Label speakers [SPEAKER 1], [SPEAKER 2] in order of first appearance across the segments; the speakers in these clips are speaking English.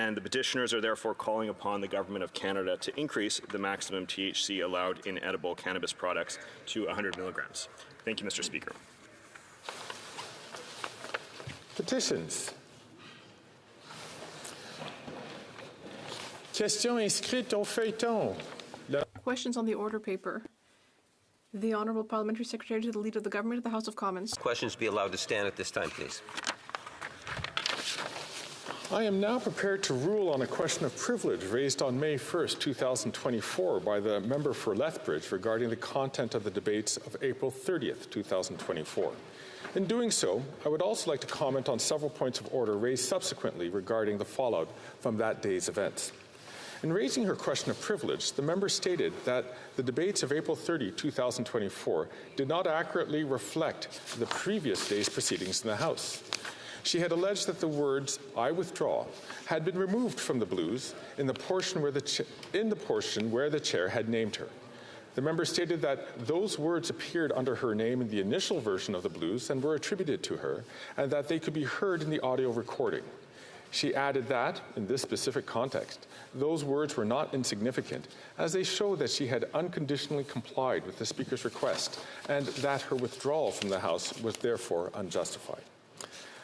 [SPEAKER 1] and the petitioners are therefore calling upon the Government of Canada to increase the maximum THC allowed in edible cannabis products to 100 milligrams. Thank you, Mr. Speaker.
[SPEAKER 2] Petitions. Question inscrite au feuilleton.
[SPEAKER 3] Questions on the order paper. The Honourable Parliamentary Secretary to the Leader of the Government of the House of Commons.
[SPEAKER 4] Questions be allowed to stand at this time, please.
[SPEAKER 2] I am now prepared to rule on a question of privilege raised on May 1st, 2024 by the member for Lethbridge regarding the content of the debates of April 30th, 2024. In doing so, I would also like to comment on several points of order raised subsequently regarding the fallout from that day's events. In raising her question of privilege, the member stated that the debates of April 30, 2024 did not accurately reflect the previous day's proceedings in the House. She had alleged that the words, "I withdraw," had been removed from the blues in the portion where the chair had named her. The member stated that those words appeared under her name in the initial version of the blues and were attributed to her, and that they could be heard in the audio recording. She added that, in this specific context, those words were not insignificant, as they showed that she had unconditionally complied with the Speaker's request, and that her withdrawal from the House was therefore unjustified.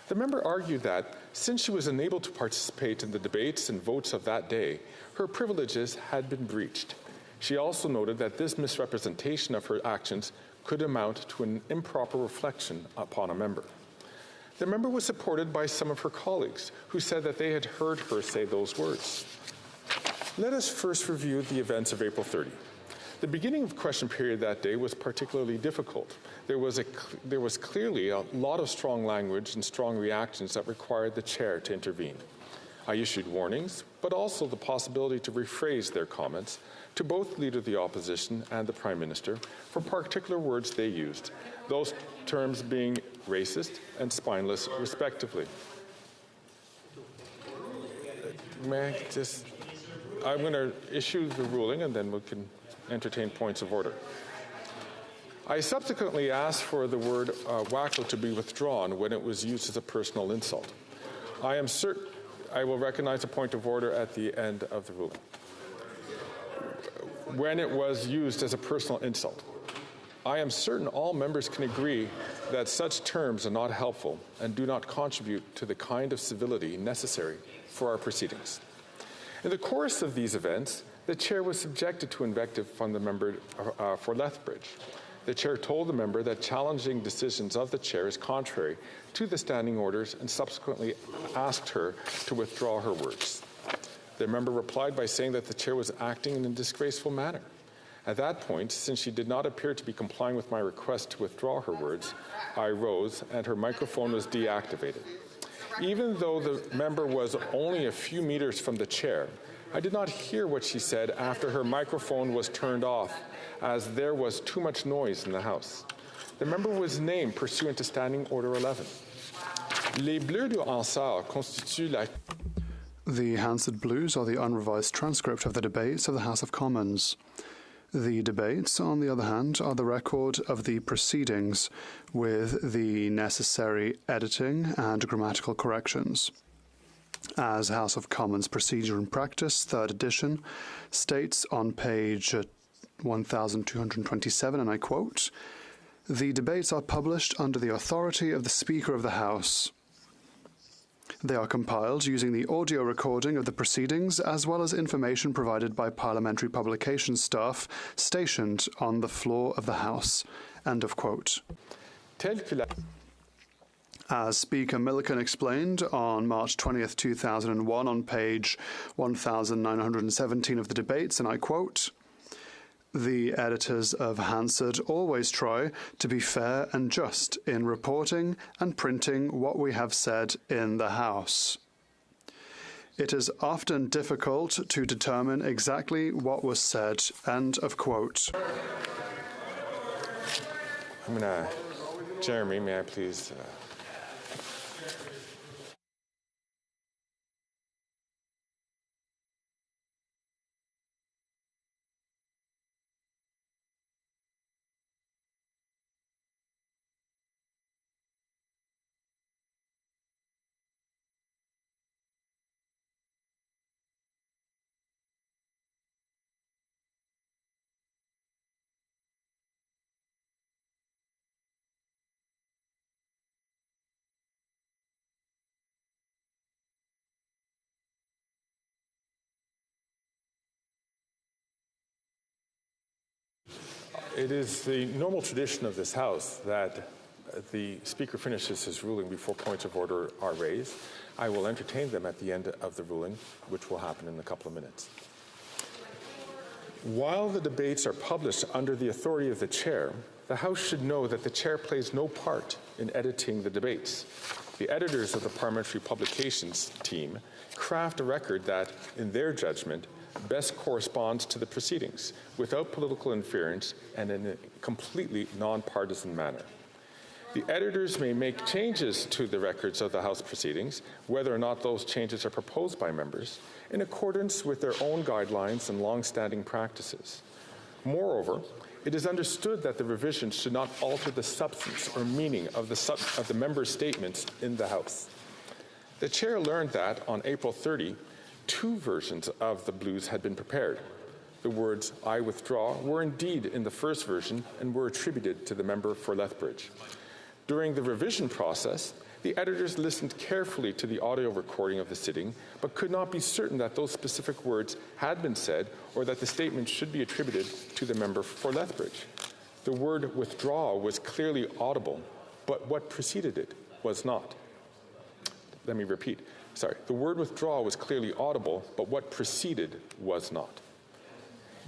[SPEAKER 2] The member argued that, since she was unable to participate in the debates and votes of that day, her privileges had been breached. She also noted that this misrepresentation of her actions could amount to an improper reflection upon a member. The member was supported by some of her colleagues who said that they had heard her say those words. Let us first review the events of April 30. The beginning of the question period that day was particularly difficult. There was clearly a lot of strong language and strong reactions that required the chair to intervene. I issued warnings, but also the possibility to rephrase their comments to both the Leader of the Opposition and the Prime Minister for particular words they used, those terms being racist and spineless, respectively. I'm going to issue the ruling and then we can entertain points of order. I subsequently asked for the word wacko to be withdrawn when it was used as a personal insult. I am certain I will recognize a point of order at the end of the ruling. When it was used as a personal insult. I am certain all members can agree that such terms are not helpful and do not contribute to the kind of civility necessary for our proceedings. In the course of these events, the chair was subjected to invective from the member for Lethbridge. The chair told the member that challenging decisions of the chair is contrary to the standing orders and subsequently asked her to withdraw her words. The member replied by saying that the chair was acting in a disgraceful manner. At that point, since she did not appear to be complying with my request to withdraw her words, I rose and her microphone was deactivated. Even though the member was only a few meters from the chair, I did not hear what she said after her microphone was turned off, as there was too much noise in the House. The member was named pursuant to Standing Order 11. Les Bleus de Hansard constituent la...
[SPEAKER 5] The Hansard Blues are the unrevised transcript of the debates of the House of Commons. The debates, on the other hand, are the record of the proceedings with the necessary editing and grammatical corrections. As House of Commons Procedure and Practice, 3rd edition, states on page 1227, and I quote, "The debates are published under the authority of the Speaker of the House. They are compiled using the audio recording of the proceedings as well as information provided by parliamentary publications staff stationed on the floor of the House." End of quote. As Speaker Milliken explained on March 20th, 2001 on page 1917 of the debates, and I quote, "The editors of Hansard always try to be fair and just in reporting and printing what we have said in the House. It is often difficult to determine exactly what was said." End of quote.
[SPEAKER 2] Jeremy, may I please... It is the normal tradition of this House that the Speaker finishes his ruling before points of order are raised. I will entertain them at the end of the ruling, which will happen in a couple of minutes. While the debates are published under the authority of the Chair, the House should know that the Chair plays no part in editing the debates. The editors of the Parliamentary Publications team craft a record that, in their judgment, best corresponds to the proceedings, without political interference and in a completely nonpartisan manner. The editors may make changes to the records of the House proceedings, whether or not those changes are proposed by members, in accordance with their own guidelines and long-standing practices. Moreover, it is understood that the revisions should not alter the substance or meaning of the members' statements in the House. The Chair learned that on April 30, 2 versions of the blues had been prepared. The words, "I withdraw," were indeed in the first version and were attributed to the member for Lethbridge. During the revision process, the editors listened carefully to the audio recording of the sitting, but could not be certain that those specific words had been said or that the statement should be attributed to the member for Lethbridge. The word "withdraw" was clearly audible, but what preceded it was not. Let me repeat. The word "withdraw" was clearly audible, but what preceded was not.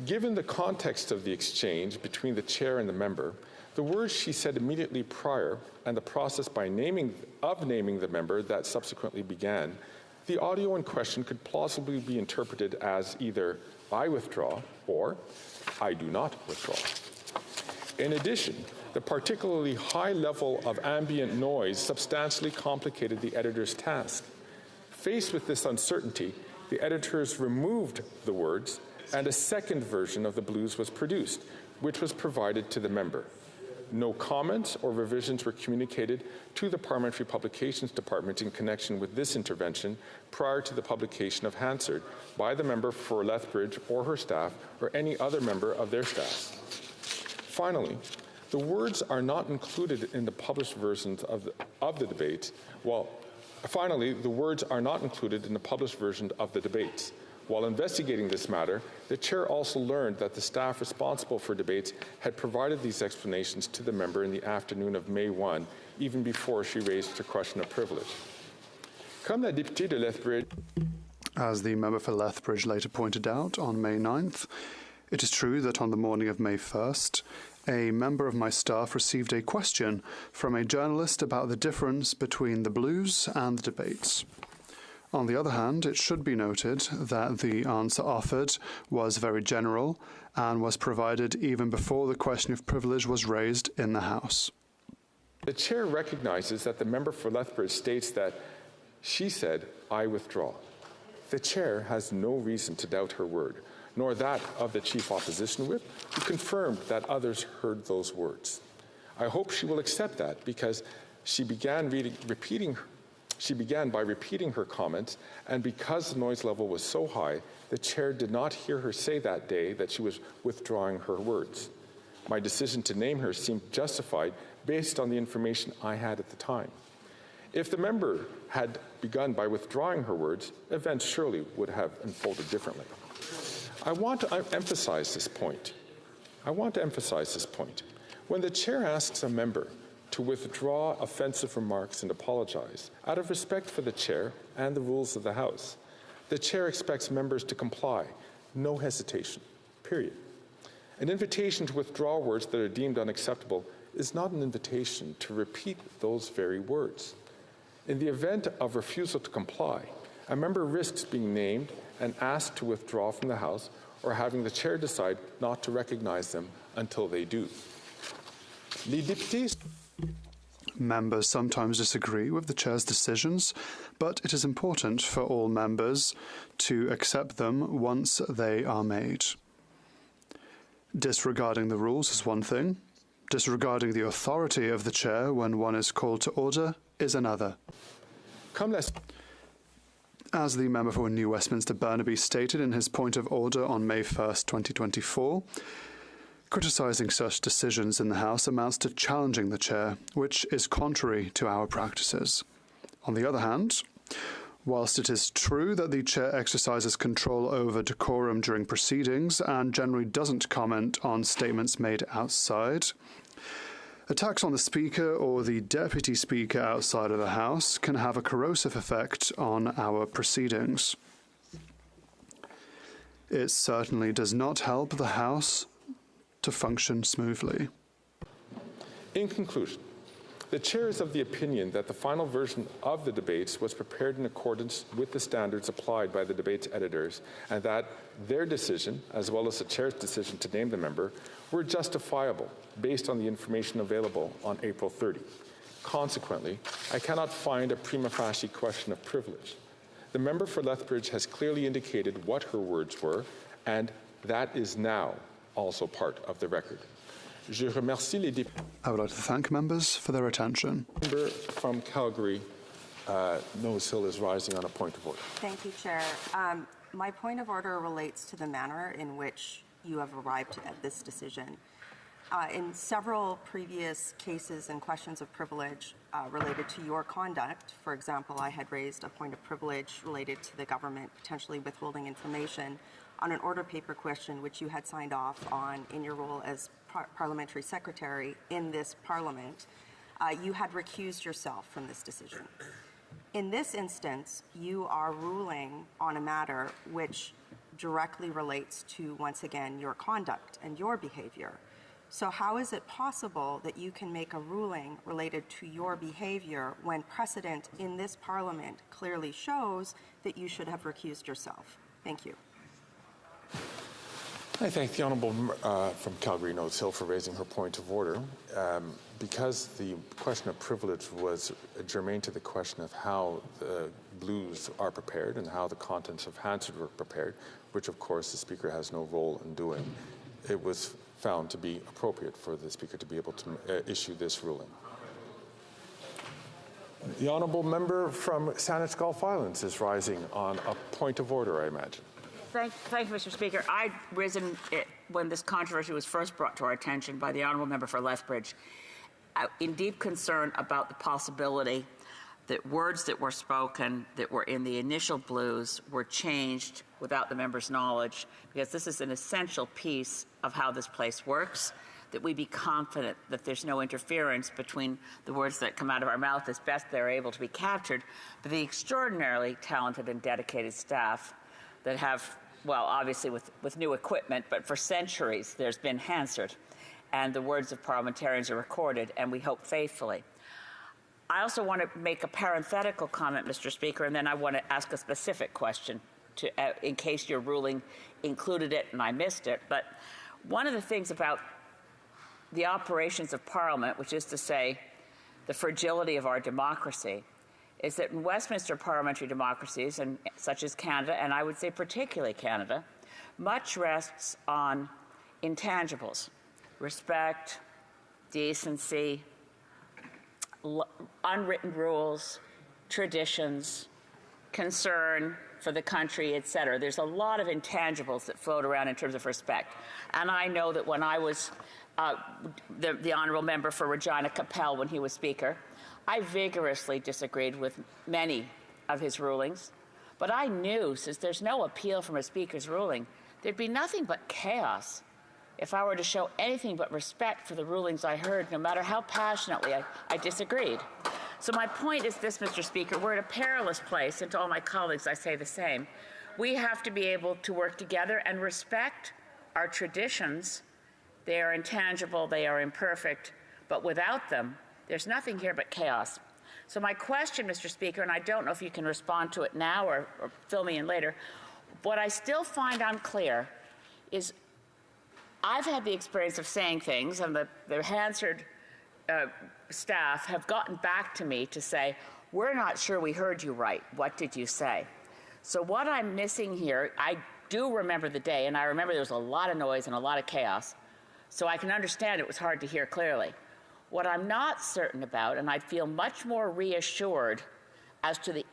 [SPEAKER 2] Given the context of the exchange between the Chair and the member, the words she said immediately prior and the process by naming the member that subsequently began, the audio in question could plausibly be interpreted as either "I withdraw" or "I do not withdraw." In addition, the particularly high level of ambient noise substantially complicated the editor's task. Faced with this uncertainty, the editors removed the words, and a second version of the blues was produced, which was provided to the member. No comments or revisions were communicated to the Parliamentary Publications Department in connection with this intervention prior to the publication of Hansard by the member for Lethbridge or her staff or any other member of their staff. Finally, the words are not included in the published versions of the debates. The words are not included in the published version of the debates. While investigating this matter, the Chair also learned that the staff responsible for debates had provided these explanations to the member in the afternoon of May 1, even before she raised the question of privilege. Comme la députée de Lethbridge,
[SPEAKER 5] as the member for Lethbridge later pointed out on May 9th, it is true that on the morning of May 1st, a member of my staff received a question from a journalist about the difference between the blues and the debates. On the other hand, it should be noted that the answer offered was very general and was provided even before the question of privilege was raised in the House.
[SPEAKER 2] The Chair recognizes that the member for Lethbridge states that she said, "I withdraw." The Chair has no reason to doubt her word, nor that of the Chief Opposition Whip, who confirmed that others heard those words. I hope she will accept that because she began by repeating her comments, and because the noise level was so high, the Chair did not hear her say that day that she was withdrawing her words. My decision to name her seemed justified based on the information I had at the time. If the member had begun by withdrawing her words, events surely would have unfolded differently. I want to emphasize this point. When the Chair asks a member to withdraw offensive remarks and apologize, out of respect for the Chair and the rules of the House, the Chair expects members to comply. No hesitation, period. An invitation to withdraw words that are deemed unacceptable is not an invitation to repeat those very words. In the event of refusal to comply, a member risks being named and asked to withdraw from the House or having the Chair decide not to recognize them until they do. Les députés.
[SPEAKER 5] Members sometimes disagree with the Chair's decisions, but it is important for all members to accept them once they are made. Disregarding the rules is one thing. Disregarding the authority of the Chair when one is called to order is another. As the member for New Westminster Burnaby stated in his point of order on May 1st, 2024, criticising such decisions in the House amounts to challenging the Chair, which is contrary to our practices. On the other hand, Whilst it is true that the chair exercises control over decorum during proceedings and generally doesn't comment on statements made outside, attacks on the Speaker or the Deputy Speaker outside of the House can have a corrosive effect on our proceedings. It certainly does not help the House to function smoothly.
[SPEAKER 2] In conclusion, the chair is of the opinion that the final version of the debates was prepared in accordance with the standards applied by the debates editors, and that their decision, as well as the chair's decision to name the member, were justifiable based on the information available on April 30. Consequently, I cannot find a prima facie question of privilege. The member for Lethbridge has clearly indicated what her words were, and that is now also part of the record. Je remercie les députés.
[SPEAKER 5] I would like to thank members for their attention.
[SPEAKER 2] Member from Calgary, Nose Hill, is rising on a point of order.
[SPEAKER 6] Thank you, Chair. My point of order relates to the manner in which you have arrived at this decision. In several previous cases and questions of privilege related to your conduct, for example, I had raised a point of privilege related to the government potentially withholding information on an order paper question which you had signed off on in your role as parliamentary secretary in this parliament. You had recused yourself from this decision. In this instance, you are ruling on a matter which directly relates to, once again, your conduct and your behavior. So how is it possible that you can make a ruling related to your behavior when precedent in this parliament clearly shows that you should have recused yourself? Thank you.
[SPEAKER 2] I thank the Honourable from Calgary Nose Hill for raising her point of order. Because the question of privilege was germane to the question of how the blues are prepared and how the contents of Hansard were prepared, which of course the Speaker has no role in doing, it was found to be appropriate for the Speaker to be able to issue this ruling. The Honourable Member from Saanich Gulf Islands is rising on a point of order, I imagine.
[SPEAKER 7] Thank you, Mr. Speaker. I'd risen when this controversy was first brought to our attention by the Honourable Member for Lethbridge, in deep concern about the possibility that words that were spoken that were in the initial blues were changed without the member's knowledge, because this is an essential piece of how this place works, that we be confident that there's no interference between the words that come out of our mouth as best they're able to be captured, but the extraordinarily talented and dedicated staff that have, well, obviously with new equipment, but for centuries there's been Hansard, and the words of parliamentarians are recorded, and we hope faithfully. I also want to make a parenthetical comment, Mr. Speaker, and then I want to ask a specific question in case your ruling included it and I missed it. But one of the things about the operations of Parliament, which is to say the fragility of our democracy, is that in Westminster parliamentary democracies, and such as Canada, and I would say particularly Canada, much rests on intangibles: respect, decency, unwritten rules, traditions, concern for the country, etc. There's a lot of intangibles that float around in terms of respect. And I know that when I was the Honourable Member for Regina Capel, when he was Speaker, I vigorously disagreed with many of his rulings. But I knew, since there's no appeal from a Speaker's ruling, there'd be nothing but chaos if I were to show anything but respect for the rulings I heard, no matter how passionately I disagreed. So my point is this, Mr. Speaker, we're in a perilous place, and to all my colleagues I say the same. We have to be able to work together and respect our traditions. They are intangible, they are imperfect, but without them, there's nothing here but chaos. So my question, Mr. Speaker, and I don't know if you can respond to it now or fill me in later, what I still find unclear is I've had the experience of saying things, and the Hansard staff have gotten back to me to say, we're not sure we heard you right. What did you say? So what I'm missing here, I do remember the day, and I remember there was a lot of noise and a lot of chaos, so I can understand it was hard to hear clearly. What I'm not certain about, and I feel much more reassured as to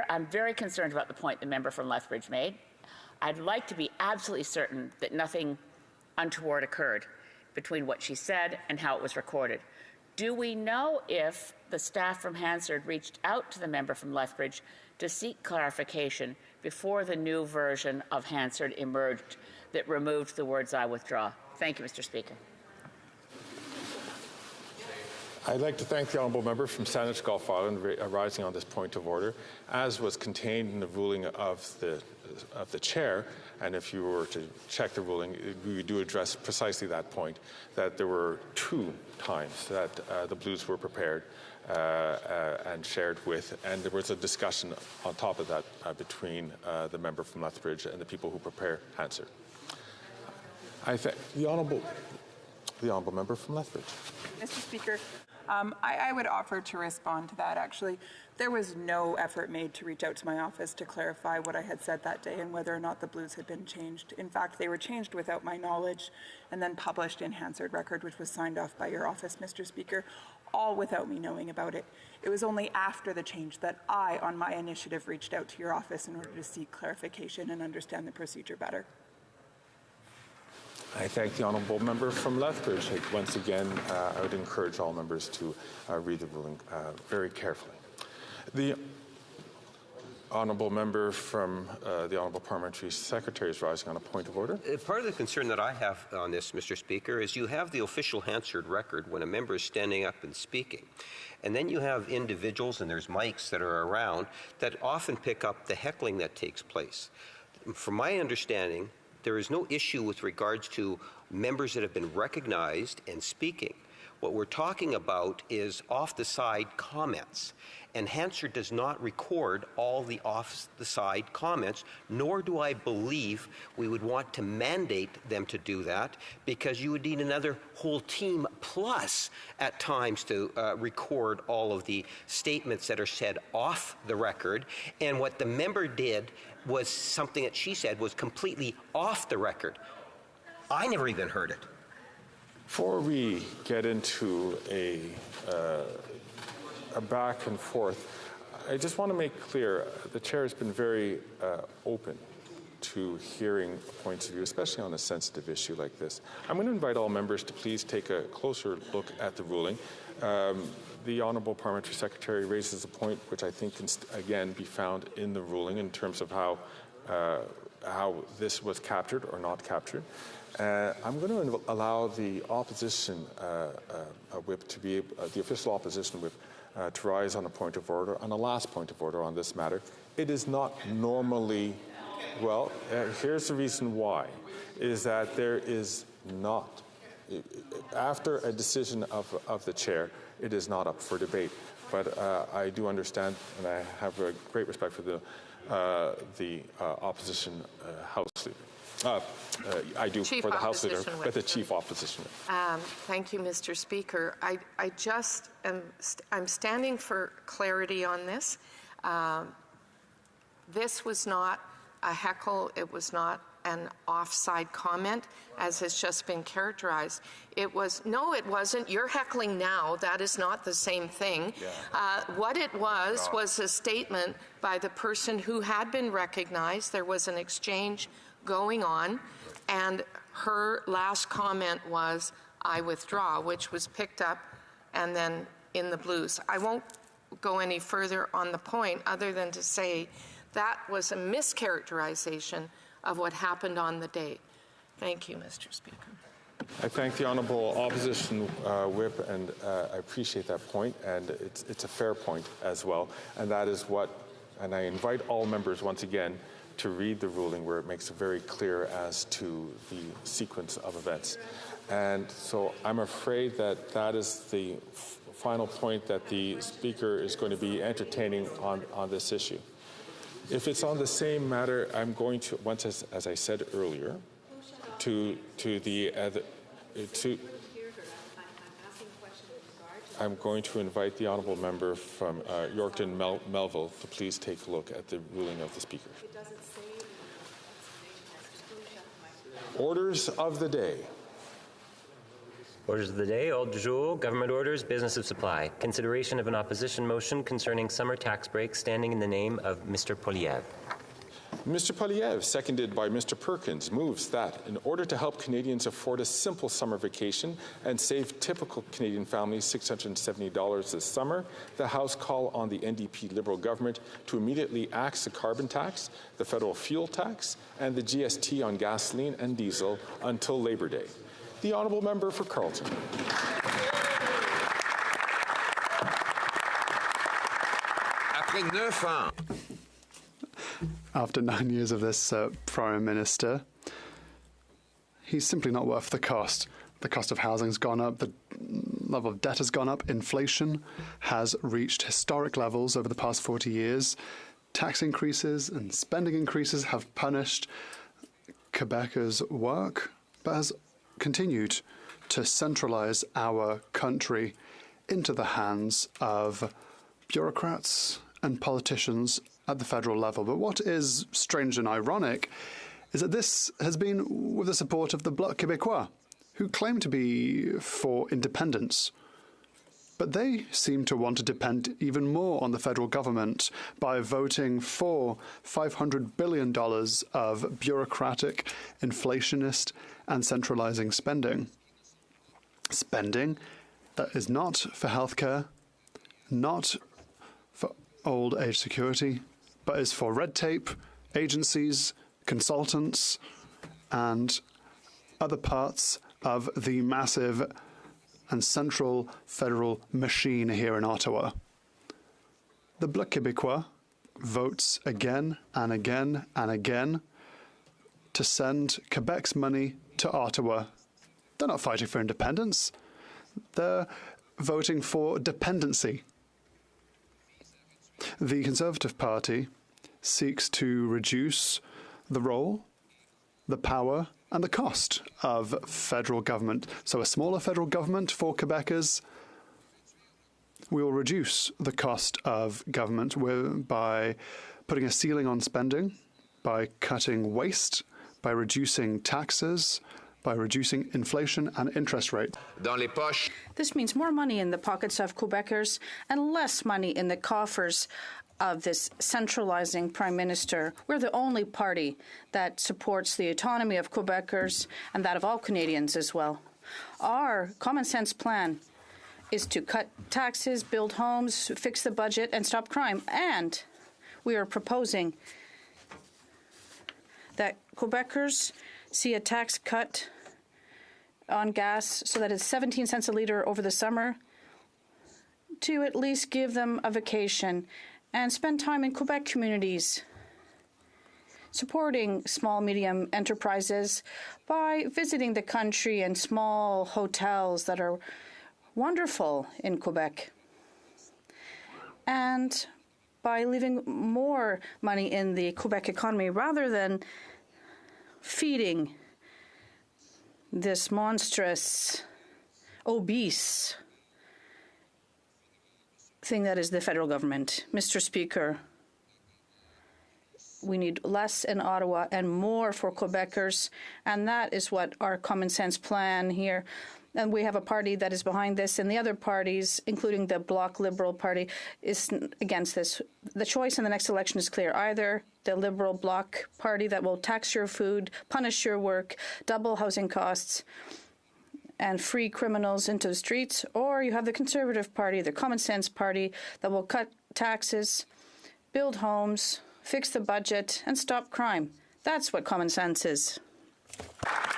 [SPEAKER 7] I'm very concerned about the point the member from Lethbridge made. I'd like to be absolutely certain that nothing untoward occurred between what she said and how it was recorded. Do we know if the staff from Hansard reached out to the member from Lethbridge to seek clarification before the new version of Hansard emerged that removed the words "I withdraw"? Thank you, Mr. Speaker.
[SPEAKER 2] I'd like to thank the honourable member from Saanich Gulf Island rising on this point of order, as was contained in the ruling of the chair. And if you were to check the ruling, we do address precisely that point, that there were 2 times that the blues were prepared and shared with, and there was a discussion on top of that between the member from Lethbridge and the people who prepare Hansard. I thank the honourable member from Lethbridge.
[SPEAKER 8] Mr. Speaker, I would offer to respond to that, actually. There was no effort made to reach out to my office to clarify what I had said that day and whether or not the blues had been changed. In fact, they were changed without my knowledge and then published in Hansard Record, which was signed off by your office, Mr. Speaker, all without me knowing about it. It was only after the change that I, on my initiative, reached out to your office in order to seek clarification and understand the procedure better.
[SPEAKER 2] I thank the honourable member from Lethbridge. Once again, I would encourage all members to read the ruling very carefully. The honourable member from the honourable parliamentary secretary is rising on a point of order.
[SPEAKER 4] Part of the concern that I have on this, Mr. Speaker, is you have the official Hansard record when a member is standing up and speaking. And then you have individuals, and there's mics that are around, that often pick up the heckling that takes place. From my understanding, there is no issue with regards to members that have been recognized and speaking. What we're talking about is off-the-side comments. And Hansard does not record all the off-the-side comments, nor do I believe we would want to mandate them to do that, because you would need another whole team plus at times to record all of the statements that are said off the record. And what the member did was something that she said was completely off the record. I never even heard it.
[SPEAKER 2] Before we get into a back and forth, I just want to make clear the chair has been very open to hearing points of view, especially on a sensitive issue like this. I'm going to invite all members to please take a closer look at the ruling. The Honourable Parliamentary Secretary raises a point which I think can again be found in the ruling in terms of how this was captured or not captured. I'm going to allow the opposition whip to be the official opposition whip to rise on a point of order, on the last point of order on this matter. It is not normally, well, here's the reason why, is that there is not, after a decision of the chair, it is not up for debate. But I do understand, and I have a great respect for the opposition House leader. I do
[SPEAKER 9] Chief
[SPEAKER 2] for the House leader,
[SPEAKER 9] Opposition
[SPEAKER 2] but the Chief Opposition Whip.
[SPEAKER 9] Thank you, Mr. Speaker. I just I'm standing for clarity on this. This was not a heckle. It was not an offside comment, as has just been characterized. It was, no, it wasn't. You're heckling now. That is not the same thing. Yeah. What it was a statement by the person who had been recognized. There was an exchange going on, and her last comment was, "I withdraw," which was picked up and then in the blues. I won't go any further on the point other than to say that was a mischaracterization of what happened on the date. Thank you, Mr. Speaker.
[SPEAKER 2] I thank the Honourable Opposition Whip, and I appreciate that point, and it's a fair point as well. And that is what, and I invite all members once again to read the ruling where it makes it very clear as to the sequence of events. And so I'm afraid that that is the final point that the Speaker is going to be entertaining on this issue. If it's on the same matter, I'm going to, once as I said earlier, I'm going to invite the honourable member from Yorkton Melville to please take a look at the ruling of the Speaker. Orders of the day.
[SPEAKER 10] Orders of the day, ordre du jour, government orders, business of supply. Consideration of an opposition motion concerning summer tax breaks standing in the name of Mr. Poilievre.
[SPEAKER 2] Mr. Poliev, seconded by Mr. Perkins, moves that in order to help Canadians afford a simple summer vacation and save typical Canadian families $670 this summer, the House call on the NDP Liberal government to immediately axe the carbon tax, the federal fuel tax, and the GST on gasoline and diesel until Labor Day. The Honourable Member for Carleton.
[SPEAKER 5] After 9 years of this Prime Minister, he's simply not worth the cost. The cost of housing's gone up, the level of debt has gone up, inflation has reached historic levels over the past 40 years. Tax increases and spending increases have punished Quebecers' work, but has continued to centralize our country into the hands of bureaucrats and politicians at the federal level. But what is strange and ironic is that this has been with the support of the Bloc Québécois, who claim to be for independence. But they seem to want to depend even more on the federal government by voting for $500 billion of bureaucratic, inflationist, and centralizing spending. Spending that is not for healthcare, not for old age security, but is for red tape, agencies, consultants, and other parts of the massive and central federal machine here in Ottawa. The Bloc Québécois votes again and again and again to send Quebec's money to Ottawa. They're not fighting for independence. They're voting for dependency. The Conservative Party seeks to reduce the role, the power, and the cost of federal government. So a smaller federal government for Quebecers. We will reduce the cost of government by putting a ceiling on spending, by cutting waste, by reducing taxes, by reducing inflation and interest rates.
[SPEAKER 11] This means more money in the pockets of Quebecers and less money in the coffers of this centralizing Prime Minister. We're the only party that supports the autonomy of Quebecers and that of all Canadians as well. Our common sense plan is to cut taxes, build homes, fix the budget, and stop crime. And we are proposing that Quebecers see a tax cut on gas so that it's 17 cents a litre over the summer, to at least give them a vacation and spend time in Quebec communities, supporting small, medium enterprises by visiting the country and small hotels that are wonderful in Quebec, and by leaving more money in the Quebec economy rather than feeding this monstrous, obese thing that is the federal government. Mr. Speaker, we need less in Ottawa and more for Quebecers, and that is what our common sense plan here. And we have a party that is behind this, and the other parties, including the Bloc Liberal Party, is against this. The choice in the next election is clear. Either the Liberal Bloc Party that will tax your food, punish your work, double housing costs, and free criminals into the streets, or you have the Conservative Party, the Common Sense Party, that will cut taxes, build homes, fix the budget, and stop crime. That's what common sense is.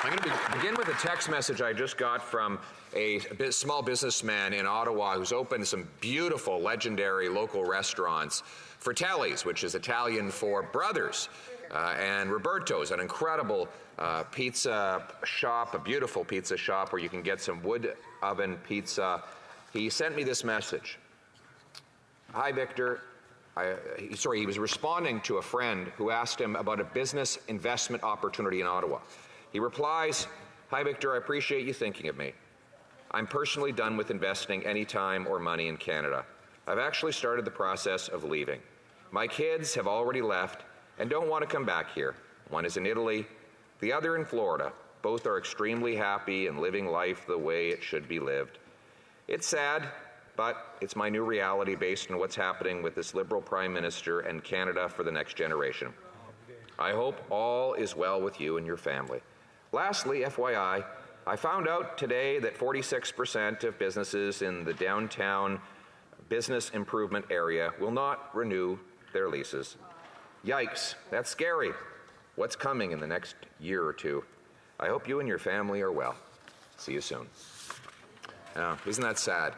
[SPEAKER 12] I'm going to begin with a text message I just got from a small businessman in Ottawa who's opened some beautiful, legendary local restaurants. Fratelli's, which is Italian for brothers, and Roberto's, an incredible pizza shop, a beautiful pizza shop where you can get some wood oven pizza. He sent me this message. Hi, Victor. He was responding to a friend who asked him about a business investment opportunity in Ottawa. He replies, "Hi, Victor, I appreciate you thinking of me. I'm personally done with investing any time or money in Canada. I've actually started the process of leaving. My kids have already left and don't want to come back here. One is in Italy, the other in Florida. Both are extremely happy and living life the way it should be lived. It's sad, but it's my new reality based on what's happening with this Liberal Prime Minister and Canada for the next generation. I hope all is well with you and your family. Lastly, FYI, I found out today that 46% of businesses in the downtown business improvement area will not renew their leases. Yikes, that's scary. What's coming in the next year or two? I hope you and your family are well. See you soon. Isn't that sad?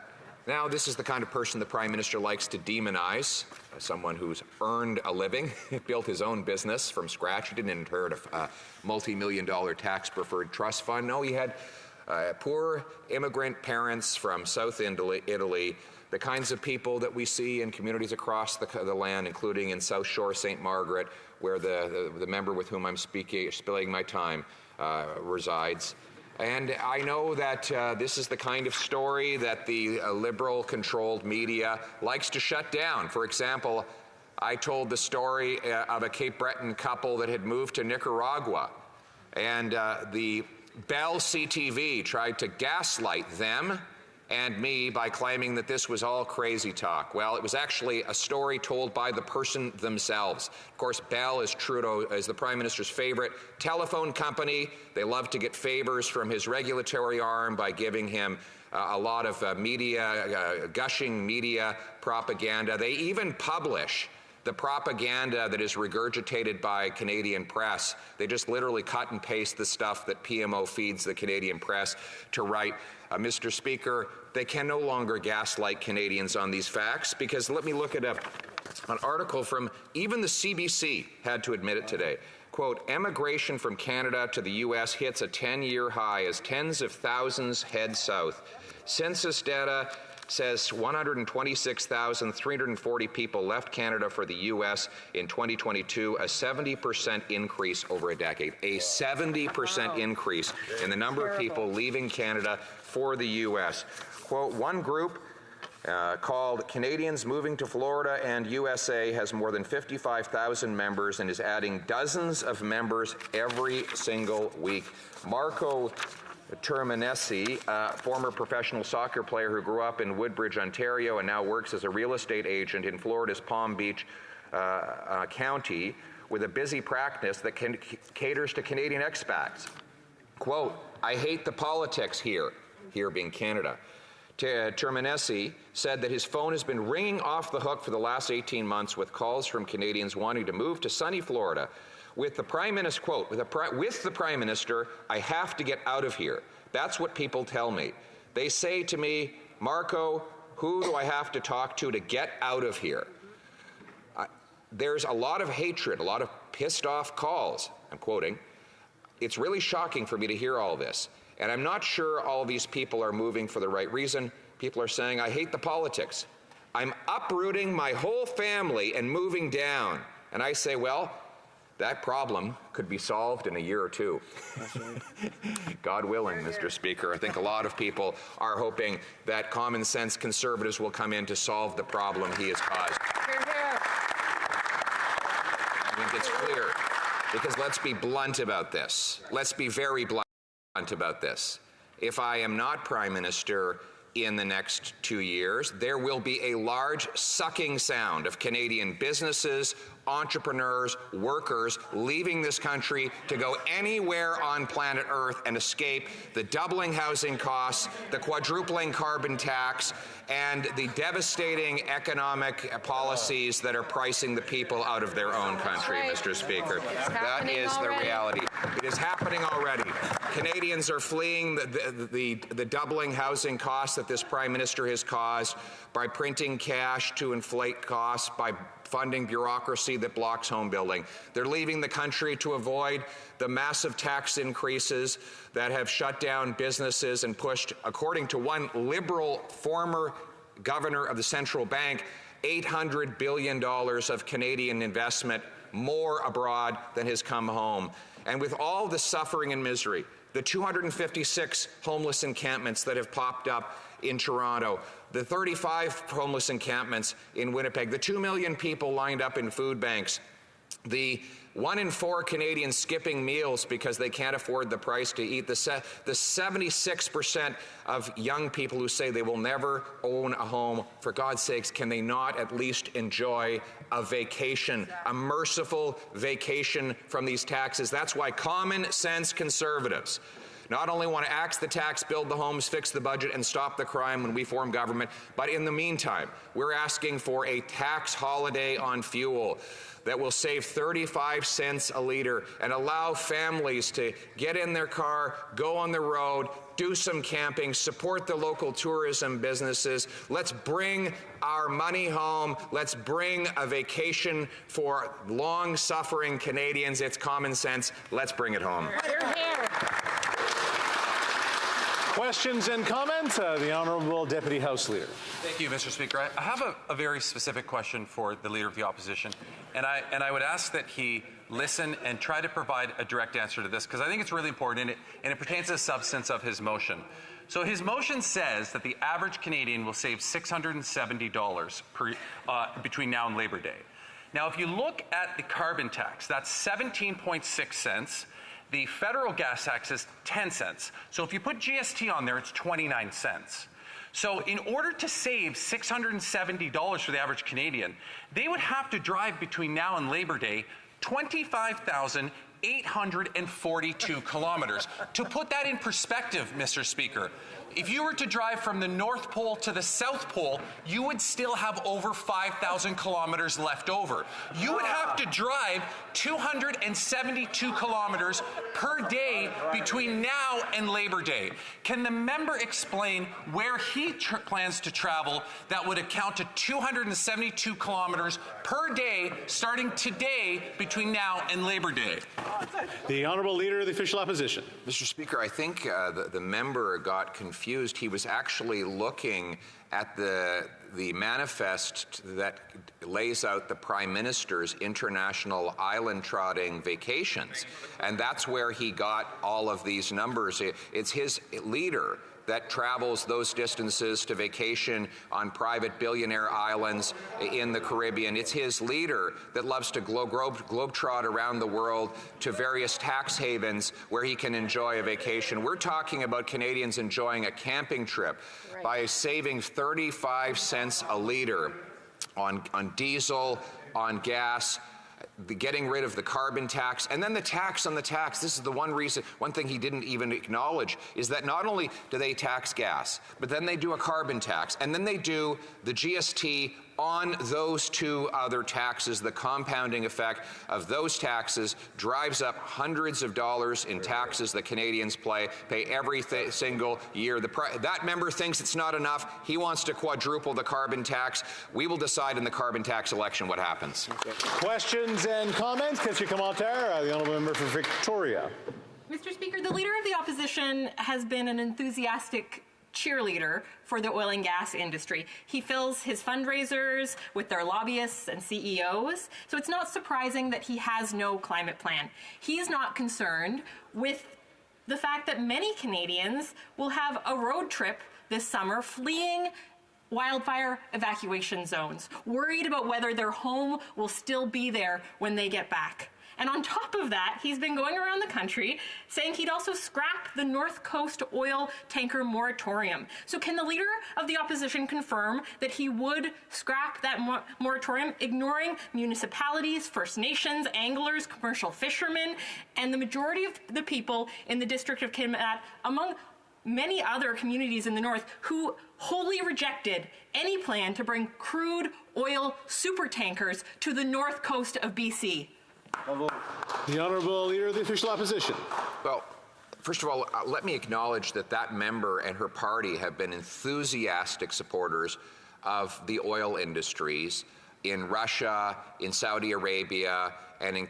[SPEAKER 12] Now, this is the kind of person the Prime Minister likes to demonize, someone who's earned a living, built his own business from scratch. He didn't inherit a multi-million-dollar tax-preferred trust fund. No, he had poor immigrant parents from South Italy, the kinds of people that we see in communities across the land, including in South Shore, St. Margaret, where the member with whom I'm spilling my time resides. And I know that this is the kind of story that the liberal-controlled media likes to shut down. For example, I told the story of a Cape Breton couple that had moved to Nicaragua, and the Bell CTV tried to gaslight them and me by claiming that this was all crazy talk. Well, it was actually a story told by the person themselves. Of course, Bell is the Prime Minister's favorite telephone company. They love to get favors from his regulatory arm by giving him a lot of gushing media propaganda. They even publish the propaganda that is regurgitated by Canadian press. They just literally cut and paste the stuff that PMO feeds the Canadian press to write. Mr. Speaker, they can no longer gaslight Canadians on these facts, because let me look at an article from even the CBC had to admit it today. Quote, emigration from Canada to the U.S. hits a 10-year high as tens of thousands head south. Census data says 126,340 people left Canada for the U.S. in 2022, a 70% increase over a decade. A 70% increase in the number of people leaving Canada for the U.S. Quote, one group called Canadians Moving to Florida and USA has more than 55,000 members and is adding dozens of members every single week. Marco Terminesi, former professional soccer player who grew up in Woodbridge, Ontario, and now works as a real estate agent in Florida's Palm Beach County with a busy practice that caters to Canadian expats. Quote, I hate the politics here being Canada. Terminesi said that his phone has been ringing off the hook for the last 18 months with calls from Canadians wanting to move to sunny Florida. With the Prime Minister, quote, with the Prime Minister, I have to get out of here. That's what people tell me. They say to me, Marco, who do I have to talk to get out of here? There's a lot of hatred, a lot of pissed off calls. I'm quoting. It's really shocking for me to hear all this. And I'm not sure all these people are moving for the right reason. People are saying, I hate the politics. I'm uprooting my whole family and moving down. And I say, well, that problem could be solved in a year or two. God willing, Mr. Speaker. I think a lot of people are hoping that common sense conservatives will come in to solve the problem he has caused. I think it's clear. Because let's be blunt about this. Let's be very blunt about this. If I am not Prime Minister in the next 2 years, there will be a large sucking sound of Canadian businesses, entrepreneurs, workers leaving this country to go anywhere on planet Earth and escape the doubling housing costs, the quadrupling carbon tax, and the devastating economic policies that are pricing the people out of their own country, Mr. Speaker. That is the reality. It is happening already. Canadians are fleeing the doubling housing costs that this Prime Minister has caused by printing cash to inflate costs, by funding bureaucracy that blocks home building. They're leaving the country to avoid the massive tax increases that have shut down businesses and pushed, according to one Liberal former governor of the central bank, $800 billion of Canadian investment more abroad than has come home. And with all the suffering and misery, the 256 homeless encampments that have popped up in Toronto, the 35 homeless encampments in Winnipeg, the 2 million people lined up in food banks, The 1 in 4 Canadians skipping meals because they can't afford the price to eat. The 76% of young people who say they will never own a home. For God's sakes, can they not at least enjoy a vacation, a merciful vacation from these taxes? That's why common sense conservatives not only want to axe the tax, build the homes, fix the budget, and stop the crime when we form government, but in the meantime, we're asking for a tax holiday on fuel that will save 35 cents a litre and allow families to get in their car, go on the road, do some camping, support the local tourism businesses. Let's bring our money home. Let's bring a vacation for long-suffering Canadians. It's common sense. Let's bring it home.
[SPEAKER 2] Questions and comments? The Honourable Deputy House Leader.
[SPEAKER 13] Thank you, Mr. Speaker. I have a very specific question for the Leader of the Opposition, and I would ask that he listen and try to provide a direct answer to this, because I think it's really important, and it pertains to the substance of his motion. So his motion says that the average Canadian will save $670 between now and Labor Day. Now, if you look at the carbon tax, that's 17.6 cents. The federal gas tax is 10 cents. So if you put GST on there, it's 29 cents. So in order to save $670 for the average Canadian, they would have to drive between now and Labor Day 25,842 kilometers. To put that in perspective, Mr. Speaker, if you were to drive from the North Pole to the South Pole, you would still have over 5,000 kilometers left over. You would have to drive 272 kilometers per day between now and Labor Day. Can the member explain where he plans to travel that would account to 272 kilometers per day starting today between now and Labor Day?
[SPEAKER 2] The Honourable Leader of the Official Opposition.
[SPEAKER 12] Mr. Speaker, I think the member got confused. He was actually looking at the manifest that lays out the Prime Minister's international island-trotting vacations. And that's where he got all of these numbers. It's his leader that travels those distances to vacation on private billionaire islands in the Caribbean. It's his leader that loves to globetrot around the world to various tax havens where he can enjoy a vacation. We're talking about Canadians enjoying a camping trip by saving 35 cents a litre on diesel, on gas, getting rid of the carbon tax, and then the tax on the tax. This is the one thing he didn't even acknowledge, is that not only do they tax gas, but then they do a carbon tax, and then they do the GST on those two other taxes. The compounding effect of those taxes drives up hundreds of dollars in taxes that Canadians pay every single year. That member thinks it's not enough. He wants to quadruple the carbon tax. We will decide in the carbon tax election what happens.
[SPEAKER 2] Questions and comments? Question commentaire, the Honourable Member for Victoria.
[SPEAKER 14] Mr. Speaker, the Leader of the Opposition has been an enthusiastic cheerleader for the oil and gas industry. He fills his fundraisers with their lobbyists and CEOs, so it's not surprising that he has no climate plan. He is not concerned with the fact that many Canadians will have a road trip this summer fleeing wildfire evacuation zones, worried about whether their home will still be there when they get back. And on top of that, he's been going around the country saying he'd also scrap the North Coast oil tanker moratorium. So can the Leader of the Opposition confirm that he would scrap that moratorium, ignoring municipalities, First Nations, anglers, commercial fishermen, and the majority of the people in the District of Kitimat, among many other communities in the North, who wholly rejected any plan to bring crude oil supertankers to the North Coast of BC?
[SPEAKER 2] The Honourable Leader of the Official Opposition.
[SPEAKER 12] Well, first of all, let me acknowledge that member and her party have been enthusiastic supporters of the oil industries in Russia, in Saudi Arabia, and in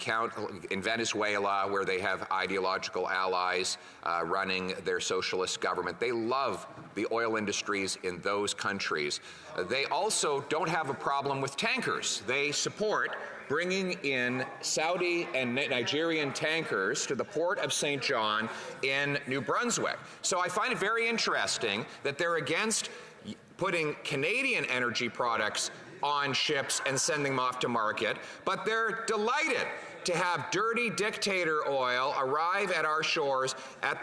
[SPEAKER 12] Venezuela, where they have ideological allies running their socialist government. They love the oil industries in those countries. They also don't have a problem with tankers. They support bringing in Saudi and Nigerian tankers to the port of St. John in New Brunswick. So I find it very interesting that they're against putting Canadian energy products on ships and sending them off to market, but they're delighted to have dirty dictator oil arrive at our shores at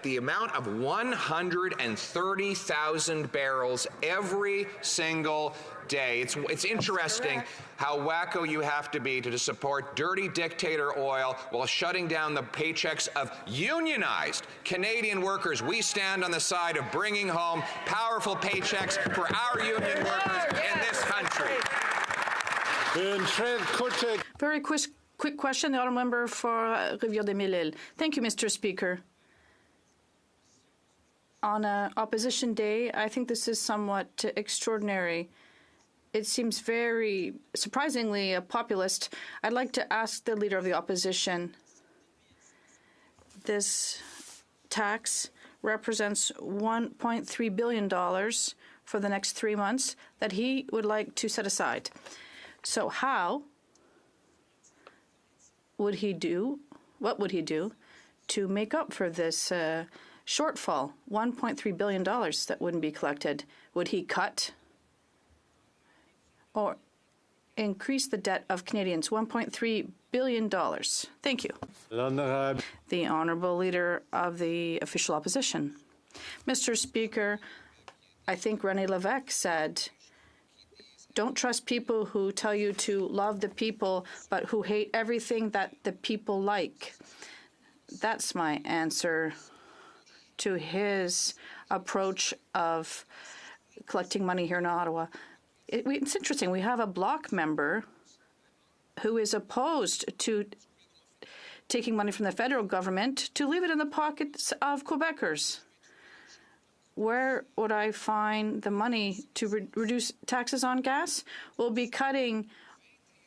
[SPEAKER 12] the amount of 130,000 barrels every single day. It's interesting how wacko you have to be to support dirty dictator oil while shutting down the paychecks of unionized Canadian workers. We stand on the side of bringing home powerful paychecks for our union workers in this country.
[SPEAKER 11] Very quick question, the honourable member for Rivière-des-Mille-Îles. Thank you, Mr. Speaker. On Opposition Day, I think this is somewhat extraordinary. It seems very surprisingly populist. I'd like to ask the Leader of the Opposition. This tax represents $1.3 billion for the next 3 months that he would like to set aside. So how would he do, what would he do to make up for this shortfall, $1.3 billion that wouldn't be collected? Would he cut or increase the debt of Canadians? $1.3 billion. Thank you. The Honourable Leader of the Official Opposition. Mr. Speaker, I think René Lévesque said, don't trust people who tell you to love the people, but who hate everything that the people like. That's my answer to his approach of collecting money here in Ottawa. It's interesting. We have a Bloc member who is opposed to taking money from the federal government to leave it in the pockets of Quebecers. Where would I find the money to reduce taxes on gas? We'll be cutting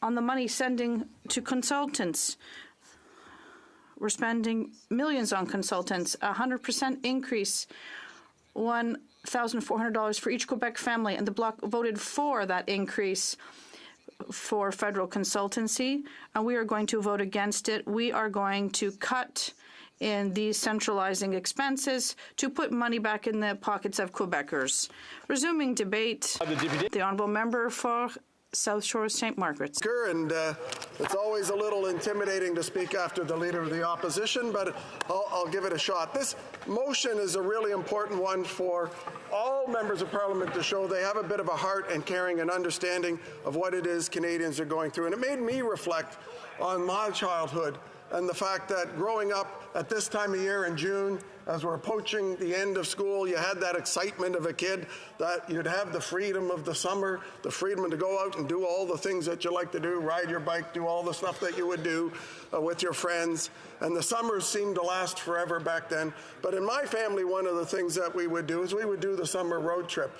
[SPEAKER 11] on the money sending to consultants. We're spending millions on consultants, 100% increase, $1,400 for each Quebec family, and the Bloc voted for that increase for federal consultancy, and we are going to vote against it. We are going to cut in these centralizing expenses to put money back in the pockets of Quebecers. Resuming debate, the Honourable Member for South Shore St. Margaret's.
[SPEAKER 15] And it's always a little intimidating to speak after the Leader of the Opposition, but I'll give it a shot. This motion is a really important one for all members of Parliament to show they have a bit of a heart and caring and understanding of what it is Canadians are going through. And it made me reflect on my childhood and the fact that growing up at this time of year in June, as we're approaching the end of school, you had that excitement of a kid that you'd have the freedom of the summer, the freedom to go out and do all the things that you like to do, ride your bike, do all the stuff that you would do with your friends. And the summers seemed to last forever back then. But in my family, one of the things that we would do is we would do the summer road trip.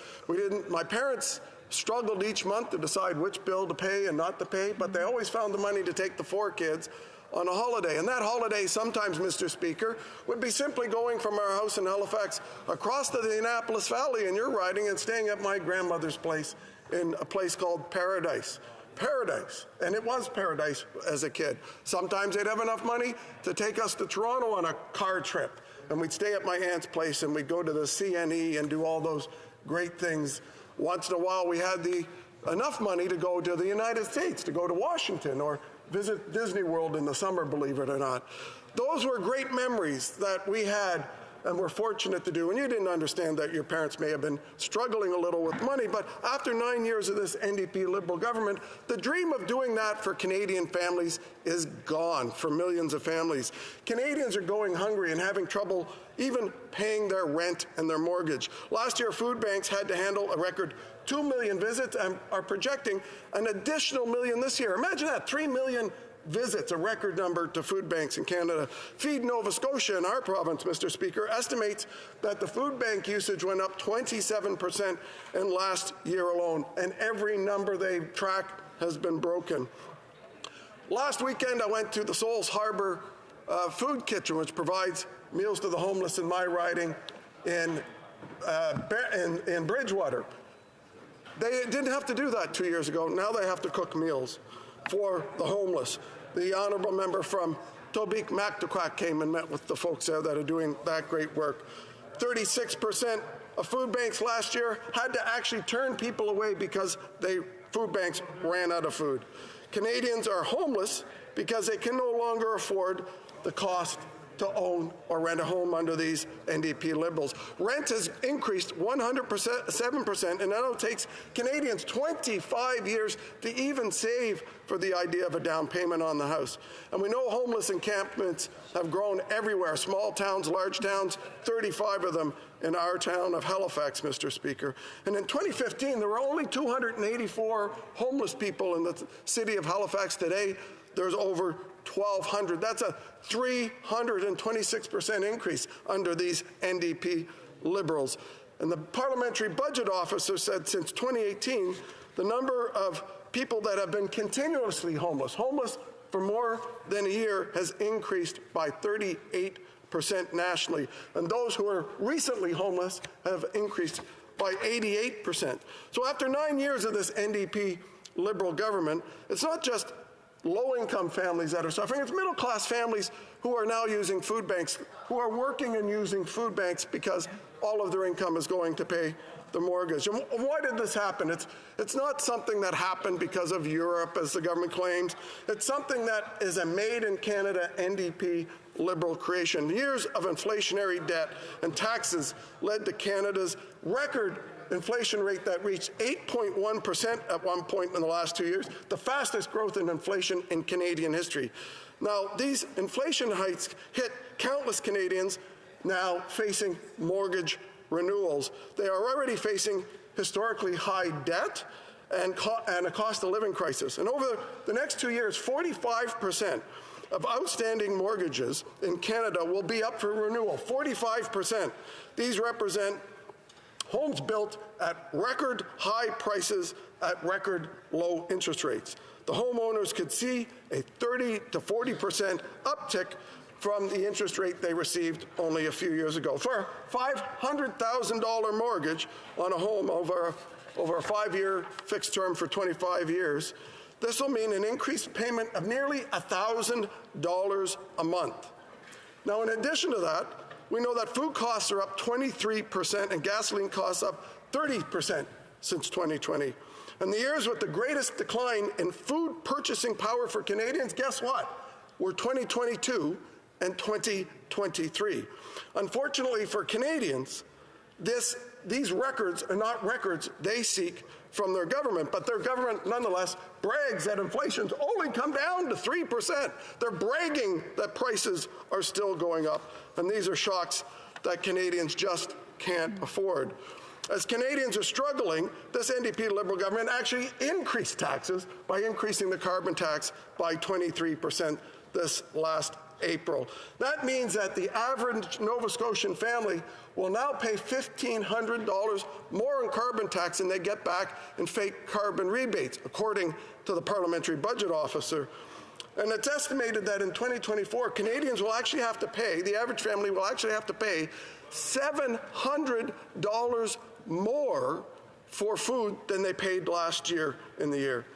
[SPEAKER 15] My parents struggled each month to decide which bill to pay and not to pay, but they always found the money to take the 4 kids on a holiday. And that holiday sometimes, Mr. Speaker, would be simply going from our house in Halifax across to the Annapolis Valley in your riding and staying at my grandmother's place in a place called Paradise. Paradise. And it was paradise as a kid. Sometimes they'd have enough money to take us to Toronto on a car trip. And we'd stay at my aunt's place and we'd go to the CNE and do all those great things. Once in a while we had enough money to go to the United States, to go to Washington or visit Disney World in the summer, believe it or not. Those were great memories that we had and were fortunate to do. And you didn't understand that your parents may have been struggling a little with money, but after 9 years of this NDP Liberal government, the dream of doing that for Canadian families is gone for millions of families. Canadians are going hungry and having trouble even paying their rent and their mortgage. Last year, food banks had to handle a record 2 million visits and are projecting an additional million this year. Imagine that, 3 million visits, a record number to food banks in Canada. Feed Nova Scotia in our province, Mr. Speaker, estimates that the food bank usage went up 27% in last year alone, and every number they track has been broken. Last weekend, I went to the Souls Harbour Food Kitchen, which provides meals to the homeless in my riding in Bridgewater. They didn't have to do that 2 years ago. Now they have to cook meals for the homeless. The honourable member from Tobique Mactaquac came and met with the folks there that are doing that great work. 36% of food banks last year had to actually turn people away because food banks ran out of food. Canadians are homeless because they can no longer afford the cost to own or rent a home under these NDP Liberals. Rent has increased 107%, and now it takes Canadians 25 years to even save for the idea of a down payment on the house. And we know homeless encampments have grown everywhere, small towns, large towns, 35 of them in our town of Halifax, Mr. Speaker. And in 2015, there were only 284 homeless people in the city of Halifax. Today, there's over 1,200. That's a 326% increase under these NDP Liberals. And the parliamentary budget officer said since 2018, the number of people that have been continuously homeless for more than a year, has increased by 38% nationally. And those who are recently homeless have increased by 88%. So after 9 years of this NDP Liberal government, it's not just low-income families that are suffering. It's middle-class families who are now using food banks, who are working and using food banks because all of their income is going to pay the mortgage. And why did this happen? It's not something that happened because of Europe, as the government claims. It's something that is a made-in-Canada NDP Liberal creation. Years of inflationary debt and taxes led to Canada's record inflation rate that reached 8.1% at one point in the last 2 years, the fastest growth in inflation in Canadian history. Now, these inflation hikes hit countless Canadians now facing mortgage renewals. They are already facing historically high debt and a cost of living crisis. And over the next 2 years, 45% of outstanding mortgages in Canada will be up for renewal. 45%. These represent homes built at record high prices at record low interest rates. The homeowners could see a 30 to 40% uptick from the interest rate they received only a few years ago. For a $500,000 mortgage on a home over a 5-year fixed term for 25 years, this will mean an increased payment of nearly $1,000 a month. Now, in addition to that, we know that food costs are up 23% and gasoline costs up 30% since 2020. And the years with the greatest decline in food purchasing power for Canadians, guess what? Were 2022 and 2023. Unfortunately for Canadians, these records are not records they seek from their government, but their government nonetheless brags that inflation's only come down to 3%. They're bragging that prices are still going up, and these are shocks that Canadians just can't afford. As Canadians are struggling, this NDP Liberal government actually increased taxes by increasing the carbon tax by 23% this last April. That means that the average Nova Scotian family will now pay $1,500 more in carbon tax than they get back in fake carbon rebates, according to the parliamentary budget officer. And it's estimated that in 2024, Canadians will actually have to pay, the average family will actually have to pay $700 more for food than they paid last year in the year.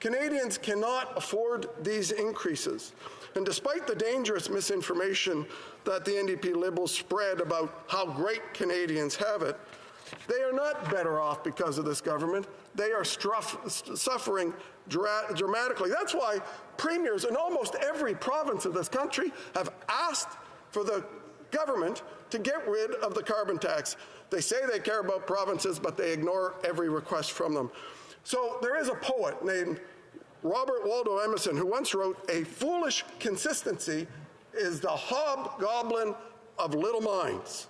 [SPEAKER 15] Canadians cannot afford these increases. And despite the dangerous misinformation that the NDP Liberals spread about how great Canadians have it, they are not better off because of this government. They are suffering dramatically. That's why premiers in almost every province of this country have asked for the government to get rid of the carbon tax. They say they care about provinces, but they ignore every request from them. So there is a poet named Robert Waldo Emerson who once wrote, "A foolish consistency is the hobgoblin of little minds."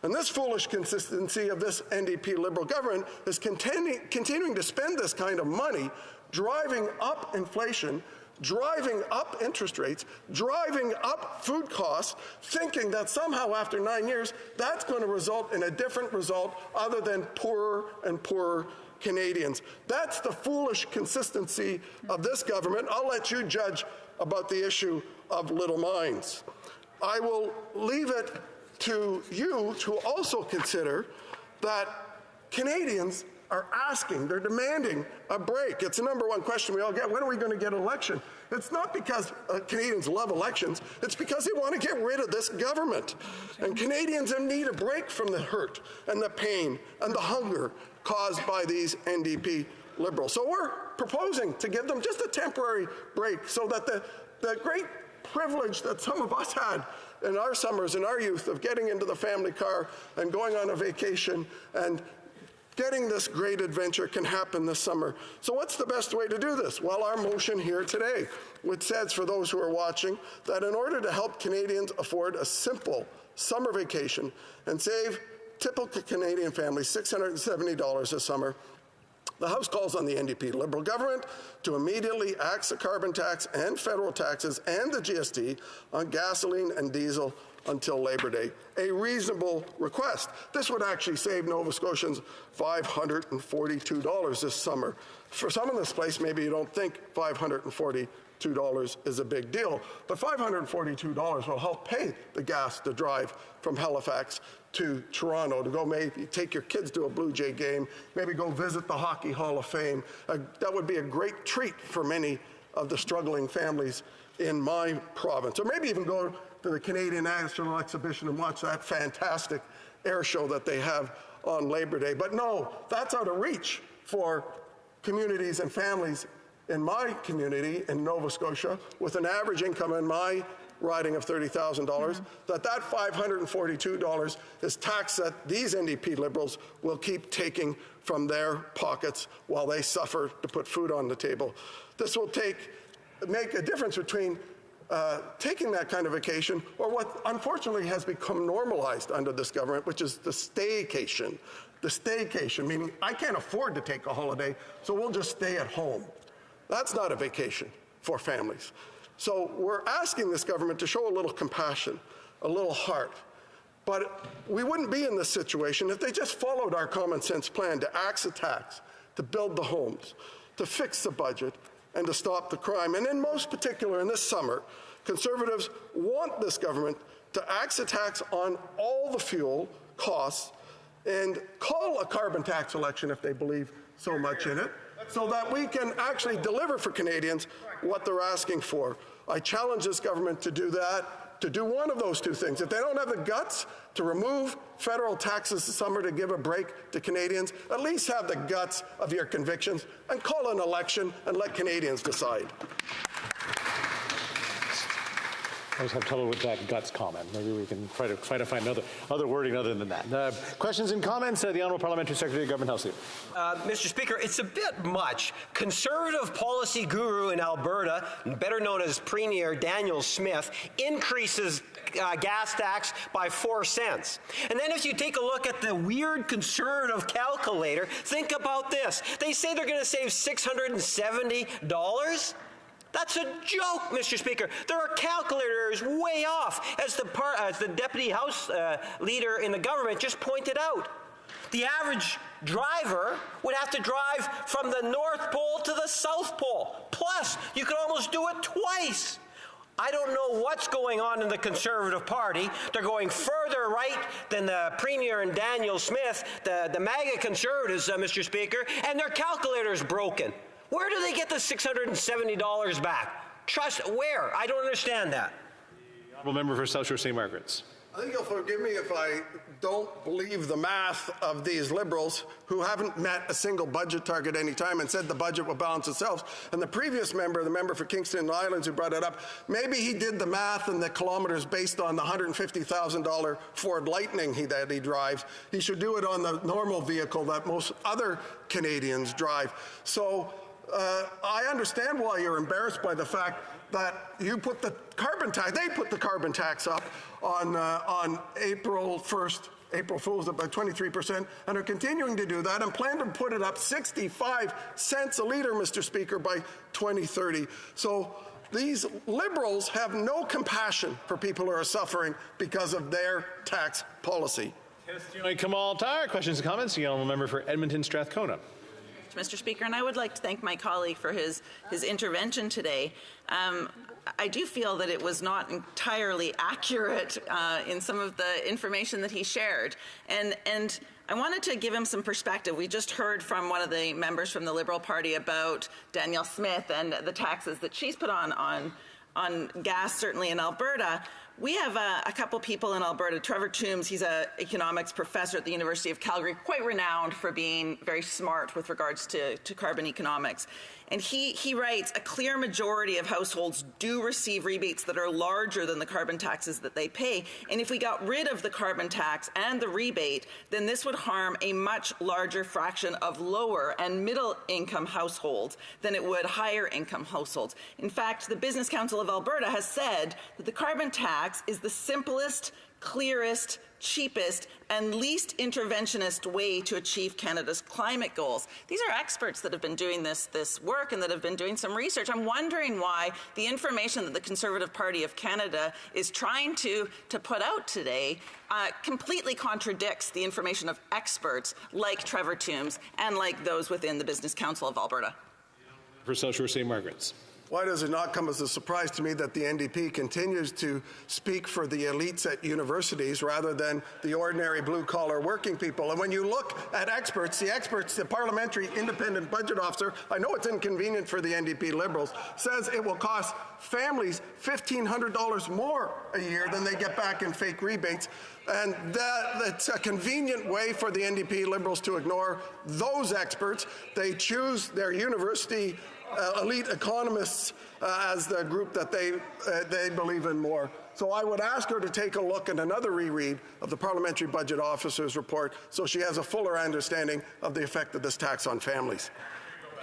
[SPEAKER 15] And this foolish consistency of this NDP Liberal government is continuing to spend this kind of money, driving up inflation, driving up interest rates, driving up food costs, thinking that somehow after 9 years, that's going to result in a different result other than poorer and poorer Canadians. That's the foolish consistency of this government. I'll let you judge about the issue of little minds. I will leave it to you to also consider that Canadians are asking, they're demanding a break. It's the number one question we all get. When are we going to get an election? It's not because Canadians love elections. It's because they want to get rid of this government. And Canadians need a break from the hurt and the pain and the hunger caused by these NDP Liberals. So we're proposing to give them just a temporary break so that the great privilege that some of us had in our summers, in our youth, of getting into the family car and going on a vacation and getting this great adventure can happen this summer. So what's the best way to do this? Well, our motion here today, which says, for those who are watching, that in order to help Canadians afford a simple summer vacation and save typical Canadian families $670 this summer, the House calls on the NDP Liberal government to immediately axe the carbon tax and federal taxes and the GST on gasoline and diesel until Labor Day. A reasonable request. This would actually save Nova Scotians $542 this summer. For some in this place, maybe you don't think $542 is a big deal, but $542 will help pay the gas to drive from Halifax to Toronto, to go maybe take your kids to a Blue Jay game, maybe go visit the Hockey Hall of Fame. That would be a great treat for many of the struggling families in my province. Or maybe even go to the Canadian National Exhibition and watch that fantastic air show that they have on Labor Day. But no, that's out of reach for communities and families in my community in Nova Scotia with an average income in my riding of $30,000, that $542 is tax that these NDP Liberals will keep taking from their pockets while they suffer to put food on the table. This will make a difference between taking that kind of vacation or what unfortunately has become normalized under this government, which is the staycation. The staycation, meaning I can't afford to take a holiday, so we'll just stay at home. That's not a vacation for families. So we're asking this government to show a little compassion, a little heart. But we wouldn't be in this situation if they just followed our common sense plan to axe the tax, to build the homes, to fix the budget, and to stop the crime. And in most particular, in this summer, Conservatives want this government to axe the tax on all the fuel costs and call a carbon tax election if they believe so much in it, so that we can actually deliver for Canadians what they're asking for. I challenge this government to do that, to do one of those two things. If they don't have the guts to remove federal taxes this summer to give a break to Canadians, at least have the guts of your convictions and call an election and let Canadians decide.
[SPEAKER 16] I just have trouble with that guts comment. Maybe we can try to find other wording other than that. Questions and comments? The Honourable Parliamentary Secretary, Government House Leader.
[SPEAKER 4] Mr. Speaker, it's a bit much. Conservative policy guru in Alberta, better known as Premier Daniel Smith, increases gas tax by 4 cents. And then if you take a look at the weird conservative calculator, think about this. They say they're going to save $670. That's a joke, Mr. Speaker. There are calculators way off, as the Deputy House Leader in the government just pointed out. The average driver would have to drive from the North Pole to the South Pole. Plus, you could almost do it twice. I don't know what's going on in the Conservative Party. They're going further right than the Premier and Daniel Smith, the MAGA Conservatives, Mr. Speaker, and their calculator's broken. Where do they get the $670 back? Trust, where? I don't understand that.
[SPEAKER 16] The Honourable Member for South Shore St. Margaret's.
[SPEAKER 15] I think you'll forgive me if I don't believe the math of these Liberals who haven't met a single budget target any time and said the budget will balance itself. And the previous member, the member for Kingston and Islands who brought it up, maybe he did the math and the kilometers based on the $150,000 Ford Lightning that he drives. He should do it on the normal vehicle that most other Canadians drive. So I understand why you're embarrassed by the fact that you put the carbon tax, they put the carbon tax up on April 1st, April Fool's, by 23%, and are continuing to do that and plan to put it up 65 cents a litre, Mr. Speaker, by 2030. So these Liberals have no compassion for people who are suffering because of their tax policy.
[SPEAKER 16] Kamal Tar, questions and comments? The Honourable Member for Edmonton Strathcona.
[SPEAKER 17] Mr. Speaker, and I would like to thank my colleague for his intervention today. I do feel that it was not entirely accurate in some of the information that he shared, and I wanted to give him some perspective. We just heard from one of the members from the Liberal Party about Danielle Smith and the taxes that she's put on gas, certainly in Alberta. We have a couple people in Alberta. Trevor Toombs, he's an economics professor at the University of Calgary, quite renowned for being very smart with regards to carbon economics. And he writes, a clear majority of households do receive rebates that are larger than the carbon taxes that they pay. And if we got rid of the carbon tax and the rebate, then this would harm a much larger fraction of lower and middle income households than it would higher income households. In fact, the Business Council of Alberta has said that the carbon tax is the simplest, clearest, cheapest, and least interventionist way to achieve Canada's climate goals. These are experts that have been doing this work and that have been doing some research. I'm wondering why the information that the Conservative Party of Canada is trying to put out today completely contradicts the information of experts like Trevor Toombs and like those within the Business Council of Alberta.
[SPEAKER 16] For South Shore St. Margaret's.
[SPEAKER 15] Why does it not come as a surprise to me that the NDP continues to speak for the elites at universities rather than the ordinary blue-collar working people? And when you look at experts, the Parliamentary Independent Budget Officer, I know it's inconvenient for the NDP Liberals, says it will cost families $1,500 more a year than they get back in fake rebates. And that's a convenient way for the NDP Liberals to ignore those experts. They choose their university elite economists as the group that they believe in more. So I would ask her to take a look at another reread of the Parliamentary Budget Officer's report so she has a fuller understanding of the effect of this tax on families.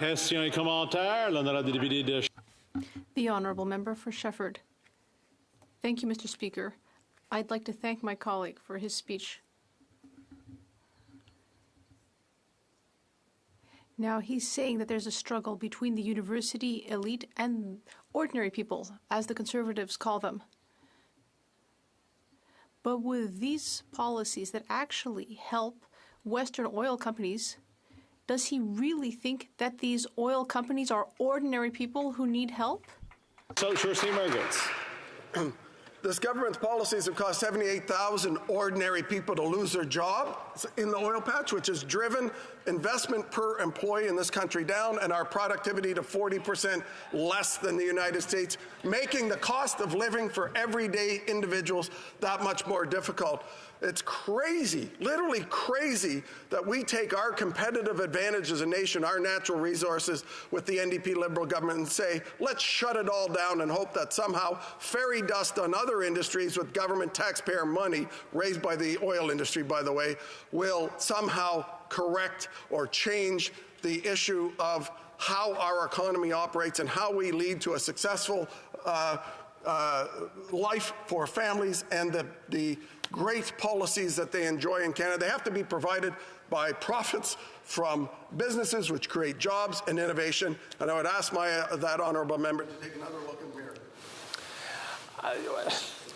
[SPEAKER 16] The
[SPEAKER 3] Honourable Member for Shefford. Thank you, Mr. Speaker. I'd like to thank my colleague for his speech. Now, he's saying that there's a struggle between the university elite and ordinary people, as the Conservatives call them. But with these policies that actually help Western oil companies, does he really think that these oil companies are ordinary people who need help?
[SPEAKER 16] So, sure, St. Margaret's.
[SPEAKER 15] This government's policies have caused 78,000 ordinary people to lose their job in the oil patch, which has driven investment per employee in this country down and our productivity to 40% less than the United States, making the cost of living for everyday individuals that much more difficult. It's crazy, literally crazy, that we take our competitive advantage as a nation, our natural resources, with the NDP Liberal government and say, let's shut it all down and hope that somehow fairy dust on other industries with government taxpayer money, raised by the oil industry, by the way, will somehow correct or change the issue of how our economy operates and how we lead to a successful life for families and the great policies that they enjoy in Canada. They have to be provided by profits from businesses which create jobs and innovation. And I would ask that honourable member to take another look in the mirror.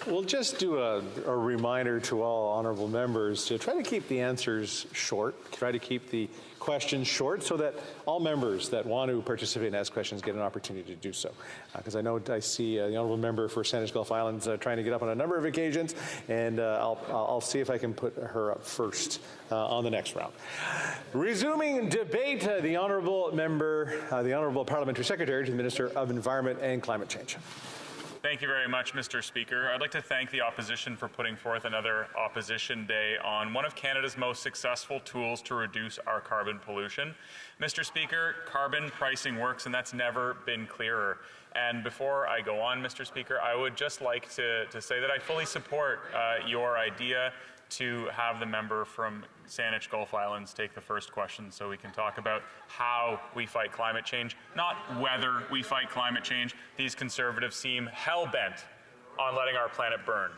[SPEAKER 16] We'll just do a reminder to all honourable members to try to keep the answers short, try to keep the questions short so that all members that want to participate and ask questions get an opportunity to do so. Because I see the honourable member for Saanich Gulf Islands trying to get up on a number of occasions, and I'll see if I can put her up first on the next round. Resuming debate, the honourable member, the honourable parliamentary secretary to the Minister of Environment and Climate Change.
[SPEAKER 18] Thank you very much, Mr. Speaker. I'd like to thank the opposition for putting forth another Opposition Day on one of Canada's most successful tools to reduce our carbon pollution. Mr. Speaker, carbon pricing works, and that's never been clearer. And before I go on, Mr. Speaker, I would just like to say that I fully support your idea to have the member from Saanich Gulf Islands take the first question so we can talk about how we fight climate change, not whether we fight climate change. These Conservatives seem hell-bent on letting our planet burn.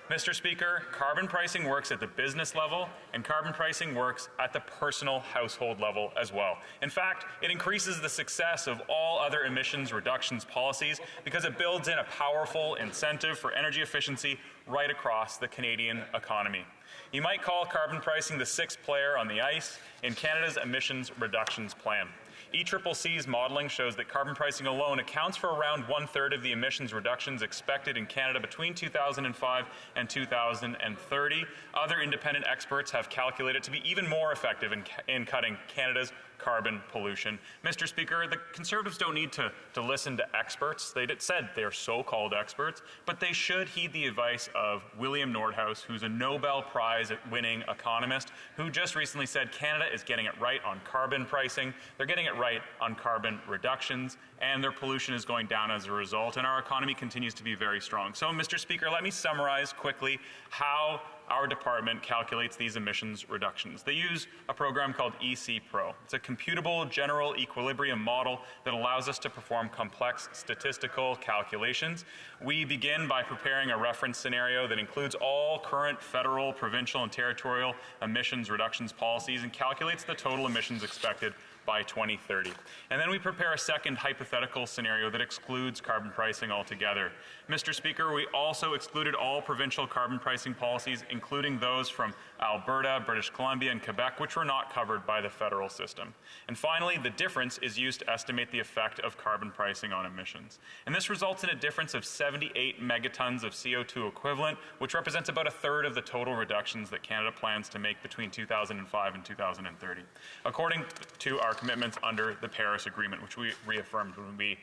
[SPEAKER 18] Mr. Speaker, carbon pricing works at the business level, and carbon pricing works at the personal household level as well. In fact, it increases the success of all other emissions reductions policies because it builds in a powerful incentive for energy efficiency right across the Canadian economy. You might call carbon pricing the sixth player on the ice in Canada's emissions reductions plan. ECCC's modelling shows that carbon pricing alone accounts for around 1/3 of the emissions reductions expected in Canada between 2005 and 2030. Other independent experts have calculated to be even more effective in cutting Canada's carbon pollution. Mr. Speaker, the Conservatives don't need to listen to experts. They said they're so-called experts, but they should heed the advice of William Nordhaus, who's a Nobel Prize-winning economist, who just recently said Canada is getting it right on carbon pricing, they're getting it right on carbon reductions, and their pollution is going down as a result, and our economy continues to be very strong. So, Mr. Speaker, let me summarize quickly how our department calculates these emissions reductions. They use a program called EC Pro. It's a computable general equilibrium model that allows us to perform complex statistical calculations. We begin by preparing a reference scenario that includes all current federal, provincial, and territorial emissions reductions policies and calculates the total emissions expected by 2030. And then we prepare a second hypothetical scenario that excludes carbon pricing altogether. Mr. Speaker, we also excluded all provincial carbon pricing policies, including those from Alberta, British Columbia, and Quebec, which were not covered by the federal system. And finally, the difference is used to estimate the effect of carbon pricing on emissions. And this results in a difference of 78 megatons of CO2 equivalent, which represents about a third of the total reductions that Canada plans to make between 2005 and 2030, according to our commitments under the Paris Agreement, which we reaffirmed when we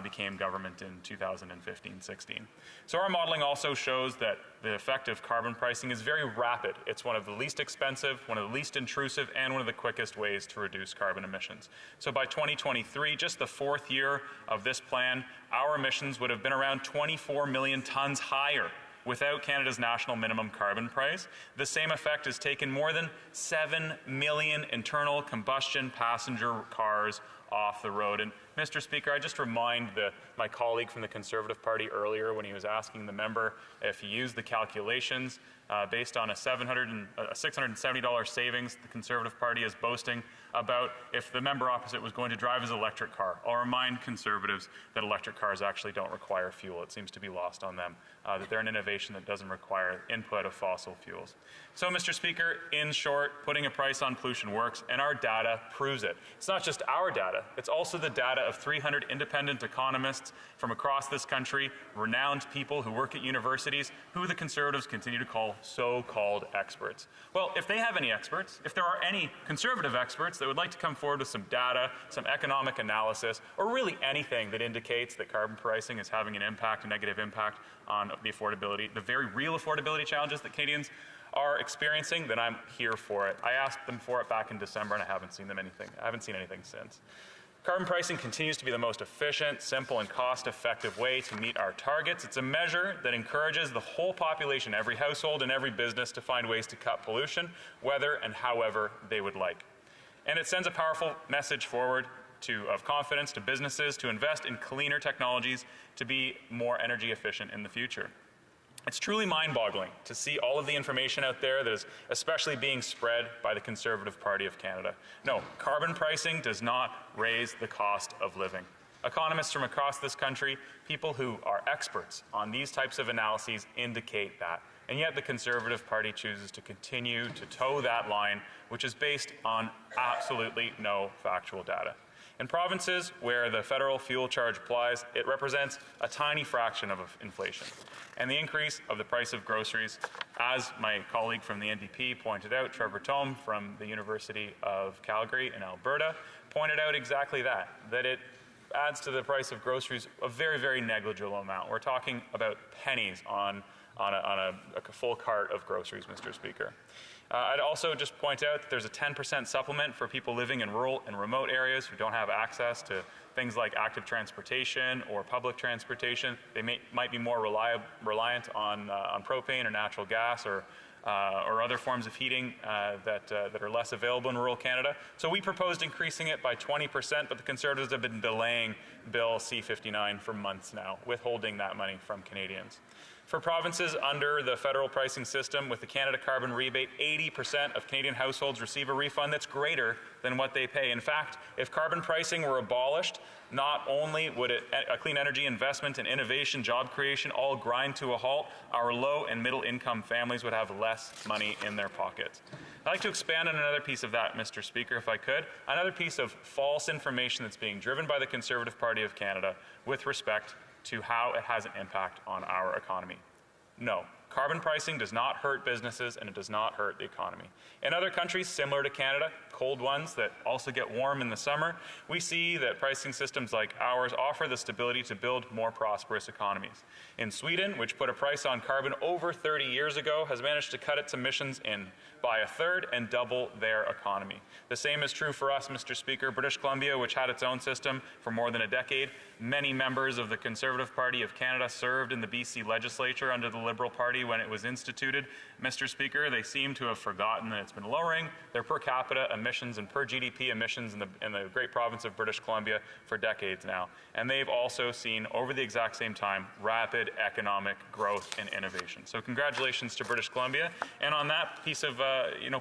[SPEAKER 18] became government in 2015-16. So our modeling also shows that the effect of carbon pricing is very rapid. It's one of the least expensive, one of the least intrusive, and one of the quickest ways to reduce carbon emissions. So by 2023, just the fourth year of this plan, our emissions would have been around 24 million tons higher without Canada's national minimum carbon price. The same effect has taken more than 7 million internal combustion passenger cars off the road. And Mr. Speaker, I just remind my colleague from the Conservative Party earlier when he was asking the member if he used the calculations based on a $670 savings the Conservative Party is boasting about if the member opposite was going to drive his electric car. I'll remind Conservatives that electric cars actually don't require fuel. It seems to be lost on them, that they're an innovation that doesn't require input of fossil fuels. So, Mr. Speaker, in short, putting a price on pollution works, and our data proves it. It's not just our data, it's also the data of 300 independent economists from across this country, renowned people who work at universities, who the Conservatives continue to call so-called experts. Well, if they have any experts, if there are any Conservative experts that would like to come forward with some data, some economic analysis, or really anything that indicates that carbon pricing is having an impact, a negative impact on the affordability, the very real affordability challenges that Canadians are experiencing, then I'm here for it. I asked them for it back in December, and I haven't seen anything since. Carbon pricing continues to be the most efficient, simple, and cost-effective way to meet our targets. It's a measure that encourages the whole population, every household and every business, to find ways to cut pollution, whether and however they would like. And it sends a powerful message forward of confidence to businesses to invest in cleaner technologies to be more energy efficient in the future. It's truly mind-boggling to see all of the information out there that is especially being spread by the Conservative Party of Canada. No, carbon pricing does not raise the cost of living. Economists from across this country, people who are experts on these types of analyses, indicate that. And yet the Conservative Party chooses to continue to toe that line, which is based on absolutely no factual data. In provinces where the federal fuel charge applies, it represents a tiny fraction of inflation. And the increase of the price of groceries, as my colleague from the NDP pointed out, Trevor Thome from the University of Calgary in Alberta, pointed out exactly that it adds to the price of groceries a very, very negligible amount. We're talking about pennies on a full cart of groceries, Mr. Speaker. I'd also just point out that there's a 10% supplement for people living in rural and remote areas who don't have access to things like active transportation or public transportation. They might be more reliant on propane or natural gas or other forms of heating that are less available in rural Canada. So we proposed increasing it by 20%, but the Conservatives have been delaying Bill C-59 for months now, withholding that money from Canadians. For provinces under the federal pricing system with the Canada Carbon Rebate, 80% of Canadian households receive a refund that's greater than what they pay. In fact, if carbon pricing were abolished, not only would a clean energy investment and innovation, job creation all grind to a halt, our low and middle income families would have less money in their pockets. I'd like to expand on another piece of that, Mr. Speaker, if I could. Another piece of false information that's being driven by the Conservative Party of Canada with respect to how it has an impact on our economy. No, Carbon pricing does not hurt businesses and it does not hurt the economy. In other countries similar to Canada, cold ones that also get warm in the summer, we see that pricing systems like ours offer the stability to build more prosperous economies. In Sweden, which put a price on carbon over 30 years ago, has managed to cut its emissions by a third and double their economy. The same is true for us, Mr. Speaker. British Columbia, which had its own system for more than a decade, many members of the Conservative Party of Canada served in the BC legislature under the Liberal Party when it was instituted. Mr. Speaker, they seem to have forgotten that it's been lowering their per capita emissions and per GDP emissions in the great province of British Columbia for decades now. And they've also seen, over the exact same time, rapid economic growth and innovation. So congratulations to British Columbia. And on that piece of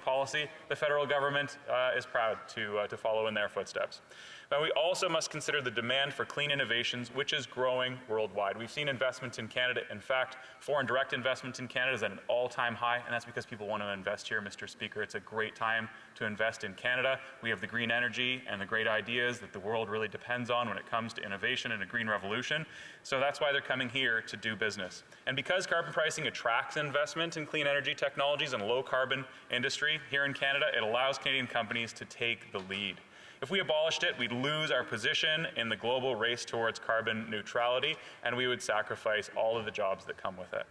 [SPEAKER 18] policy, the federal government is proud to follow in their footsteps. But we also must consider the demand for clean innovations, which is growing worldwide. We've seen investments in Canada. In fact, foreign direct investment in Canada is at an all-time high, and that's because people want to invest here, Mr. Speaker. It's a great time to invest in Canada. We have the green energy and the great ideas that the world really depends on when it comes to innovation and a green revolution. So that's why they're coming here to do business. And because carbon pricing attracts investment in clean energy technologies and low-carbon industry here in Canada, it allows Canadian companies to take the lead. If we abolished it, we'd lose our position in the global race towards carbon neutrality, and we would sacrifice all of the jobs that come with it.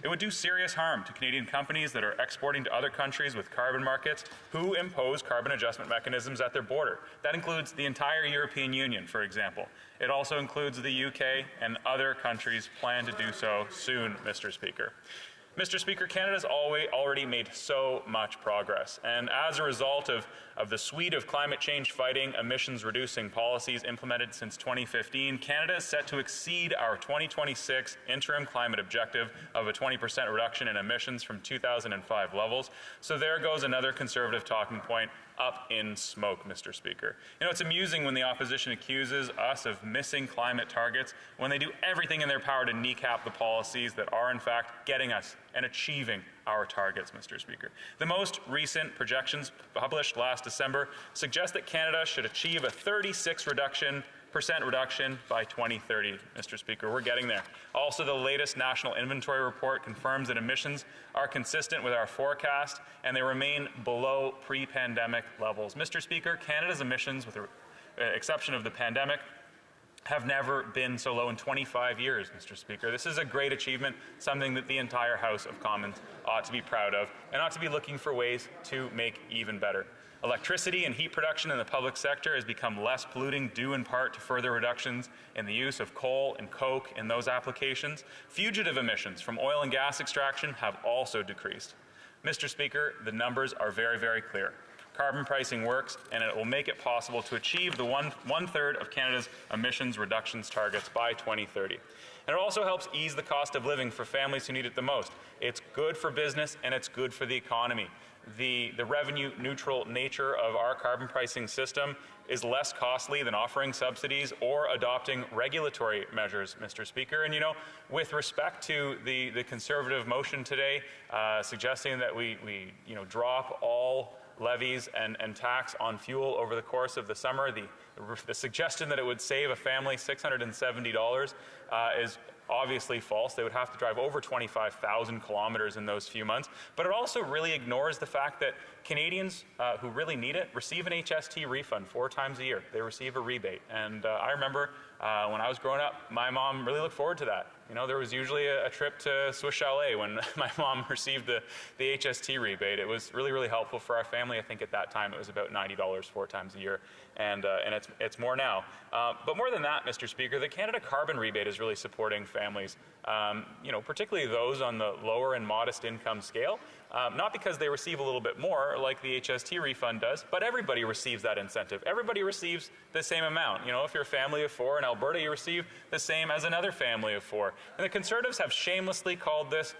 [SPEAKER 18] It would do serious harm to Canadian companies that are exporting to other countries with carbon markets who impose carbon adjustment mechanisms at their border. That includes the entire European Union, for example. It also includes the UK, and other countries plan to do so soon, Mr. Speaker. Mr. Speaker, Canada's already made so much progress, and as a result of the suite of climate change fighting, emissions reducing policies implemented since 2015, Canada is set to exceed our 2026 interim climate objective of a 20% reduction in emissions from 2005 levels. So there goes another Conservative talking point up in smoke, Mr. Speaker. You know, it's amusing when the opposition accuses us of missing climate targets when they do everything in their power to kneecap the policies that are in fact getting us and achieving our targets, Mr. Speaker. The most recent projections published last December suggest that Canada should achieve a 36% reduction by 2030, Mr. Speaker. We're getting there. Also, the latest National Inventory Report confirms that emissions are consistent with our forecast and they remain below pre-pandemic levels. Mr. Speaker, Canada's emissions, with the exception of the pandemic, have never been so low in 25 years, Mr. Speaker. This is a great achievement, something that the entire House of Commons ought to be proud of and ought to be looking for ways to make even better. Electricity and heat production in the public sector has become less polluting due in part to further reductions in the use of coal and coke in those applications. Fugitive emissions from oil and gas extraction have also decreased. Mr. Speaker, the numbers are very, very clear. Carbon pricing works, and it will make it possible to achieve the one-third of Canada's emissions reductions targets by 2030. And it also helps ease the cost of living for families who need it the most. It's good for business, and it's good for the economy. The revenue-neutral nature of our carbon pricing system is less costly than offering subsidies or adopting regulatory measures, Mr. Speaker. And, you know, with respect to the Conservative motion today suggesting that we drop all levies and tax on fuel over the course of the summer, the suggestion that it would save a family $670 is obviously false. They would have to drive over 25,000 kilometers in those few months. But it also really ignores the fact that Canadians who really need it receive an HST refund 4 times a year. They receive a rebate. And I remember when I was growing up, my mom really looked forward to that. You know, there was usually a trip to Swiss Chalet when my mom received the HST rebate. It was really, really helpful for our family. I think at that time it was about $90 4 times a year, and it's more now. But more than that, Mr. Speaker, the Canada Carbon Rebate is really supporting families, particularly those on the lower and modest income scale. Not because they receive a little bit more like the HST refund does, but everybody receives that incentive. Everybody receives the same amount. You know, if you're a family of 4 in Alberta, you receive the same as another family of 4. And the Conservatives have shamelessly called this,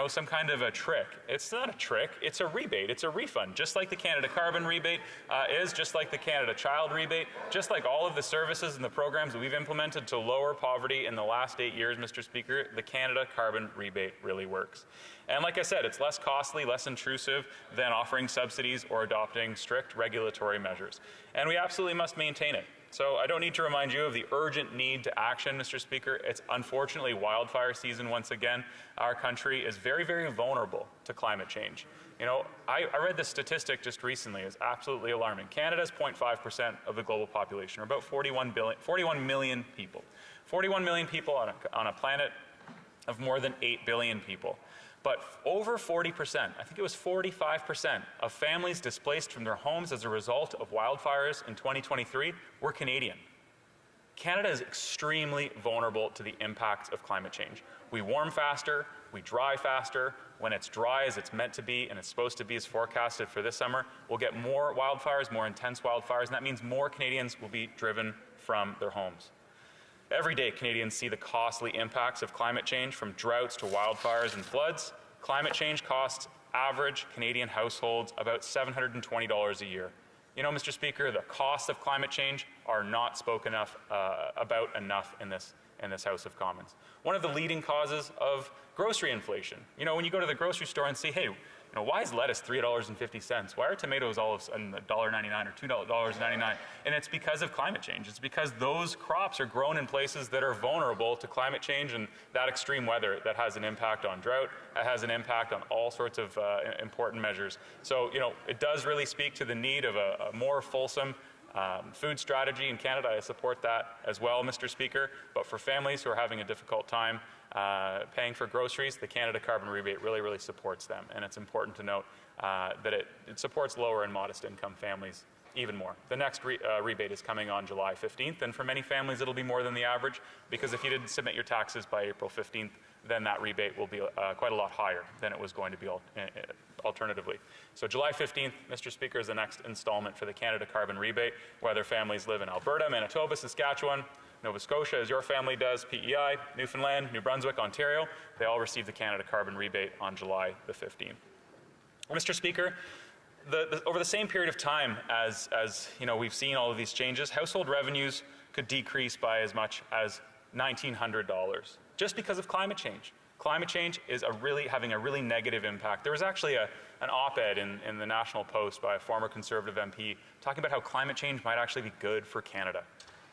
[SPEAKER 18] some kind of a trick. It's not a trick. It's a rebate. It's a refund. Just like the Canada Carbon Rebate is, just like the Canada Child Rebate, just like all of the services and the programs that we've implemented to lower poverty in the last 8 years, Mr. Speaker, the Canada Carbon Rebate really works. And like I said, it's less costly, less intrusive than offering subsidies or adopting strict regulatory measures. And we absolutely must maintain it. So I don't need to remind you of the urgent need to action, Mr. Speaker. It's unfortunately wildfire season once again. Our country is very, very vulnerable to climate change. You know, I read this statistic just recently. It's absolutely alarming. Canada's 0.5% of the global population, or about 41 million people. 41 million people on a planet of more than 8 billion people. But over 40%, I think it was 45% of families displaced from their homes as a result of wildfires in 2023 were Canadian. Canada is extremely vulnerable to the impacts of climate change. We warm faster, we dry faster. When it's dry as it's meant to be and it's supposed to be as forecasted for this summer, we'll get more wildfires, more intense wildfires, and that means more Canadians will be driven from their homes. Every day, Canadians see the costly impacts of climate change, from droughts to wildfires and floods. Climate change costs average Canadian households about $720 a year. You know, Mr. Speaker, the costs of climate change are not spoken about enough in this House of Commons. One of the leading causes of grocery inflation. You know, when you go to the grocery store and see, hey, you know, why is lettuce $3.50? Why are tomatoes all of a sudden $1.99 or $2.99? And it's because of climate change. It's because those crops are grown in places that are vulnerable to climate change and that extreme weather that has an impact on drought. It has an impact on all sorts of important measures. So, you know, it does really speak to the need of a more fulsome food strategy in Canada. I support that as well, Mr. Speaker. But for families who are having a difficult time paying for groceries, the Canada Carbon Rebate really supports them. And it's important to note that it supports lower and modest income families even more. The next rebate is coming on July 15th, and for many families it'll be more than the average, because if you didn't submit your taxes by April 15th, then that rebate will be quite a lot higher than it was going to be alternatively. So July 15th, Mr. Speaker, is the next installment for the Canada Carbon Rebate, whether families live in Alberta, Manitoba, Saskatchewan, Nova Scotia, as your family does, PEI, Newfoundland, New Brunswick, Ontario. They all receive the Canada Carbon Rebate on July the 15th. Mr. Speaker, over the same period of time as you know, we've seen all of these changes, household revenues could decrease by as much as $1,900 just because of climate change. Climate change is having a really negative impact. There was actually an op-ed in the National Post by a former Conservative MP talking about how climate change might actually be good for Canada.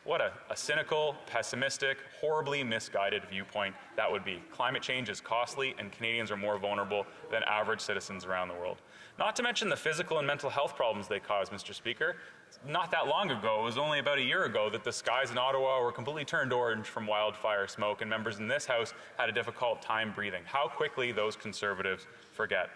[SPEAKER 18] What a cynical, pessimistic, horribly misguided viewpoint that would be. Climate change is costly and Canadians are more vulnerable than average citizens around the world. Not to mention the physical and mental health problems they cause, Mr. Speaker. Not that long ago, it was only about a year ago, that the skies in Ottawa were completely turned orange from wildfire smoke, and members in this House had a difficult time breathing. How quickly those Conservatives forget.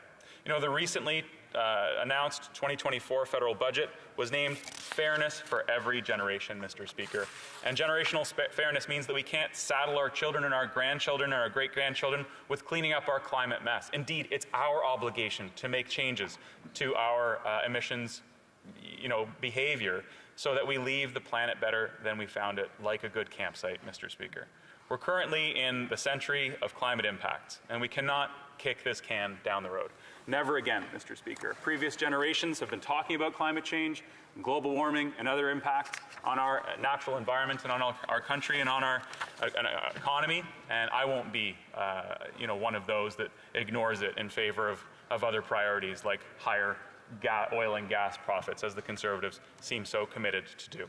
[SPEAKER 18] You know, the recently announced 2024 federal budget was named Fairness for Every Generation, Mr. Speaker. And generational fairness means that we can't saddle our children and our grandchildren and our great-grandchildren with cleaning up our climate mess. Indeed, it's our obligation to make changes to our emissions, you know, behavior, so that we leave the planet better than we found it, like a good campsite, Mr. Speaker. We're currently in the century of climate impacts, and we cannot kick this can down the road. Never again, Mr. Speaker. Previous generations have been talking about climate change, global warming, and other impacts on our natural environment and on our country and on our economy, and I won't be you know, one of those that ignores it in favor of other priorities like higher oil and gas profits, as the Conservatives seem so committed to do.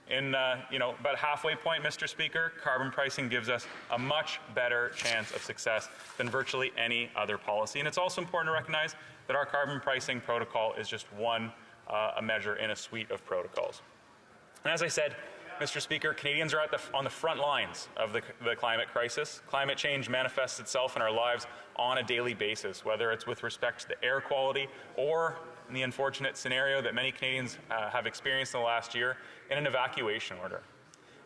[SPEAKER 18] In you know, about halfway point, Mr. Speaker, carbon pricing gives us a much better chance of success than virtually any other policy. And it's also important to recognize that our carbon pricing protocol is just one a measure in a suite of protocols. And as I said, Mr. Speaker, Canadians are on the front lines of the climate crisis. Climate change manifests itself in our lives on a daily basis, whether it's with respect to the air quality or in the unfortunate scenario that many Canadians have experienced in the last year, in an evacuation order.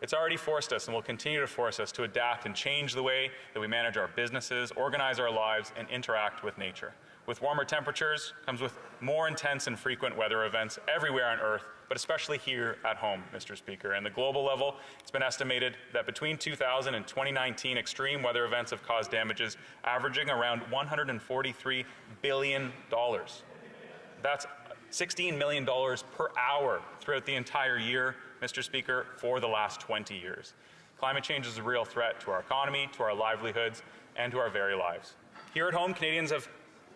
[SPEAKER 18] It's already forced us and will continue to force us to adapt and change the way that we manage our businesses, organize our lives, and interact with nature. With warmer temperatures comes with more intense and frequent weather events everywhere on Earth, but especially here at home, Mr. Speaker. And the global level, it's been estimated that between 2000 and 2019, extreme weather events have caused damages averaging around $143 billion. That's $16 million per hour throughout the entire year, Mr. Speaker, for the last 20 years. Climate change is a real threat to our economy, to our livelihoods, and to our very lives. Here at home, Canadians have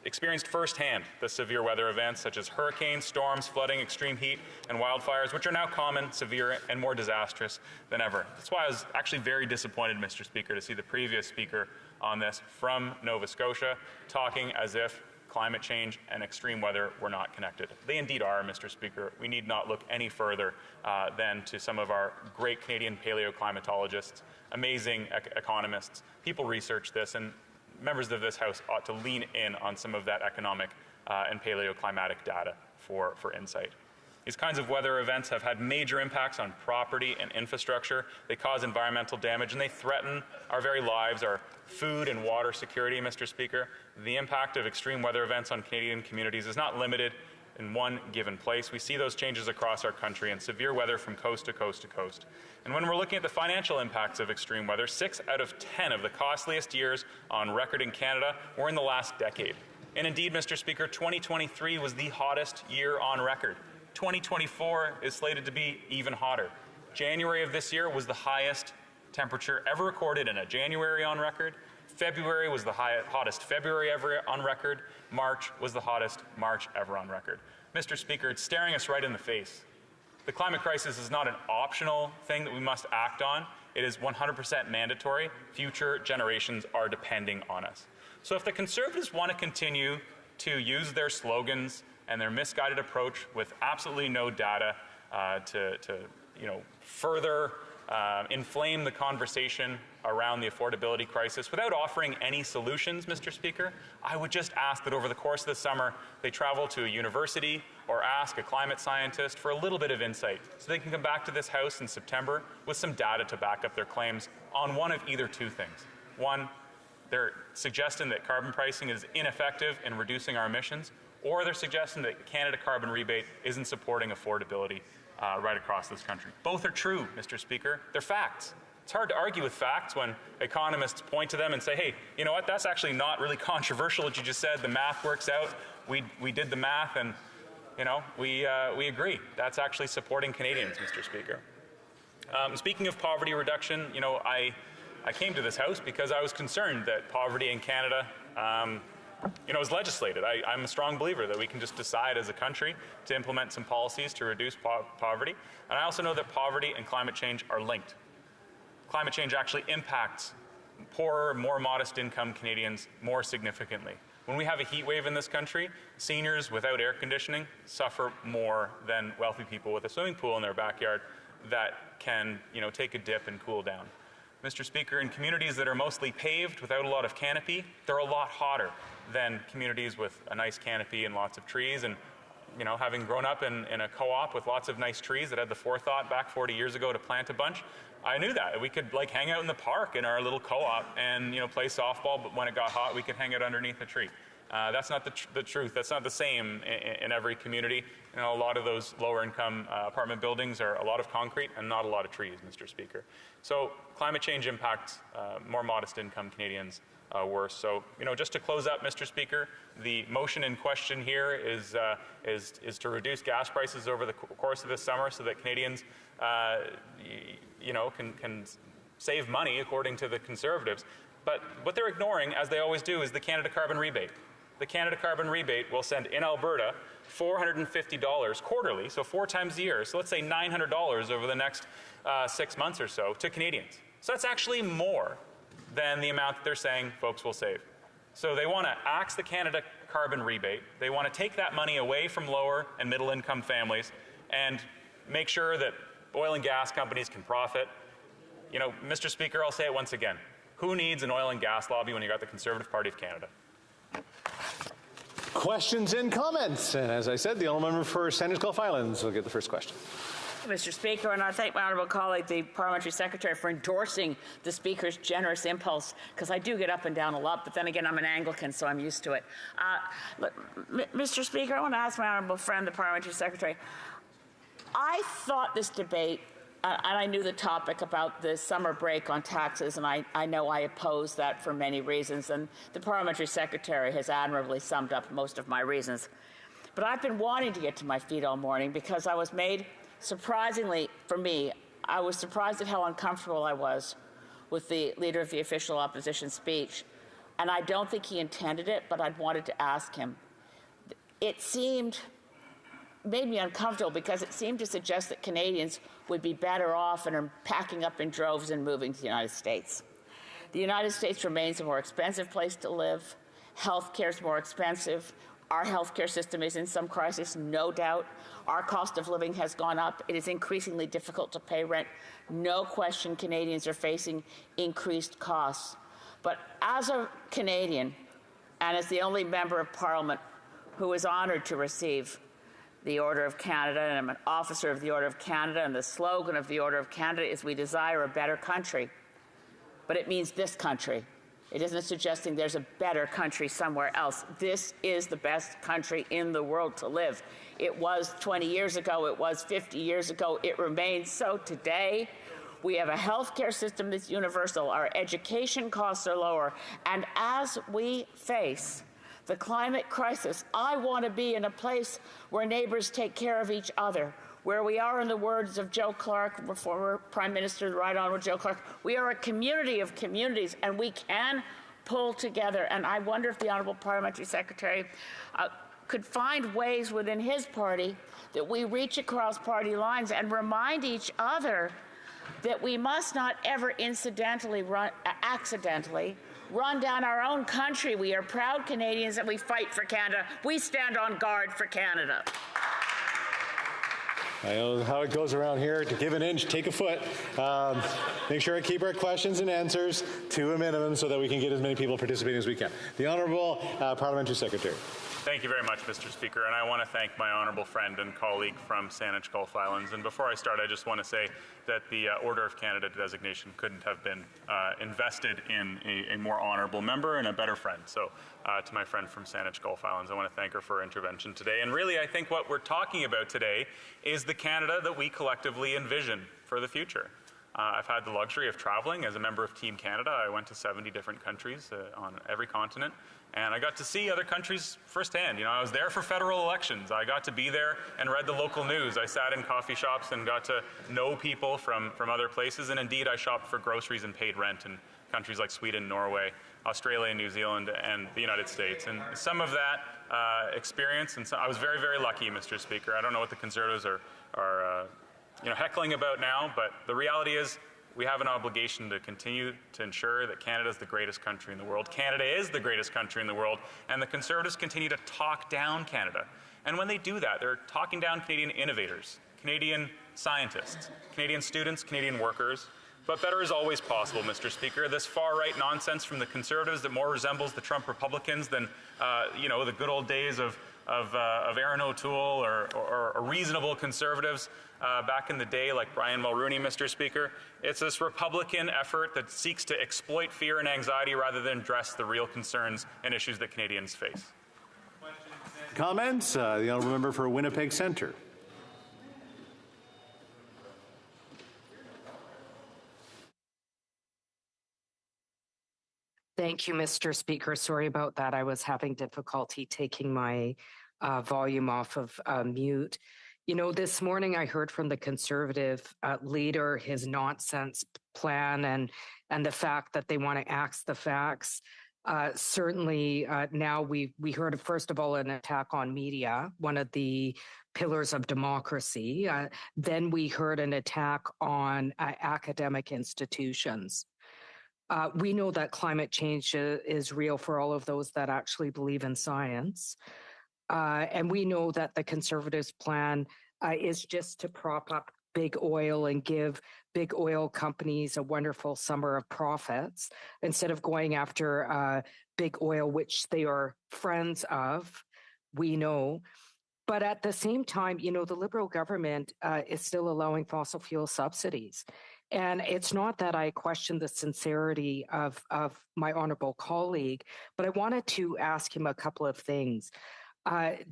[SPEAKER 18] experienced firsthand the severe weather events such as hurricanes, storms, flooding, extreme heat, and wildfires, which are now common, severe, and more disastrous than ever. That's why I was actually very disappointed, Mr. Speaker, to see the previous speaker on this from Nova Scotia talking as if climate change and extreme weather were not connected. They indeed are, Mr. Speaker. We need not look any further than to some of our great Canadian paleoclimatologists, amazing economists. People research this, and members of this House ought to lean in on some of that economic and paleoclimatic data for insight. These kinds of weather events have had major impacts on property and infrastructure. They cause environmental damage, and they threaten our very lives, our food and water security, Mr. Speaker. The impact of extreme weather events on Canadian communities is not limited in one given place. We see those changes across our country in severe weather from coast to coast to coast. And when we're looking at the financial impacts of extreme weather, 6 out of 10 of the costliest years on record in Canada were in the last decade. And indeed, Mr. Speaker, 2023 was the hottest year on record. 2024 is slated to be even hotter. January of this year was the highest temperature ever recorded in a January on record. February was the hottest February ever on record. March was the hottest March ever on record. Mr. Speaker, it's staring us right in the face. The climate crisis is not an optional thing that we must act on. It is 100% mandatory. Future generations are depending on us. So if the Conservatives want to continue to use their slogans and their misguided approach with absolutely no data to further inflame the conversation around the affordability crisis without offering any solutions, Mr. Speaker, I would just ask that over the course of the summer they travel to a university or ask a climate scientist for a little bit of insight so they can come back to this House in September with some data to back up their claims on one of either two things. One, they're suggesting that carbon pricing is ineffective in reducing our emissions, or they're suggesting that Canada Carbon Rebate isn't supporting affordability right across this country. Both are true, Mr. Speaker. They're facts. It's hard to argue with facts when economists point to them and say, hey, you know what, that's actually not really controversial what you just said. The math works out. We did the math, and we agree. That's actually supporting Canadians, Mr. Speaker. Speaking of poverty reduction, I came to this House because I was concerned that poverty in Canada is legislated. I'm a strong believer that we can just decide as a country to implement some policies to reduce poverty. And I also know that poverty and climate change are linked. Climate change actually impacts poorer, more modest income Canadians more significantly. When we have a heat wave in this country, seniors without air conditioning suffer more than wealthy people with a swimming pool in their backyard that can, take a dip and cool down. Mr. Speaker, in communities that are mostly paved without a lot of canopy, they're a lot hotter than communities with a nice canopy and lots of trees. And having grown up in a co-op with lots of nice trees that had the forethought back 40 years ago to plant a bunch, I knew that. We could hang out in the park in our little co-op and play softball, but when it got hot, we could hang out underneath a tree. That's not the truth. That's not the same in every community. A lot of those lower income apartment buildings are a lot of concrete and not a lot of trees, Mr. Speaker. So climate change impacts more modest income Canadians worse. So, just to close up, Mr. Speaker, the motion in question here is to reduce gas prices over the course of this summer so that Canadians, can save money, according to the Conservatives. But what they're ignoring, as they always do, is the Canada Carbon Rebate. The Canada Carbon Rebate will send in Alberta $450 quarterly, so 4 times a year. So let's say $900 over the next 6 months or so to Canadians. So that's actually more than the amount that they're saying folks will save. So they want to axe the Canada Carbon Rebate. They want to take that money away from lower and middle income families and make sure that oil and gas companies can profit. Mr. Speaker, I'll say it once again. Who needs an oil and gas lobby when you got the Conservative Party of Canada?
[SPEAKER 16] Questions and comments. And as I said, the honourable member for Sanders Gulf Islands will get the first question.
[SPEAKER 7] Mr. Speaker, and I thank my honourable colleague, the Parliamentary Secretary, for endorsing the Speaker's generous impulse, because I do get up and down a lot, but then again, I'm an Anglican, so I'm used to it. Mr. Speaker, I want to ask my honourable friend, the Parliamentary Secretary, I thought this debate, and I knew the topic about the summer break on taxes, and I know I oppose that for many reasons, and the Parliamentary Secretary has admirably summed up most of my reasons. But I've been wanting to get to my feet all morning because I was made, surprisingly for me, I was surprised at how uncomfortable I was with the Leader of the Official Opposition speech and I don't think he intended it, but I wanted to ask him. It made me uncomfortable because it seemed to suggest that Canadians would be better off and are packing up in droves and moving to the United States. The United States remains a more expensive place to live. Healthcare is more expensive. Our healthcare system is in some crisis, no doubt. Our cost of living has gone up. It is increasingly difficult to pay rent. No question Canadians are facing increased costs. But as a Canadian, and as the only member of Parliament who is honored to receive the Order of Canada, and I'm an officer of the Order of Canada, and the slogan of the Order of Canada is "We desire a better country." But it means this country. It isn't suggesting there's a better country somewhere else. This is the best country in the world to live. It was 20 years ago, it was 50 years ago, it remains so today. We have a healthcare system that's universal, our education costs are lower, and as we face the climate crisis, I want to be in a place where neighbors take care of each other, where we are, in the words of Joe Clark, former Prime Minister, the Right Honourable Joe Clark, we are a community of communities, and we can pull together. And I wonder if the Honourable Parliamentary Secretary could find ways within his party that we reach across party lines and remind each other that we must not ever accidentally run down our own country. We are proud Canadians and we fight for Canada. We stand on guard for Canada.
[SPEAKER 16] I know how it goes around here. To give an inch, take a foot. Make sure I keep our questions and answers to a minimum so that we can get as many people participating as we can. The Honourable Parliamentary Secretary.
[SPEAKER 18] Thank you very much, Mr. Speaker, and I want to thank my honourable friend and colleague from Saanich Gulf Islands. And before I start, I just want to say that the Order of Canada designation couldn't have been invested in a more honourable member and a better friend. So to my friend from Saanich Gulf Islands, I want to thank her for her intervention today. And really, I think what we're talking about today is the Canada that we collectively envision for the future. I've had the luxury of traveling as a member of Team Canada. I went to 70 different countries on every continent, and I got to see other countries firsthand. You know, I was there for federal elections. I got to be there and read the local news. I sat in coffee shops and got to know people from other places, and indeed I shopped for groceries and paid rent in countries like Sweden, Norway, Australia, New Zealand, and the United States. And some of that experience, and so I was very, very lucky, Mr. Speaker. I don't know what the Conservatives are heckling about now, but the reality is we have an obligation to continue to ensure that Canada is the greatest country in the world. Canada is the greatest country in the world, and the Conservatives continue to talk down Canada. And when they do that, they're talking down Canadian innovators, Canadian scientists, Canadian students, Canadian workers. But better is always possible, Mr. Speaker. This far-right nonsense from the Conservatives that more resembles the Trump Republicans than, the good old days of Aaron O'Toole or reasonable Conservatives back in the day, like Brian Mulroney, Mr. Speaker. It's this Republican effort that seeks to exploit fear and anxiety rather than address the real concerns and issues that Canadians face.
[SPEAKER 16] Comments? The Honourable Member for Winnipeg Centre.
[SPEAKER 19] Thank you, Mr. Speaker. Sorry about that. I was having difficulty taking my volume off of mute. You know, this morning I heard from the Conservative leader his nonsense plan and the fact that they want to axe the facts. Certainly now we heard, first of all, an attack on media, one of the pillars of democracy. Then we heard an attack on academic institutions. We know that climate change is real for all of those that actually believe in science. And we know that the Conservatives' plan is just to prop up big oil and give big oil companies a wonderful summer of profits instead of going after big oil, which they are friends of, we know. But at the same time, you know, the Liberal government is still allowing fossil fuel subsidies. And it's not that I question the sincerity of my honourable colleague, but I wanted to ask him a couple of things.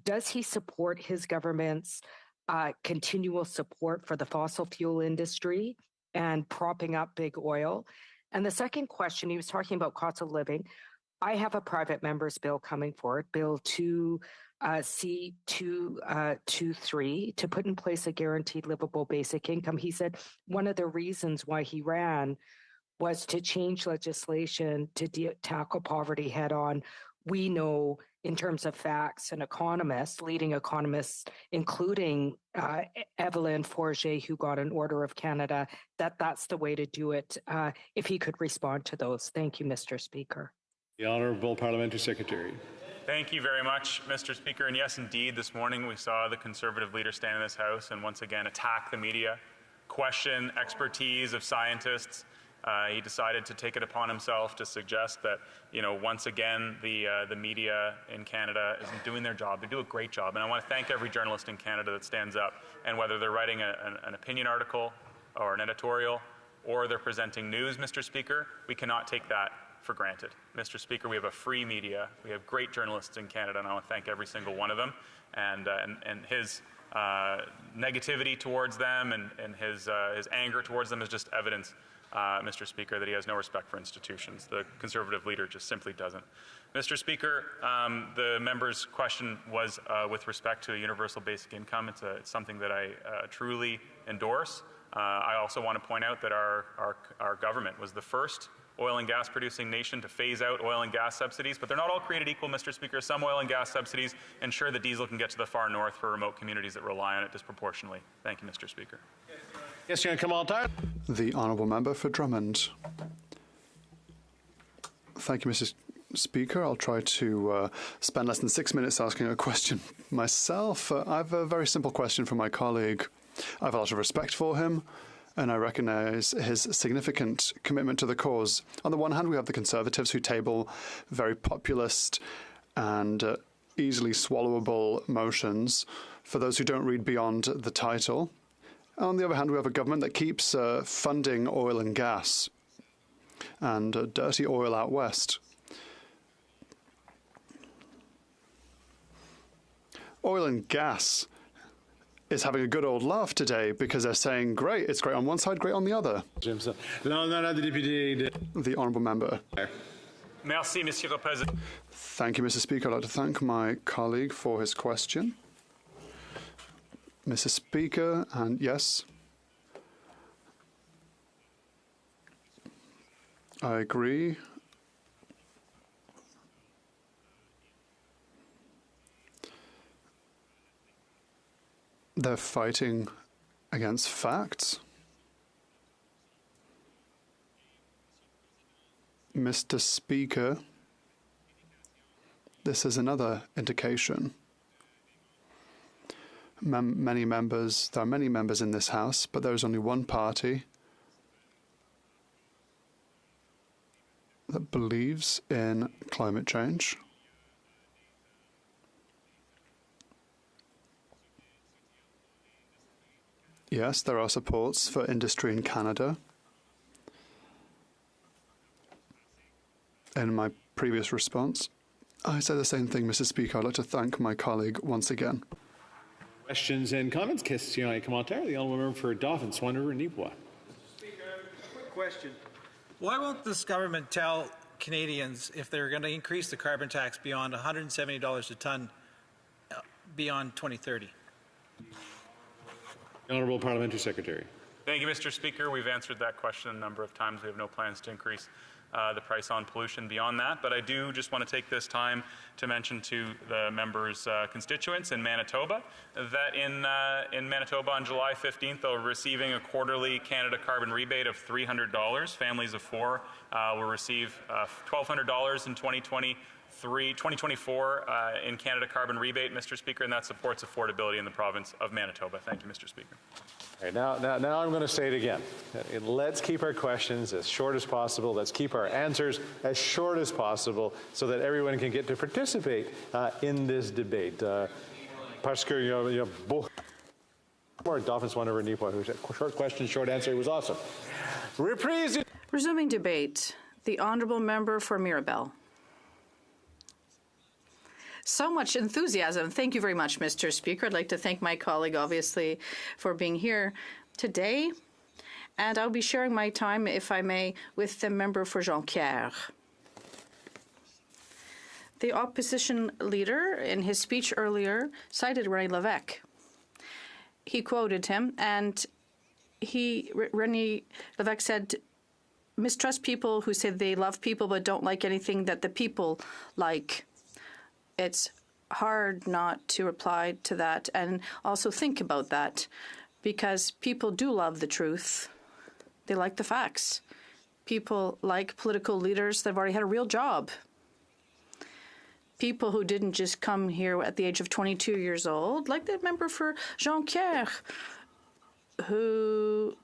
[SPEAKER 19] Does he support his government's continual support for the fossil fuel industry and propping up big oil? And the second question, he was talking about cost of living. I have a private member's bill coming forward, Bill 2C223, to put in place a guaranteed livable basic income. He said one of the reasons why he ran was to change legislation to tackle poverty head on. We know in terms of facts and economists, leading economists, including Evelyn Forget, who got an Order of Canada, that's the way to do it. If he could respond to those. Thank you, Mr. Speaker.
[SPEAKER 16] The Honourable Parliamentary Secretary.
[SPEAKER 18] Thank you very much, Mr. Speaker. And yes, indeed, this morning we saw the Conservative leader stand in this House and once again attack the media, question expertise of scientists. He decided to take it upon himself to suggest that, once again, the media in Canada isn't doing their job. They do a great job. And I want to thank every journalist in Canada that stands up. And whether they're writing an opinion article or an editorial or they're presenting news, Mr. Speaker, we cannot take that for granted. Mr. Speaker, we have a free media. We have great journalists in Canada, and I want to thank every single one of them. And his negativity towards them and his anger towards them is just evidence, Mr. Speaker, that he has no respect for institutions. The Conservative leader just simply doesn't. Mr. Speaker, the member's question was with respect to a universal basic income. It's something that I truly endorse. I also want to point out that our government was the first oil and gas producing nation to phase out oil and gas subsidies, but they're not all created equal, Mr. Speaker. Some oil and gas subsidies ensure that diesel can get to the far north for remote communities that rely on it disproportionately. Thank you, Mr. Speaker.
[SPEAKER 16] Yes, you come on time.
[SPEAKER 5] The Honourable Member for Drummond. Thank you, Mr. Speaker. I'll try to spend less than 6 minutes asking a question myself. I have a very simple question for my colleague. I have a lot of respect for him, and I recognise his significant commitment to the cause. On the one hand, we have the Conservatives who table very populist and easily swallowable motions for those who don't read beyond the title. On the other hand, we have a government that keeps funding oil and gas and dirty oil out west. Oil and gas is having a good old laugh today because they're saying, great, it's great on one side, great on the other. The Honourable Member.
[SPEAKER 18] Merci, Monsieur le Président.
[SPEAKER 5] Thank you, Mr. Speaker. I'd like to thank my colleague for his question. Mr. Speaker, and yes, I agree. They're fighting against facts. Mr. Speaker, this is another indication. There are many members in this House, but there is only one party that believes in climate change. Yes, there are supports for industry in Canada. In my previous response, I said the same thing, Mr. Speaker. I'd like to thank my colleague once again.
[SPEAKER 16] Questions and comments? Question et commentaire. The Honourable Member for Dauphin, Swan River, Neepawa.
[SPEAKER 20] Speaker, a quick question. Why won't this government tell Canadians if they're going to increase the carbon tax beyond $170 a tonne beyond 2030?
[SPEAKER 16] The Honourable Parliamentary Secretary.
[SPEAKER 18] Thank you, Mr. Speaker. We've answered that question a number of times. We have no plans to increase the price on pollution beyond that. But I do just want to take this time to mention to the members' constituents in Manitoba that in Manitoba on July 15th, they're receiving a quarterly Canada carbon rebate of $300. Families of four will receive $1,200 in 2024 in Canada carbon rebate, Mr. Speaker, and that supports affordability in the province of Manitoba. Thank you, Mr. Speaker.
[SPEAKER 16] All right, now I'm going to say it again. Let's keep our questions as short as possible. Let's keep our answers as short as possible so that everyone can get to participate in this debate. Parce que il y a beaucoup more Dauphin Swan River Neepawa who said short question, short answer. It was awesome. Reprise.
[SPEAKER 11] Resuming debate, the Honourable Member for Mirabel. So much enthusiasm. Thank you very much, Mr. Speaker. I'd like to thank my colleague, obviously, for being here today. And I'll be sharing my time, if I may, with the member for Jonquière. The opposition leader, in his speech earlier, cited René Lévesque. He quoted him, and René Lévesque said mistrust people who say they love people but don't like anything that the people like. It's hard not to reply to that and also think about that, because people do love the truth. They like the facts. People like political leaders that have already had a real job. People who didn't just come here at the age of 22 years old, like the member for Jean-Pierre, who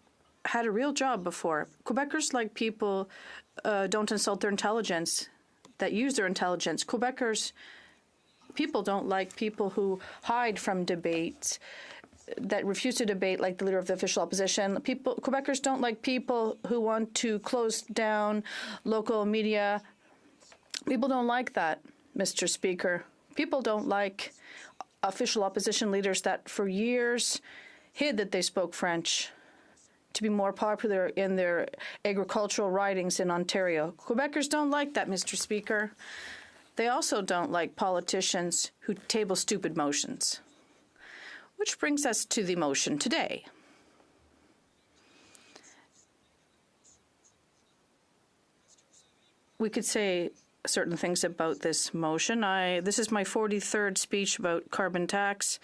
[SPEAKER 11] had a real job before. Quebecers like people don't insult their intelligence, that use their intelligence. People don't like people who hide from debates, that refuse to debate, like the leader of the official opposition. Quebecers don't like people who want to close down local media. People don't like that, Mr. Speaker. People don't like official opposition leaders that for years hid that they spoke French to be more popular in their agricultural ridings in Ontario. Quebecers don't like that, Mr. Speaker. They also don't like politicians who table stupid motions. Which brings us to the motion today. We could say certain things about this motion. This is my 43rd speech about carbon tax.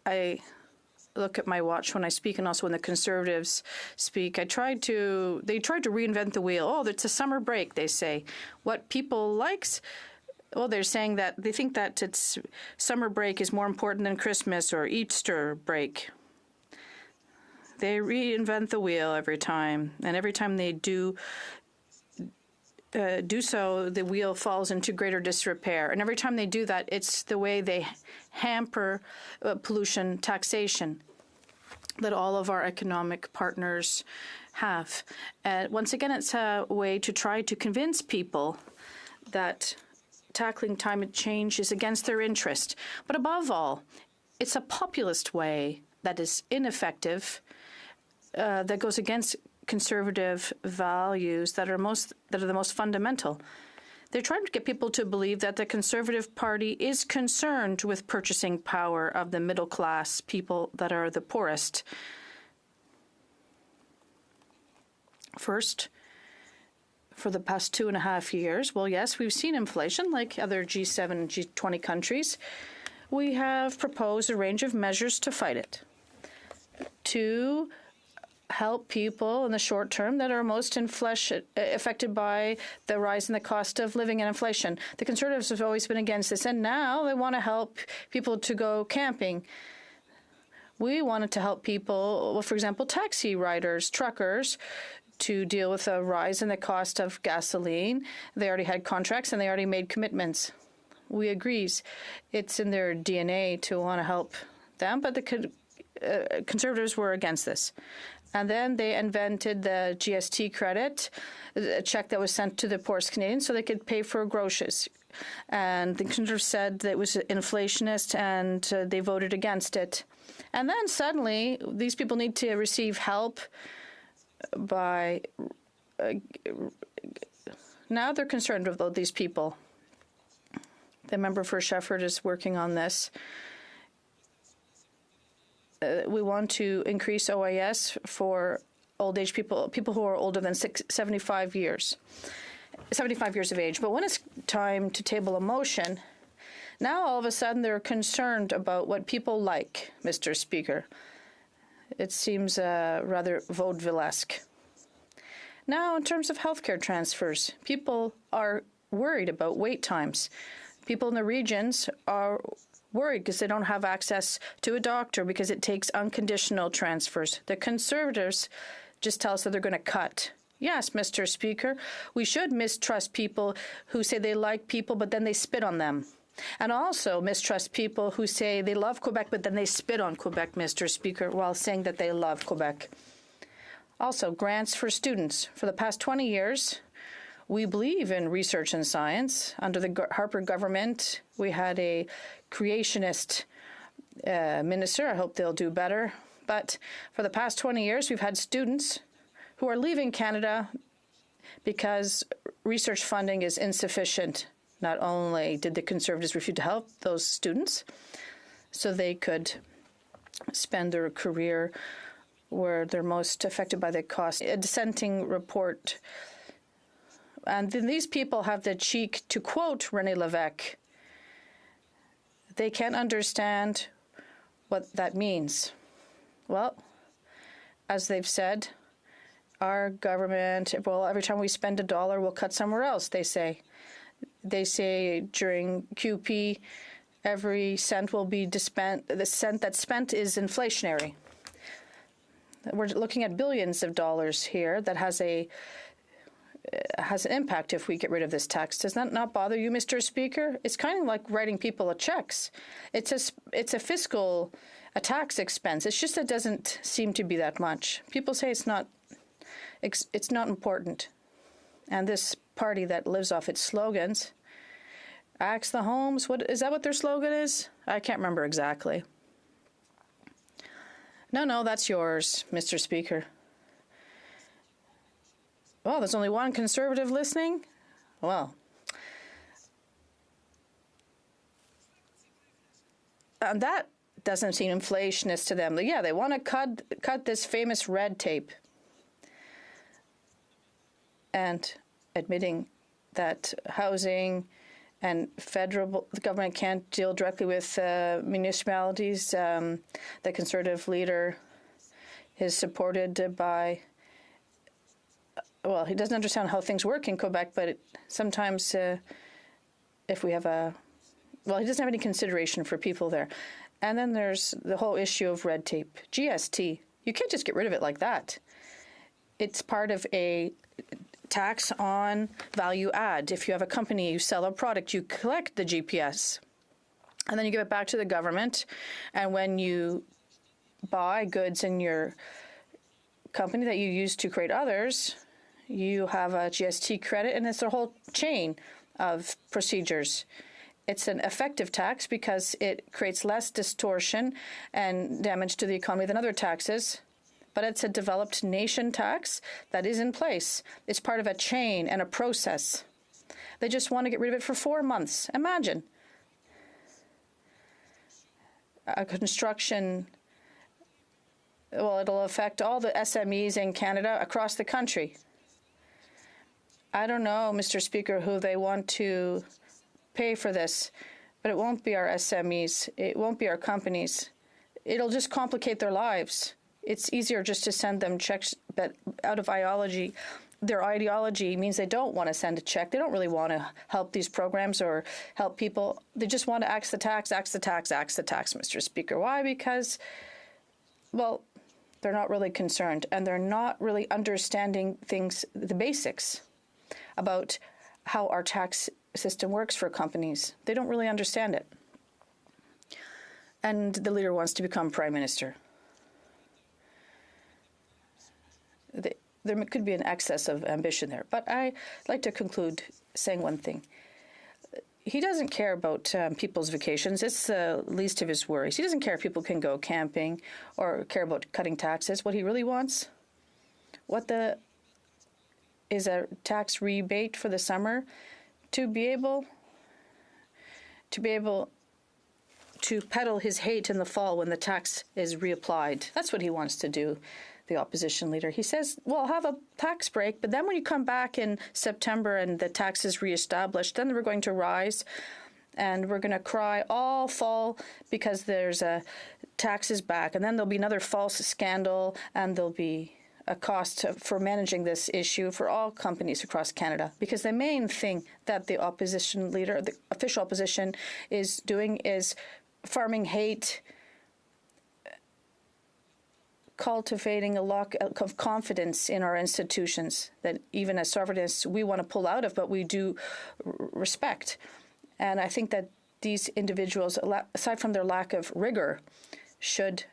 [SPEAKER 11] I look at my watch when I speak, and also when the Conservatives speak. They tried to reinvent the wheel. Oh, it's a summer break, they say. What people likes? Well, they're saying that they think that it's summer break is more important than Christmas or Easter break. They reinvent the wheel every time, and every time they do so, the wheel falls into greater disrepair. And every time they do that, it's the way they hamper pollution taxation that all of our economic partners have. Once again, it's a way to try to convince people that tackling climate change is against their interest. But above all, it's a populist way that is ineffective, that goes against conservative values that are the most fundamental. They're trying to get people to believe that the Conservative Party is concerned with purchasing power of the middle class, people that are the poorest. First, for the past 2.5 years, well, yes, we've seen inflation like other G7 and G20 countries. We have proposed a range of measures to fight it, to help people in the short term that are most affected by the rise in the cost of living and inflation. The Conservatives have always been against this, and now they want to help people to go camping. We wanted to help people, well, for example, taxi riders, truckers, to deal with a rise in the cost of gasoline. They already had contracts and they already made commitments. We agree. It's in their DNA to want to help them, but the Conservatives were against this. And then they invented the GST credit, a check that was sent to the poorest Canadians so they could pay for groceries. And the Conservatives said that it was inflationist, and they voted against it. And then suddenly, these people need to receive help by... now they're concerned about these people. The member for Shefford is working on this. We want to increase OAS for old age people who are older than 75 years of age. But when it's time to table a motion, now all of a sudden they're concerned about what people like, Mr. Speaker. It seems rather vaudeville-esque. Now, in terms of healthcare transfers, people are worried about wait times. People in the regions are worried because they don't have access to a doctor because it takes unconditional transfers. The Conservatives just tell us that they're going to cut. Yes, Mr. Speaker, we should mistrust people who say they like people, but then they spit on them. And also mistrust people who say they love Quebec, but then they spit on Quebec, Mr. Speaker, while saying that they love Quebec. Also, grants for students. For the past 20 years, we believe in research and science. Under the Harper government, we had a creationist minister. I hope they'll do better. But for the past 20 years, we've had students who are leaving Canada because research funding is insufficient. Not only did the Conservatives refuse to help those students so they could spend their career where they're most affected by the cost. A dissenting report. And then these people have the cheek to quote René Lévesque. They can't understand what that means. Well, as they've said, our government, well, every time we spend $1, we'll cut somewhere else, they say. They say during QP, every cent will be spent, the cent that's spent is inflationary. We're looking at billions of dollars here that has an impact if we get rid of this tax. Does that not bother you, Mr. Speaker? It's kind of like writing people checks. It's a fiscal, a tax expense. It's just that it doesn't seem to be that much. People say it's not important. And this party that lives off its slogans, axe the homes, what is that what their slogan is? I can't remember exactly. No, that's yours, Mr. Speaker. Well, there's only one Conservative listening? Well. And that doesn't seem inflationist to them. Yeah, they want to cut this famous red tape. And admitting that housing and the government can't deal directly with municipalities. The Conservative leader is supported by, well, he doesn't understand how things work in Quebec, but sometimes if we have he doesn't have any consideration for people there. And then there's the whole issue of red tape. GST, you can't just get rid of it like that. It's part of a tax on value add. If you have a company, you sell a product, you collect the GPS, and then you give it back to the government. And when you buy goods in your company that you use to create others, you have a GST credit, and it's a whole chain of procedures. It's an effective tax because it creates less distortion and damage to the economy than other taxes. But it's a developed nation tax that is in place. It's part of a chain and a process. They just want to get rid of it for 4 months. Imagine. A construction, well, it'll affect all the SMEs in Canada across the country. I don't know, Mr. Speaker, who they want to pay for this, but it won't be our SMEs. It won't be our companies. It'll just complicate their lives. It's easier just to send them checks, but out of ideology, their ideology means they don't want to send a check. They don't really want to help these programs or help people. They just want to axe the tax, Mr. Speaker. Why? Because, well, they're not really concerned, and they're not really understanding things, the basics about how our tax system works for companies. They don't really understand it. And the leader wants to become prime minister. There could be an excess of ambition there. But I'd like to conclude saying one thing. He doesn't care about people's vacations. It's the least of his worries. He doesn't care if people can go camping or care about cutting taxes. What he really wants, is a tax rebate for the summer to be able to peddle his hate in the fall when the tax is reapplied. That's what he wants to do. The opposition leader. He says, well, have a tax break, but then when you come back in September and the tax is reestablished, then we're going to rise and we're going to cry all fall because there's a taxes back. And then there'll be another false scandal and there'll be a cost for managing this issue for all companies across Canada. Because the main thing that the opposition leader, the official opposition, is doing is farming hate, cultivating a lack of confidence in our institutions that even as sovereigntists we want to pull out of, but we do respect. And I think that these individuals, aside from their lack of rigor, should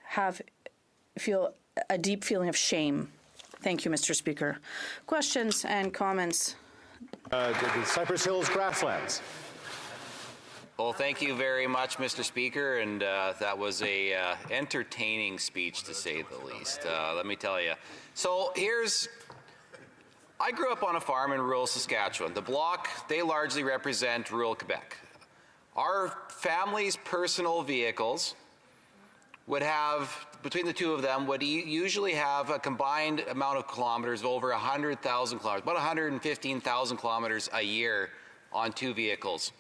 [SPEAKER 11] feel a deep feeling of shame. Thank you, Mr. Speaker. Questions and comments?
[SPEAKER 16] The Cypress Hills grasslands.
[SPEAKER 21] Well, thank you very much, Mr. Speaker, and that was a entertaining speech, to say the least. Let me tell you. So I grew up on a farm in rural Saskatchewan. The Bloc, they largely represent rural Quebec. Our family's personal vehicles would have, between the two of them, would usually have a combined amount of kilometers of over 100,000 kilometers, about 115,000 kilometers a year on two vehicles.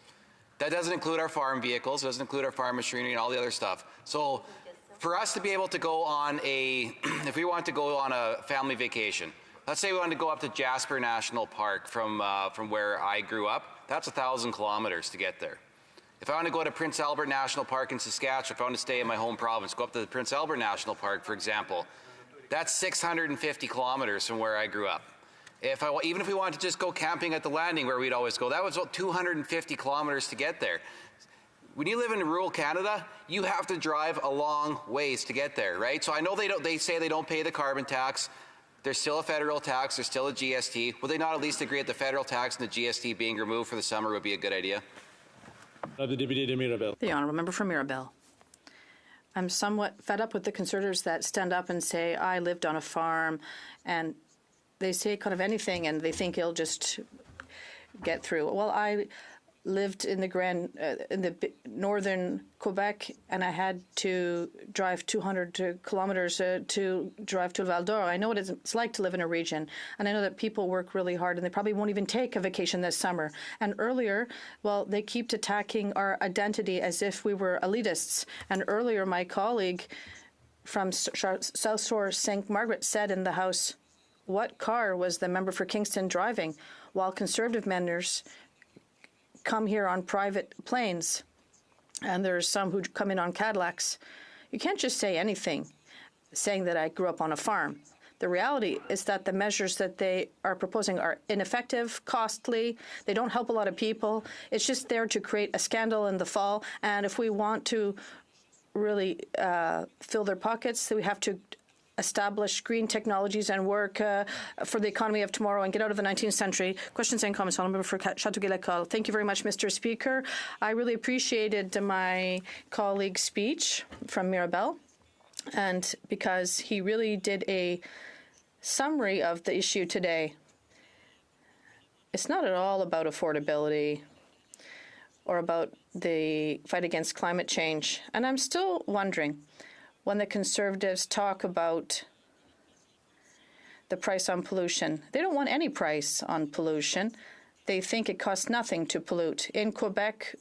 [SPEAKER 21] That doesn't include our farm vehicles, doesn't include our farm machinery and all the other stuff. So for us to be able to go on if we want to go on a family vacation, let's say we wanted to go up to Jasper National Park from where I grew up, that's 1,000 kilometers to get there. If I want to go to Prince Albert National Park in Saskatchewan, if I want to stay in my home province, go up to the Prince Albert National Park, for example, that's 650 kilometers from where I grew up. Even if we wanted to just go camping at the landing where we'd always go, that was about 250 kilometers to get there. When you live in rural Canada, you have to drive a long ways to get there, right? So I know they say they don't pay the carbon tax. There's still a federal tax, there's still a GST. Would they not at least agree that the federal tax and the GST being removed for the summer would be a good idea?
[SPEAKER 11] The honourable member for Mirabel. I'm somewhat fed up with the Conservatives that stand up and say, I lived on a farm, and they say kind of anything and they think it'll just get through. Well, I lived in the northern Quebec, and I had to drive 200 kilometers to drive to Val d'Or. I know what it's like to live in a region, and I know that people work really hard, and they probably won't even take a vacation this summer. And earlier, well, they keep attacking our identity as if we were elitists. And earlier, my colleague from South Shore St. Margaret said in the House, what car was the member for Kingston driving? While Conservative members come here on private planes, and there's some who come in on Cadillacs. You can't just say anything, saying that I grew up on a farm. The reality is that the measures that they are proposing are ineffective, costly. They don't help a lot of people. It's just there to create a scandal in the fall. And if we want to really fill their pockets, we have to establish green technologies and work for the economy of tomorrow and get out of the 19th century. Questions and comments. I'll remember for Chateauguay-Lacolle. Thank you very much, Mr. Speaker. I really appreciated my colleague's speech from Mirabel, and because he really did a summary of the issue today. It's not at all about affordability or about the fight against climate change. And I'm still wondering, when the Conservatives talk about the price on pollution, they don't want any price on pollution. They think it costs nothing to pollute. In Quebec,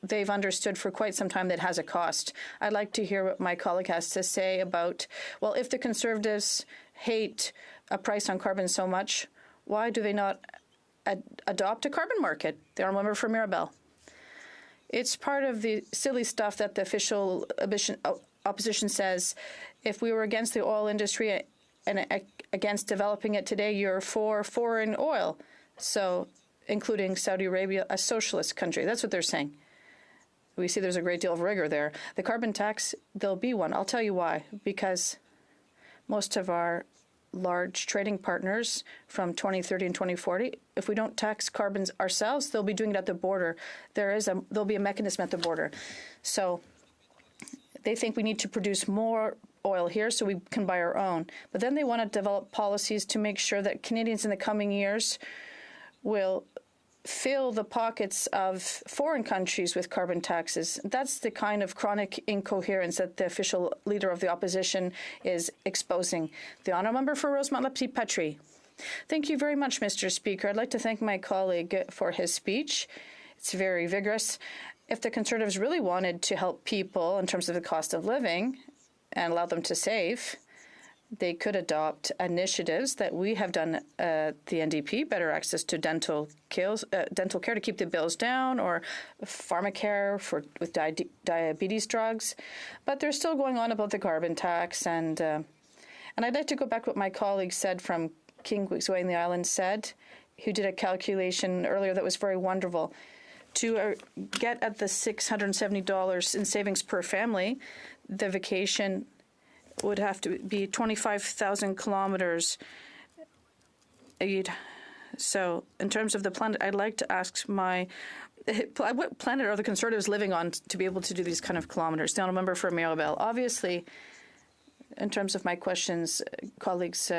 [SPEAKER 11] they've understood for quite some time that it has a cost. I'd like to hear what my colleague has to say about, well, if the Conservatives hate a price on carbon so much, why do they not adopt a carbon market? The honourable member for Mirabel. It's part of the silly stuff that the official opposition says. If we were against the oil industry and against developing it today, you're for foreign oil, so including Saudi Arabia, a socialist country. That's what they're saying. We see there's a great deal of rigor there. The carbon tax, there'll be one. I'll tell you why. Because most of our large trading partners from 2030 and 2040, if we don't tax carbons ourselves, they'll be doing it at the border. There'll be a mechanism at the border. So they think we need to produce more oil here so we can buy our own. But then they want to develop policies to make sure that Canadians in the coming years will fill the pockets of foreign countries with carbon taxes. That's the kind of chronic incoherence that the official leader of the opposition is exposing. The honourable member for Rosemont-le-Petit-Petrie. Thank you very much, Mr. Speaker. I'd like to thank my colleague for his speech. It's very vigorous. If the Conservatives really wanted to help people in terms of the cost of living and allow them to save, they could adopt initiatives that we have done at the NDP, better access to dental care to keep the bills down, or pharmacare with diabetes drugs. But they're still going on about the carbon tax. And I'd like to go back to what my colleague said from Kingsway in the Island said, who did a calculation earlier that was very wonderful. To get at the $670 in savings per family, the vacation would have to be 25,000 kilometers. So in terms of the planet, I'd like to ask what planet are the Conservatives living on to be able to do these kind of kilometers? The honourable member for Mirabel. Obviously, in terms of my questions, colleagues'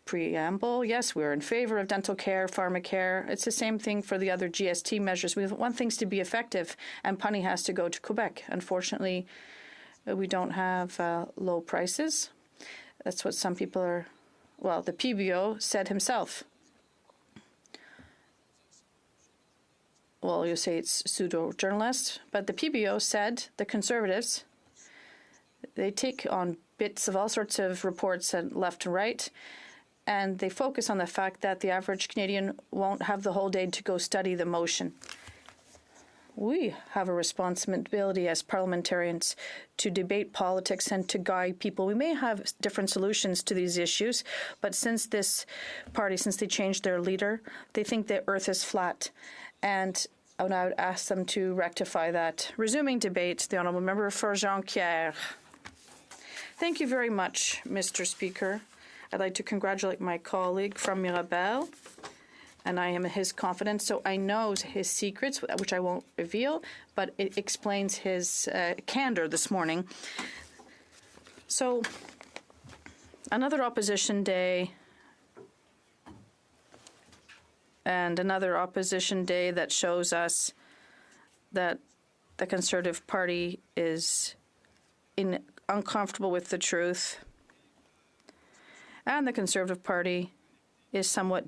[SPEAKER 11] preamble, yes, we're in favor of dental care, pharmacare. It's the same thing for the other GST measures. We want things to be effective, and money has to go to Quebec. Unfortunately, we don't have low prices. That's what some people are, well, the PBO said himself. Well, you say it's pseudo-journalist, but the PBO said the Conservatives, they take on bits of all sorts of reports left and right, and they focus on the fact that the average Canadian won't have the whole day to go study the motion. We have a responsibility as parliamentarians to debate politics and to guide people. We may have different solutions to these issues, but since this party, since they changed their leader, they think the earth is flat. And I would ask them to rectify that. Resuming debate, the Honourable Member for Jonquière. Thank you very much, Mr. Speaker. I'd like to congratulate my colleague from Mirabel, and I am in his confidence, so I know his secrets, which I won't reveal, but it explains his candor this morning. So, another opposition day, and another opposition day that shows us that the Conservative Party is uncomfortable with the truth, and the Conservative Party is somewhat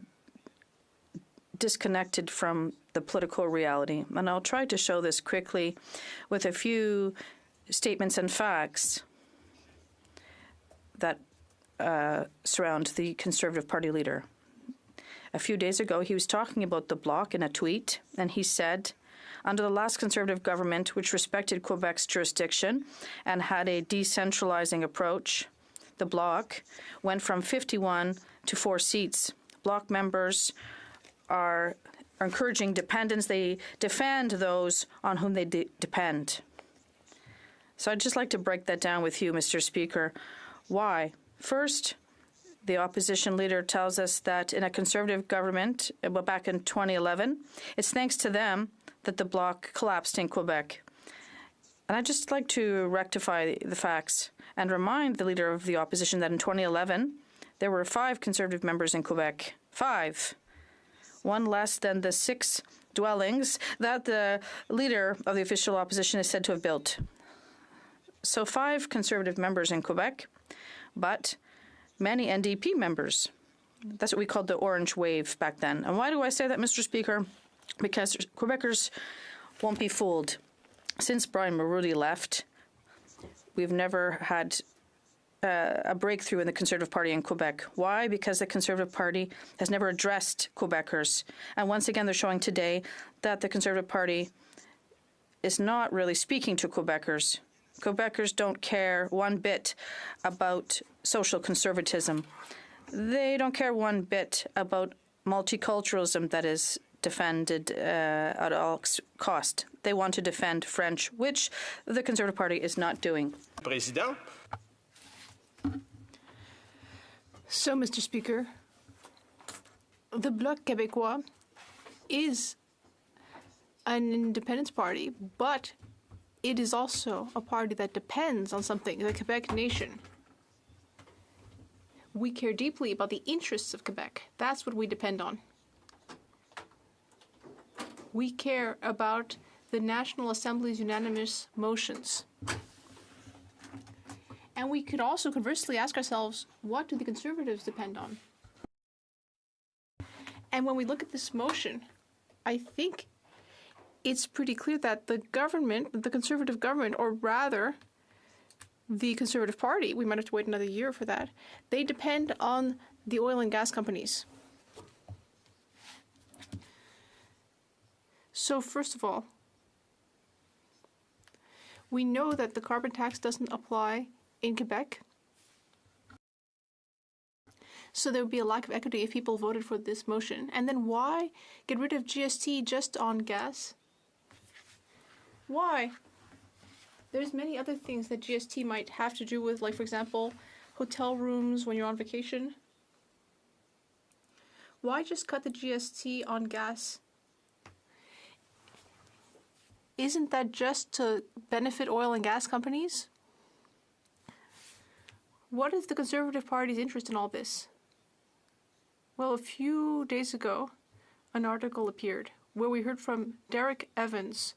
[SPEAKER 11] disconnected from the political reality. And I'll try to show this quickly with a few statements and facts that surround the Conservative Party leader. A few days ago, he was talking about the Bloc in a tweet, and he said, under the last Conservative government, which respected Quebec's jurisdiction and had a decentralizing approach, the Bloc went from 51 to 4 seats. Bloc members are encouraging dependence. They defend those on whom they depend. So I'd just like to break that down with you, Mr. Speaker. Why? First, the opposition leader tells us that in a Conservative government, back in 2011, it's thanks to them that the Bloc collapsed in Quebec. And I'd just like to rectify the facts and remind the leader of the opposition that in 2011, there were 5 Conservative members in Quebec. 5. One less than the 6 dwellings that the leader of the official opposition is said to have built. So 5 Conservative members in Quebec, but many NDP members. That's what we called the Orange Wave back then. And why do I say that, Mr. Speaker? Because Quebecers won't be fooled. Since Brian Mulroney left, we've never had a breakthrough in the Conservative Party in Quebec. Why? Because the Conservative Party has never addressed Quebecers. And once again, they're showing today that the Conservative Party is not really speaking to Quebecers. Quebecers don't care one bit about social conservatism. They don't care one bit about multiculturalism that is defended at all cost. They want to defend French, which the Conservative Party is not doing.
[SPEAKER 1] Président.
[SPEAKER 3] So, Mr. Speaker, the Bloc Québécois is an independence party, but it is also a party that depends on something, the Quebec nation. We care deeply about the interests of Quebec. That's what we depend on. We care about the National Assembly's unanimous motions. And we could also conversely ask ourselves, what do the Conservatives depend on? And when we look at this motion, I think it's pretty clear that the government, the Conservative government, or rather the Conservative Party, we might have to wait another year for that, they depend on the oil and gas companies. So first of all, we know that the carbon tax doesn't apply in Quebec. So there would be a lack of equity if people voted for this motion. And then why get rid of GST just on gas? Why? There's many other things that GST might have to do with, like, for example, hotel rooms when you're on vacation. Why just cut the GST on gas? Isn't that just to benefit oil and gas companies? What is the Conservative Party's interest in all this? Well, a few days ago, an article appeared where we heard from Derek Evans,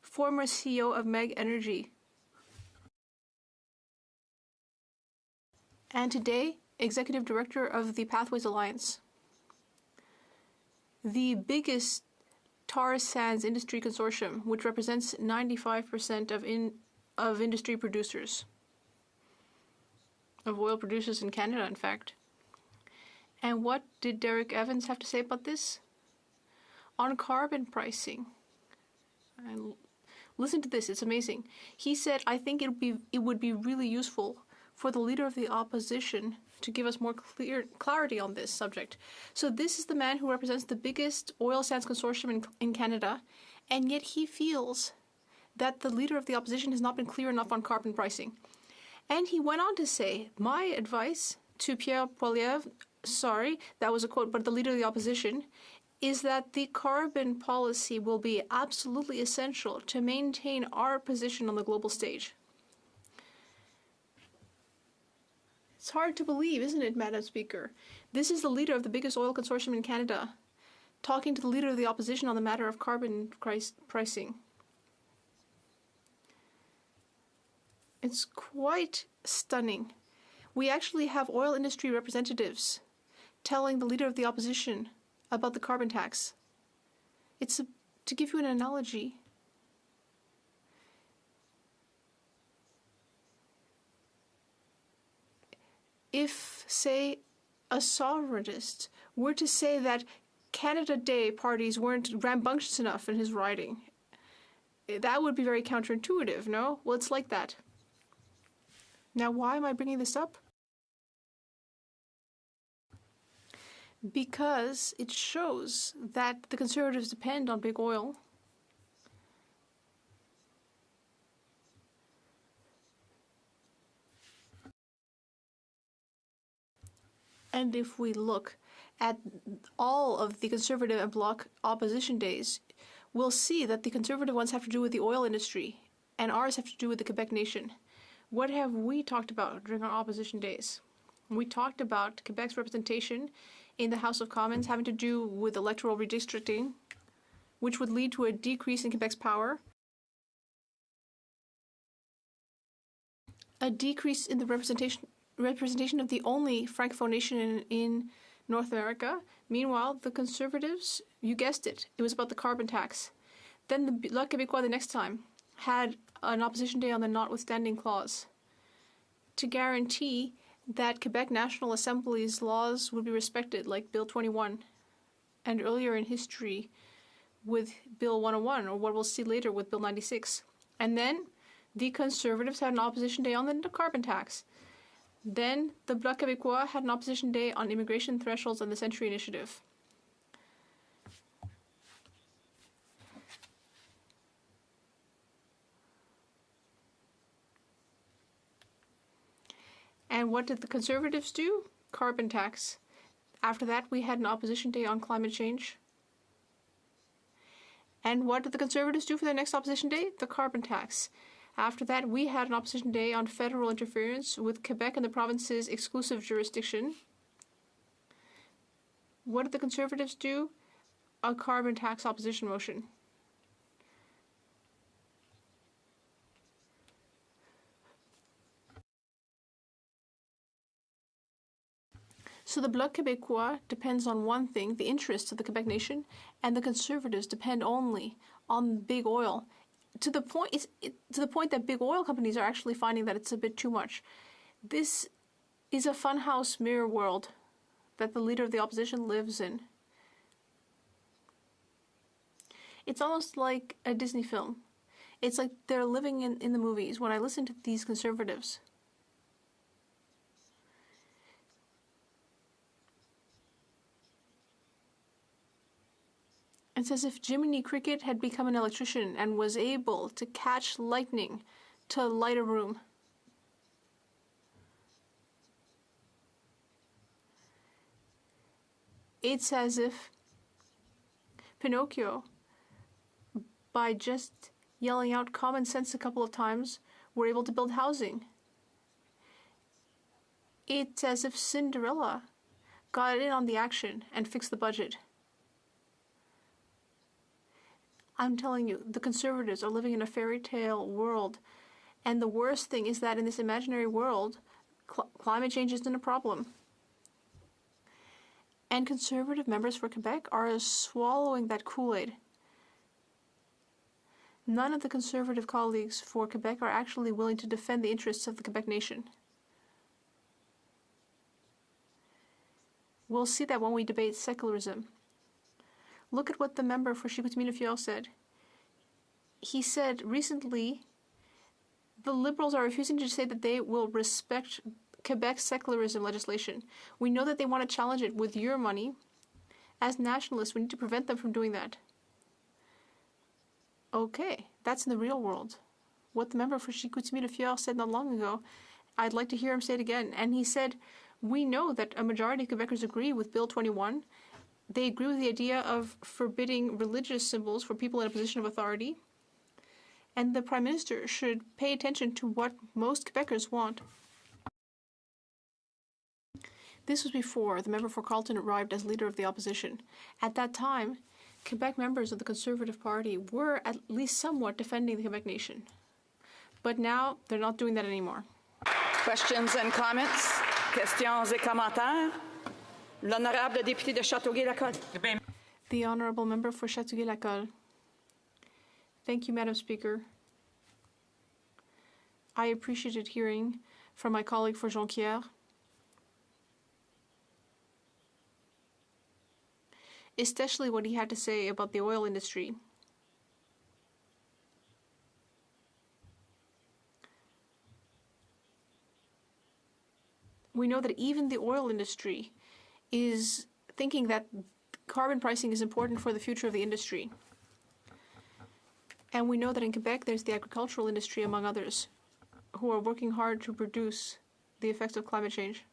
[SPEAKER 3] former CEO of Meg Energy, and today, Executive Director of the Pathways Alliance, the biggest tar sands industry consortium, which represents 95% of industry producers, of oil producers in Canada, in fact. And what did Derek Evans have to say about this? On carbon pricing. And listen to this, it's amazing. He said, I think it would be really useful for the Leader of the Opposition to give us more clarity on this subject. So this is the man who represents the biggest oil sands consortium in Canada, and yet he feels that the Leader of the Opposition has not been clear enough on carbon pricing. And he went on to say, my advice to Pierre Poilievre, sorry, that was a quote, but the Leader of the Opposition, is that the carbon policy will be absolutely essential to maintain our position on the global stage. It's hard to believe, isn't it, Madam Speaker? This is the leader of the biggest oil consortium in Canada, talking to the Leader of the Opposition on the matter of carbon pricing. It's quite stunning. We actually have oil industry representatives telling the Leader of the Opposition about the carbon tax. To give you an analogy, if, say, a sovereignist were to say that Canada Day parties weren't rambunctious enough in his riding, that would be very counterintuitive, no? Well, it's like that. Now, why am I bringing this up? Because it shows that the Conservatives depend on big oil. And if we look at all of the Conservative and Bloc opposition days, we'll see that the Conservative ones have to do with the oil industry, and ours have to do with the Quebec nation. What have we talked about during our opposition days? We talked about Quebec's representation in the House of Commons having to do with electoral redistricting, which would lead to a decrease in Quebec's power, a decrease in the representation of the only Francophone nation in North America. Meanwhile, the Conservatives, you guessed it, it was about the carbon tax. Then the Bloc Québécois the next time had an opposition day on the notwithstanding clause to guarantee that Quebec National Assembly's laws would be respected, like Bill 21, and earlier in history with Bill 101, or what we'll see later with Bill 96. And then the Conservatives had an opposition day on the carbon tax. Then the Bloc Québécois had an opposition day on immigration thresholds and the Century Initiative. And what did the Conservatives do? Carbon tax. After that, we had an opposition day on climate change. And what did the Conservatives do for their next opposition day? The carbon tax. After that, we had an opposition day on federal interference with Quebec and the province's exclusive jurisdiction. What did the Conservatives do? A carbon tax opposition motion. So the Bloc Québécois depends on one thing, the interests of the Quebec nation, and the Conservatives depend only on big oil. To the point that big oil companies are actually finding that it's a bit too much. This is a funhouse mirror world that the Leader of the Opposition lives in. It's almost like a Disney film. It's like they're living in the movies. When I listen to these Conservatives, it's as if Jiminy Cricket had become an electrician and was able to catch lightning to light a room. It's as if Pinocchio, by just yelling out common sense a couple of times, were able to build housing. It's as if Cinderella got in on the action and fixed the budget. I'm telling you, the Conservatives are living in a fairy tale world. And the worst thing is that in this imaginary world, Climate change isn't a problem. And Conservative members for Quebec are swallowing that Kool-Aid. None of the Conservative colleagues for Quebec are actually willing to defend the interests of the Quebec nation. We'll see that when we debate secularism. Look at what the member for Chicoutimi-Le-Fjord said. He said recently, the Liberals are refusing to say that they will respect Quebec's secularism legislation. We know that they want to challenge it with your money. As nationalists, we need to prevent them from doing that. Okay, that's in the real world. What the member for Chicoutimi-Le-Fjord said not long ago, I'd like to hear him say it again. And he said, we know that a majority of Quebecers agree with Bill 21. They agree with the idea of forbidding religious symbols for people in a position of authority. And the Prime Minister should pay attention to what most Quebecers want. This was before the member for Carleton arrived as leader of the opposition. At that time, Quebec members of the Conservative Party were at least somewhat defending the Quebec nation. But now, they're not doing that anymore.
[SPEAKER 1] Questions and comments? Questions et commentaires? L'honorable député de Châteauguay-Lacolle.
[SPEAKER 3] The honourable member for Châteauguay-Lacolle. Thank you, Madam Speaker. I appreciated hearing from my colleague for Jonquière. Especially what he had to say about the oil industry. We know that even the oil industry is thinking that carbon pricing is important for the future of the industry. And we know that in Quebec there's the agricultural industry, among others, who are working hard to reduce the effects of climate change.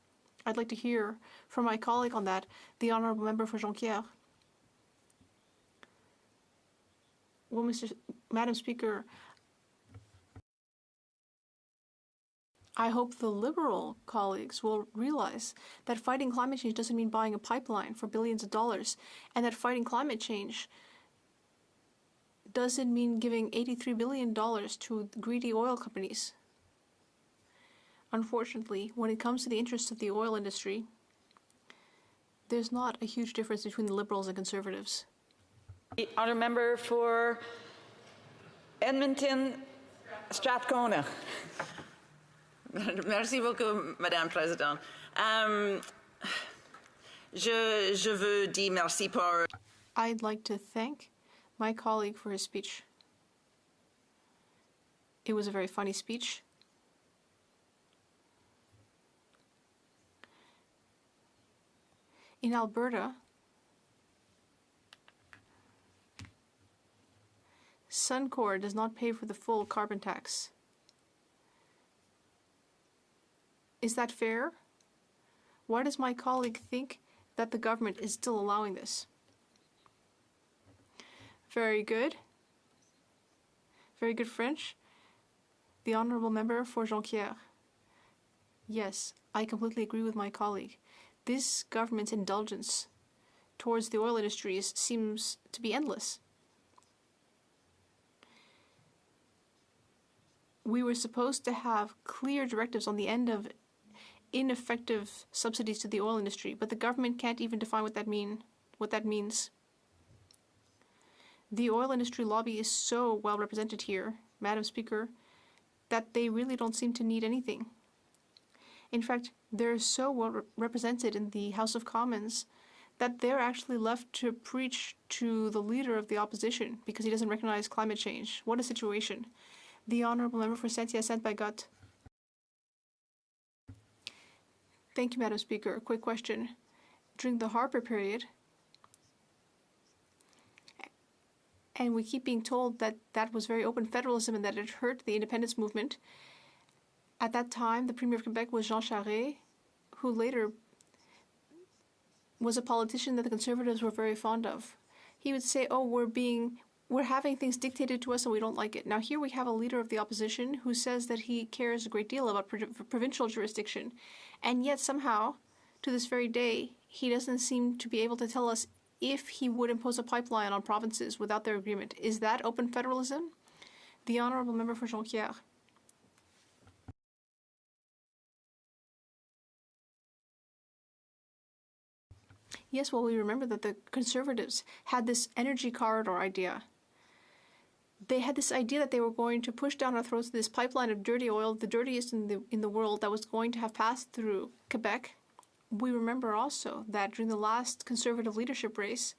[SPEAKER 3] I'd like to hear from my colleague on that, the honourable member for Jonquière. Well, Madam Speaker, I hope the Liberal colleagues will realize that fighting climate change doesn't mean buying a pipeline for billions of dollars, and that fighting climate change doesn't mean giving $83 billion to greedy oil companies. Unfortunately, when it comes to the interests of the oil industry, there's not a huge difference between the Liberals and Conservatives.
[SPEAKER 1] The honour member for Edmonton, Strathcona.
[SPEAKER 17] Merci beaucoup, Madame Présidente. Je veux dire merci pour...
[SPEAKER 3] I'd like to thank my colleague for his speech. It was a very funny speech. In Alberta, Suncor does not pay for the full carbon tax. Is that fair? Why does my colleague think that the government is still allowing this? Very good. Very good French. The honourable member for Jonquière. Yes, I completely agree with my colleague. This government's indulgence towards the oil industries seems to be endless. We were supposed to have clear directives on the end of ineffective subsidies to the oil industry, but the government can't even define what that means. The oil industry lobby is so well represented here, Madam Speaker, that they really don't seem to need anything. In fact, they're so well represented in the House of Commons that they're actually left to preach to the leader of the opposition because he doesn't recognize climate change. What a situation. The honourable member for Saint-Hyacinthe-Bagotte. Thank you, Madam Speaker. A quick question. During the Harper period, and we keep being told that that was very open federalism and that it hurt the independence movement. At that time, the Premier of Quebec was Jean Charest, who later was a politician that the Conservatives were very fond of. He would say, oh, we're having things dictated to us and we don't like it. Now here we have a leader of the opposition who says that he cares a great deal about provincial jurisdiction. And yet somehow, to this very day, he doesn't seem to be able to tell us if he would impose a pipeline on provinces without their agreement. Is that open federalism? The honourable member for Jonquière. Yes, well, we remember that the Conservatives had this energy corridor idea. They had this idea that they were going to push down our throats this pipeline of dirty oil, the dirtiest in the world, that was going to have passed through Quebec. We remember also that during the last Conservative leadership race,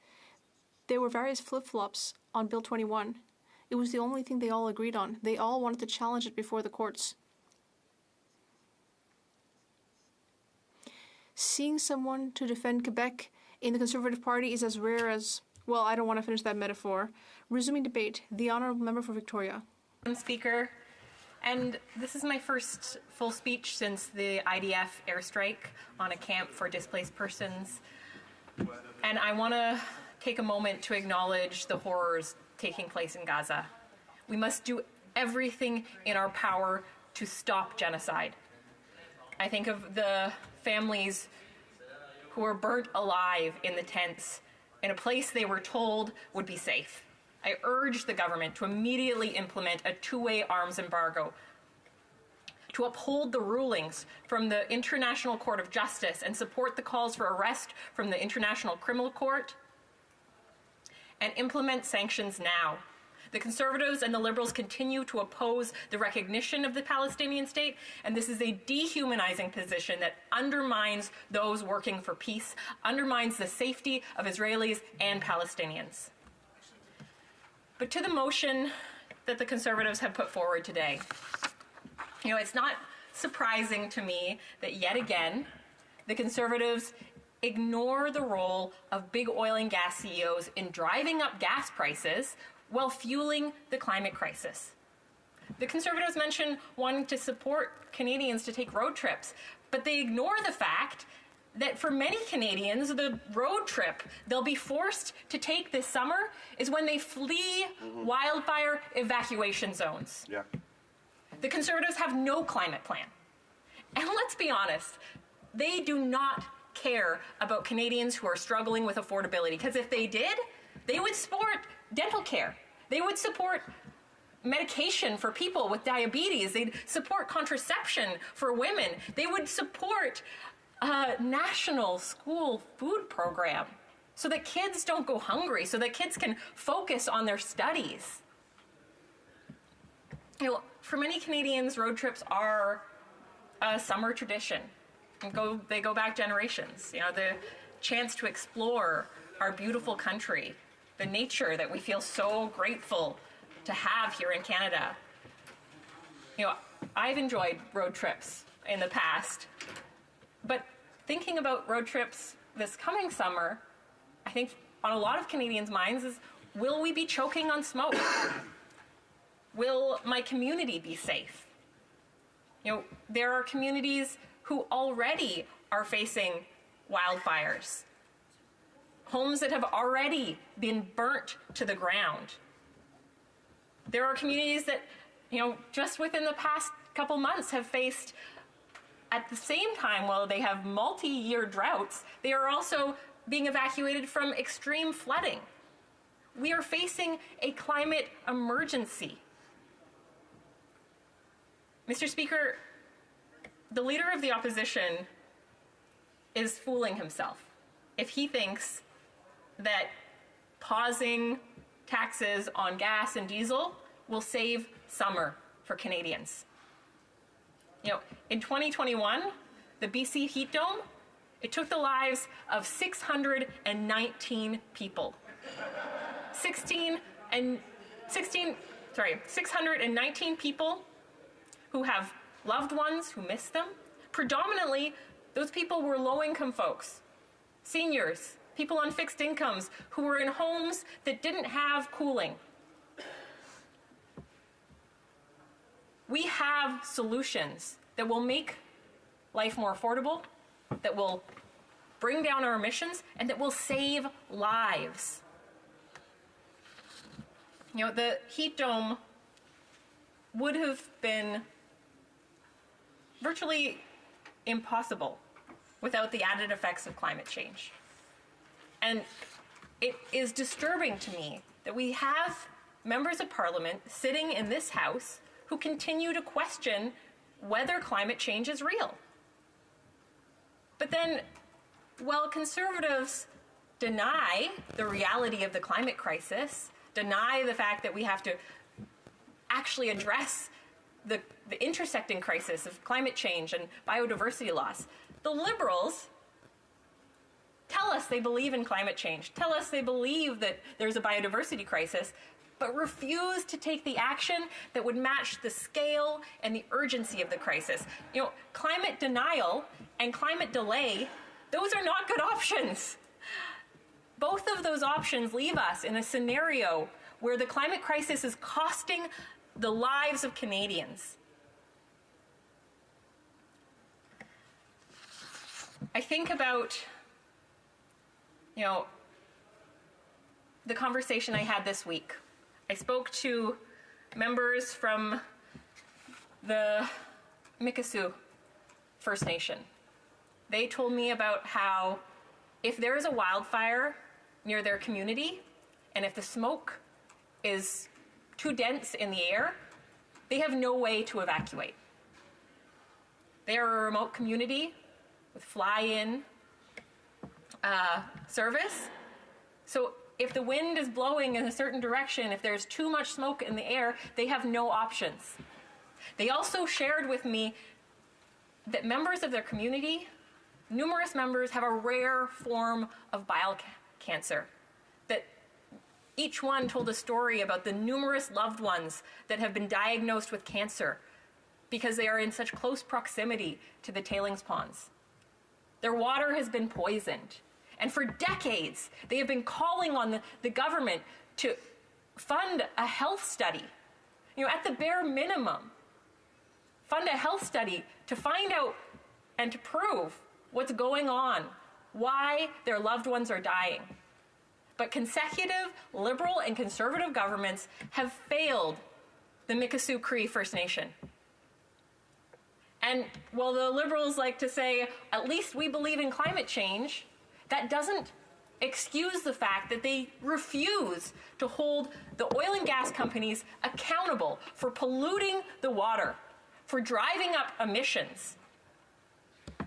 [SPEAKER 3] there were various flip-flops on Bill 21. It was the only thing they all agreed on. They all wanted to challenge it before the courts. Seeing someone to defend Quebec in the Conservative Party is as rare as, well, I don't want to finish that metaphor. Resuming debate, the honourable member for Victoria.
[SPEAKER 14] Speaker, and this is my first full speech since the IDF airstrike on a camp for displaced persons. And I want to take a moment to acknowledge the horrors taking place in Gaza. We must do everything in our power to stop genocide. I think of the families who were burnt alive in the tents in a place they were told would be safe. I urge the government to immediately implement a two-way arms embargo, to uphold the rulings from the International Court of Justice and support the calls for arrest from the International Criminal Court, and implement sanctions now. The Conservatives and the Liberals continue to oppose the recognition of the Palestinian state, and this is a dehumanizing position that undermines those working for peace, undermines the safety of Israelis and Palestinians. But to the motion that the Conservatives have put forward today, it's not surprising to me that yet again, the Conservatives ignore the role of big oil and gas CEOs in driving up gas prices while fueling the climate crisis. The Conservatives mention wanting to support Canadians to take road trips, but they ignore the fact that for many Canadians, the road trip they'll be forced to take this summer is when they flee wildfire evacuation zones.
[SPEAKER 6] Yeah.
[SPEAKER 14] The Conservatives have no climate plan. And let's be honest, they do not care about Canadians who are struggling with affordability, because if they did, they would support dental care. They would support medication for people with diabetes. They'd support contraception for women. They would support a national school food program so that kids don't go hungry, so that kids can focus on their studies. For many Canadians, road trips are a summer tradition. They go back generations. The chance to explore our beautiful country, the nature that we feel so grateful to have here in Canada. I've enjoyed road trips in the past, but thinking about road trips this coming summer, I think on a lot of Canadians' minds is, will we be choking on smoke? Will my community be safe? There are communities who already are facing wildfires, homes that have already been burnt to the ground. There are communities that, just within the past couple months have faced, at the same time, while they have multi-year droughts, they are also being evacuated from extreme flooding. We are facing a climate emergency. Mr. Speaker, the Leader of the Opposition is fooling himself if he thinks that pausing taxes on gas and diesel will save summer for Canadians. In 2021, the BC heat dome, it took the lives of 619 people. 619 people who have loved ones who miss them. Predominantly, those people were low-income folks, seniors, people on fixed incomes who were in homes that didn't have cooling. We have solutions that will make life more affordable, that will bring down our emissions, and that will save lives. The heat dome would have been virtually impossible without the added effects of climate change. And it is disturbing to me that we have members of Parliament sitting in this House who continue to question whether climate change is real. But then, while Conservatives deny the reality of the climate crisis, deny the fact that we have to actually address the intersecting crisis of climate change and biodiversity loss. The Liberals tell us they believe in climate change, tell us they believe that there's a biodiversity crisis, but refuse to take the action that would match the scale and the urgency of the crisis. You know, climate denial and climate delay, those are not good options. Both of those options leave us in a scenario where the climate crisis is costing the lives of Canadians. I think about, you know, the conversation I had this week. I spoke to members from the Mikisew First Nation. They told me about how if there is a wildfire near their community, and if the smoke is too dense in the air, they have no way to evacuate. They are a remote community with fly-in service. So if the wind is blowing in a certain direction, if there's too much smoke in the air, they have no options. They also shared with me that members of their community, numerous members, have a rare form of bile cancer. That each one told a story about the numerous loved ones that have been diagnosed with cancer because they are in such close proximity to the tailings ponds. Their water has been poisoned. And for decades, they have been calling on the government to fund a health study. You know, at the bare minimum, fund a health study to find out and to prove what's going on, why their loved ones are dying. But consecutive Liberal and Conservative governments have failed the Mikisew Cree First Nation. And while the Liberals like to say, at least we believe in climate change, that doesn't excuse the fact that they refuse to hold the oil and gas companies accountable for polluting the water, for driving up emissions.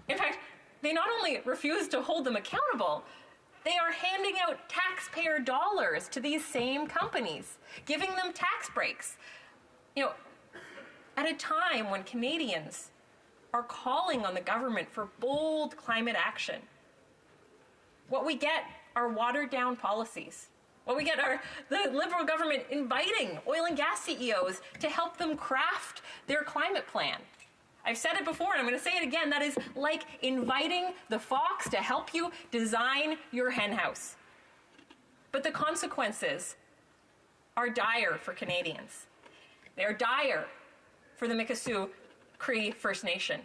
[SPEAKER 14] In fact, they not only refuse to hold them accountable, they are handing out taxpayer dollars to these same companies, giving them tax breaks. You know, at a time when Canadians are calling on the government for bold climate action, what we get are watered-down policies. What we get are the Liberal government inviting oil and gas CEOs to help them craft their climate plan. I've said it before, and I'm going to say it again. That is like inviting the fox to help you design your henhouse. But the consequences are dire for Canadians. They are dire for the Mikisew Cree First Nation.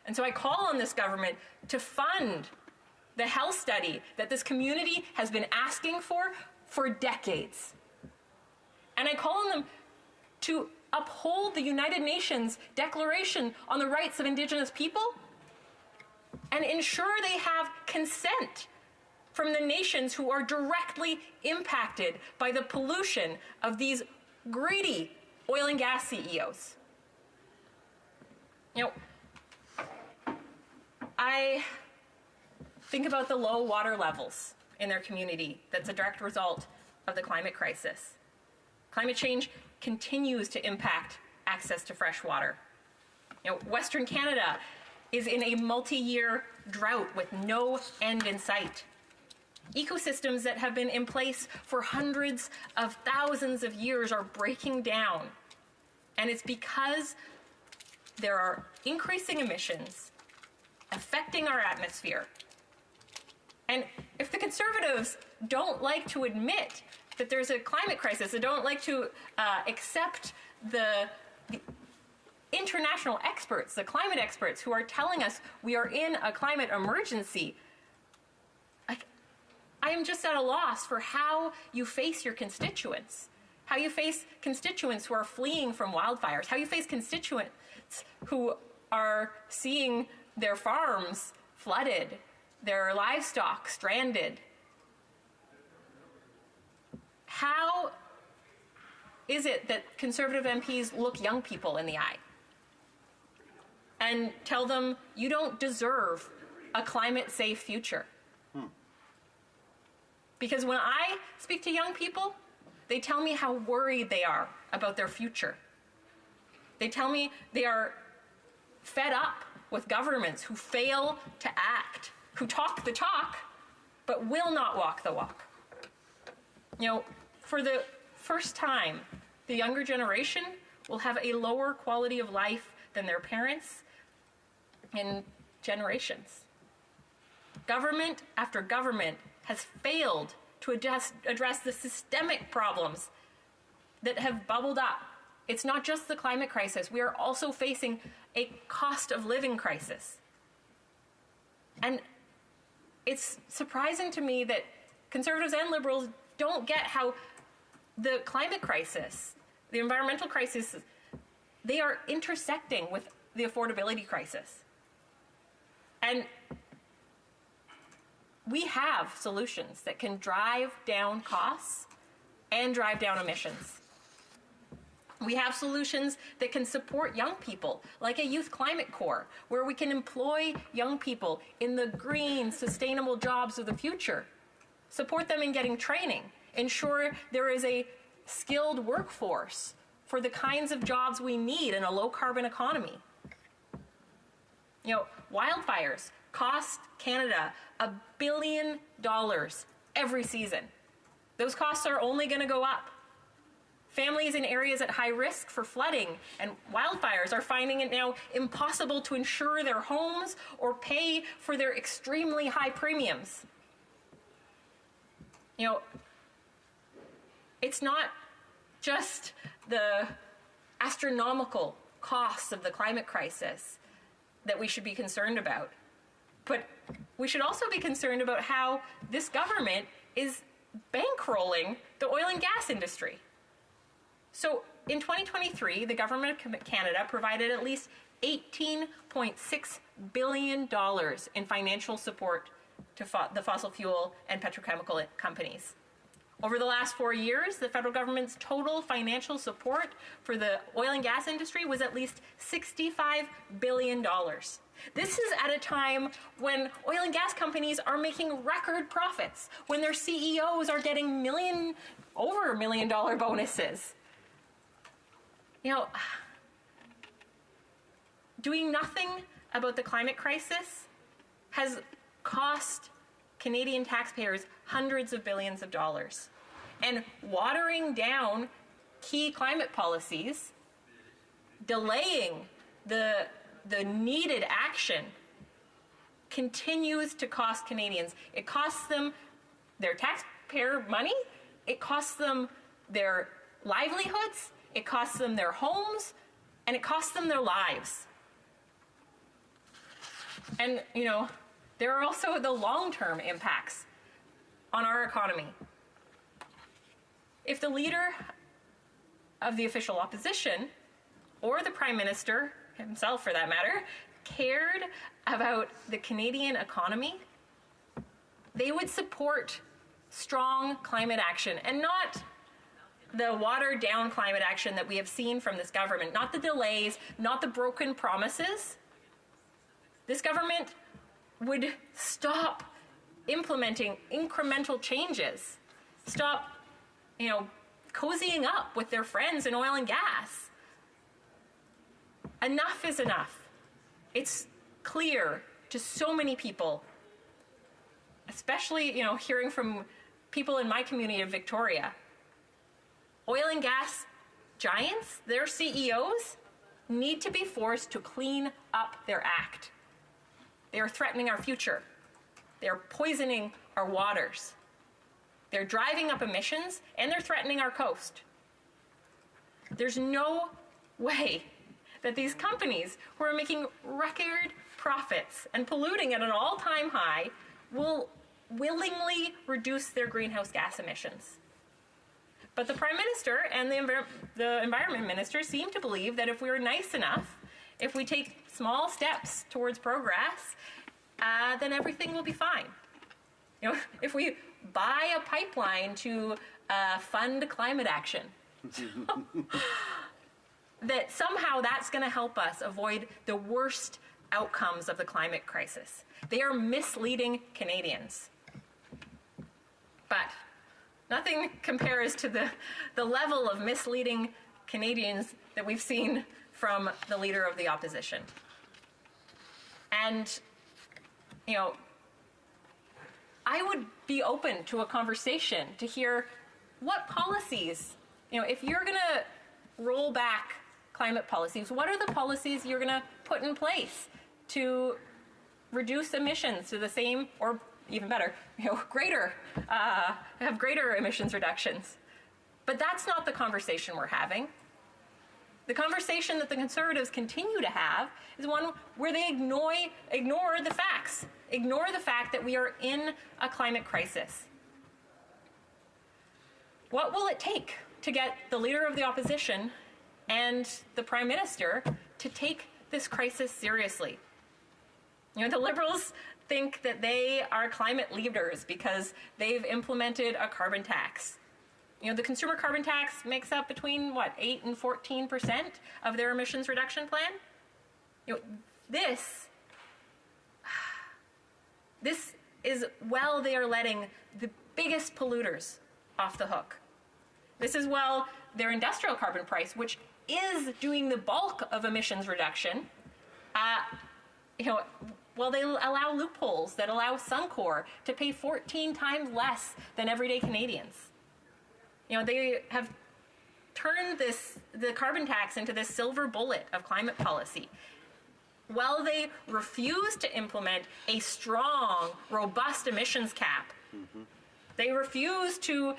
[SPEAKER 14] And so I call on this government to fund the health study that this community has been asking for decades. And I call on them to uphold the United Nations Declaration on the Rights of Indigenous People and ensure they have consent from the nations who are directly impacted by the pollution of these greedy oil and gas CEOs. You know, I think about the low water levels in their community. That's a direct result of the climate crisis. Climate change continues to impact access to fresh water. You know, Western Canada is in a multi-year drought with no end in sight. Ecosystems that have been in place for hundreds of thousands of years are breaking down. And it's because there are increasing emissions affecting our atmosphere. And if the Conservatives don't like to admit that there's a climate crisis, they don't like to accept the international experts, the climate experts who are telling us we are in a climate emergency, I am just at a loss for how you face your constituents, how you face constituents who are fleeing from wildfires, how you face constituents who are seeing their farms flooded, their livestock stranded. How is it that Conservative MPs look young people in the eye and tell them you don't deserve a climate-safe future? Because when I speak to young people, they tell me how worried they are about their future. They tell me they are fed up with governments who fail to act, who talk the talk, but will not walk the walk. You know, for the first time, the younger generation will have a lower quality of life than their parents in generations. Government after government has failed to address the systemic problems that have bubbled up. It's not just the climate crisis. We are also facing a cost of living crisis. And it's surprising to me that Conservatives and Liberals don't get how the climate crisis, the environmental crisis, they are intersecting with the affordability crisis. And we have solutions that can drive down costs and drive down emissions. We have solutions that can support young people, like a youth climate corps, where we can employ young people in the green, sustainable jobs of the future, support them in getting training, ensure there is a skilled workforce for the kinds of jobs we need in a low-carbon economy. You know, wildfires cost Canada $1 billion every season. Those costs are only going to go up. Families in areas at high risk for flooding and wildfires are finding it now impossible to insure their homes or pay for their extremely high premiums. You know, it's not just the astronomical costs of the climate crisis that we should be concerned about, but we should also be concerned about how this government is bankrolling the oil and gas industry. So in 2023, the Government of Canada provided at least $18.6 billion in financial support to the fossil fuel and petrochemical companies. Over the last 4 years, the federal government's total financial support for the oil and gas industry was at least $65 billion. This is at a time when oil and gas companies are making record profits, when their CEOs are getting over $1 million bonuses. You know, doing nothing about the climate crisis has cost Canadian taxpayers hundreds of billions of dollars. And watering down key climate policies, delaying the needed action, continues to cost Canadians. It costs them their taxpayer money, it costs them their livelihoods, it costs them their homes, and it costs them their lives. And, you know, there are also the long-term impacts on our economy. If the leader of the official opposition, or the Prime Minister himself for that matter, cared about the Canadian economy, they would support strong climate action and not the watered-down climate action that we have seen from this government, not the delays, not the broken promises. This government would stop implementing incremental changes, stop, you know, cozying up with their friends in oil and gas. Enough is enough. It's clear to so many people, especially, you know, hearing from people in my community of Victoria. Oil and gas giants, their CEOs, need to be forced to clean up their act. They are threatening our future. They are poisoning our waters. They're driving up emissions, and they're threatening our coast. There's no way that these companies who are making record profits and polluting at an all-time high will willingly reduce their greenhouse gas emissions. But the Prime Minister and the Environment Minister seem to believe that if we're nice enough, if we take small steps towards progress, then everything will be fine. You know, if we buy a pipeline to fund climate action, that somehow that's going to help us avoid the worst outcomes of the climate crisis. They are misleading Canadians. But nothing compares to the level of misleading Canadians that we've seen from the Leader of the Opposition. And, you know, I would be open to a conversation to hear what policies, you know, if you're going to roll back climate policies, what are the policies you're going to put in place to reduce emissions to the same, or even better, you know, have greater emissions reductions. But that's not the conversation we're having. The conversation that the Conservatives continue to have is one where they ignore the facts, ignore the fact that we are in a climate crisis. What will it take to get the Leader of the Opposition and the Prime Minister to take this crisis seriously? You know, the Liberals think that they are climate leaders because they've implemented a carbon tax. You know, the consumer carbon tax makes up between, 8 and 14% of their emissions reduction plan? You know, this is, while they are letting the biggest polluters off the hook. This is while their industrial carbon price, which is doing the bulk of emissions reduction, while they allow loopholes that allow Suncor to pay 14 times less than everyday Canadians. You know, they have turned the carbon tax into this silver bullet of climate policy. While they refuse to implement a strong, robust emissions cap, they refuse to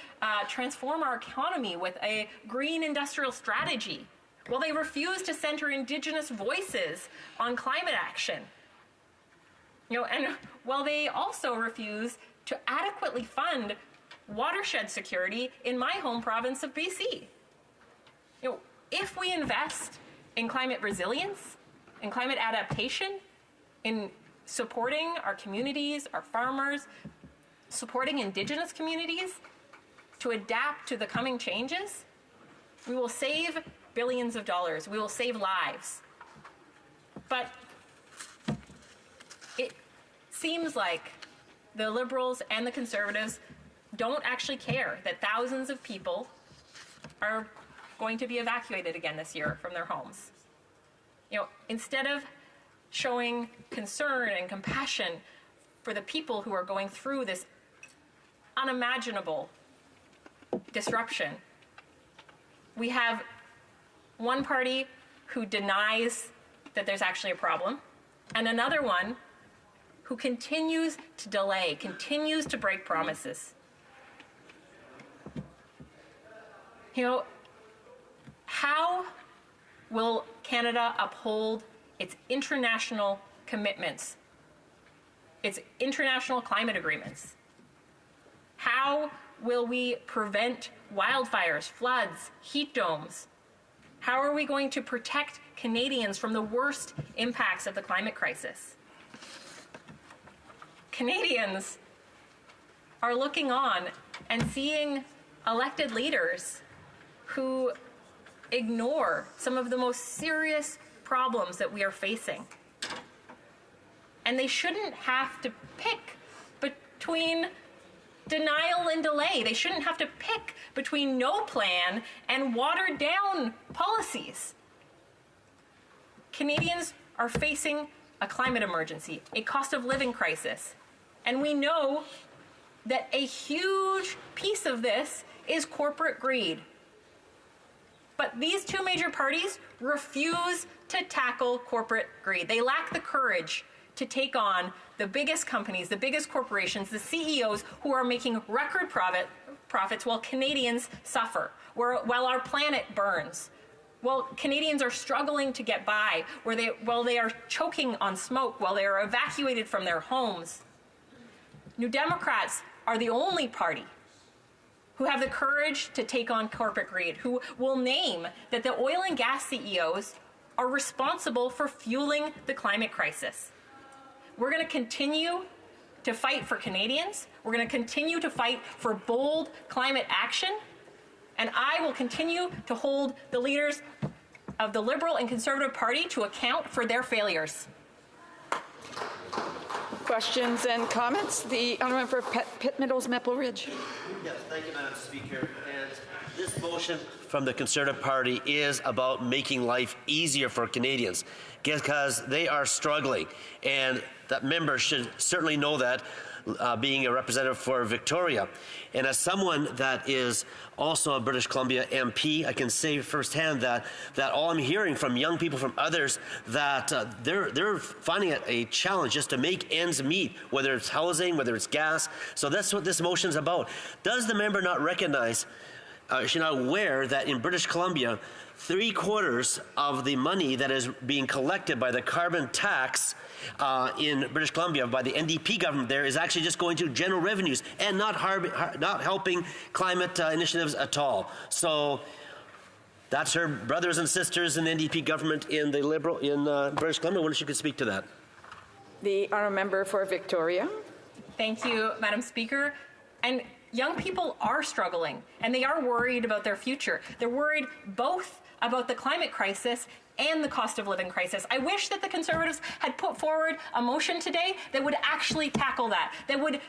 [SPEAKER 14] transform our economy with a green industrial strategy. While they refuse to center Indigenous voices on climate action. You know, and while they also refuse to adequately fund watershed security in my home province of BC. You know, if we invest in climate resilience, in climate adaptation, in supporting our communities, our farmers, supporting Indigenous communities to adapt to the coming changes, we will save billions of dollars. We will save lives. But it seems like the Liberals and the Conservatives don't actually care that thousands of people are going to be evacuated again this year from their homes. You know, instead of showing concern and compassion for the people who are going through this unimaginable disruption, we have one party who denies that there's actually a problem, and another one who continues to delay, continues to break promises. You know, how will Canada uphold its international commitments, its international climate agreements? How will we prevent wildfires, floods, heat domes? How are we going to protect Canadians from the worst impacts of the climate crisis? Canadians are looking on and seeing elected leaders who ignore some of the most serious problems that we are facing. And they shouldn't have to pick between denial and delay. They shouldn't have to pick between no plan and watered down policies. Canadians are facing a climate emergency, a cost of living crisis. And we know that a huge piece of this is corporate greed. But these two major parties refuse to tackle corporate greed. They lack the courage to take on the biggest companies, the biggest corporations, the CEOs who are making record profits while Canadians suffer, while our planet burns, while Canadians are struggling to get by, while they are choking on smoke, while they are evacuated from their homes. New Democrats are the only party who have the courage to take on corporate greed, who will name that the oil and gas CEOs are responsible for fueling the climate crisis. We're going to continue to fight for Canadians. We're going to continue to fight for bold climate action. And I will continue to hold the leaders of the Liberal and Conservative Party to account for their failures.
[SPEAKER 1] Questions and comments? The honourable member for Pitt Meadows, Maple Ridge.
[SPEAKER 6] Yes, thank you, Madam Speaker. And this motion from the Conservative Party is about making life easier for Canadians because they are struggling, and that members should certainly know that, being a representative for Victoria. And as someone that is also a British Columbia MP, I can say firsthand that all I'm hearing from young people, from others, that they're finding it a challenge just to make ends meet, whether it's housing, whether it's gas. So that's what this motion is about. Does the member not recognize, is she not aware that in British Columbia, 3/4 of the money that is being collected by the carbon tax in British Columbia by the NDP government there is actually just going to general revenues and not helping climate initiatives at all? So that's her brothers and sisters in the NDP government in the Liberal in British Columbia. I wonder if she could speak to that.
[SPEAKER 1] The honourable member for Victoria.
[SPEAKER 14] Thank you, Madam Speaker. And young people are struggling, and they are worried about their future. They're worried both about the climate crisis and the cost of living crisis. I wish that the Conservatives had put forward a motion today that would actually tackle that, that would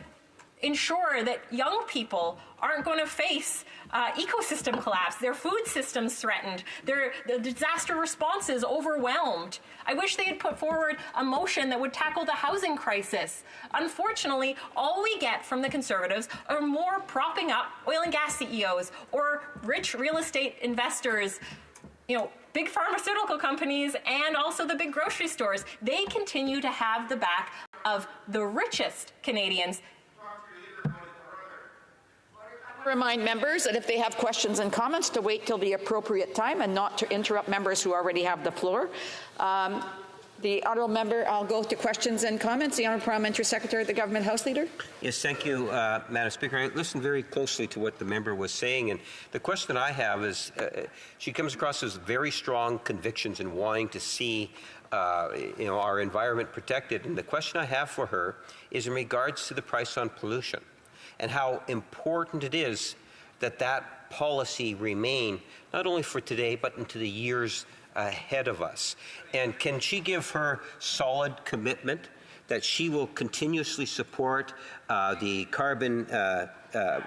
[SPEAKER 14] ensure that young people aren't going to face ecosystem collapse, their food systems threatened, their disaster responses overwhelmed. I wish they had put forward a motion that would tackle the housing crisis. Unfortunately, all we get from the Conservatives are more propping up oil and gas CEOs or rich real estate investors, big pharmaceutical companies, and also the big grocery stores. They continue to have the back of the richest Canadians.
[SPEAKER 1] Remind members that if they have questions and comments to wait till the appropriate time and not to interrupt members who already have the floor. The honourable member, I'll go to questions and comments. The honourable Parliamentary Secretary of the Government House Leader.
[SPEAKER 4] Yes, thank you, Madam Speaker. I listened very closely to what the member was saying, and the question that I have is, she comes across as very strong convictions in wanting to see our environment protected. And the question I have for her is in regards to the price on pollution and how important it is that that policy remain not only for today but into the years ahead of us. And can she give her solid commitment that she will continuously support the carbon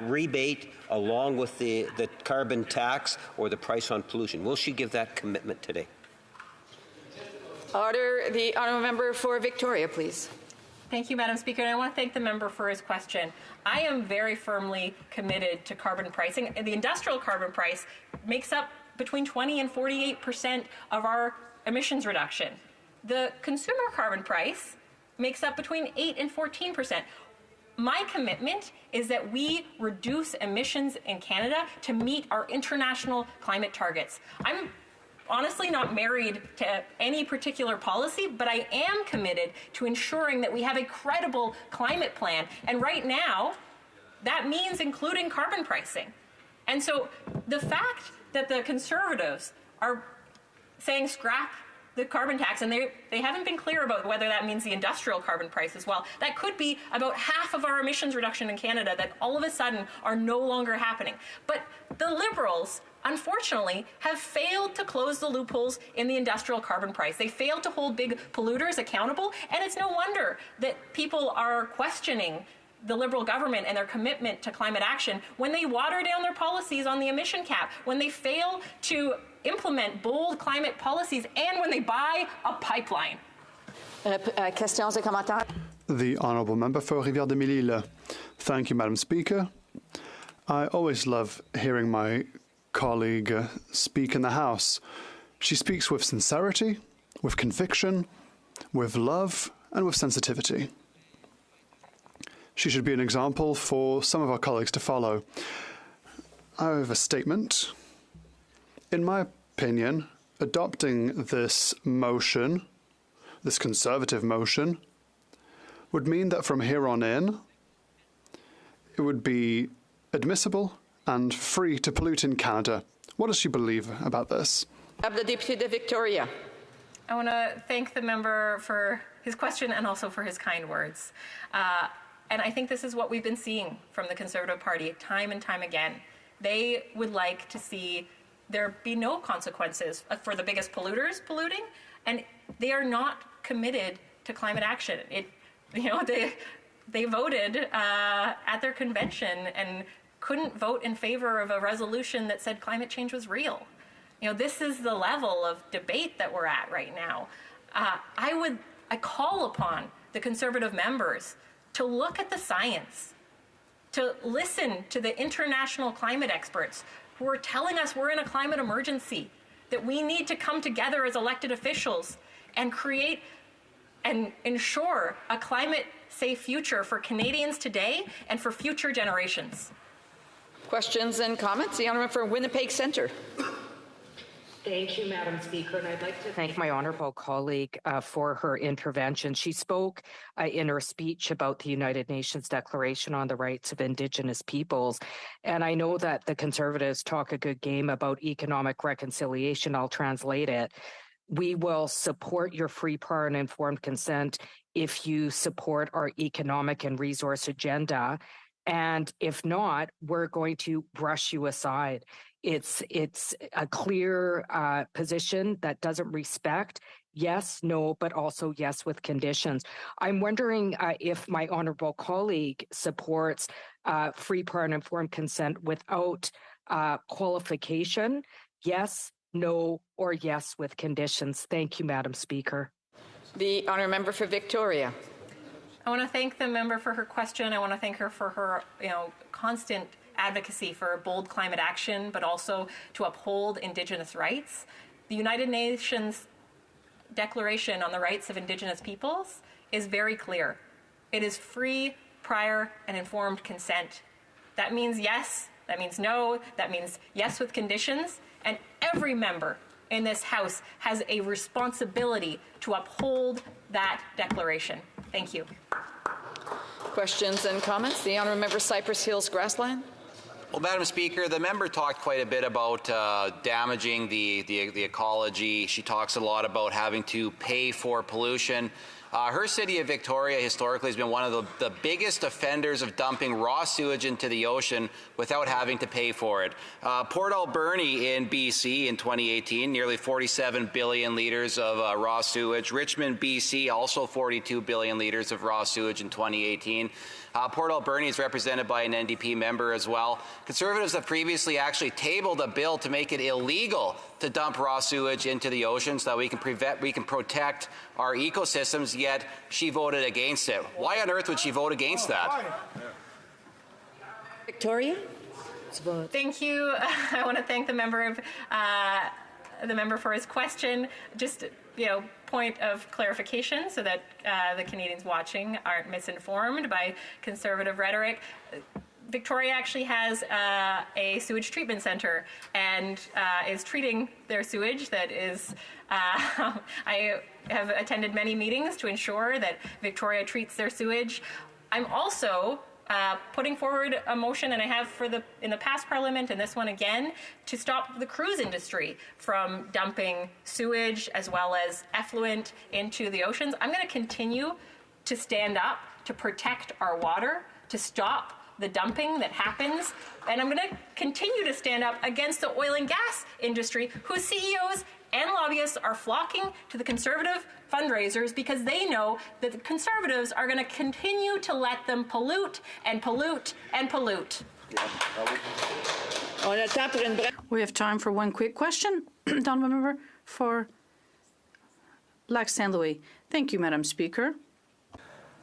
[SPEAKER 4] rebate along with the carbon tax or the price on pollution? Will she give that commitment today?
[SPEAKER 1] The honourable member for Victoria, please.
[SPEAKER 14] Thank you, Madam Speaker. And I want to thank the member for his question. I am very firmly committed to carbon pricing. The industrial carbon price makes up between 20 and 48% of our emissions reduction. The consumer carbon price makes up between 8 and 14%. My commitment is that we reduce emissions in Canada to meet our international climate targets. I'm honestly not married to any particular policy, but I am committed to ensuring that we have a credible climate plan. And right now, that means including carbon pricing. And so the fact that the Conservatives are saying scrap the carbon tax, and they haven't been clear about whether that means the industrial carbon price as well. That could be about half of our emissions reduction in Canada that all of a sudden are no longer happening. But the Liberals, unfortunately, have failed to close the loopholes in the industrial carbon price. They failed to hold big polluters accountable, and it's no wonder that people are questioning the Liberal government and their commitment to climate action when they water down their policies on the emission cap, when they fail to implement bold climate policies, and when they buy a pipeline.
[SPEAKER 1] Questions et commentaires.
[SPEAKER 5] The Honourable Member for Rivière-des-Mille-Îles. Thank you, Madam Speaker. I always love hearing my colleague speak in the House. She speaks with sincerity, with conviction, with love, and with sensitivity. She should be an example for some of our colleagues to follow. I have a statement. In my opinion, adopting this motion, this Conservative motion, would mean that from here on in, it would be admissible and free to pollute in Canada. What does she believe about this?
[SPEAKER 1] The Député de Victoria.
[SPEAKER 14] I want to thank the member for his question and also for his kind words. And I think this is what we've been seeing from the Conservative Party time and time again. They would like to see there be no consequences for the biggest polluters polluting, and they are not committed to climate action. It They voted at their convention and couldn't vote in favor of a resolution that said climate change was real. This is the level of debate that we're at right now. I call upon the Conservative members to look at the science, to listen to the international climate experts who are telling us we're in a climate emergency, that we need to come together as elected officials and create and ensure a climate-safe future for Canadians today and for future generations.
[SPEAKER 1] Questions and comments? The honourable for Winnipeg Centre.
[SPEAKER 19] Thank you, Madam Speaker, and I'd like to thank my honourable colleague for her intervention. She spoke in her speech about the United Nations Declaration on the Rights of Indigenous Peoples, and I know that the Conservatives talk a good game about economic reconciliation. I'll translate it. We will support your free, prior, and informed consent if you support our economic and resource agenda, and if not, we're going to brush you aside. It's a clear position that doesn't respect yes, no, but also yes with conditions. I'm wondering if my honourable colleague supports free, prior, and informed consent without qualification, yes, no, or yes with conditions. Thank you, Madam Speaker.
[SPEAKER 1] The honourable member for Victoria.
[SPEAKER 14] I want to thank the member for her question. I want to thank her for her constant advocacy for bold climate action, but also to uphold Indigenous rights. The United Nations Declaration on the Rights of Indigenous Peoples is very clear. It is free, prior, and informed consent. That means yes, that means no, that means yes with conditions, and every member in this House has a responsibility to uphold that declaration. Thank you.
[SPEAKER 1] Questions and comments? The honourable member Cypress Hills Grassland.
[SPEAKER 21] Well, Madam Speaker, the member talked quite a bit about damaging the ecology. She talks a lot about having to pay for pollution. Her city of Victoria historically has been one of the biggest offenders of dumping raw sewage into the ocean without having to pay for it. Port Alberni in BC in 2018, nearly 47 billion litres of raw sewage. Richmond, BC, also 42 billion litres of raw sewage in 2018. Port Alberni is represented by an NDP member as well. Conservatives have previously actually tabled a bill to make it illegal to dump raw sewage into the ocean so that we can protect our ecosystems, yet she voted against it. Why on earth would she vote against that?
[SPEAKER 1] Victoria?
[SPEAKER 14] Thank you. I want to thank the member for his question. Just, point of clarification so that the Canadians watching aren't misinformed by Conservative rhetoric. Victoria actually has a sewage treatment centre and is treating their sewage that is, I have attended many meetings to ensure that Victoria treats their sewage. I'm also putting forward a motion, and I have in the past Parliament and this one again, to stop the cruise industry from dumping sewage as well as effluent into the oceans. I'm going to continue to stand up to protect our water, to stop the dumping that happens, and I'm going to continue to stand up against the oil and gas industry, whose CEOs and lobbyists are flocking to the Conservative fundraisers because they know that the Conservatives are going to continue to let them pollute and pollute and pollute.
[SPEAKER 11] We have time for one quick question. Honourable member for Lac Saint Louis. Thank you, Madam Speaker.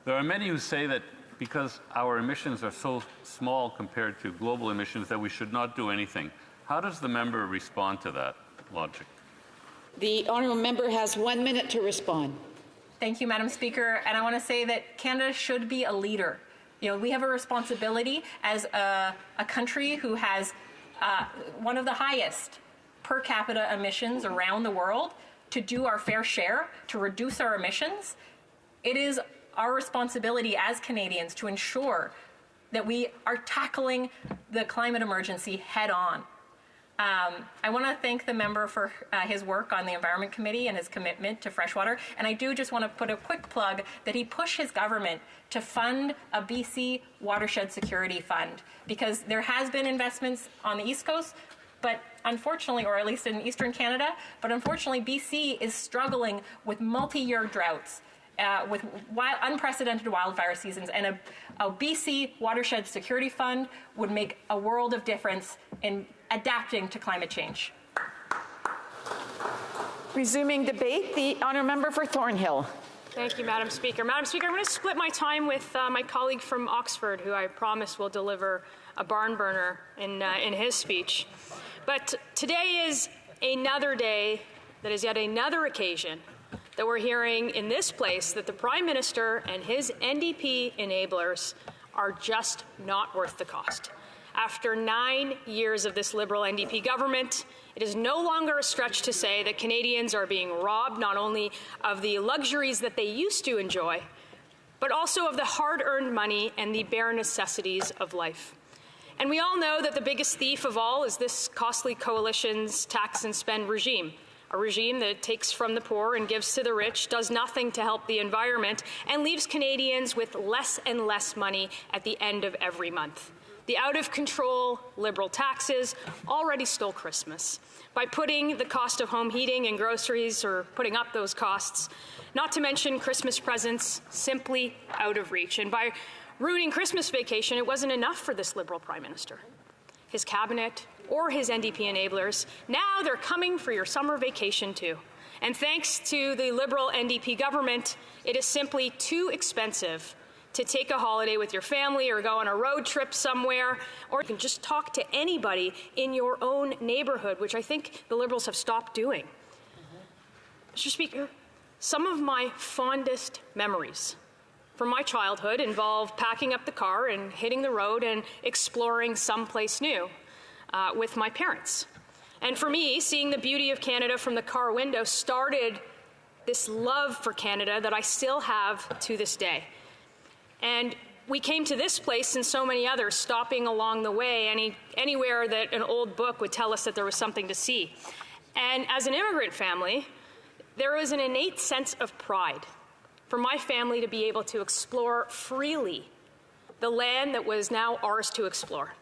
[SPEAKER 8] There are many who say that because our emissions are so small compared to global emissions that we should not do anything. How does the member respond to that logic?
[SPEAKER 1] The honourable member has 1 minute to respond.
[SPEAKER 14] Thank you, Madam Speaker. And I want to say that Canada should be a leader. We have a responsibility as a country who has one of the highest per capita emissions around the world to do our fair share, to reduce our emissions. It is our responsibility as Canadians to ensure that we are tackling the climate emergency head on. I want to thank the member for his work on the Environment Committee and his commitment to freshwater. And I do just want to put a quick plug that he push his government to fund a BC Watershed Security Fund, because there has been investments on the East Coast, but unfortunately, or at least in Eastern Canada, but unfortunately BC is struggling with multi-year droughts. with unprecedented wildfire seasons, and a BC watershed security fund would make a world of difference in adapting to climate change.
[SPEAKER 1] Resuming debate, the honourable member for Thornhill.
[SPEAKER 9] Thank you, Madam Speaker. Madam Speaker, I'm going to split my time with my colleague from Oxford, who I promise will deliver a barn burner in his speech. But today is another day that is yet another occasion that we're hearing in this place that the Prime Minister and his NDP enablers are just not worth the cost. After 9 years of this Liberal NDP government, it is no longer a stretch to say that Canadians are being robbed not only of the luxuries that they used to enjoy, but also of the hard-earned money and the bare necessities of life. And we all know that the biggest thief of all is this costly coalition's tax and spend regime, a regime that takes from the poor and gives to the rich, does nothing to help the environment, and leaves Canadians with less and less money at the end of every month. The out-of-control Liberal taxes already stole Christmas by putting the cost of home heating and groceries, or putting up those costs, not to mention Christmas presents, simply out of reach. And by ruining Christmas vacation, it wasn't enough for this Liberal Prime Minister, his cabinet, or his NDP enablers. Now they're coming for your summer vacation too. And thanks to the Liberal NDP government, it is simply too expensive to take a holiday with your family or go on a road trip somewhere, or you can just talk to anybody in your own neighborhood, which I think the Liberals have stopped doing. Mr. Speaker, some of my fondest memories from my childhood involve packing up the car and hitting the road and exploring someplace new with my parents. And for me, seeing the beauty of Canada from the car window started this love for Canada that I still have to this day. And we came to this place and so many others, stopping along the way anywhere that an old book would tell us that there was something to see. And as an immigrant family, there was an innate sense of pride for my family to be able to explore freely the land that was now ours to explore.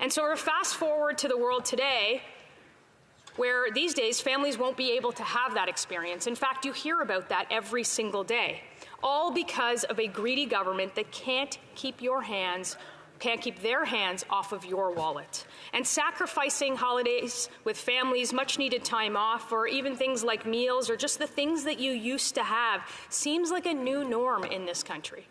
[SPEAKER 9] And so we're fast forward to the world today, where these days families won't be able to have that experience. In fact, you hear about that every single day, all because of a greedy government that can't keep their hands off of your wallet. And sacrificing holidays with families, much needed time off, or even things like meals, or just the things that you used to have, seems like a new norm in this country.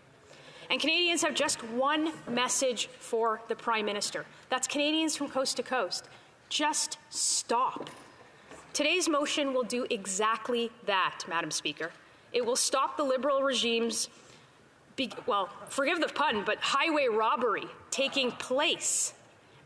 [SPEAKER 9] And Canadians have just one message for the Prime Minister. That's Canadians from coast to coast. Just stop. Today's motion will do exactly that, Madam Speaker. It will stop the Liberal regime's, forgive the pun, but highway robbery taking place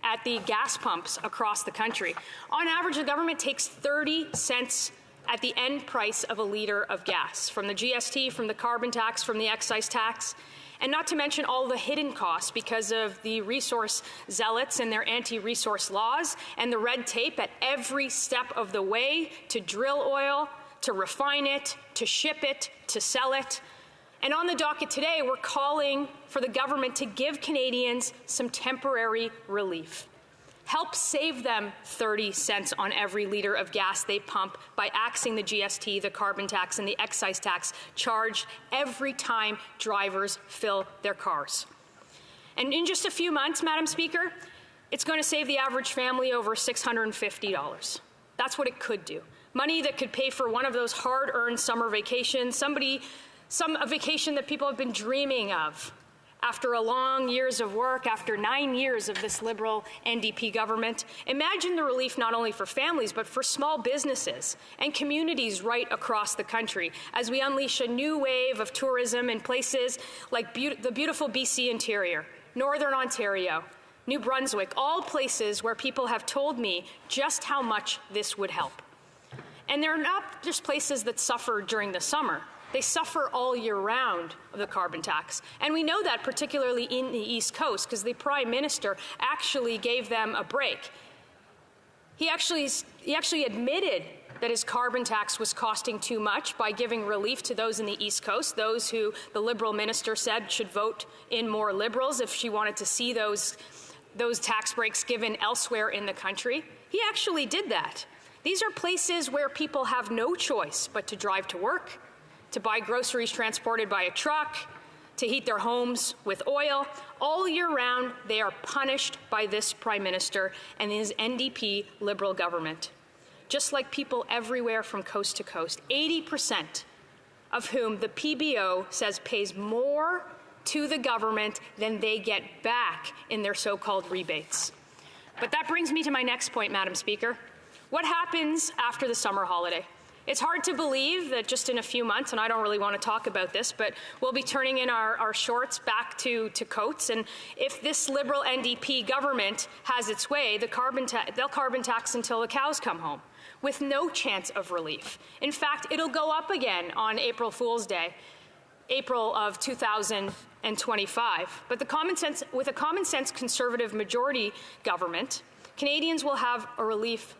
[SPEAKER 9] at the gas pumps across the country. On average, the government takes 30 cents at the end price of a litre of gas, from the GST, from the carbon tax, from the excise tax, and not to mention all the hidden costs because of the resource zealots and their anti-resource laws and the red tape at every step of the way to drill oil, to refine it, to ship it, to sell it. And on the docket today, we're calling for the government to give Canadians some temporary relief. Help save them 30 cents on every litre of gas they pump by axing the GST, the carbon tax, and the excise tax charged every time drivers fill their cars. And in just a few months, Madam Speaker, it's going to save the average family over $650. That's what it could do. Money that could pay for one of those hard-earned summer vacations, a vacation that people have been dreaming of after a long years of work, after 9 years of this Liberal NDP government. Imagine the relief not only for families, but for small businesses and communities right across the country as we unleash a new wave of tourism in places like the beautiful BC interior, Northern Ontario, New Brunswick, all places where people have told me just how much this would help. And they're not just places that suffer during the summer. They suffer all year round of the carbon tax. And we know that particularly in the East Coast because the Prime Minister actually gave them a break. He actually admitted that his carbon tax was costing too much by giving relief to those in the East Coast, those who the Liberal minister said should vote in more Liberals if she wanted to see those tax breaks given elsewhere in the country. He actually did that. These are places where people have no choice but to drive to work, to buy groceries transported by a truck, to heat their homes with oil. All year round, they are punished by this Prime Minister and his NDP Liberal government. Just like people everywhere from coast to coast, 80% of whom the PBO says pays more to the government than they get back in their so-called rebates. But that brings me to my next point, Madam Speaker. What happens after the summer holiday? It's hard to believe that just in a few months, and I don't really want to talk about this, but we'll be turning in our shorts back to coats. And if this Liberal NDP government has its way, they'll carbon tax until the cows come home, with no chance of relief. In fact, it'll go up again on April Fool's Day, April of 2025. But with a common sense Conservative majority government, Canadians will have relief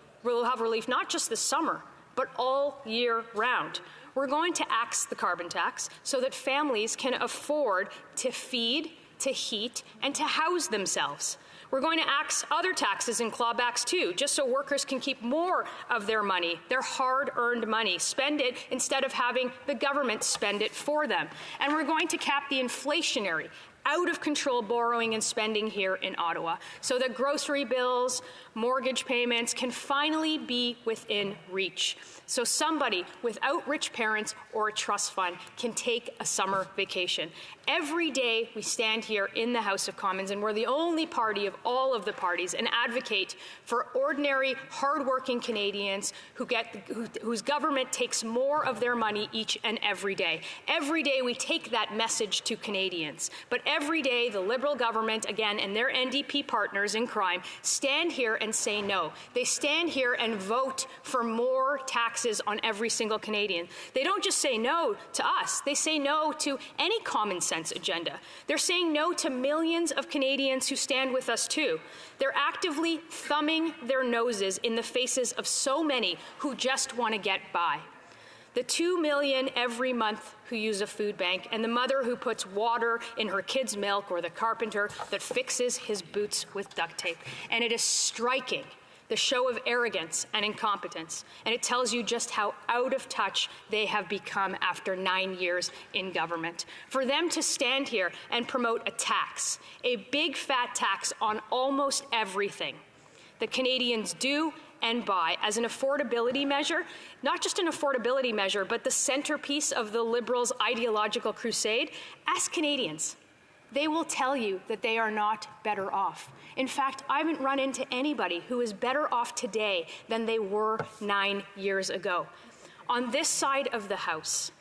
[SPEAKER 9] not just this summer, but all year round. We're going to axe the carbon tax so that families can afford to feed, to heat, and to house themselves. We're going to axe other taxes and clawbacks too, just so workers can keep more of their money, their hard-earned money, spend it instead of having the government spend it for them. And we're going to cap the inflationary, out-of-control borrowing and spending here in Ottawa so that grocery bills, mortgage payments can finally be within reach. So somebody without rich parents or a trust fund can take a summer vacation. Every day we stand here in the House of Commons, and we're the only party of all of the parties, and advocate for ordinary, hardworking Canadians whose government takes more of their money each and every day. Every day we take that message to Canadians. But every day the Liberal government, again, and their NDP partners in crime, stand here and say no. They stand here and vote for more taxes on every single Canadian. They don't just say no to us. They say no to any common sense agenda. They're saying no to millions of Canadians who stand with us too. They're actively thumbing their noses in the faces of so many who just want to get by. The 2 million every month who use a food bank, and the mother who puts water in her kid's milk, or the carpenter that fixes his boots with duct tape. And it is striking, the show of arrogance and incompetence, and it tells you just how out of touch they have become after 9 years in government. For them to stand here and promote a tax, a big fat tax on almost everything that Canadians do and buy as an affordability measure, not just an affordability measure, but the centerpiece of the Liberals' ideological crusade, ask Canadians. They will tell you that they are not better off. In fact, I haven't run into anybody who is better off today than they were 9 years ago. On this side of the House,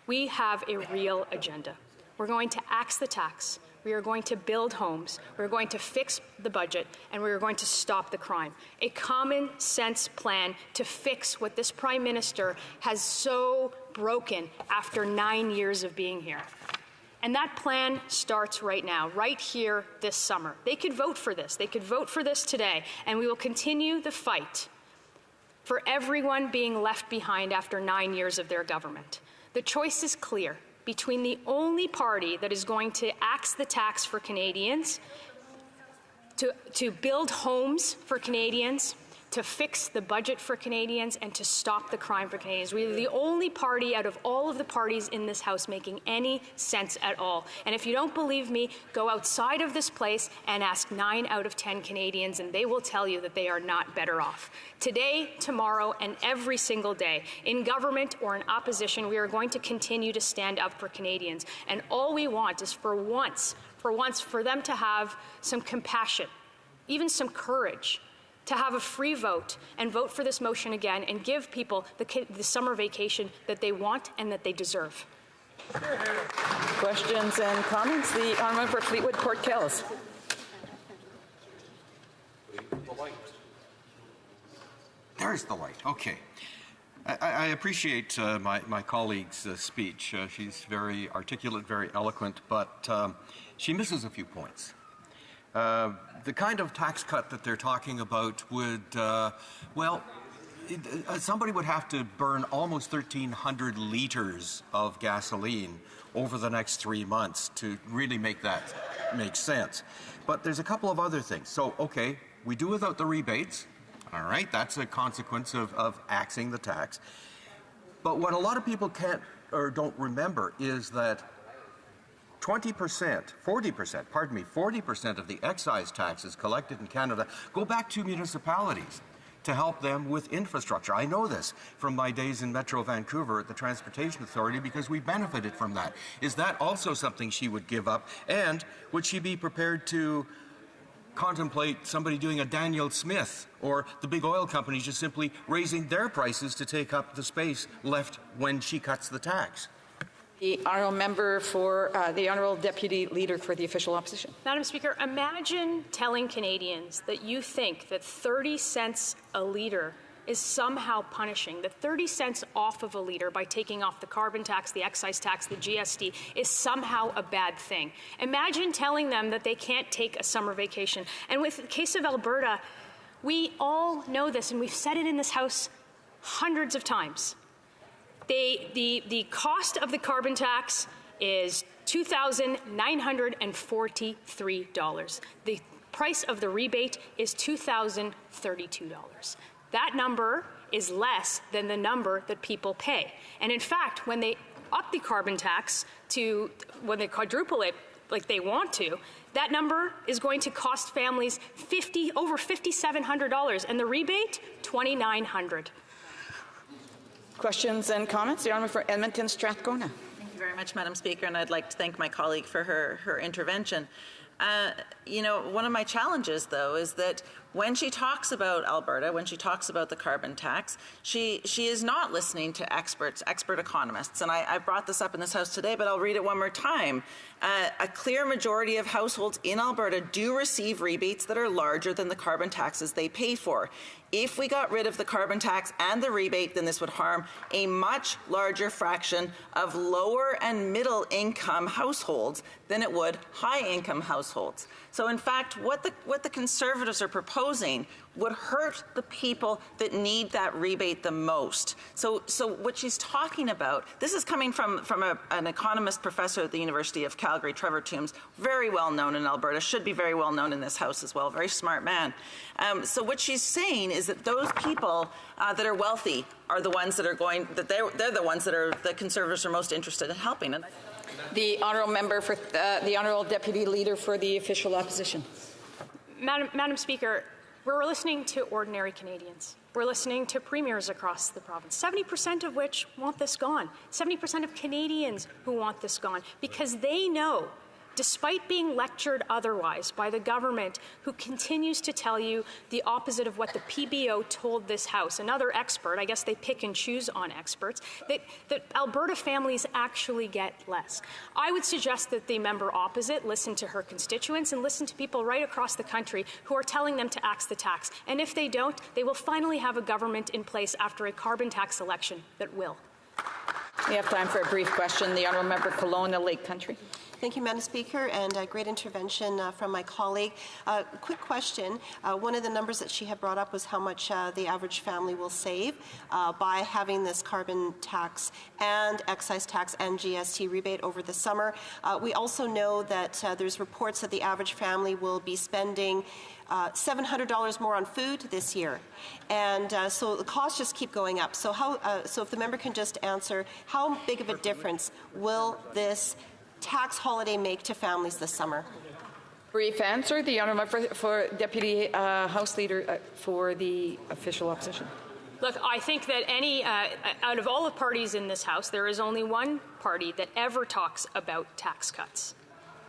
[SPEAKER 9] we have a real agenda. We're going to axe the tax. We are going to build homes, we're going to fix the budget, and we are going to stop the crime. A common sense plan to fix what this Prime Minister has so broken after 9 years of being here. And that plan starts right now, right here this summer. They could vote for this. They could vote for this today, and we will continue the fight for everyone being left behind after 9 years of their government. The choice is clear between the only party that is going to axe the tax for Canadians, to build homes for Canadians, to fix the budget for Canadians, and to stop the crime for Canadians. We are the only party out of all of the parties in this House making any sense at all. And if you don't believe me, go outside of this place and ask 9 out of 10 Canadians, and they will tell you that they are not better off. Today, tomorrow, and every single day, in government or in opposition, we are going to continue to stand up for Canadians. And all we want is for once, for them to have some compassion, even some courage, to have a free vote and vote for this motion again and give people the summer vacation that they want and that they deserve.
[SPEAKER 1] Questions and comments? The honourable for Fleetwood Port Kells.
[SPEAKER 10] There's the light. Okay. I appreciate my colleague's speech. She's very articulate, very eloquent, but she misses a few points. The kind of tax cut that they're talking about would, somebody would have to burn almost 1,300 liters of gasoline over the next 3 months to really make that make sense. But there's a couple of other things. So, okay, we do without the rebates. All right, that's a consequence of axing the tax. But what a lot of people can't or don't remember is that 40% of the excise taxes collected in Canada go back to municipalities to help them with infrastructure. I know this from my days in Metro Vancouver at the Transportation Authority because we benefited from that. Is that also something she would give up? And would she be prepared to contemplate somebody doing a Daniel Smith or the big oil companies just simply raising their prices to take up the space left when she cuts the tax?
[SPEAKER 1] The honourable member for the honourable deputy leader for the official opposition.
[SPEAKER 9] Madam Speaker, imagine telling Canadians that you think that 30 cents a litre is somehow punishing, that 30 cents off of a litre by taking off the carbon tax, the excise tax, the GST is somehow a bad thing. Imagine telling them that they can't take a summer vacation. And with the case of Alberta, we all know this, and we've said it in this House hundreds of times. The cost of the carbon tax is $2,943. The price of the rebate is $2,032. That number is less than the number that people pay. And in fact, when they up the carbon tax when they quadruple it like they want to, that number is going to cost families over $5,700, and the rebate, $2,900.
[SPEAKER 1] Questions and comments? The honourable for Edmonton Strathcona.
[SPEAKER 17] Thank you very much, Madam Speaker, and I'd like to thank my colleague for her intervention. You know, one of my challenges, though, is that when she talks about Alberta, when she talks about the carbon tax, she is not listening to expert economists. And I brought this up in this House today, but I'll read it one more time. A clear majority of households in Alberta do receive rebates that are larger than the carbon taxes they pay for. If we got rid of the carbon tax and the rebate, then this would harm a much larger fraction of lower and middle income households than it would high income households. So in fact, what the Conservatives are proposing would hurt the people that need that rebate the most. So what she's talking about, this is coming from an economist professor at the University of Calgary, Trevor Toombs, very well known in Alberta, should be very well known in this House as well, very smart man. So what she's saying is that those people that are wealthy are the ones that are they're the ones that the Conservatives are most interested in helping. And
[SPEAKER 1] the honourable member for the honourable deputy leader for the official opposition.
[SPEAKER 9] Madam Speaker, we're listening to ordinary Canadians. We're listening to premiers across the province, 70% of which want this gone. 70% of Canadians who want this gone because they know, despite being lectured otherwise by the government, who continues to tell you the opposite of what the PBO told this House, another expert, I guess they pick and choose on experts, that Alberta families actually get less. I would suggest that the member opposite listen to her constituents and listen to people right across the country who are telling them to axe the tax. And if they don't, they will finally have a government in place after a carbon tax election that will.
[SPEAKER 1] We have time for a brief question. The honourable member Kelowna Lake Country.
[SPEAKER 13] Thank you, Madam Speaker, and a great intervention from my colleague. Quick question. One of the numbers that she had brought up was how much the average family will save by having this carbon tax and excise tax and GST rebate over the summer. We also know that there's reports that the average family will be spending $700 more on food this year, and so the costs just keep going up. So so if the member can just answer, how big of a difference will this tax holiday make to families this summer?
[SPEAKER 1] Brief answer. The honourable member for deputy House leader for the official opposition.
[SPEAKER 9] Look, I think that out of all the parties in this House, there is only one party that ever talks about tax cuts,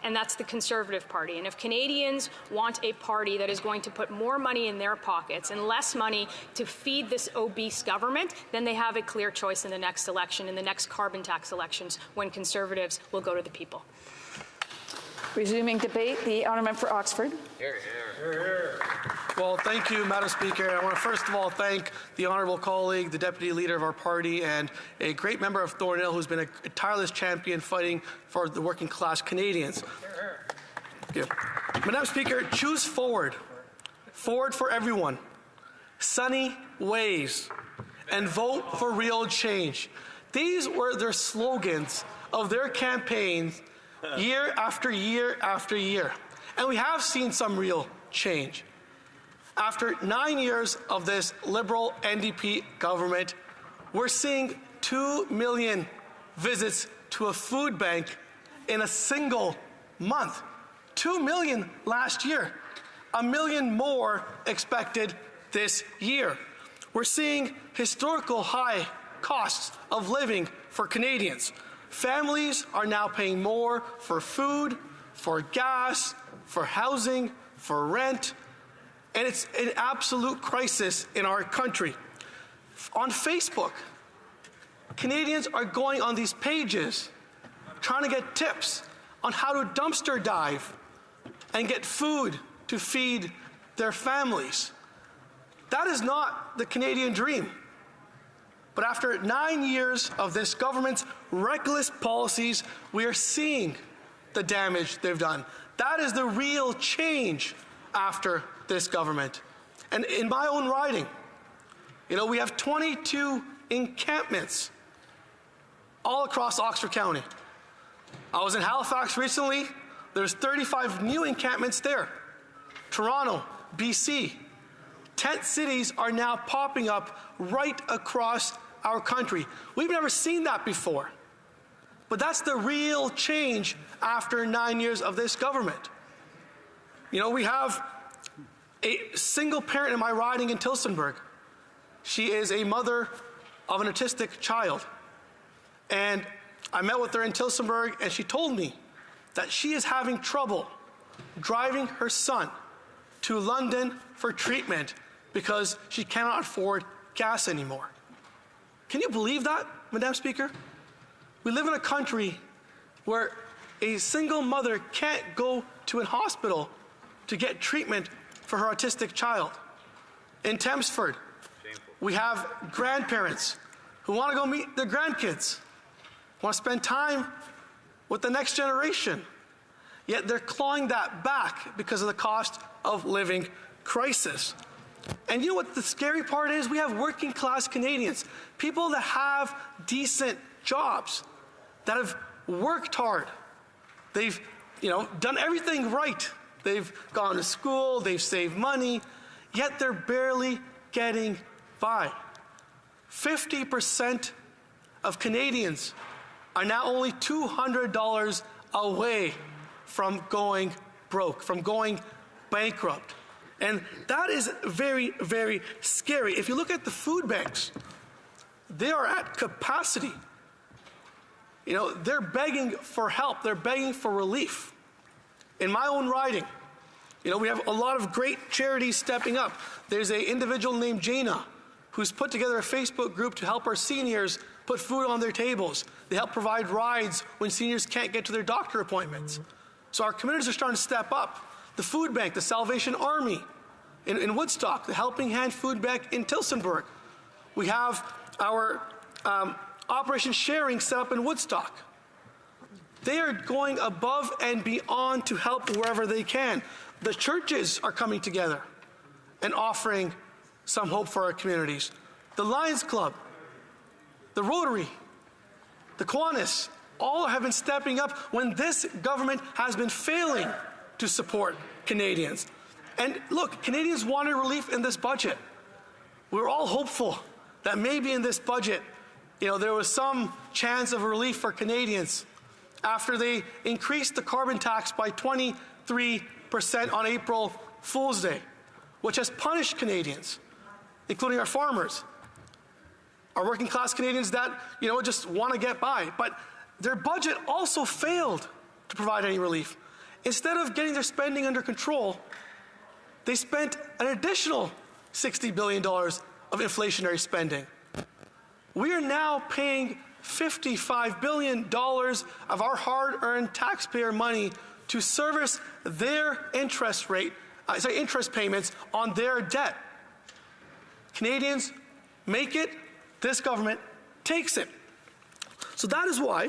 [SPEAKER 9] and that's the Conservative Party. And if Canadians want a party that is going to put more money in their pockets and less money to feed this obese government, then they have a clear choice in the next election, in the next carbon tax elections, when Conservatives will go to the people.
[SPEAKER 1] Resuming debate, the honourable member for Oxford.
[SPEAKER 22] Here, here. Here, here. Well, thank you, Madam Speaker. I want to first of all thank the honourable colleague, the deputy leader of our party, and a great member of Thornhill who's been a tireless champion fighting for the working class Canadians. Thank you. Madam Speaker, choose forward. Forward for everyone. Sunny ways. And vote for real change. These were their slogans of their campaigns year after year after year. And we have seen some real change. After 9 years of this Liberal NDP government, we're seeing 2 million visits to a food bank in a single month. 2 million last year. 1 million more expected this year. We're seeing historical high costs of living for Canadians. Families are now paying more for food, for gas, for housing, for rent, and it's an absolute crisis in our country. On Facebook, Canadians are going on these pages trying to get tips on how to dumpster dive and get food to feed their families. That is not the Canadian dream. But after 9 years of this government's reckless policies, we are seeing the damage they've done. That is the real change after this government. And in my own riding, we have 22 encampments all across Oxford County. I was in Halifax recently. There's 35 new encampments there. Toronto, BC. Tent cities are now popping up right across our country. We've never seen that before. But that's the real change after 9 years of this government. We have a single parent in my riding in Tillsonburg. She is a mother of an autistic child. And I met with her in Tillsonburg, and she told me that she is having trouble driving her son to London for treatment because she cannot afford gas anymore. Can you believe that, Madam Speaker? We live in a country where a single mother can't go to a hospital to get treatment for her autistic child. In Thamesford, we have grandparents who want to go meet their grandkids, want to spend time with the next generation, yet they're clawing that back because of the cost of living crisis. And you know what the scary part is? We have working class Canadians, people that have decent jobs, that have worked hard. They've, done everything right. They've gone to school, they've saved money, yet they're barely getting by. 50% of Canadians are now only $200 away from going broke, from going bankrupt. And that is very, very scary. If you look at the food banks, they are at capacity. They're begging for help. They're begging for relief. In my own riding, we have a lot of great charities stepping up. There's an individual named Jana who's put together a Facebook group to help our seniors put food on their tables. They help provide rides when seniors can't get to their doctor appointments. So our communities are starting to step up. The food bank, the Salvation Army in Woodstock, the Helping Hand Food Bank in Tillsonburg. We have our Operation Sharing set up in Woodstock. They are going above and beyond to help wherever they can. The churches are coming together and offering some hope for our communities. The Lions Club, the Rotary, the Kiwanis, all have been stepping up when this government has been failing to support Canadians. And look, Canadians wanted relief in this budget. We were all hopeful that maybe in this budget, there was some chance of relief for Canadians after they increased the carbon tax by 23% on April Fool's Day, which has punished Canadians, including our farmers, our working class Canadians that, just want to get by. But their budget also failed to provide any relief. Instead of getting their spending under control, they spent an additional $60 billion of inflationary spending. We are now paying $55 billion of our hard-earned taxpayer money to service their interest payments on their debt. Canadians make it, this government takes it. So that is why,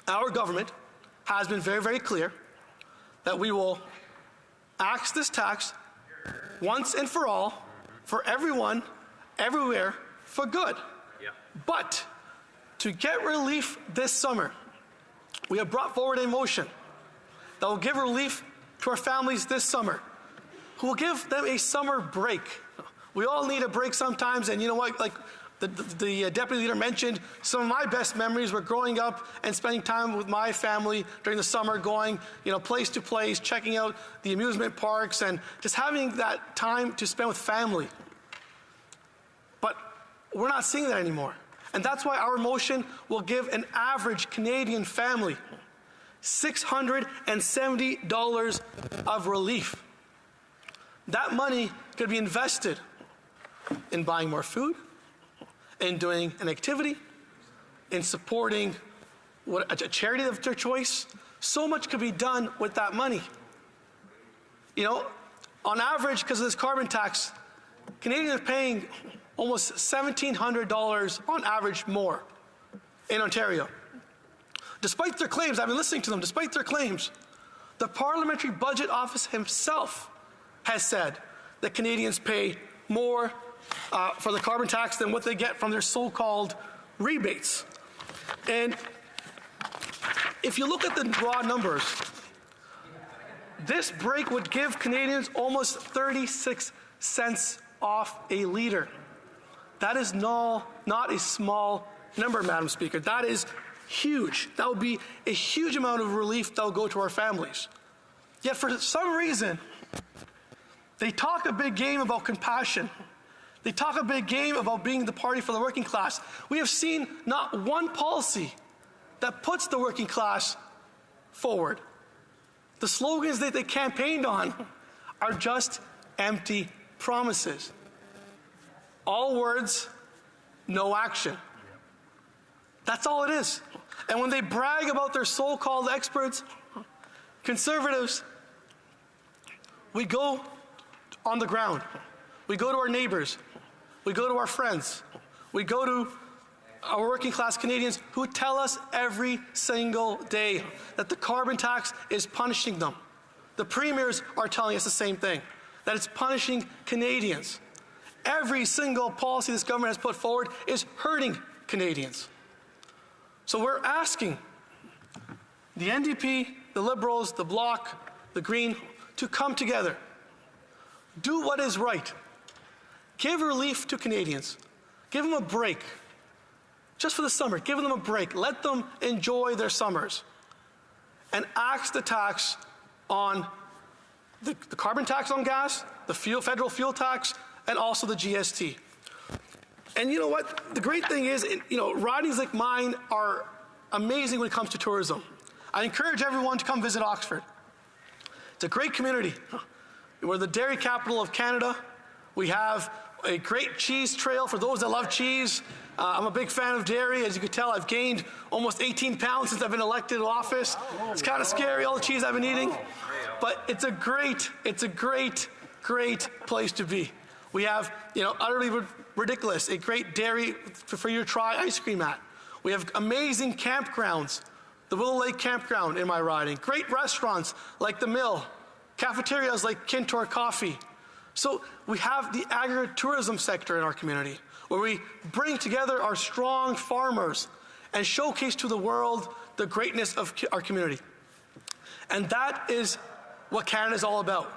[SPEAKER 22] our government has been very, very clear that we will axe this tax once and for all, for everyone, everywhere, for good. Yeah. But to get relief this summer, we have brought forward a motion that will give relief to our families this summer, who will give them a summer break. We all need a break sometimes, and you know what? The deputy leader mentioned some of my best memories were growing up and spending time with my family during the summer, going, place to place, checking out the amusement parks, and just having that time to spend with family. But we're not seeing that anymore. And that's why our motion will give an average Canadian family $670 of relief. That money could be invested in buying more food, in doing an activity, in supporting a charity of their choice. So much could be done with that money. On average, because of this carbon tax, Canadians are paying almost $1,700 on average more in Ontario. Despite their claims, I've been listening to them, despite their claims, the Parliamentary Budget Office himself has said that Canadians pay more for the carbon tax than what they get from their so-called rebates. And if you look at the raw numbers, this break would give Canadians almost 36 cents off a litre. That is not a small number, Madam Speaker. That is huge. That would be a huge amount of relief that will go to our families. Yet for some reason, they talk a big game about compassion. They talk a big game about being the party for the working class. We have seen not one policy that puts the working class forward. The slogans that they campaigned on are just empty promises. All words, no action. That's all it is. And when they brag about their so-called experts, Conservatives, we go on the ground. We go to our neighbors. We go to our friends. We go to our working class Canadians who tell us every single day that the carbon tax is punishing them. The premiers are telling us the same thing, that it's punishing Canadians. Every single policy this government has put forward is hurting Canadians. So we're asking the NDP, the Liberals, the Bloc, the Green, to come together. Do what is right. Give relief to Canadians. Give them a break. Just for the summer, give them a break. Let them enjoy their summers. And axe the tax on the carbon tax on gas, the federal fuel tax, and also the GST. And you know what? The great thing is, ridings like mine are amazing when it comes to tourism. I encourage everyone to come visit Oxford. It's a great community. We're the dairy capital of Canada. We have a great cheese trail for those that love cheese. I'm a big fan of dairy. As you can tell, I've gained almost 18 pounds since I've been elected to office. It's kind of scary, all the cheese I've been eating. But it's a great, great place to be. We have, utterly ridiculous, a great dairy for you to try ice cream at. We have amazing campgrounds, the Willow Lake Campground in my riding. Great restaurants like The Mill, cafeterias like Kintor Coffee. So we have the agritourism sector in our community, where we bring together our strong farmers and showcase to the world the greatness of our community. And that is what Canada is all about,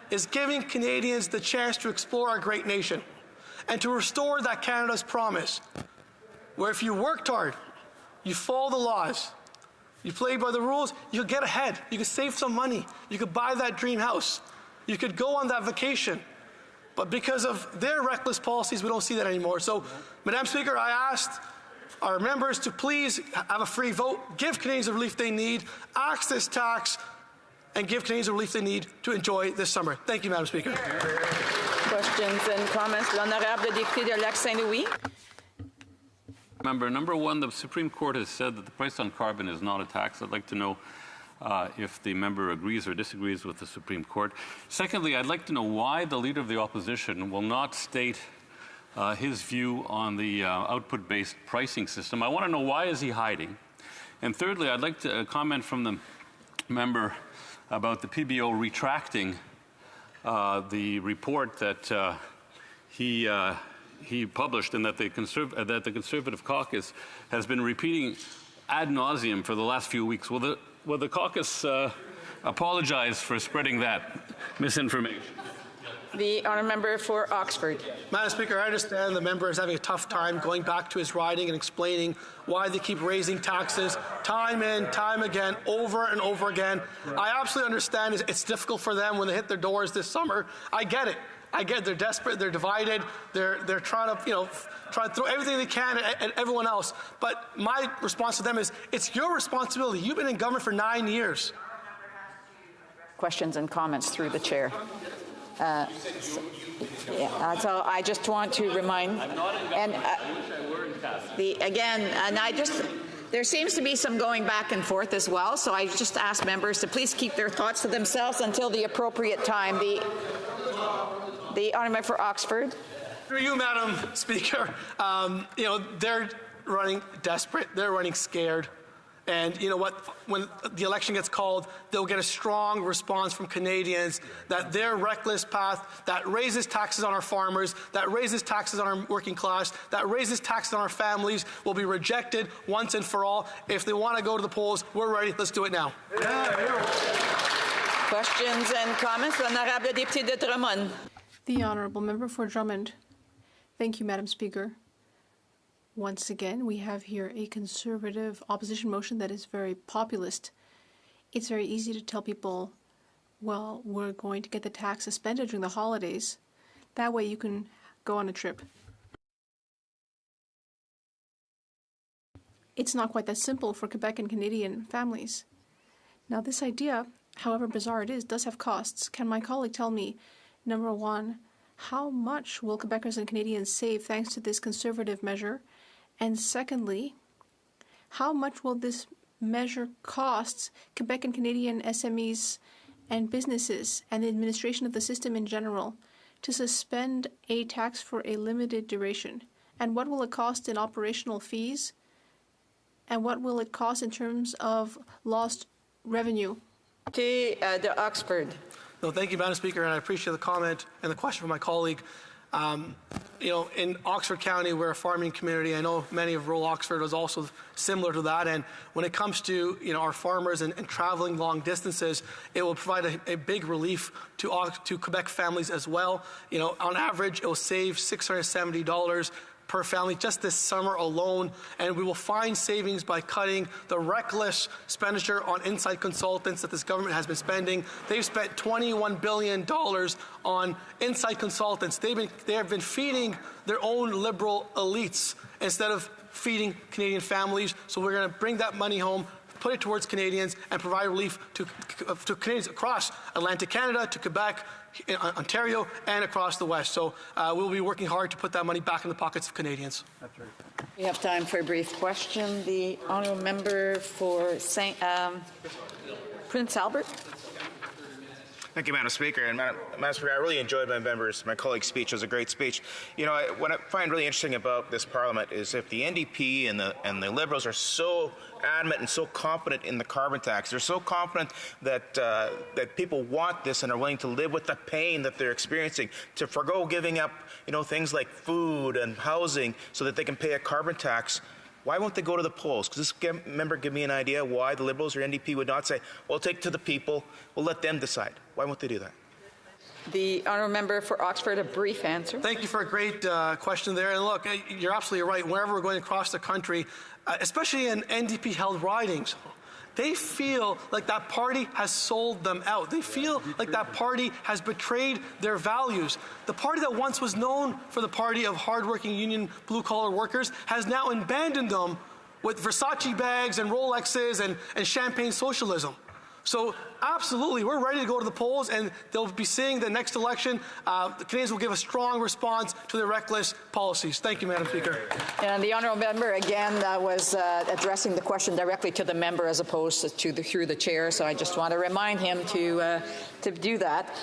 [SPEAKER 22] is giving Canadians the chance to explore our great nation and to restore that Canada's promise, where if you worked hard, you follow the laws, you play by the rules, you could get ahead, you could save some money, you could buy that dream house, you could go on that vacation. But because of their reckless policies, we don't see that anymore. So, Madam Speaker, I asked our members to please have a free vote, give Canadians the relief they need, axe this tax, and give Canadians the relief they need to enjoy this summer. Thank you, Madam Speaker.
[SPEAKER 1] Questions and comments? L'honorable député de Lac-Saint-Louis.
[SPEAKER 8] Number one, the Supreme Court has said that the price on carbon is not a tax. I'd like to know if the member agrees or disagrees with the Supreme Court. Secondly, I'd like to know why the Leader of the Opposition will not state his view on the output-based pricing system. I want to know, why is he hiding? And thirdly, I'd like to comment from the member about the PBO retracting the report that he published and that the Conservative caucus has been repeating ad nauseum for the last few weeks. Will the caucus apologize for spreading that misinformation?
[SPEAKER 1] The honourable member for Oxford.
[SPEAKER 22] Madam Speaker, I understand the member is having a tough time going back to his riding and explaining why they keep raising taxes time and time again, over and over again. I absolutely understand it's difficult for them when they hit their doors this summer. I get it. I get they're desperate, they're divided, they're trying to, try to throw everything they can at everyone else. But my response to them is, it's your responsibility. You've been in government for 9 years.
[SPEAKER 1] Questions and comments through the chair. So I just want to remind, and there seems to be some going back and forth as well, so I just ask members to please keep their thoughts to themselves until the appropriate time. The honourable for Oxford.
[SPEAKER 22] Through you, Madam Speaker, they're running desperate, they're running scared. And you know what? When the election gets called, they'll get a strong response from Canadians that their reckless path that raises taxes on our farmers, that raises taxes on our working class, that raises taxes on our families will be rejected once and for all. If they want to go to the polls, we're ready. Let's do it now.
[SPEAKER 1] Questions and comments? Honorable Député de Drummond.
[SPEAKER 3] The honourable member for Drummond. Thank you, Madam Speaker. Once again, we have here a Conservative opposition motion that is very populist. It's very easy to tell people, well, we're going to get the tax suspended during the holidays. That way you can go on a trip. It's not quite that simple for Quebec and Canadian families. Now, this idea, however bizarre it is, does have costs. Can my colleague tell me, number one, how much will Quebecers and Canadians save thanks to this Conservative measure? And secondly, how much will this measure cost Quebec and Canadian SMEs and businesses and the administration of the system in general to suspend a tax for a limited duration? And what will it cost in operational fees? And what will it cost in terms of lost revenue?
[SPEAKER 1] To the Oxford.
[SPEAKER 22] No, thank you, Madam Speaker, and I appreciate the comment and the question from my colleague. In Oxford County, we're a farming community. I know many of rural Oxford is also similar to that. And when it comes to our farmers and traveling long distances, it will provide a big relief to Quebec families as well. On average, it will save $670 per family just this summer alone, and we will find savings by cutting the reckless expenditure on inside consultants that this government has been spending. They've spent $21 billion on inside consultants. They have been feeding their own liberal elites instead of feeding Canadian families. So we're going to bring that money home, put it towards Canadians, and provide relief to Canadians across Atlantic Canada, to Quebec, Ontario, and across the West. So we'll be working hard to put that money back in the pockets of Canadians. That's right.
[SPEAKER 1] We have time for a brief question. The honourable member for Prince Albert.
[SPEAKER 2] Thank you, Madam Speaker. And Madam Speaker, I really enjoyed my colleague's speech. It was a great speech. What I find really interesting about this Parliament is if the NDP and the Liberals are so adamant and so confident in the carbon tax, they're so confident that people want this and are willing to live with the pain that they're experiencing, to forgo giving up things like food and housing so that they can pay a carbon tax. Why won't they go to the polls? Could this member give me an idea why the Liberals or NDP would not say, we'll take it to the people, we'll let them decide? Why won't they do that?
[SPEAKER 1] The honourable member for Oxford, a brief answer.
[SPEAKER 22] Thank you for a great question there. And look, you're absolutely right. Wherever we're going across the country, especially in NDP-held ridings, they feel like that party has sold them out. They feel like that party has betrayed their values. The party that once was known for the party of hardworking union blue-collar workers has now abandoned them with Versace bags and Rolexes and champagne socialism. So absolutely, we're ready to go to the polls, and they'll be seeing the next election. The Canadians will give a strong response to their reckless policies. Thank you, Madam Speaker.
[SPEAKER 1] And the honourable member, again, was addressing the question directly to the member as opposed to through the chair, so I just want to remind him to do that.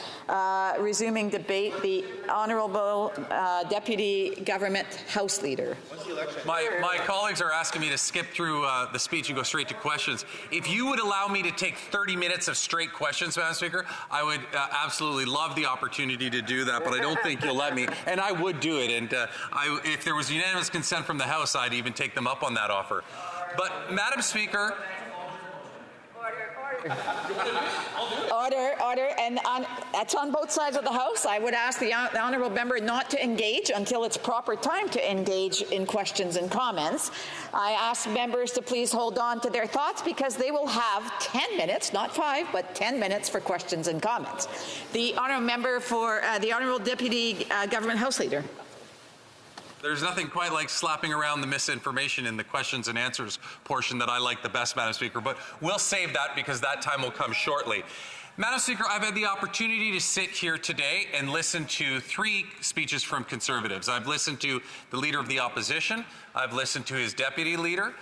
[SPEAKER 1] Resuming debate, the Honourable Deputy Government House Leader.
[SPEAKER 12] My colleagues are asking me to skip through the speech and go straight to questions. If you would allow me to take 30 minutes of straight questions, Madam Speaker, I would absolutely love the opportunity to do that, but I don't think you'll let me. And I would do it. And if there was unanimous consent from the House, I'd even take them up on that offer. But, Madam Speaker,
[SPEAKER 1] Order, and that's on both sides of the House. I would ask the honourable member not to engage until it's proper time to engage in questions and comments. I ask members to please hold on to their thoughts because they will have 10 minutes, not 5, but 10 minutes for questions and comments. The honourable member for the Honourable Deputy Government House Leader.
[SPEAKER 12] There's nothing quite like slapping around the misinformation in the questions and answers portion that I like the best, Madam Speaker, but we'll save that because that time will come shortly. Madam Speaker, I've had the opportunity to sit here today and listen to 3 speeches from Conservatives. I've listened to the Leader of the Opposition, I've listened to his Deputy Leader,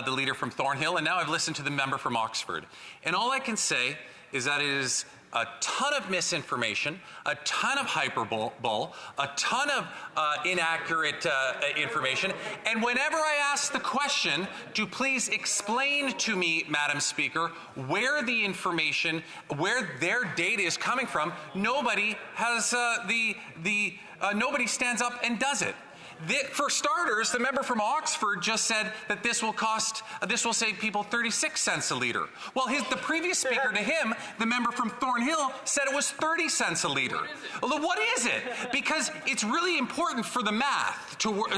[SPEAKER 12] the Leader from Thornhill, and now I've listened to the member from Oxford. And all I can say is that it is a ton of misinformation, a ton of hyperbole, a ton of inaccurate information. And whenever I ask the question to please explain to me, Madam Speaker, where the information, where their data is coming from, nobody has nobody stands up and does it. For starters, the member from Oxford just said that this will save people 36 cents a litre. Well, the previous speaker to him, the member from Thornhill, said it was 30 cents a litre. Well, what is it? Because it's really important for the math to work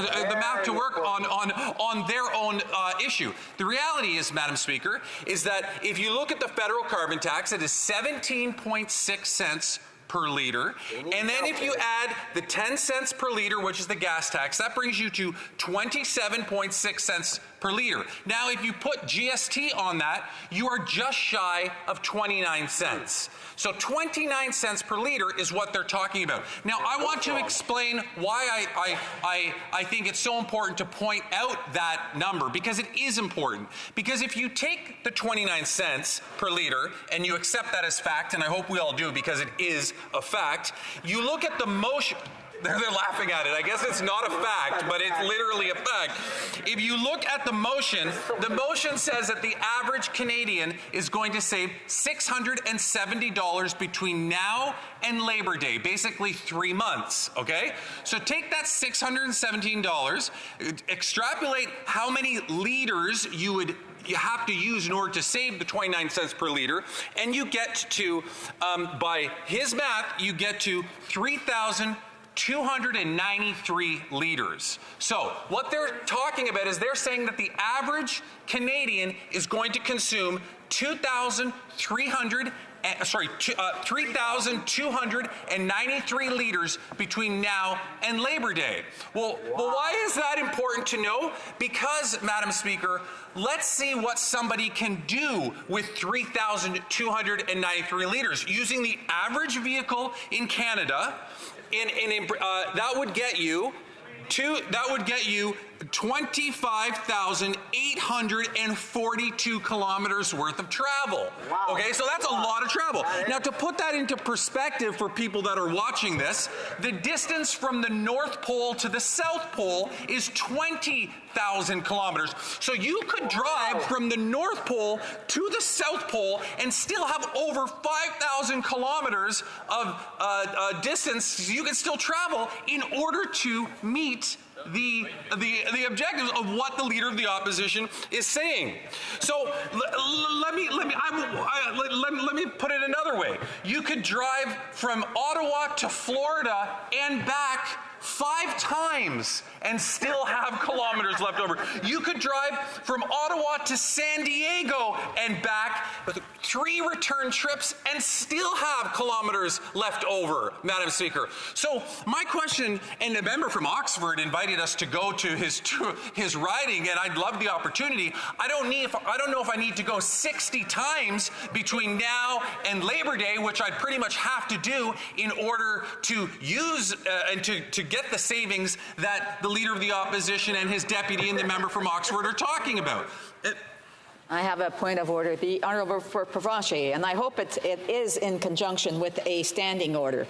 [SPEAKER 12] on their own issue. The reality is, Madam Speaker, is that if you look at the federal carbon tax, it is 17.6 cents per litre, and then if you add the 10 cents per litre, which is the gas tax, that brings you to 27.6 cents per litre. Now, if you put GST on that, you are just shy of 29 cents. So 29 cents per litre is what they're talking about. Now, I want to explain why I think it's so important to point out that number, because it is important. Because if you take the 29 cents per litre and you accept that as fact, and I hope we all do because it is a fact, you look at the motion. They're laughing at it. I guess it's not a fact, but it's literally a fact. If you look at the motion says that the average Canadian is going to save $670 between now and Labor Day, basically 3 months, okay? So take that $617, extrapolate how many liters you have to use in order to save the 29 cents per litre, and you get to, by his math, you get to 3,293 litres. So what they're talking about is they're saying that the average Canadian is going to consume 3,293 litres between now and Labor Day. Well, why is that important to know? Because, Madam Speaker, let's see what somebody can do with 3,293 litres. Using the average vehicle in Canada, that would get you 25,842 kilometers worth of travel. Wow. Okay, so that's a lot of travel. Now, to put that into perspective for people that are watching this, the distance from the North Pole to the South Pole is 20,000 kilometers. So you could drive from the North Pole to the South Pole and still have over 5,000 kilometers of distance you can still travel in order to meet the objectives of what the Leader of the Opposition is saying. So let me put it another way. You could drive from Ottawa to Florida and back 5 times and still have kilometers left over. You could drive from Ottawa to San Diego and back with 3 return trips and still have kilometers left over, Madam Speaker. So my question, and the member from Oxford invited us to go to his riding, and I'd love the opportunity. I don't know if I need to go 60 times between now and Labor Day, which I'd pretty much have to do in order to use and to get the savings that the Leader of the Opposition and his deputy and the member from Oxford are talking about.
[SPEAKER 1] I have a point of order. The Honourable for Provencher, and I hope it is in conjunction with a standing order.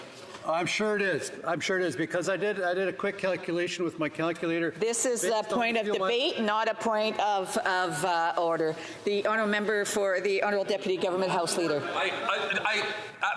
[SPEAKER 7] I'm sure it is. I'm sure it is, because I did a quick calculation with my calculator.
[SPEAKER 1] This is a point of debate, not a point of order. The honourable member for the Honourable Deputy Government House Leader.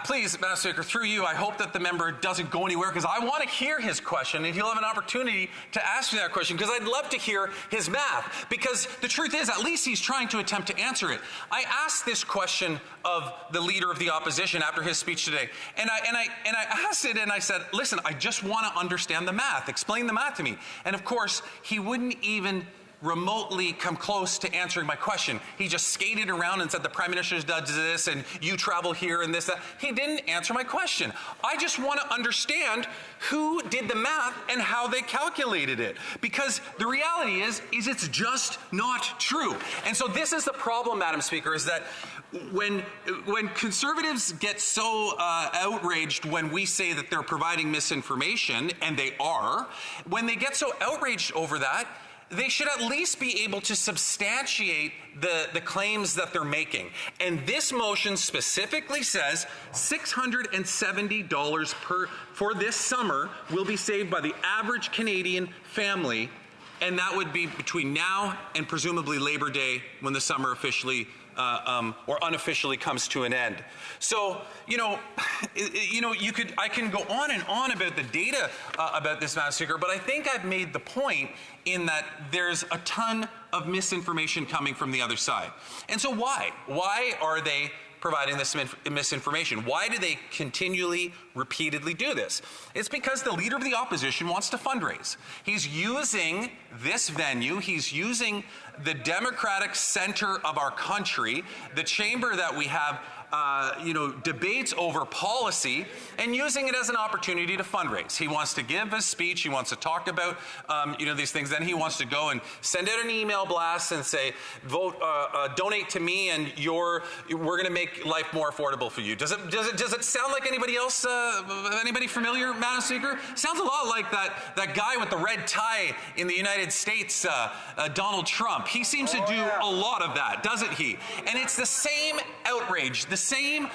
[SPEAKER 12] please, Madam Speaker, through you, I hope that the member doesn't go anywhere because I want to hear his question and he'll have an opportunity to ask me that question because I'd love to hear his math. Because the truth is, at least he's trying to attempt to answer it. I asked this question of the Leader of the Opposition after his speech today, and I asked it and I said, listen, I just want to understand the math. Explain the math to me. And of course, he wouldn't even remotely come close to answering my question. He just skated around and said the Prime Minister does this and you travel here and this, that. He didn't answer my question. I just want to understand who did the math and how they calculated it. Because the reality is it's just not true. And so this is the problem, Madam Speaker, is that when Conservatives get so outraged when we say that they're providing misinformation, and they are, when they get so outraged over that, they should at least be able to substantiate the claims that they're making. And this motion specifically says $670 for this summer will be saved by the average Canadian family, and that would be between now and presumably Labor Day when the summer officially or unofficially comes to an end. So, I can go on and on about the data about this, Madam Speaker, but I think I've made the point in that there's a ton of misinformation coming from the other side. And so why? Why are they providing this misinformation? Why do they continually, repeatedly do this? It's because the Leader of the Opposition wants to fundraise. He's using this venue, he's using the democratic center of our country, the chamber that we have debates over policy, and using it as an opportunity to fundraise. He wants to give a speech, he wants to talk about these things, then he wants to go and send out an email blast and say, vote, donate to me, and we're going to make life more affordable for you. Does it sound like anybody else? Anybody familiar, Madam Speaker? Sounds a lot like that guy with the red tie in the United States, Donald Trump. He seems to do a lot of that, doesn't he? And it's the same outrage, the same.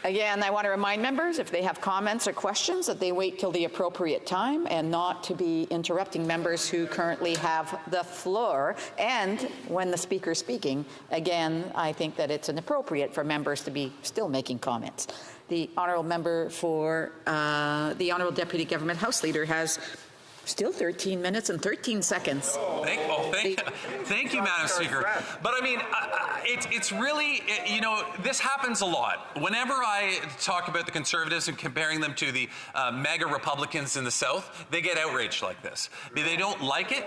[SPEAKER 1] Again, I want to remind members, if they have comments or questions, that they wait till the appropriate time and not to be interrupting members who currently have the floor. And when the speaker is speaking, again, I think that it's inappropriate for members to be still making comments. The honourable member for the Honourable Deputy Government House Leader has still 13 minutes and 13 seconds.
[SPEAKER 12] Thank you, Madam Speaker. But I mean, it's really, this happens a lot. Whenever I talk about the Conservatives and comparing them to the MAGA Republicans in the South, they get outraged like this. They don't like it.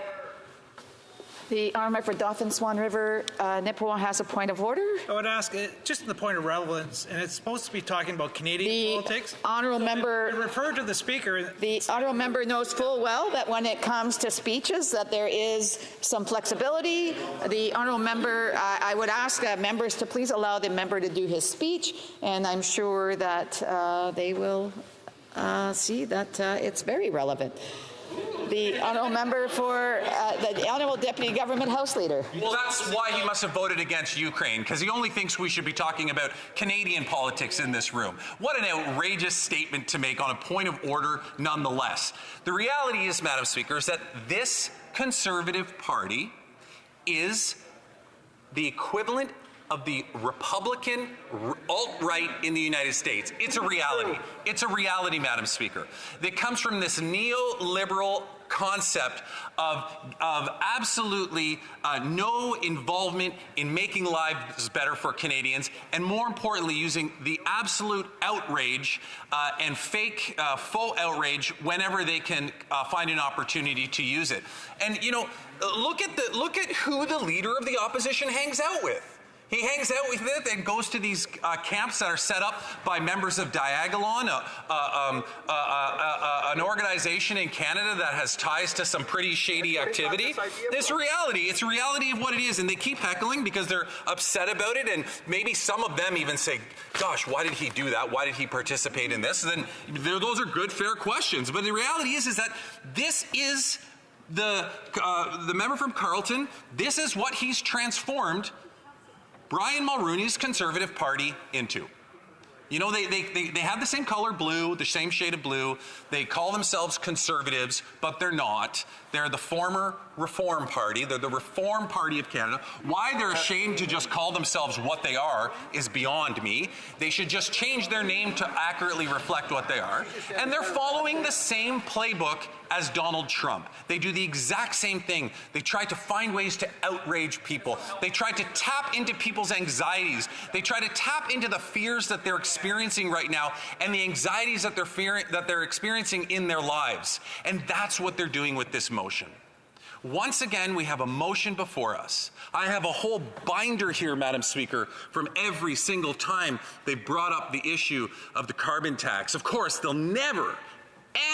[SPEAKER 1] The honourable for Dauphin Swan River, Nipawin has a point of order.
[SPEAKER 15] I would ask, just the point of relevance, and it's supposed to be talking about Canadian politics.
[SPEAKER 1] Honourable member
[SPEAKER 15] refer to the speaker.
[SPEAKER 1] The honourable member knows full well that when it comes to speeches, that there is some flexibility. The honourable member, I would ask members to please allow the member to do his speech, and I'm sure that they will see that it's very relevant. The honourable member for the Honourable Deputy Government House Leader.
[SPEAKER 12] Well, that's why he must have voted against Ukraine, because he only thinks we should be talking about Canadian politics in this room. What an outrageous statement to make on a point of order nonetheless. The reality is, Madam Speaker, is that this Conservative Party is the equivalent of the Republican alt-right in the United States. It's a reality. It's a reality, Madam Speaker. That comes from this neoliberal concept of absolutely no involvement in making lives better for Canadians, and more importantly, using the absolute outrage and fake faux outrage whenever they can find an opportunity to use it. And look at who the Leader of the Opposition hangs out with. He hangs out with it and goes to these camps that are set up by members of Diagolon, an organization in Canada that has ties to some pretty shady activity. It's reality. It's a reality of what it is. And they keep heckling because they're upset about it. And maybe some of them even say, gosh, why did he do that? Why did he participate in this? And then those are good, fair questions. But the reality is that this is the member from Carleton. This is what he's transformed Brian Mulroney's Conservative Party into. You know, they have the same color blue, the same shade of blue. They call themselves conservatives, but they're not. They're the former Reform Party. They're the Reform Party of Canada. Why they're ashamed to just call themselves what they are is beyond me. They should just change their name to accurately reflect what they are. And they're following the same playbook as Donald Trump. They do the exact same thing. They try to find ways to outrage people. They try to tap into people's anxieties. They try to tap into the fears that they're experiencing right now and the anxieties that they're experiencing in their lives. And that's what they're doing with this motion. Once again, we have a motion before us. I have a whole binder here, Madam Speaker, from every single time they brought up the issue of the carbon tax. Of course, they'll never,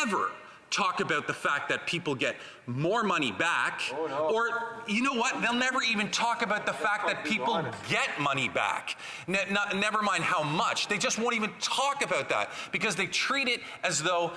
[SPEAKER 12] ever talk about the fact that people get more money back. Oh, no. Or, you know what, they'll never even talk about the fact that people get money back. Never mind how much. They just won't even talk about that because they treat it as though,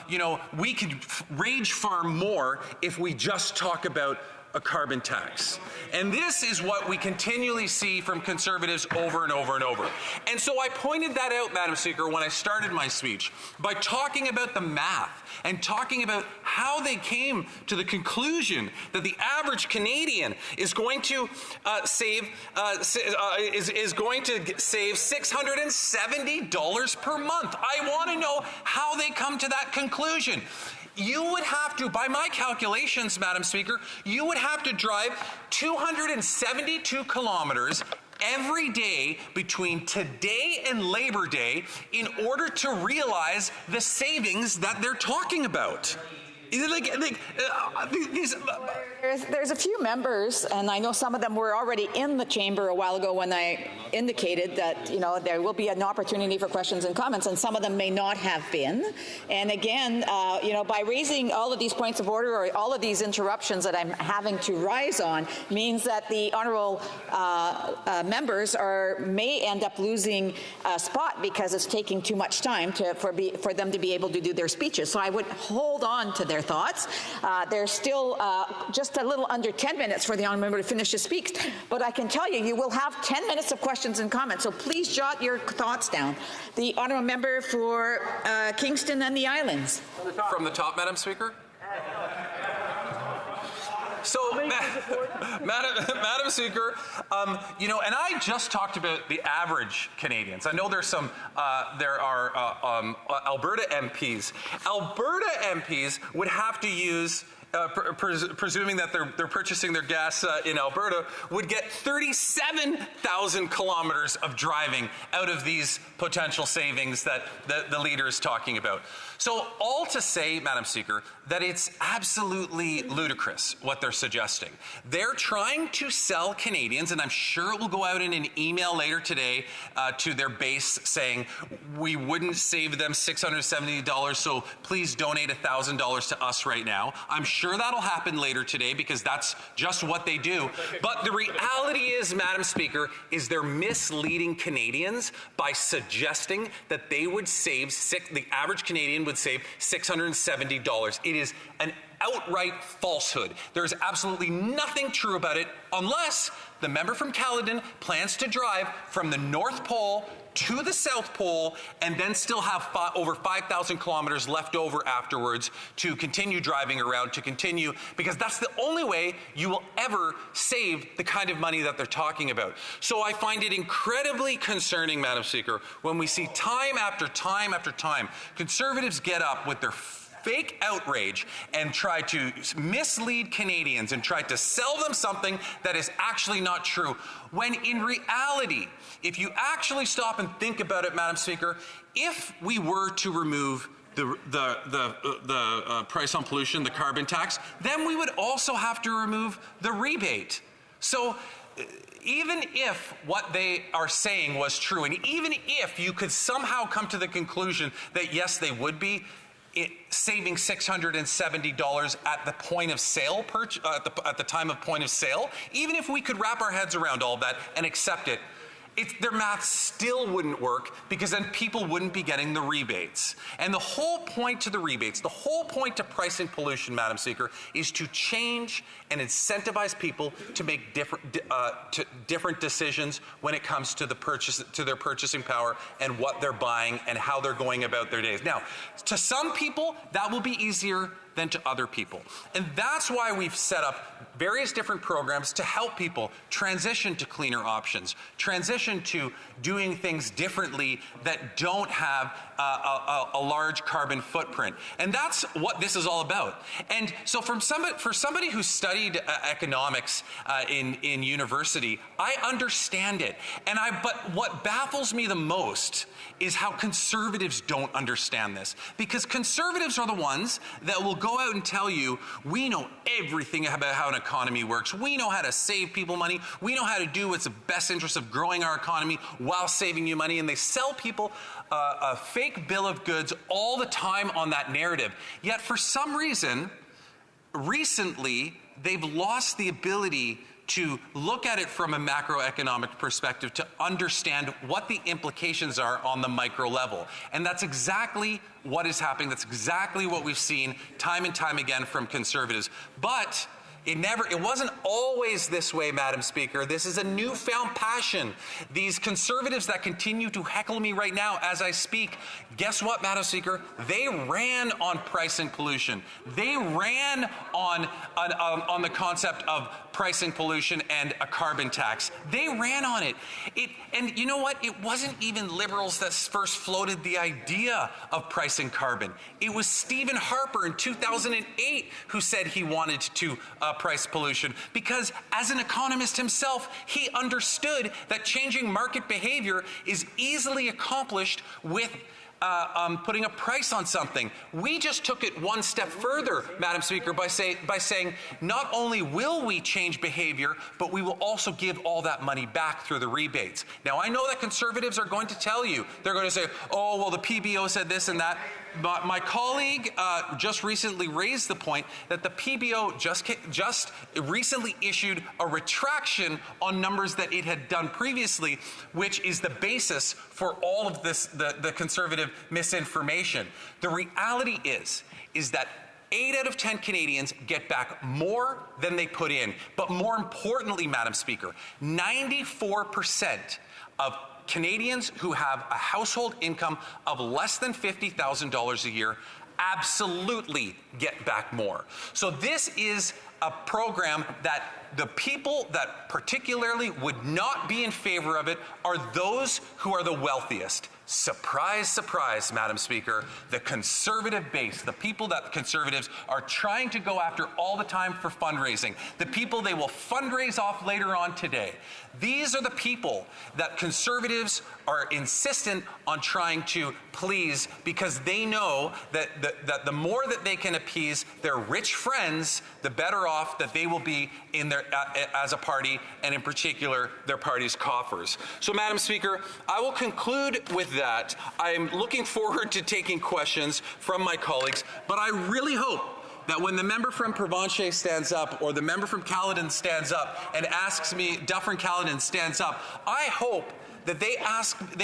[SPEAKER 12] you know, we could rage farm more if we just talk about a carbon tax. And this is what we continually see from Conservatives over and over and over. And so I pointed that out, Madam Speaker, when I started my speech by talking about the math and talking about how they came to the conclusion that the average Canadian is going to save $670 per month. I want to know how they come to that conclusion. You would have to, by my calculations, Madam Speaker, you would have to drive 272 kilometers every day between today and Labor Day in order to realize the savings that they're talking about.
[SPEAKER 1] There's a few members, and I know some of them were already in the chamber a while ago when I indicated that, you know, there will be an opportunity for questions and comments, and some of them may not have been. And again, you know, by raising all of these points of order or all of these interruptions that I'm having to rise on means that the honourable members may end up losing a spot because it's taking too much time for them to be able to do their speeches. So I would hold on to their thoughts. There's still just a little under 10 minutes for the honourable member to finish his speech, but I can tell you, you will have 10 minutes of questions and comments, so please jot your thoughts down. The honourable member for Kingston and the Islands.
[SPEAKER 12] From the top, Madam Speaker. So, Madam Speaker, you know, and I just talked about the average Canadians. I know there's some, there are Alberta MPs. Alberta MPs would have to use, presuming that they're purchasing their gas in Alberta, would get 37,000 kilometers of driving out of these potential savings that the leader is talking about. So all to say, Madam Speaker, that it's absolutely ludicrous what they're suggesting. They're trying to sell Canadians, and I'm sure it will go out in an email later today to their base saying, we wouldn't save them $670, so please donate $1,000 to us right now. I'm sure that'll happen later today because that's just what they do. But the reality is, Madam Speaker, is they're misleading Canadians by suggesting that they would save, the average Canadian would save $670. It is an outright falsehood. There's absolutely nothing true about it unless the member from Caledon plans to drive from the North Pole to the South Pole and then still have over 5,000 kilometers left over afterwards to continue driving around, to continue, because that's the only way you will ever save the kind of money that they're talking about. So I find it incredibly concerning, Madam Speaker, when we see time after time after time, Conservatives get up with their fake outrage and try to mislead Canadians and try to sell them something that is actually not true. When in reality, if you actually stop and think about it, Madam Speaker, if we were to remove the price on pollution, the carbon tax, then we would also have to remove the rebate. So even if what they are saying was true, and even if you could somehow come to the conclusion that yes, they would be, saving $670 at the point of sale, at the time of point of sale, even if we could wrap our heads around all of that and accept it, their math still wouldn't work because then people wouldn't be getting the rebates. And the whole point to the rebates, the whole point to pricing pollution, Madam Speaker, is to change and incentivize people to make different decisions when it comes to their purchasing power and what they're buying and how they're going about their days. Now, to some people, that will be easier than to other people. And that's why we've set up various different programs to help people transition to cleaner options, transition to doing things differently that don't have a large carbon footprint. And that's what this is all about. And so for somebody who studied economics in university, I understand it. But what baffles me the most is how conservatives don't understand this. Because conservatives are the ones that will go out and tell you, we know everything about how an economy works. We know how to save people money. We know how to do what's the best interest of growing our economy while saving you money. And they sell people a fake bill of goods all the time on that narrative. Yet for some reason, recently, they've lost the ability to look at it from a macroeconomic perspective, to understand what the implications are on the micro level. And that's exactly what is happening. That's exactly what we've seen time and time again from conservatives. But it wasn't always this way, Madam Speaker. This is a newfound passion. These conservatives that continue to heckle me right now as I speak, guess what, Madam Speaker? They ran on pricing pollution. They ran on the concept of pricing pollution and a carbon tax. They ran on it. And you know what? It wasn't even Liberals that first floated the idea of pricing carbon. It was Stephen Harper in 2008 who said he wanted to price pollution, because as an economist himself, he understood that changing market behavior is easily accomplished with putting a price on something. We just took it one step further, Madam Speaker, by saying not only will we change behavior, but we will also give all that money back through the rebates. Now, I know that conservatives are going to tell you, they're going to say, oh, well, the PBO said this and that. But my colleague just recently raised the point that the PBO just recently issued a retraction on numbers that it had done previously, which is the basis for all of this, the conservative misinformation. The reality is that 8 out of 10 Canadians get back more than they put in. But more importantly, Madam Speaker, 94% of Canadians who have a household income of less than $50,000 a year absolutely get back more. So this is a program that the people that particularly would not be in favor of it are those who are the wealthiest. Surprise, surprise, Madam Speaker, the conservative base, the people that the conservatives are trying to go after all the time for fundraising, the people they will fundraise off later on today. These are the people that conservatives are insistent on trying to please, because they know that the more that they can appease their rich friends, the better off that they will be in their as a party, and in particular their party's coffers. So, Madam Speaker, I will conclude with that. I'm looking forward to taking questions from my colleagues, but I really hope that when the member from Provencher stands up, or the member from Caledon stands up and asks me, Dufferin-Caledon stands up, I hope that they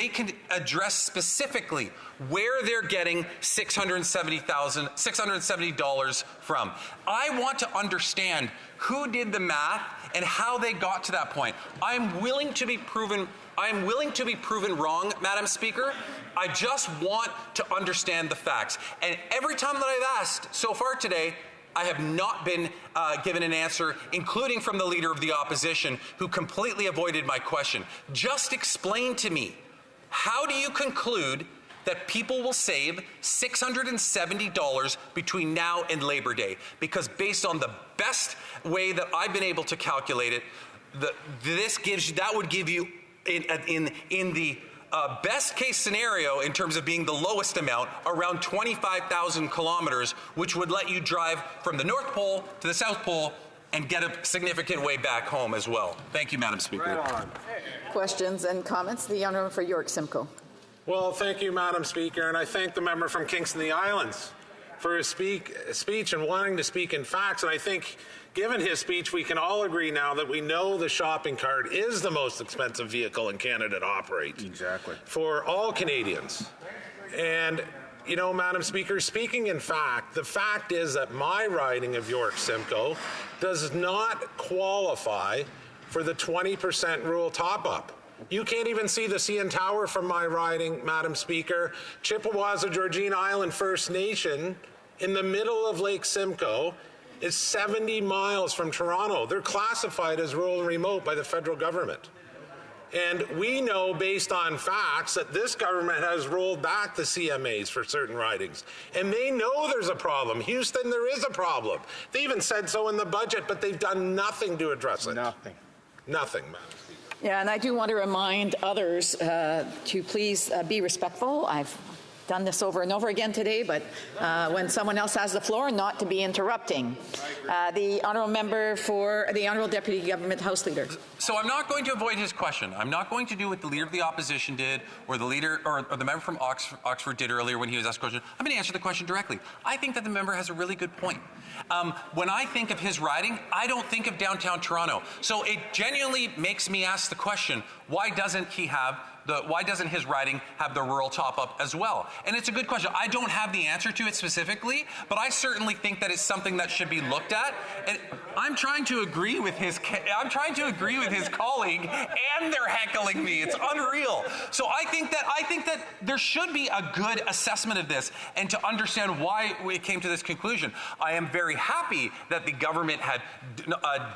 [SPEAKER 12] can address specifically where they're getting $670 from. I want to understand who did the math and how they got to that point. I'm willing to be proven wrong, Madam Speaker. I just want to understand the facts. And every time that I've asked so far today, I have not been given an answer, including from the Leader of the Opposition, who completely avoided my question. Just explain to me, how do you conclude that people will save $670 between now and Labor Day? Because based on the best way that I've been able to calculate it, that would give you, in the best case scenario, in terms of being the lowest amount, around 25,000 kilometers, which would let you drive from the North Pole to the South Pole and get a significant way back home as well. Thank you, Madam Speaker.
[SPEAKER 1] Right on. Questions and comments? The honourable for York Simcoe.
[SPEAKER 18] Well, thank you, Madam Speaker, and I thank the member from Kingston the Islands for his speech and wanting to speak in facts. And I think, given his speech, we can all agree now that we know the shopping cart is the most expensive vehicle in Canada to operate.
[SPEAKER 2] Exactly.
[SPEAKER 18] For all Canadians. And, you know, Madam Speaker, speaking in fact, the fact is that my riding of York Simcoe does not qualify for the 20% rural top-up. You can't even see the CN Tower from my riding, Madam Speaker. Chippewas of Georgina Island First Nation, in the middle of Lake Simcoe, is 70 miles from Toronto. They're classified as rural and remote by the federal government. And we know, based on facts, that this government has rolled back the CMAs for certain ridings. And they know there's a problem. Houston, there is a problem. They even said so in the budget, but they've done nothing to address it.
[SPEAKER 2] Nothing.
[SPEAKER 18] Nothing, Madam Speaker.
[SPEAKER 1] Yeah, and I do want to remind others to please be respectful. I've done this over and over again today, but when someone else has the floor, not to be interrupting. The honourable member for the Honourable Deputy Government House Leader.
[SPEAKER 12] So I'm not going to avoid his question. I'm not going to do what the Leader of the Opposition did, or the leader, or the member from Oxford did earlier when he was asked a question. I'm going to answer the question directly. I think that the member has a really good point. When I think of his riding, I don't think of downtown Toronto. So it genuinely makes me ask the question: why doesn't his riding have the rural top-up as well? And it's a good question. I don't have the answer to it specifically, but I certainly think that it's something that should be looked at. And I'm trying to agree with his colleague, and they're heckling me. It's unreal. So I think that there should be a good assessment of this and to understand why we came to this conclusion. I am very happy that the government had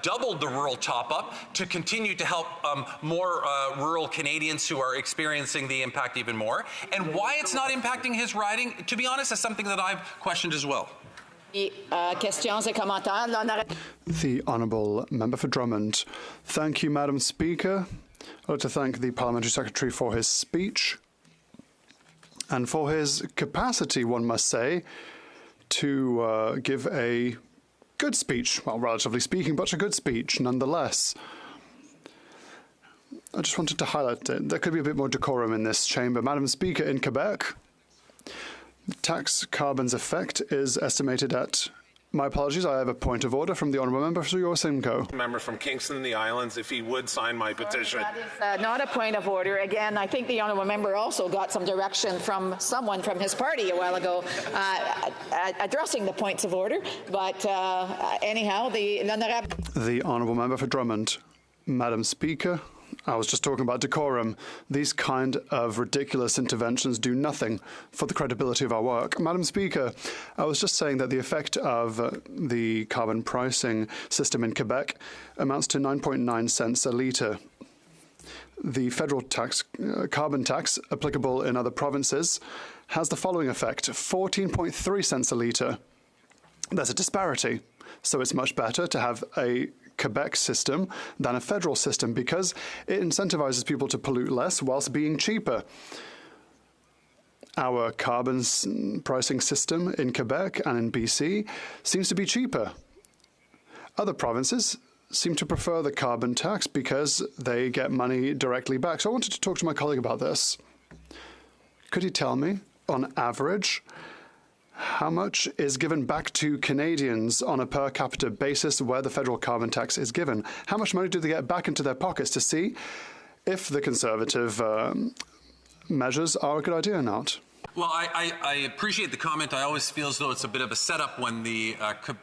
[SPEAKER 12] doubled the rural top-up to continue to help more rural Canadians who are experiencing the impact even more. And why it's not impacting his riding, to be honest, is something that I've questioned as well.
[SPEAKER 1] The
[SPEAKER 5] Honourable Member for Drummond. Thank you, Madam Speaker. I'd like to thank the Parliamentary Secretary for his speech and for his capacity, one must say, to give a good speech. Well, relatively speaking, but a good speech nonetheless. I just wanted to highlight it. There could be a bit more decorum in this chamber. Madam Speaker, in Quebec, tax carbon's effect is estimated at... My apologies, I have a point of order from the Honourable Member for York Simcoe.
[SPEAKER 18] Member from Kingston and the Islands, if he would sign my petition.
[SPEAKER 1] That is not a point of order. Again, I think the Honourable Member also got some direction from someone from his party a while ago addressing the points of order. But anyhow, the
[SPEAKER 5] Honourable Member for Drummond. Madam Speaker, I was just talking about decorum. These kind of ridiculous interventions do nothing for the credibility of our work. Madam Speaker, I was just saying that the effect of the carbon pricing system in Quebec amounts to 9.9 cents a litre. The federal carbon tax applicable in other provinces has the following effect: 14.3 cents a litre. There's a disparity, so it's much better to have a Quebec system than a federal system because it incentivizes people to pollute less whilst being cheaper. Our carbon pricing system in Quebec and in BC seems to be cheaper. Other provinces seem to prefer the carbon tax because they get money directly back. So I wanted to talk to my colleague about this. Could he tell me, on average, how much is given back to Canadians on a per capita basis where the federal carbon tax is given? How much money do they get back into their pockets to see if the Conservative measures are a good idea or not?
[SPEAKER 12] Well, I appreciate the comment. I always feel as though it's a bit of a setup when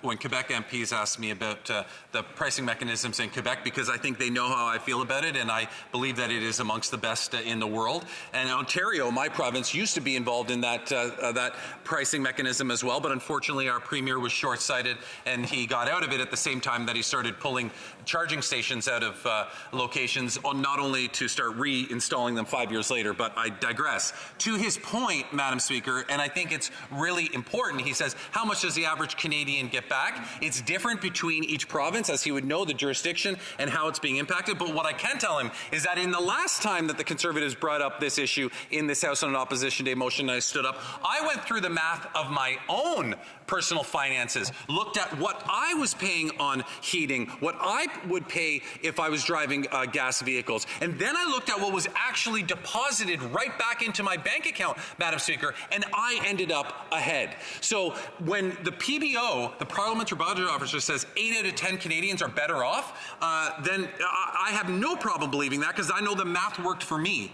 [SPEAKER 12] when Quebec MPs ask me about the pricing mechanisms in Quebec, because I think they know how I feel about it, and I believe that it is amongst the best in the world. And Ontario, my province, used to be involved in that pricing mechanism as well, but unfortunately our premier was short-sighted, and he got out of it at the same time that he started pulling charging stations out of locations, not only to start reinstalling them 5 years later. But I digress. To his point, Madam Speaker, and I think it's really important. He says, how much does the average Canadian get back? It's different between each province, as he would know the jurisdiction and how it's being impacted. But what I can tell him is that in the last time that the Conservatives brought up this issue in this House on an Opposition Day motion, and I stood up, I went through the math of my own personal finances, looked at what I was paying on heating, what I would pay if I was driving gas vehicles, and then I looked at what was actually deposited right back into my bank account, Madam Speaker, and I ended up ahead. So when the PBO, the Parliamentary Budget Officer, says 8 out of 10 Canadians are better off, then I have no problem believing that because I know the math worked for me.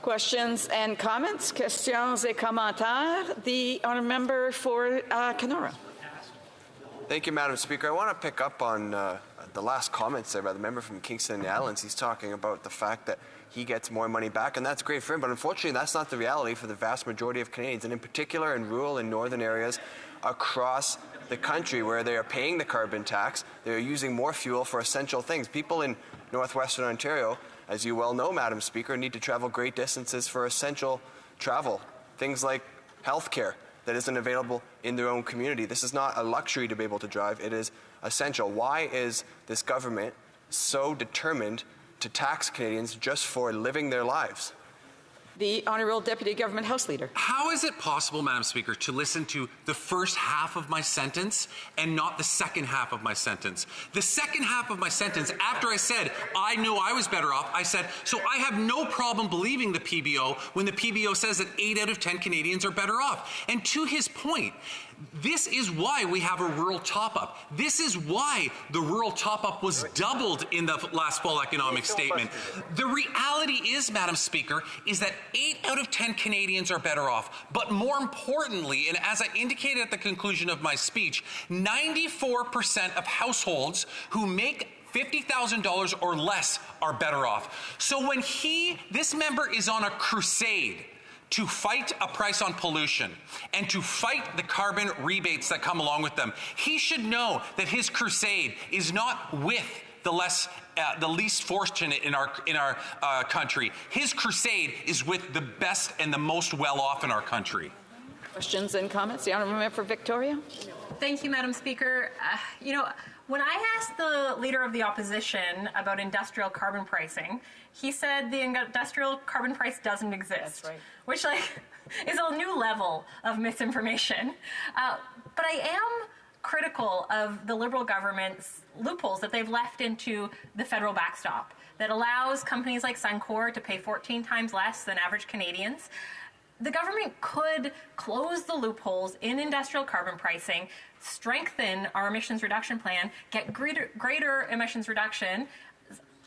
[SPEAKER 1] Questions and comments? Questions et commentaires. The honourable member for Kenora.
[SPEAKER 16] Thank you, Madam Speaker. I want to pick up on the last comments there by the member from Kingston and the Islands. He's talking about the fact that he gets more money back, and that's great for him, but unfortunately that's not the reality for the vast majority of Canadians, and in particular in rural and northern areas across the country where they are paying the carbon tax. They are using more fuel for essential things. People in northwestern Ontario, as you well know, Madam Speaker, need to travel great distances for essential travel, things like health care that isn't available in their own community. This is not a luxury to be able to drive. It is essential. Why is this government so determined to tax Canadians just for living their lives?
[SPEAKER 1] The Honourable Deputy Government House Leader.
[SPEAKER 12] How is it possible, Madam Speaker, to listen to the first half of my sentence and not the second half of my sentence? The second half of my sentence, after I said I knew I was better off, I said, so I have no problem believing the PBO when the PBO says that 8 out of 10 Canadians are better off. And to his point, this is why we have a rural top-up. This is why the rural top-up was doubled in the last fall economic statement. The reality is, Madam Speaker, is that 8 out of 10 Canadians are better off. But more importantly, and as I indicated at the conclusion of my speech, 94% of households who make $50,000 or less are better off. So when this member is on a crusade to fight a price on pollution and to fight the carbon rebates that come along with them, he should know that his crusade is not with the least fortunate in our country. His crusade is with the best and the most well-off in our country.
[SPEAKER 1] Questions and comments? The Honourable Member for Victoria.
[SPEAKER 14] Thank you, Madam Speaker. When I asked the Leader of the Opposition about industrial carbon pricing, he said the industrial carbon price doesn't exist. That's right. Which is a new level of misinformation. But I am critical of the Liberal government's loopholes that they've left into the federal backstop that allows companies like Suncor to pay 14 times less than average Canadians. The government could close the loopholes in industrial carbon pricing, strengthen our emissions reduction plan, get greater emissions reduction,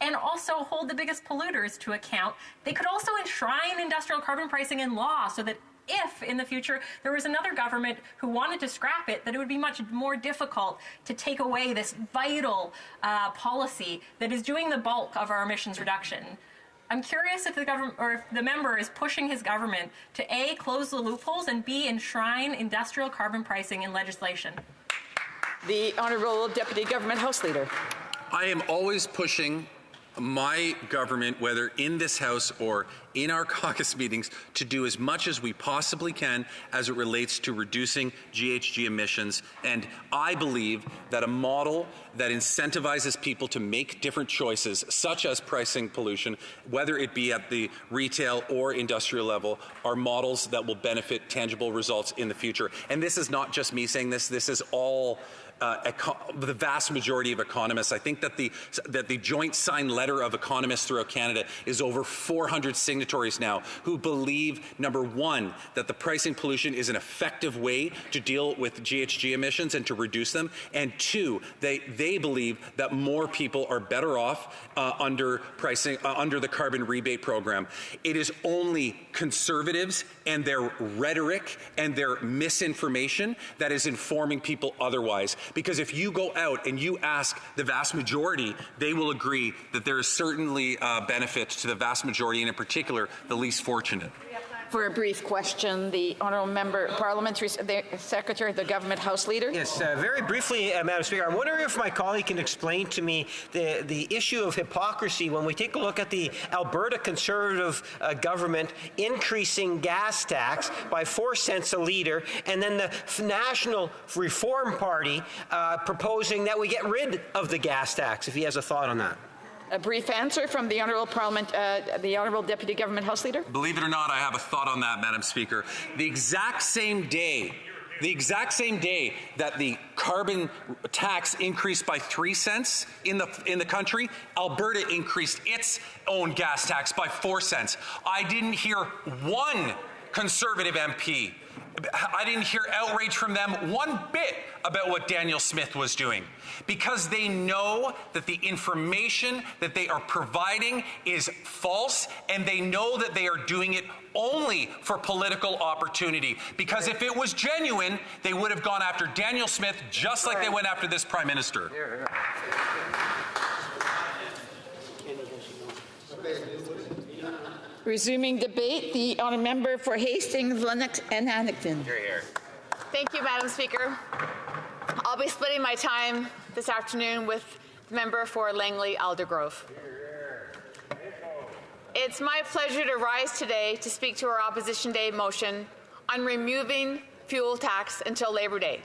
[SPEAKER 14] and also hold the biggest polluters to account. They could also enshrine industrial carbon pricing in law so that if in the future there was another government who wanted to scrap it, that it would be much more difficult to take away this vital policy that is doing the bulk of our emissions reduction. I'm curious if the government or if the member is pushing his government to A, close the loopholes, and B, enshrine industrial carbon pricing in legislation.
[SPEAKER 1] The Honourable Deputy Government House Leader.
[SPEAKER 12] I am always pushing my government, whether in this House or in our caucus meetings, to do as much as we possibly can as it relates to reducing GHG emissions. And I believe that a model that incentivizes people to make different choices, such as pricing pollution, whether it be at the retail or industrial level, are models that will benefit tangible results in the future. And this is not just me saying this. This is all the vast majority of economists. I think that the joint signed letter of economists throughout Canada is over 400 signatories now who believe, number one, that the pricing pollution is an effective way to deal with GHG emissions and to reduce them, and two, they believe that more people are better off under the carbon rebate program. It is only conservatives and their rhetoric and their misinformation that is informing people otherwise. Because if you go out and you ask the vast majority, they will agree that there is certainly benefit to the vast majority, and in particular, the least fortunate.
[SPEAKER 1] For a brief question, the Honourable Member, Parliamentary Secretary of the Government House Leader.
[SPEAKER 20] Yes, very briefly, Madam Speaker, I'm wondering if my colleague can explain to me the issue of hypocrisy when we take a look at the Alberta Conservative government increasing gas tax by 4 cents a litre, and then the National Reform Party proposing that we get rid of the gas tax, if he has a thought on that.
[SPEAKER 1] A brief answer from the Honourable the Honourable Deputy Government House Leader.
[SPEAKER 12] Believe it or not, I have a thought on that, Madam Speaker. The exact same day the exact same day that the carbon tax increased by 3 cents in the country, Alberta increased its own gas tax by 4 cents. I didn't hear one Conservative MP. I didn't hear outrage from them one bit about what Daniel Smith was doing, because they know that the information that they are providing is false, and they know that they are doing it only for political opportunity. Because if it was genuine, they would have gone after Daniel Smith just like they went after this Prime Minister.
[SPEAKER 1] Resuming debate, the honourable member for Hastings, Lennox and Hannington.
[SPEAKER 4] Thank you, Madam Speaker. I'll be splitting my time this afternoon with the member for Langley Aldergrove. It's my pleasure to rise today to speak to our Opposition Day motion on removing fuel tax until Labour Day.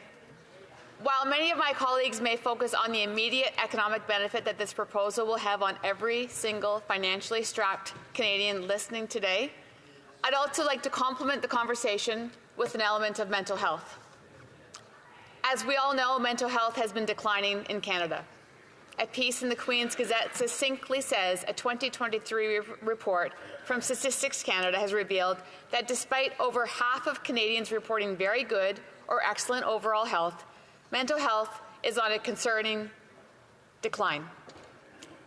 [SPEAKER 4] While many of my colleagues may focus on the immediate economic benefit that this proposal will have on every single financially strapped Canadian listening today, I'd also like to complement the conversation with an element of mental health. As we all know, mental health has been declining in Canada. A piece in the Queen's Gazette succinctly says a 2023 report from Statistics Canada has revealed that despite over half of Canadians reporting very good or excellent overall health, mental health is on a concerning decline.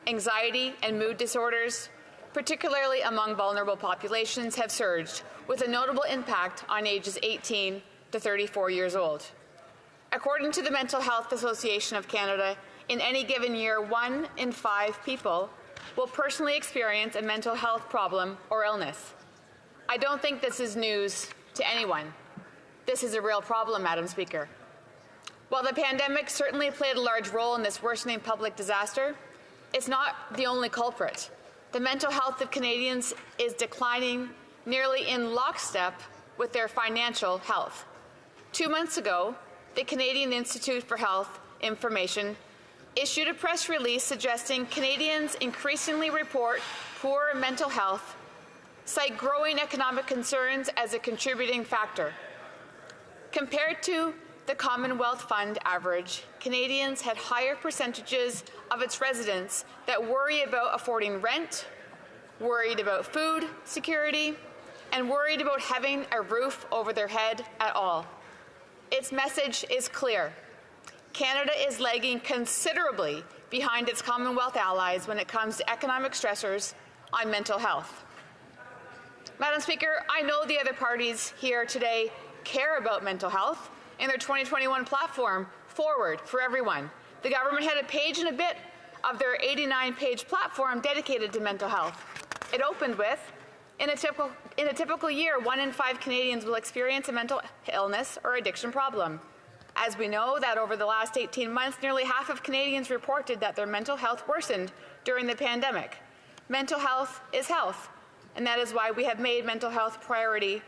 [SPEAKER 4] Anxiety and mood disorders, particularly among vulnerable populations, have surged, with a notable impact on ages 18 to 34 years old. According to the Mental Health Association of Canada, in any given year, 1 in 5 people will personally experience a mental health problem or illness. I don't think this is news to anyone. This is a real problem, Madam Speaker. While the pandemic certainly played a large role in this worsening public disaster, it's not the only culprit. The mental health of Canadians is declining nearly in lockstep with their financial health. 2 months ago, the Canadian Institute for Health Information issued a press release suggesting Canadians increasingly report poor mental health, cite growing economic concerns as a contributing factor. Compared to the Commonwealth Fund average, Canadians had higher percentages of its residents that worry about affording rent, worried about food security, and worried about having a roof over their head at all. Its message is clear. Canada is lagging considerably behind its Commonwealth allies when it comes to economic stressors on mental health. Madam Speaker, I know the other parties here today care about mental health. In their 2021 platform, Forward for Everyone, the government had a page and a bit of their 89-page platform dedicated to mental health. It opened with, in a typical year, 1 in 5 Canadians will experience a mental illness or addiction problem. As we know that over the last 18 months, nearly half of Canadians reported that their mental health worsened during the pandemic. Mental health is health, and that is why we have made mental health a priority.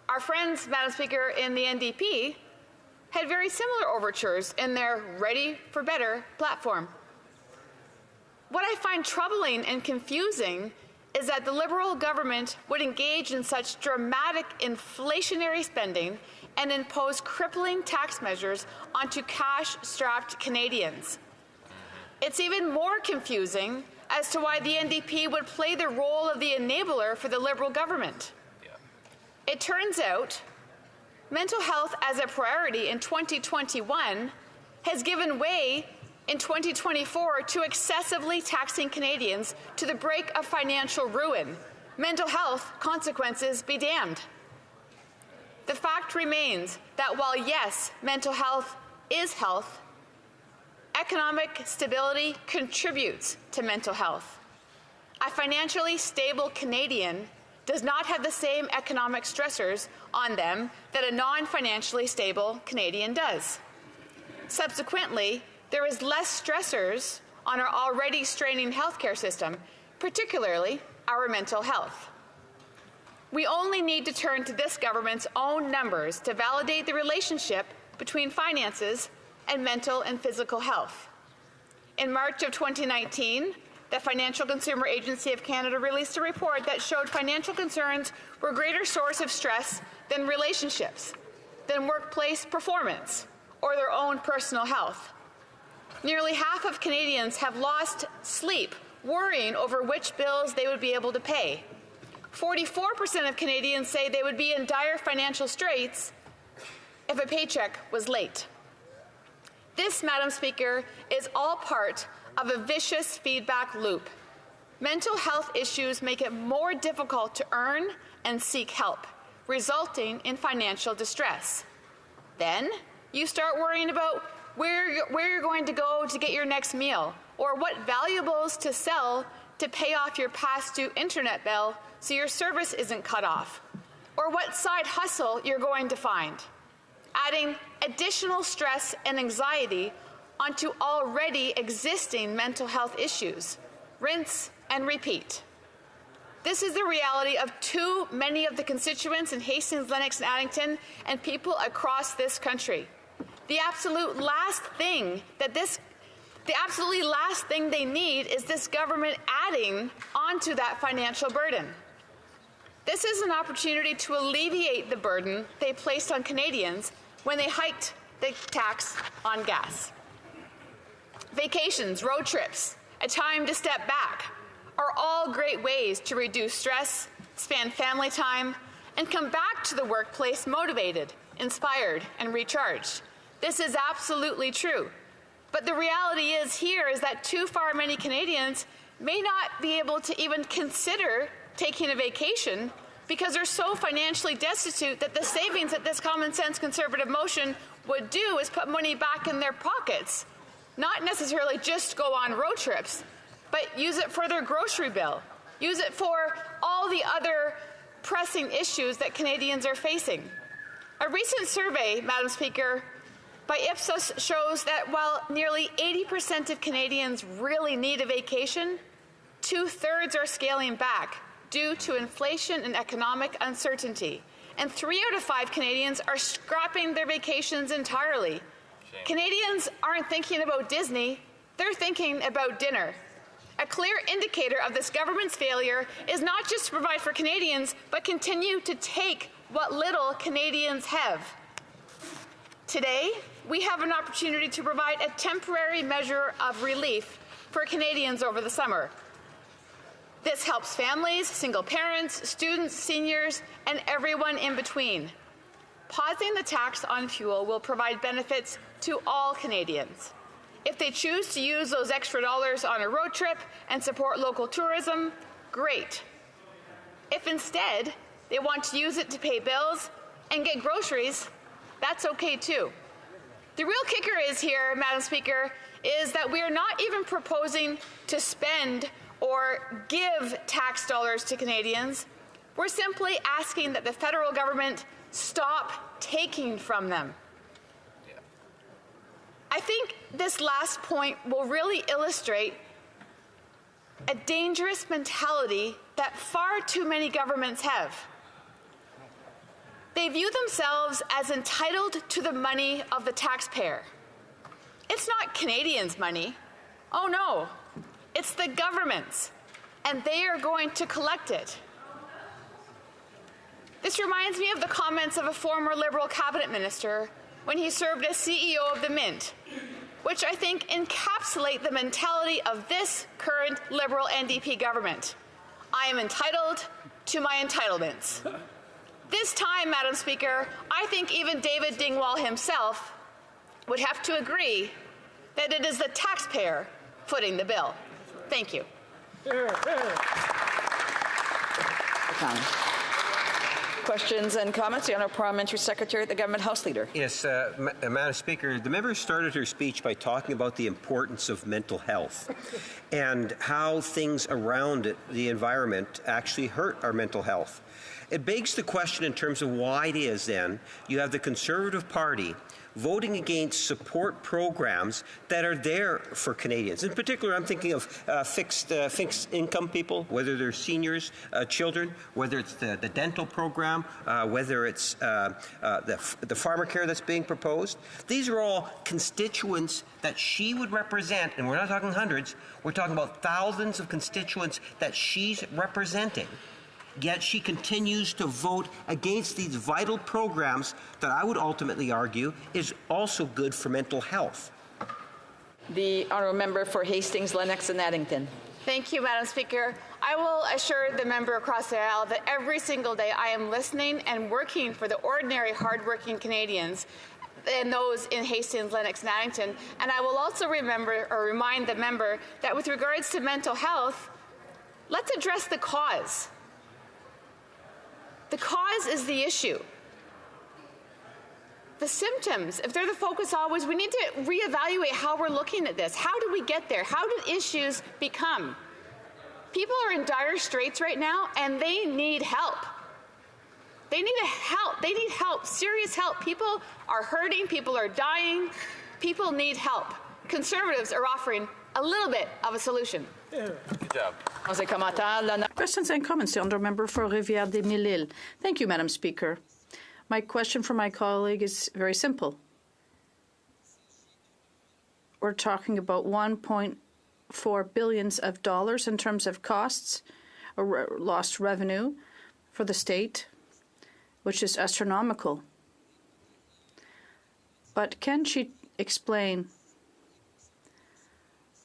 [SPEAKER 4] Our friends, Madam Speaker, in the NDP had very similar overtures in their Ready for Better platform. What I find troubling and confusing is that the Liberal government would engage in such dramatic inflationary spending and impose crippling tax measures onto cash-strapped Canadians. It's even more confusing as to why the NDP would play the role of the enabler for the Liberal government. It turns out mental health as a priority in 2021 has given way in 2024 to excessively taxing Canadians to the brink of financial ruin. Mental health consequences be damned. The fact remains that while, yes, mental health is health, economic stability contributes to mental health. A financially stable Canadian does not have the same economic stressors on them that a non-financially stable Canadian does. Subsequently, there is less stressors on our already straining healthcare system, particularly our mental health. We only need to turn to this government's own numbers to validate the relationship between finances and mental and physical health. In March of 2019, the Financial Consumer Agency of Canada released a report that showed financial concerns were a greater source of stress than relationships, than workplace performance, or their own personal health. Nearly half of Canadians have lost sleep worrying over which bills they would be able to pay. 44% of Canadians say they would be in dire financial straits if a paycheck was late. This, Madam Speaker, is all part of a vicious feedback loop. Mental health issues make it more difficult to earn and seek help, resulting in financial distress. Then you start worrying about where you're going to go to get your next meal, or what valuables to sell to pay off your past due internet bill so your service isn't cut off, or what side hustle you're going to find, adding additional stress and anxiety onto already existing mental health issues. Rinse and repeat. This is the reality of too many of the constituents in Hastings, Lennox, and Addington, and people across this country. The absolutely last thing they need is this government adding onto that financial burden. This is an opportunity to alleviate the burden they placed on Canadians when they hiked the tax on gas. Vacations, road trips, a time to step back are all great ways to reduce stress, spend family time, and come back to the workplace motivated, inspired, and recharged. This is absolutely true. But the reality is that too far many Canadians may not be able to even consider taking a vacation because they're so financially destitute that the savings that this common sense Conservative motion would do is put money back in their pockets. Not necessarily just go on road trips, but use it for their grocery bill. Use it for all the other pressing issues that Canadians are facing. A recent survey, Madam Speaker, by Ipsos shows that while nearly 80% of Canadians really need a vacation, 2/3 are scaling back due to inflation and economic uncertainty. And 3 out of 5 Canadians are scrapping their vacations entirely. Shame. Canadians aren't thinking about Disney, they're thinking about dinner. A clear indicator of this government's failure is not just to provide for Canadians, but continue to take what little Canadians have. Today, we have an opportunity to provide a temporary measure of relief for Canadians over the summer. This helps families, single parents, students, seniors, and everyone in between. Pausing the tax on fuel will provide benefits to all Canadians. If they choose to use those extra dollars on a road trip and support local tourism, great. If instead they want to use it to pay bills and get groceries, that's okay too. The real kicker is here, Madam Speaker, is that we are not even proposing to spend or give tax dollars to Canadians. We're simply asking that the federal government stop taking from them. I think this last point will really illustrate a dangerous mentality that far too many governments have. They view themselves as entitled to the money of the taxpayer. It's not Canadians' money. Oh no, it's the government's, and they are going to collect it. This reminds me of the comments of a former Liberal cabinet minister when he served as CEO of the Mint, which I think encapsulate the mentality of this current Liberal NDP government. I am entitled to my entitlements. This time, Madam Speaker, I think even David Dingwall himself would have to agree that it is the taxpayer footing the bill. Thank you.
[SPEAKER 1] Questions and comments? The Honourable Parliamentary Secretary, the Government House Leader.
[SPEAKER 20] Yes, Madam Speaker, the member started her speech by talking about the importance of mental health and how things around it, the environment, actually hurt our mental health. It begs the question in terms of why it is then you have the Conservative Party voting against support programs that are there for Canadians. In particular, I'm thinking of fixed income people, whether they're seniors, children, whether it's the dental program, whether it's the pharmacare that's being proposed. These are all constituents that she would represent, and we're not talking hundreds, we're talking about thousands of constituents that she's representing. yet she continues to vote against these vital programs that I would ultimately argue is also good for mental health.
[SPEAKER 1] The honourable member for Hastings, Lennox and Addington.
[SPEAKER 4] Thank you, Madam Speaker. I will assure the member across the aisle that every single day I am listening and working for the ordinary, hardworking Canadians and those in Hastings, Lennox, and Addington. And I will also remind the member that with regards to mental health, let's address the cause. The cause is the issue. The symptoms, if they're the focus always, we need to reevaluate how we're looking at this. How do we get there? How do issues become? People are in dire straits right now, and they need help. They need help. They need help, serious help. People are hurting. People are dying. People need help. Conservatives are offering a little bit of a solution.
[SPEAKER 21] Good job.
[SPEAKER 11] Questions and comments. The honourable member for Rivière-des-Mille-Îles. Thank you, Madam Speaker. My question for my colleague is very simple. We're talking about $1.4 billion in terms of costs or lost revenue for the state, which is astronomical. But can she explain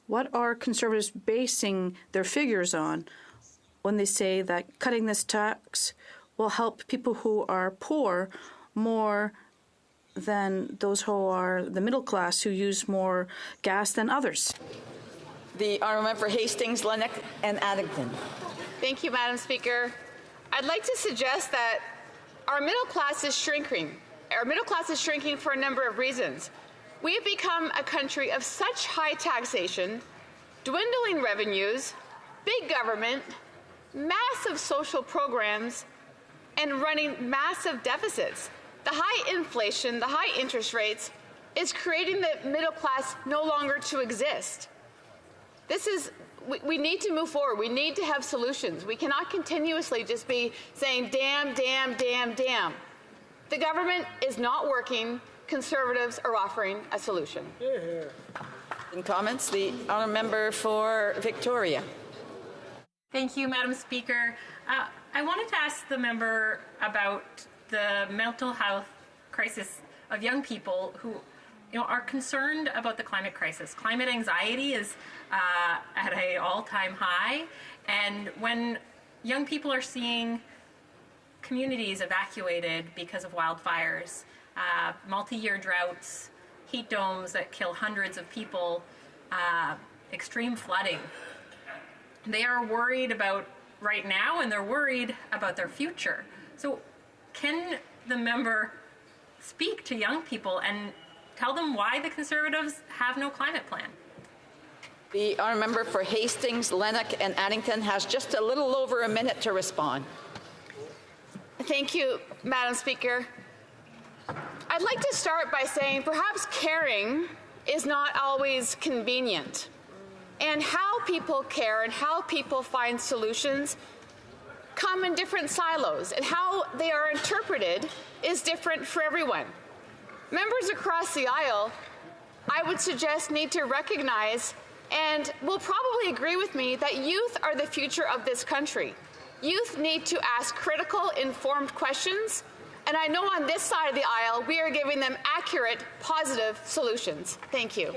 [SPEAKER 11] what are Conservatives basing their figures on when they say that cutting this tax will help people who are poor more than those who are the middle class who use more gas than others?
[SPEAKER 1] The honourable member for Hastings, Lennox and Addington.
[SPEAKER 4] Thank you, Madam Speaker. I'd like to suggest that our middle class is shrinking. Our middle class is shrinking for a number of reasons. We have become a country of such high taxation, dwindling revenues, big government, massive social programs, and running massive deficits. The high inflation, the high interest rates is creating the middle class no longer to exist. We need to move forward. We need to have solutions. We cannot continuously just be saying, damn, damn, damn, damn. The government is not working. Conservatives are offering a solution.
[SPEAKER 1] In comments, the honourable member for Victoria.
[SPEAKER 14] Thank you, Madam Speaker. I wanted to ask the member about the mental health crisis of young people who are concerned about the climate crisis. Climate anxiety is at an all-time high, and when young people are seeing communities evacuated because of wildfires, multi-year droughts, heat domes that kill hundreds of people, extreme flooding, they are worried about right now, and they're worried about their future. So can the member speak to young people and tell them why the Conservatives have no climate plan?
[SPEAKER 1] The honourable member for Hastings, Lennox and Addington has just a little over a minute to respond.
[SPEAKER 4] Thank you, Madam Speaker. I'd like to start by saying perhaps caring is not always convenient. And how people care and how people find solutions come in different silos, and how they are interpreted is different for everyone. Members across the aisle, I would suggest, need to recognize and will probably agree with me that youth are the future of this country. Youth need to ask critical, informed questions, and I know on this side of the aisle we are giving them accurate, positive solutions. Thank you.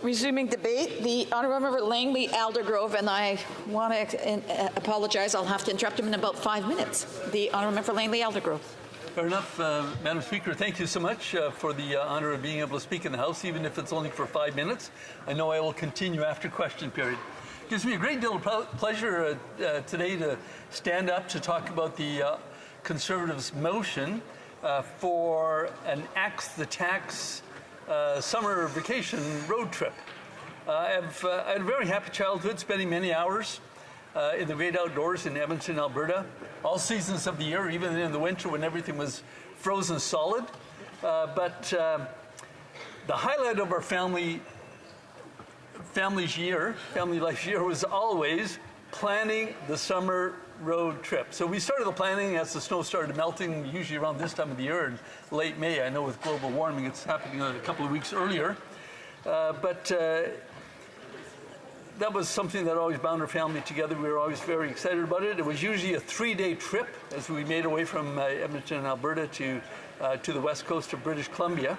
[SPEAKER 1] Resuming debate, the honourable member Langley Aldergrove, and I want to apologize, I'll have to interrupt him in about 5 minutes. The honourable member Langley Aldergrove.
[SPEAKER 6] Fair enough, Madam Speaker. Thank you so much for the honour of being able to speak in the House, even if it's only for 5 minutes. I know I will continue after question period. It gives me a great deal of pleasure today to stand up to talk about the Conservatives' motion for an Axe the Tax summer vacation road trip. I had a very happy childhood, spending many hours in the great outdoors in Edmonton, Alberta, all seasons of the year, even in the winter when everything was frozen solid. But the highlight of our family life year was always planning the summer road trip. So we started the planning as the snow started melting, usually around this time of the year in late May. I know with global warming it's happening a couple of weeks earlier. But that was something that always bound our family together. We were always very excited about it. It was usually a 3-day trip as we made our way from Edmonton, Alberta to the west coast of British Columbia.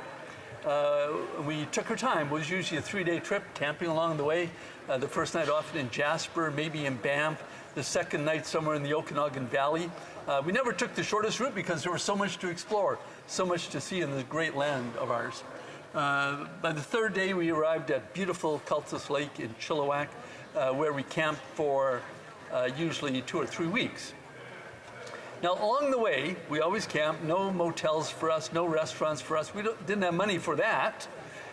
[SPEAKER 6] We took our time. It was usually a 3-day trip, camping along the way. The first night often in Jasper, maybe in Banff. The second night somewhere in the Okanagan Valley. We never took the shortest route because there was so much to explore, so much to see in this great land of ours. By the third day, we arrived at beautiful Cultus Lake in Chilliwack, where we camped for usually 2 or 3 weeks. Now, along the way, we always camped. No motels for us, no restaurants for us. We didn't have money for that.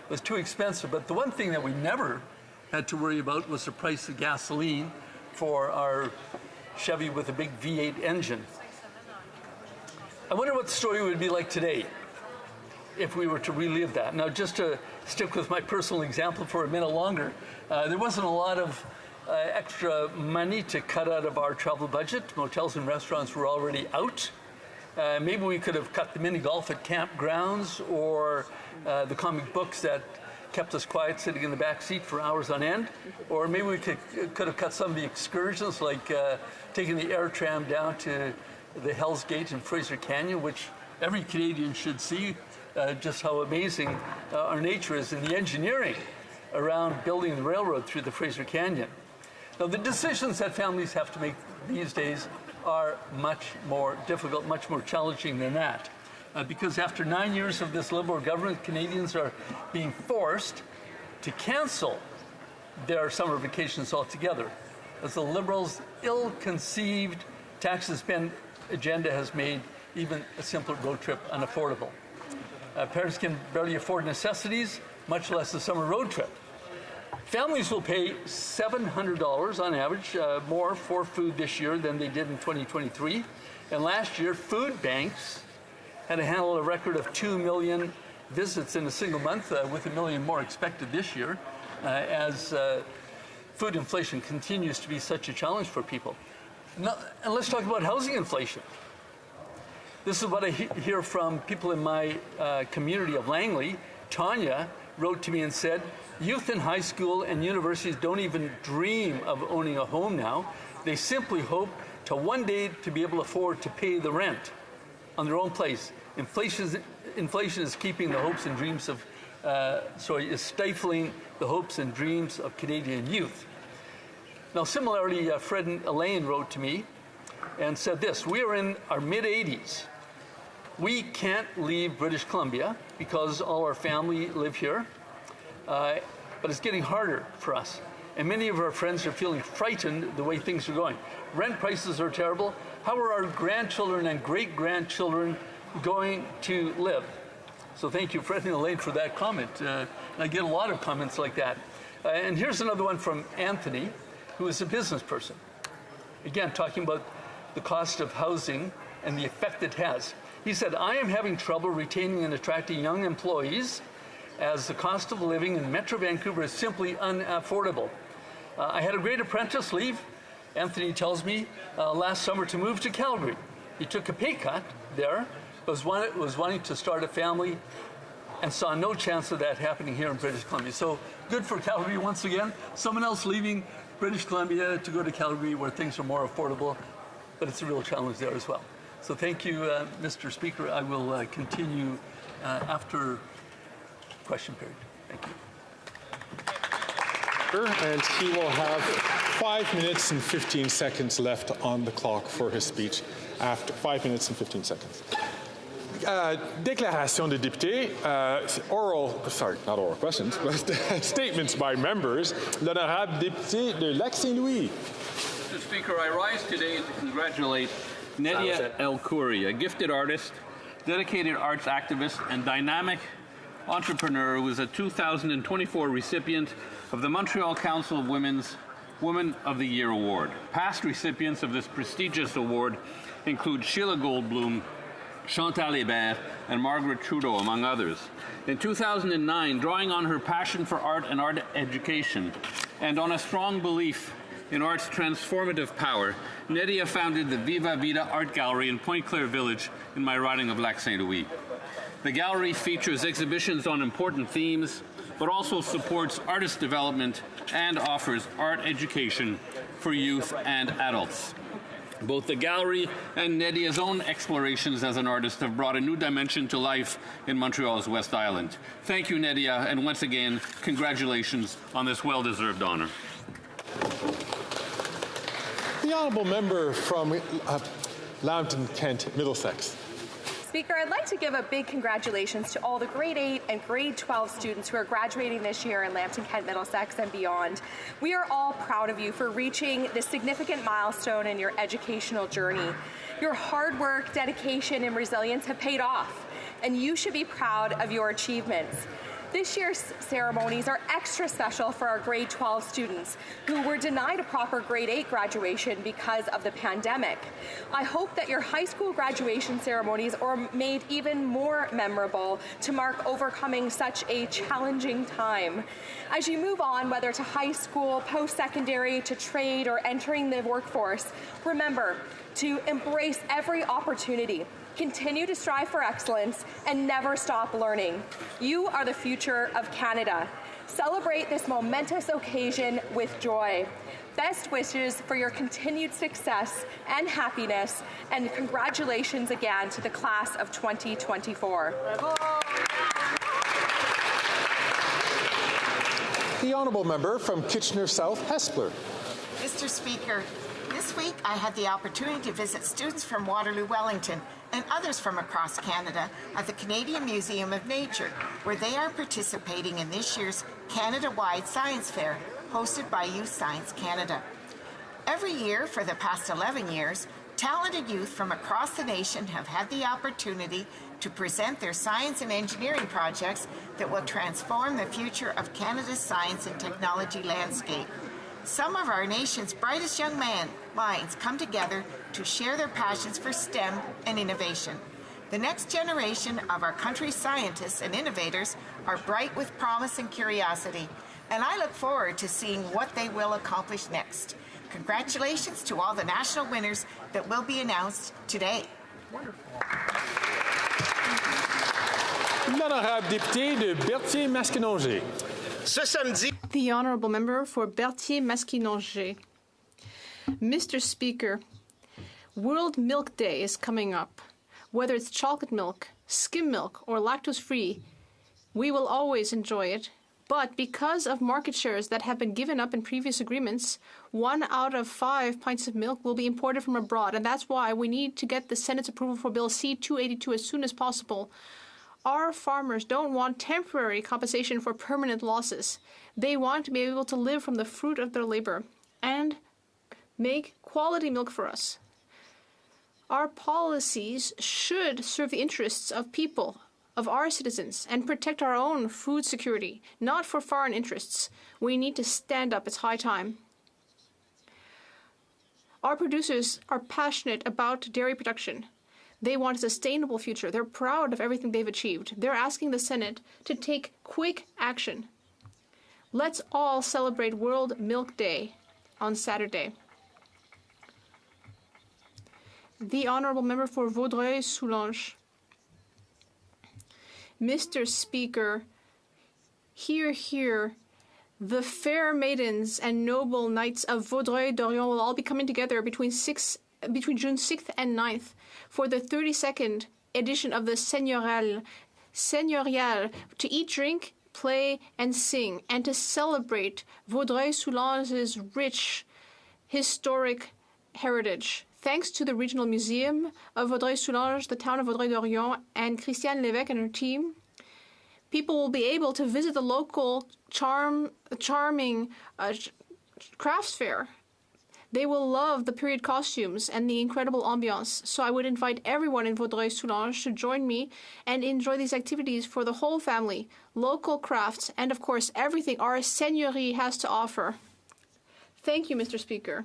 [SPEAKER 6] It was too expensive. But the one thing that we never had to worry about was the price of gasoline for our Chevy with a big V8 engine. I wonder what the story would be like today if we were to relive that. Now, just to stick with my personal example for a minute longer, there wasn't a lot of extra money to cut out of our travel budget. Motels and restaurants were already out. Maybe we could have cut the mini golf at campgrounds, or the comic books that kept us quiet sitting in the back seat for hours on end. Or maybe we could have cut some of the excursions, like taking the air tram down to the Hell's Gate in Fraser Canyon, which every Canadian should see, just how amazing our nature is, and the engineering around building the railroad through the Fraser Canyon. Now, the decisions that families have to make these days are much more difficult, much more challenging than that. Because after 9 years of this Liberal government, Canadians are being forced to cancel their summer vacations altogether, as the Liberals' ill-conceived tax and spend agenda has made even a simple road trip unaffordable. Parents can barely afford necessities, much less a summer road trip. Families will pay $700 on average more for food this year than they did in 2023. And last year, food banks had to handle a record of 2 million visits in a single month, with 1 million more expected this year, as food inflation continues to be such a challenge for people. Now, and let's talk about housing inflation. This is what I hear from people in my community of Langley. Tanya wrote to me and said, youth in high school and universities don't even dream of owning a home now. They simply hope to one day to be able to afford to pay the rent on their own place. Inflation is keeping the hopes and dreams of, is stifling the hopes and dreams of Canadian youth. Now, similarly, Fred and Elaine wrote to me and said this: we are in our mid-80s. We can't leave British Columbia because all our family live here, but it's getting harder for us. And many of our friends are feeling frightened the way things are going. Rent prices are terrible. How are our grandchildren and great-grandchildren going to live? So thank you, Fred and Elaine, for that comment. I get a lot of comments like that. And here's another one from Anthony, who is a business person. Again, talking about the cost of housing and the effect it has. He said, I am having trouble retaining and attracting young employees as the cost of living in Metro Vancouver is simply unaffordable. I had a great apprentice leave, Anthony tells me, last summer to move to Calgary. He took a pay cut there, was wanting to start a family, and saw no chance of that happening here in British Columbia. So good for Calgary once again. Someone else leaving British Columbia to go to Calgary where things are more affordable, but it's a real challenge there as well. So thank you, Mr. Speaker. I will continue after question period. Thank you.
[SPEAKER 10] And he will have 5 minutes and 15 seconds left on the clock for his speech after 5 minutes and 15 seconds. Déclaration des députés, not oral questions, but statements by members. L'honorable député de Lac-Saint-Louis.
[SPEAKER 8] Mr. Speaker, I rise today to congratulate Nedia El Khoury, a gifted artist, dedicated arts activist, and dynamic entrepreneur who is a 2024 recipient of the Montreal Council of Women's Woman of the Year Award. Past recipients of this prestigious award include Sheila Goldblum, Chantal Hébert, and Margaret Trudeau, among others. In 2009, drawing on her passion for art and art education, and on a strong belief in art's transformative power, Nedia founded the Viva Vida Art Gallery in Pointe-Claire Village in my riding of Lac-Saint-Louis. The gallery features exhibitions on important themes but also supports artist development and offers art education for youth and adults. Both the gallery and Nedia's own explorations as an artist have brought a new dimension to life in Montreal's West Island. Thank you, Nedia, and once again, congratulations on this well-deserved honor.
[SPEAKER 10] The honourable member from Lambton, Kent, Middlesex.
[SPEAKER 17] Speaker, I'd like to give a big congratulations to all the grade 8 and grade 12 students who are graduating this year in Lambton, Kent, Middlesex and beyond. We are all proud of you for reaching this significant milestone in your educational journey. Your hard work, dedication, and resilience have paid off, and you should be proud of your achievements. This year's ceremonies are extra special for our grade 12 students who were denied a proper grade 8 graduation because of the pandemic. I hope that your high school graduation ceremonies are made even more memorable to mark overcoming such a challenging time. As you move on, whether to high school, post-secondary, to trade, or entering the workforce, remember to embrace every opportunity. Continue to strive for excellence and never stop learning. You are the future of Canada. Celebrate this momentous occasion with joy. Best wishes for your continued success and happiness, and congratulations again to the class of 2024.
[SPEAKER 10] The honourable member from Kitchener South, Hespeler.
[SPEAKER 19] Mr. Speaker, this week I had the opportunity to visit students from Waterloo, Wellington, and others from across Canada at the Canadian Museum of Nature, where they are participating in this year's Canada-wide Science Fair, hosted by Youth Science Canada. Every year for the past 11 years, talented youth from across the nation have had the opportunity to present their science and engineering projects that will transform the future of Canada's science and technology landscape. Some of our nation's brightest young minds come together to share their passions for STEM and innovation. The next generation of our country's scientists and innovators are bright with promise and curiosity, and I look forward to seeing what they will accomplish next. Congratulations to all the national winners that will be announced today.
[SPEAKER 10] L'honorable député de Berthier-Masquinongé.
[SPEAKER 3] The honourable member for Berthier-Masquinongé. Mr. Speaker, World Milk Day is coming up. Whether it's chocolate milk, skim milk, or lactose-free, we will always enjoy it. But because of market shares that have been given up in previous agreements, 1 out of 5 pints of milk will be imported from abroad, and that's why we need to get the Senate's approval for Bill C-282 as soon as possible. Our farmers don't want temporary compensation for permanent losses. They want to be able to live from the fruit of their labor and make quality milk for us. Our policies should serve the interests of people, of our citizens, and protect our own food security, not for foreign interests. We need to stand up. It's high time. Our producers are passionate about dairy production. They want a sustainable future. They're proud of everything they've achieved. They're asking the Senate to take quick action. Let's all celebrate World Milk Day on Saturday. The honourable member for Vaudreuil-Soulanges. Mr. Speaker, hear, hear. The fair maidens and noble knights of Vaudreuil-Dorion will all be coming together between June 6th and 9th for the 32nd edition of the Seigneurial, to eat, drink, play, and sing, and to celebrate Vaudreuil-Soulanges' rich historic heritage. Thanks to the Regional Museum of Vaudreuil-Soulanges, the town of Vaudreuil-Dorion, and Christiane Lévesque and her team, people will be able to visit the local charming crafts fair. They will love the period costumes and the incredible ambiance. So I would invite everyone in Vaudreuil-Soulanges to join me and enjoy these activities for the whole family, local crafts, and of course everything our seigneurie has to offer. Thank you, Mr. Speaker.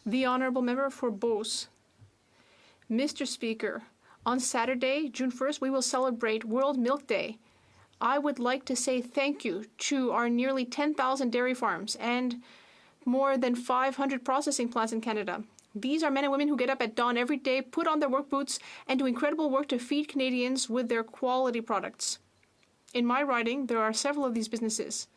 [SPEAKER 3] The honourable member for Beauce. Mr. Speaker, on Saturday, June 1st, we will celebrate World Milk Day. I would like to say thank you to our nearly 10,000 dairy farms and more than 500 processing plants in Canada. These are men and women who get up at dawn every day, put on their work boots, and do incredible work to feed Canadians with their quality products. In my riding, there are several of these businesses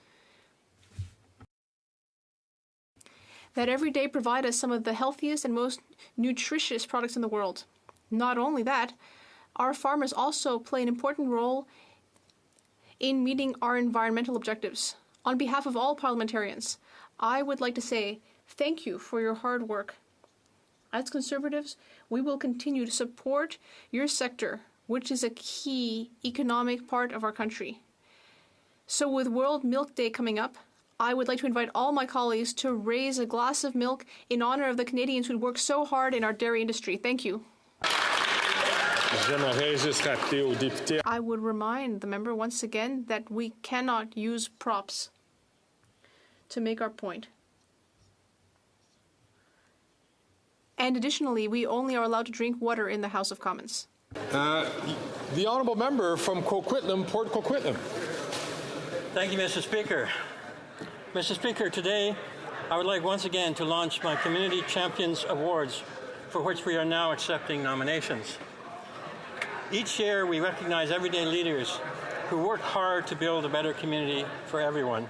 [SPEAKER 3] that every day provide us some of the healthiest and most nutritious products in the world. Not only that, our farmers also play an important role in meeting our environmental objectives. On behalf of all parliamentarians, I would like to say thank you for your hard work. As Conservatives, we will continue to support your sector, which is a key economic part of our country. So with World Milk Day coming up, I would like to invite all my colleagues to raise a glass of milk in honor of the Canadians who work so hard in our dairy industry. Thank you. I would remind the member once again that we cannot use props to make our point. And additionally, we only are allowed to drink water in the House of Commons.
[SPEAKER 10] The honourable member from Coquitlam, Port Coquitlam.
[SPEAKER 9] Thank you, Mr. Speaker. Mr. Speaker, today I would like once again to launch my Community Champions Awards, for which we are now accepting nominations. Each year we recognize everyday leaders who work hard to build a better community for everyone.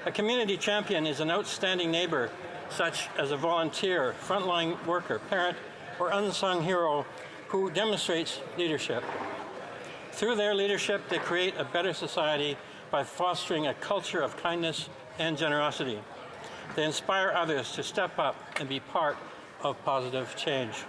[SPEAKER 9] A community champion is an outstanding neighbor, such as a volunteer, frontline worker, parent, or unsung hero who demonstrates leadership. Through their leadership, they create a better society by fostering a culture of kindness and generosity. They inspire others to step up and be part of positive change.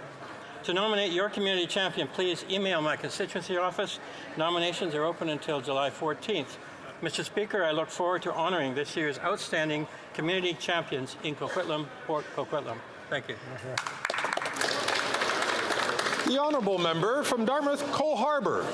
[SPEAKER 9] To nominate your community champion, please email my constituency office. Nominations are open until July 14th. Mr. Speaker, I look forward to honoring this year's outstanding community champions in Coquitlam, Port Coquitlam. Thank you.
[SPEAKER 10] The honourable member from Dartmouth, Cole Harbour.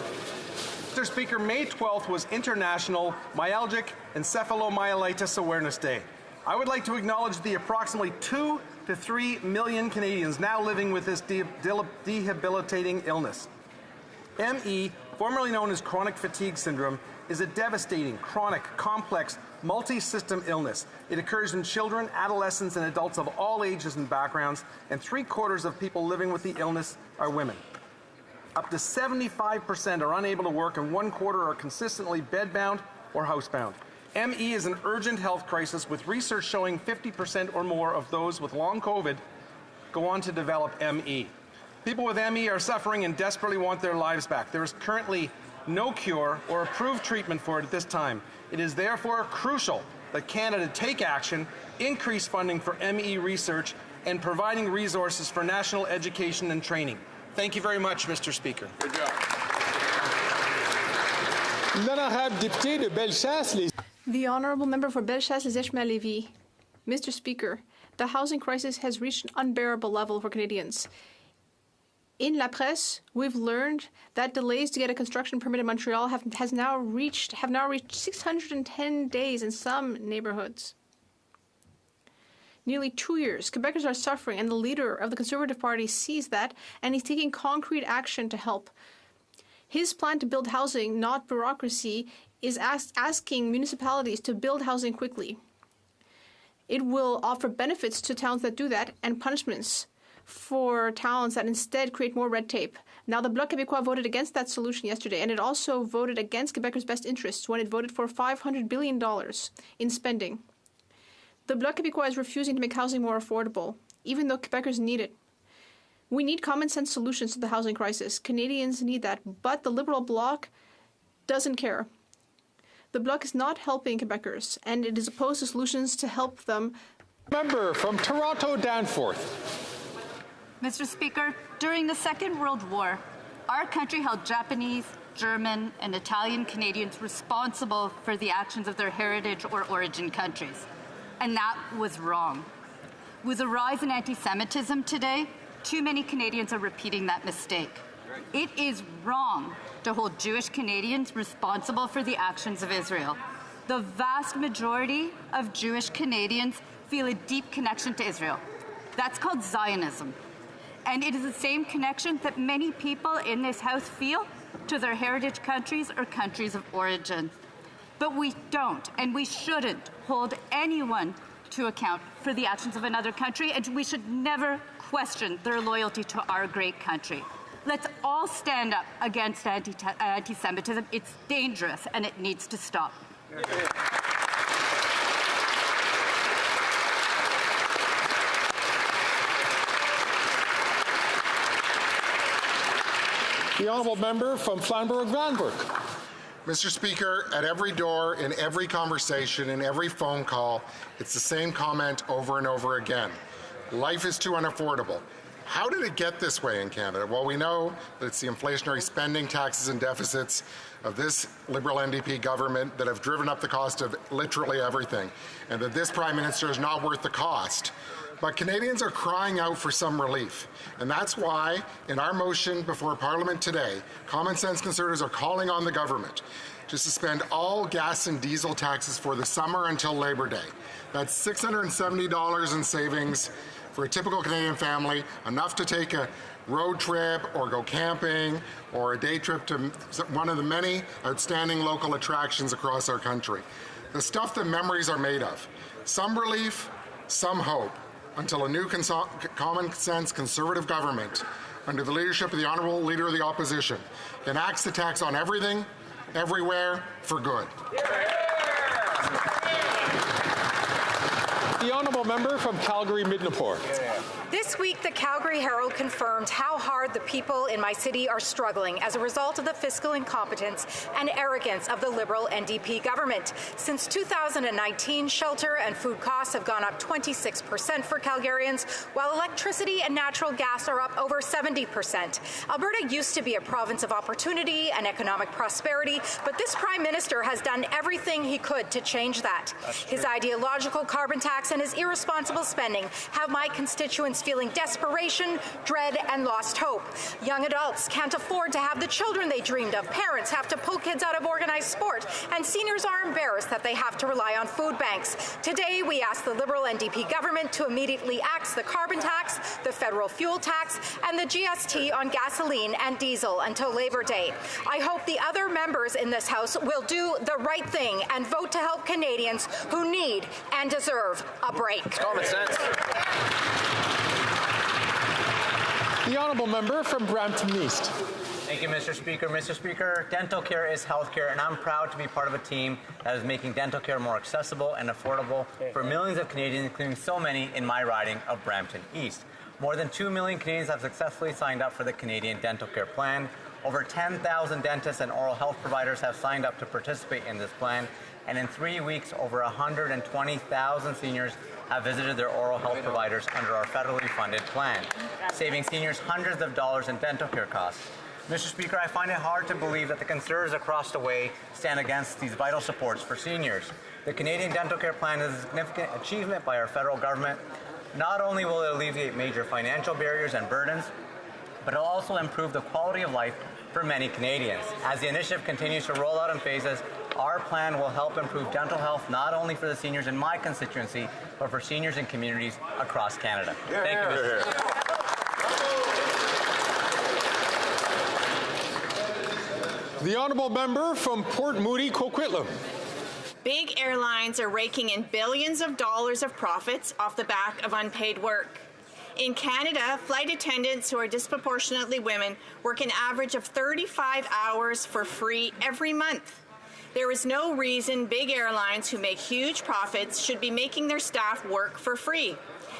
[SPEAKER 13] Mr. Speaker, May 12th was International Myalgic Encephalomyelitis Awareness Day. I would like to acknowledge the approximately 2 to 3 million Canadians now living with this debilitating illness. ME, formerly known as chronic fatigue syndrome, is a devastating, chronic, complex, multi-system illness. It occurs in children, adolescents, and adults of all ages and backgrounds, and 3/4 of people living with the illness are women. Up to 75% are unable to work, and 1/4 are consistently bedbound or housebound. ME is an urgent health crisis, with research showing 50% or more of those with long COVID go on to develop ME. People with ME are suffering and desperately want their lives back. There is currently no cure or approved treatment for it at this time. It is therefore crucial that Canada take action, increase funding for ME research, and providing resources for national education and training. Thank you very much, Mr. Speaker.
[SPEAKER 10] Good job. L'honorable député de Bellechasse.
[SPEAKER 3] The honourable member for Bellechasse-les-Échemins-Lévis. Mr. Speaker, the housing crisis has reached an unbearable level for Canadians. In La Presse, we've learned that delays to get a construction permit in Montreal have now reached 610 days in some neighbourhoods. Nearly 2 years, Quebecers are suffering, and the leader of the Conservative Party sees that, and he's taking concrete action to help. His plan to build housing, not bureaucracy, is asking municipalities to build housing quickly. It will offer benefits to towns that do that and punishments for towns that instead create more red tape. Now, the Bloc Québécois voted against that solution yesterday, and it also voted against Quebecers' best interests when it voted for $500 billion in spending. The Bloc Québécois is refusing to make housing more affordable, even though Quebecers need it. We need common sense solutions to the housing crisis. Canadians need that, but the Liberal Bloc doesn't care. The Bloc is not helping Quebecers, and it is opposed to solutions to help them.
[SPEAKER 10] Member from Toronto Danforth.
[SPEAKER 23] Mr. Speaker, during the Second World War, our country held Japanese, German, and Italian Canadians responsible for the actions of their heritage or origin countries. And that was wrong. With the rise in anti-Semitism today, too many Canadians are repeating that mistake. It is wrong to hold Jewish Canadians responsible for the actions of Israel. The vast majority of Jewish Canadians feel a deep connection to Israel. That's called Zionism. And it is the same connection that many people in this House feel to their heritage countries or countries of origin. But we don't, and we shouldn't hold anyone to account for the actions of another country, and we should never question their loyalty to our great country. Let's all stand up against anti-Semitism. It's dangerous and it needs to stop.
[SPEAKER 10] The honourable member from Flamborough-Granbrook.
[SPEAKER 7] Mr. Speaker, at every door, in every conversation, in every phone call, it's the same comment over and over again. Life is too unaffordable. How did it get this way in Canada? Well, we know that it's the inflationary spending, taxes, and deficits of this Liberal NDP government that have driven up the cost of literally everything, and that this Prime Minister is not worth the cost. But Canadians are crying out for some relief. And that's why, in our motion before Parliament today, Common Sense Conservatives are calling on the government to suspend all gas and diesel taxes for the summer until Labor Day. That's $670 in savings for a typical Canadian family, enough to take a road trip or go camping or a day trip to one of the many outstanding local attractions across our country. The stuff that memories are made of. Some relief, some hope, until a new common sense Conservative government, under the leadership of the Honourable Leader of the Opposition, enacts the tax on everything, everywhere, for good.
[SPEAKER 10] The honourable member from Calgary-Midnapore.
[SPEAKER 15] This week, the Calgary Herald confirmed how hard the people in my city are struggling as a result of the fiscal incompetence and arrogance of the Liberal NDP government. Since 2019, shelter and food costs have gone up 26% for Calgarians, while electricity and natural gas are up over 70%. Alberta used to be a province of opportunity and economic prosperity, but this Prime Minister has done everything he could to change that. His ideological carbon tax and his irresponsible spending have my constituents feeling desperation, dread, and lost hope. Young adults can't afford to have the children they dreamed of. Parents have to pull kids out of organized sport, and seniors are embarrassed that they have to rely on food banks. Today, we ask the Liberal NDP government to immediately axe the carbon tax, the federal fuel tax, and the GST on gasoline and diesel until Labor Day. I hope the other members in this House will do the right thing and vote to help Canadians who need and deserve a break.
[SPEAKER 16] It's common sense.
[SPEAKER 10] The honourable member from Brampton East.
[SPEAKER 22] Thank you, Mr. Speaker. Mr. Speaker, dental care is health care, and I'm proud to be part of a team that is making dental care more accessible and affordable for millions of Canadians, including so many in my riding of Brampton East. More than 2 million Canadians have successfully signed up for the Canadian Dental Care Plan. Over 10,000 dentists and oral health providers have signed up to participate in this plan, and in 3 weeks, over 120,000 seniors have visited their oral health providers under our federally funded plan, saving seniors hundreds of dollars in dental care costs. Mr. Speaker, I find it hard to believe that the Conservatives across the way stand against these vital supports for seniors. The Canadian Dental Care Plan is a significant achievement by our federal government. Not only will it alleviate major financial barriers and burdens, but it will also improve the quality of life for many Canadians. As the initiative continues to roll out in phases, our plan will help improve dental health not only for the seniors in my constituency, but for seniors in communities across Canada. Thank you, Mr. Speaker.
[SPEAKER 10] The honourable member from Port Moody, Coquitlam.
[SPEAKER 24] Big airlines are raking in billions of dollars of profits off the back of unpaid work. In Canada, flight attendants who are disproportionately women work an average of 35 hours for free every month. There is no reason big airlines who make huge profits should be making their staff work for free.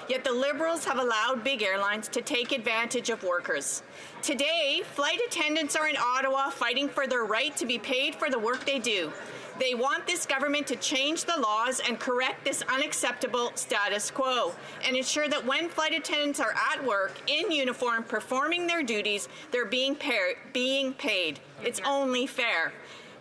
[SPEAKER 24] Yet the Liberals have allowed big airlines to take advantage of workers. Today, flight attendants are in Ottawa fighting for their right to be paid for the work they do. They want this government to change the laws and correct this unacceptable status quo and ensure that when flight attendants are at work in uniform performing their duties, they're being paid. It's only fair.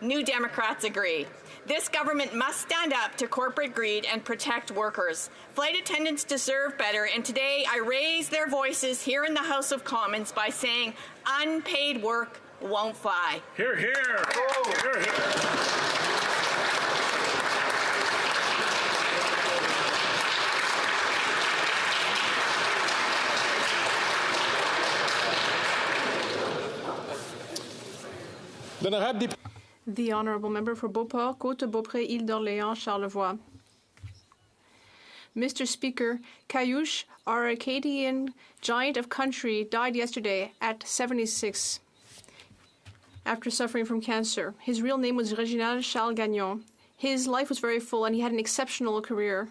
[SPEAKER 24] New Democrats agree. This government must stand up to corporate greed and protect workers. Flight attendants deserve better, and today I raise their voices here in the House of Commons by saying unpaid work won't fly.
[SPEAKER 18] Hear, hear. Hear, hear.
[SPEAKER 3] The honourable member for Beauport, Côte-Beaupré, Île d'Orléans, Charlevoix. Mr. Speaker, Caillouche, our Acadian giant of country, died yesterday at 76 after suffering from cancer. His real name was Reginald Charles Gagnon. His life was very full and he had an exceptional career.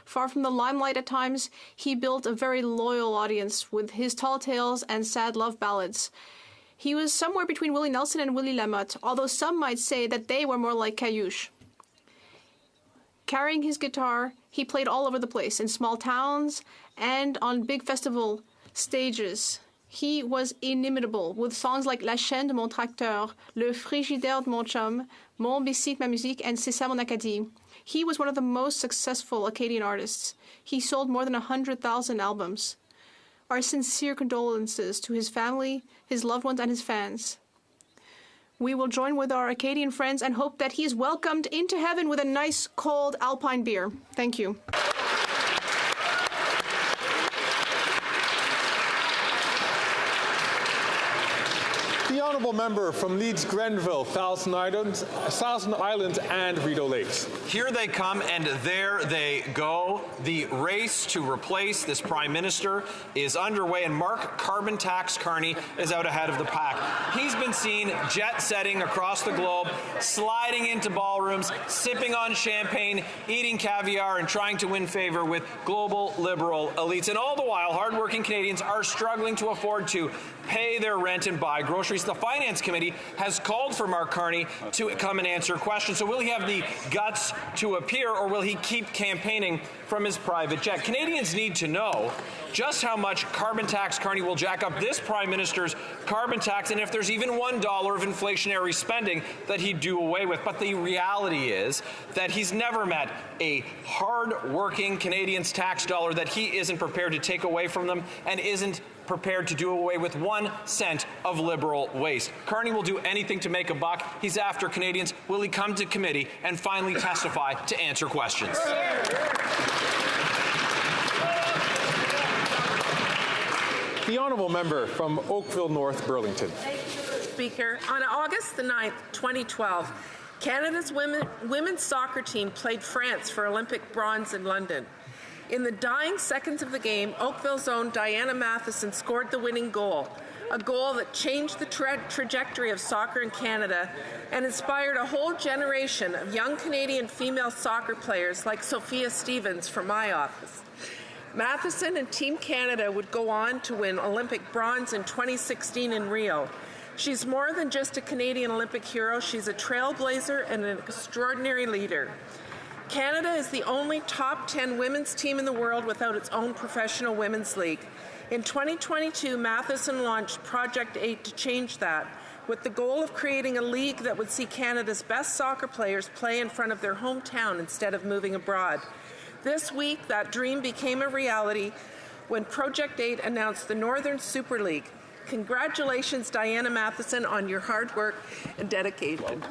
[SPEAKER 3] Far from the limelight at times, he built a very loyal audience with his tall tales and sad love ballads. He was somewhere between Willie Nelson and Willie Lamotte, although some might say that they were more like Caillouche. Carrying his guitar, he played all over the place, in small towns and on big festival stages. He was inimitable, with songs like La chaîne de mon tracteur, Le frigidaire de mon chum, Mon bicycle, ma musique, and C'est ça mon Acadie. He was one of the most successful Acadian artists. He sold more than 100,000 albums. Our sincere condolences to his family, his loved ones, and his fans. We will join with our Acadian friends and hope that he is welcomed into heaven with a nice, cold Alpine beer. Thank you.
[SPEAKER 10] The honourable member from Leeds Grenville, Thousand Islands and Rideau Lakes.
[SPEAKER 2] Here they come and there they go. The race to replace this Prime Minister is underway and Mark Carbon Tax Carney is out ahead of the pack. He's been seen jet-setting across the globe, sliding into ballrooms, sipping on champagne, eating caviar and trying to win favour with global liberal elites. And all the while, hardworking Canadians are struggling to afford to pay their rent and buy groceries. The Finance Committee has called for Mark Carney to come and answer questions. So will he have the guts to appear or will he keep campaigning from his private jet? Canadians need to know just how much Carbon Tax Carney will jack up this Prime Minister's carbon tax and if there's even $1 of inflationary spending that he'd do away with. But the reality is that he's never met a hard-working Canadian's tax dollar that he isn't prepared to take away from them and isn't prepared to do away with 1 cent of liberal waste. Carney will do anything to make a buck. He's after Canadians. Will he come to committee and finally testify to answer questions?
[SPEAKER 10] The honourable member from Oakville North, Burlington.
[SPEAKER 5] Speaker, on August the 9th, 2012, Canada's women's soccer team played France for Olympic bronze in London. In the dying seconds of the game, Oakville's own Diana Matheson scored the winning goal, a goal that changed the trajectory of soccer in Canada and inspired a whole generation of young Canadian female soccer players like Sophia Stevens from my office. Matheson and Team Canada would go on to win Olympic bronze in 2016 in Rio. She's more than just a Canadian Olympic hero, she's a trailblazer and an extraordinary leader. Canada is the only top 10 women's team in the world without its own professional women's league. In 2022, Matheson launched Project 8 to change that, with the goal of creating a league that would see Canada's best soccer players play in front of their hometown instead of moving abroad. This week, that dream became a reality when Project 8 announced the Northern Super League. Congratulations, Diana Matheson, on your hard work and dedication.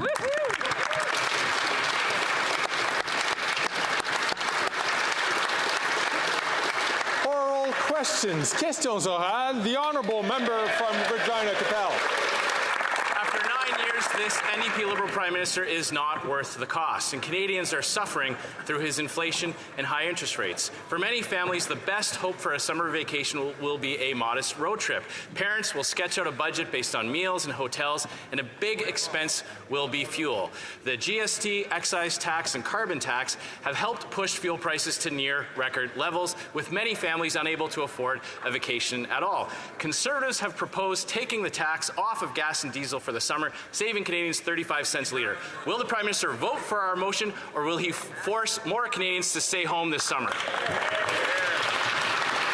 [SPEAKER 10] Questions. Questions orales. The honourable member from Regina Capel.
[SPEAKER 12] After 9 years, this NDP Liberal Prime Minister is not worth the cost, and Canadians are suffering through his inflation and high interest rates. For many families, the best hope for a summer vacation will be a modest road trip. Parents will sketch out a budget based on meals and hotels, and a big expense will be fuel. The GST, excise tax, and carbon tax have helped push fuel prices to near record levels, with many families unable to afford a vacation at all. Conservatives have proposed taking the tax off of gas and diesel for the summer, saving Canadians 35 cents a litre. Will the Prime Minister vote for our motion, or will he force more Canadians to stay home this summer?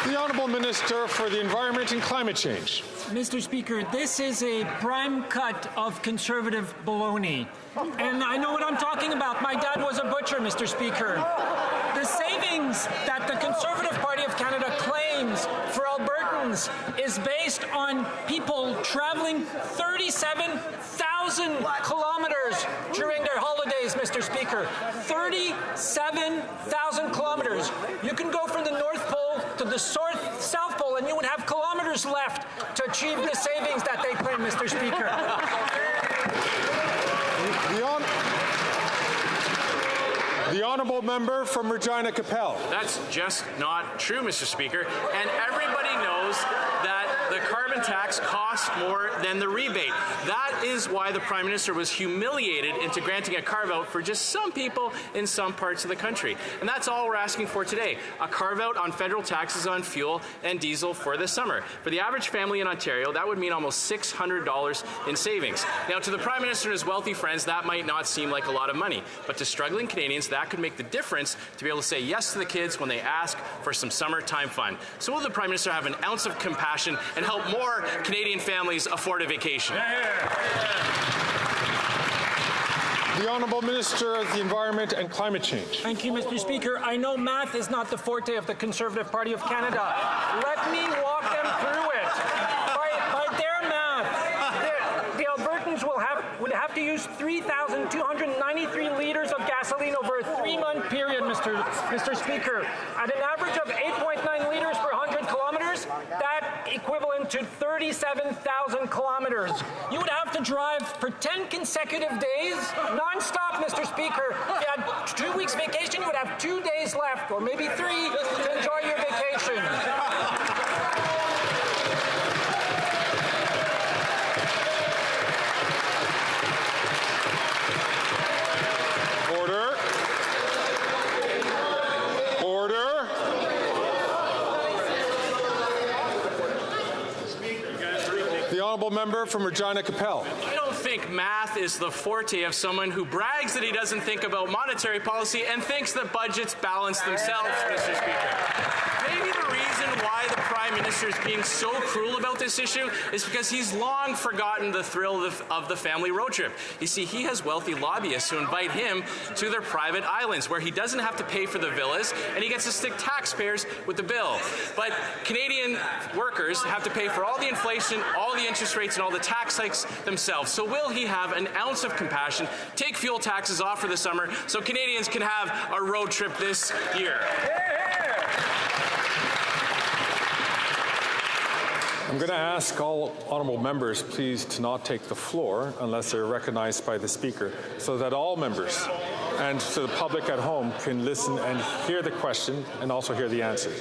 [SPEAKER 10] The Honourable Minister for the Environment and Climate Change.
[SPEAKER 20] Mr. Speaker, this is a prime cut of Conservative baloney. And I know what I'm talking about. My dad was a butcher, Mr. Speaker. The savings that the Conservative Party of Canada claims for Albertans is based on people traveling 37,000 kilometers during their holidays, Mr. Speaker. 37,000 kilometers. You can go from the North Pole to the South Pole and you would have kilometers left to achieve the savings that they claim, Mr. Speaker.
[SPEAKER 10] The Honourable honourable member from Regina Capel.
[SPEAKER 12] That's just not true, Mr. Speaker. And everybody knows that the carbon tax costs more than the rebate. That is why the Prime Minister was humiliated into granting a carve-out for just some people in some parts of the country. And that's all we're asking for today, a carve-out on federal taxes on fuel and diesel for this summer. For the average family in Ontario, that would mean almost $600 in savings. Now, to the Prime Minister and his wealthy friends, that might not seem like a lot of money, but to struggling Canadians, that could make the difference to be able to say yes to the kids when they ask for some summertime fun. So will the Prime Minister have an ounce of compassion and help more Canadian families afford a vacation?
[SPEAKER 10] The Honourable Minister of the Environment and Climate Change.
[SPEAKER 20] Thank you, Mr. Speaker. I know math is not the forte of the Conservative Party of Canada. Let me walk them through it. By their math, the Albertans would have to use 3,293 litres of gasoline over a 3-month period, Mr. Speaker. At an average of 8.9 litres per 100 kilometres, that equivalent to 37,000 kilometres. You would have to drive for 10 consecutive days, non-stop, Mr. Speaker. If you had 2 weeks vacation, you would have 2 days left, or maybe 3, to enjoy your vacation.
[SPEAKER 10] Order. Order. The honourable member from Regina Capel.
[SPEAKER 12] I don't think math is the forte of someone who brags that he doesn't think about monetary policy and thinks that budgets balance themselves, Mr. Speaker. Maybe the reason why the Prime Minister is being so cruel about this issue is because he's long forgotten the thrill of the family road trip. You see, he has wealthy lobbyists who invite him to their private islands where he doesn't have to pay for the villas and he gets to stick taxpayers with the bill. But Canadian workers have to pay for all the inflation, all the interest rates, and all the tax hikes themselves. So will he have an ounce of compassion, take fuel taxes off for the summer so Canadians can have a road trip this year?
[SPEAKER 10] I'm going to ask all honourable members, please, to not take the floor unless they're recognized by the Speaker, so that all members and so the public at home can listen and hear the question and also hear the answers.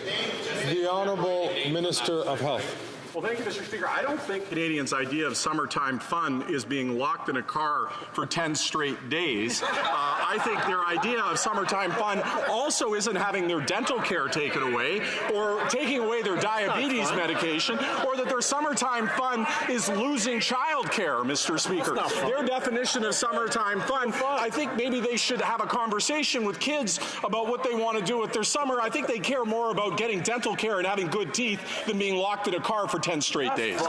[SPEAKER 10] The Honourable Minister of Health.
[SPEAKER 4] Well, thank you, Mr. Speaker. I don't think Canadians' idea of summertime fun is being locked in a car for 10 straight days. I think their idea of summertime fun also isn't having their dental care taken away or taking away their diabetes medication, or that their summertime fun is losing child care, Mr. Speaker. Their definition of summertime fun, I think maybe they should have a conversation with kids about what they want to do with their summer. I think they care more about getting dental care and having good teeth than being locked in a car for 10 straight days.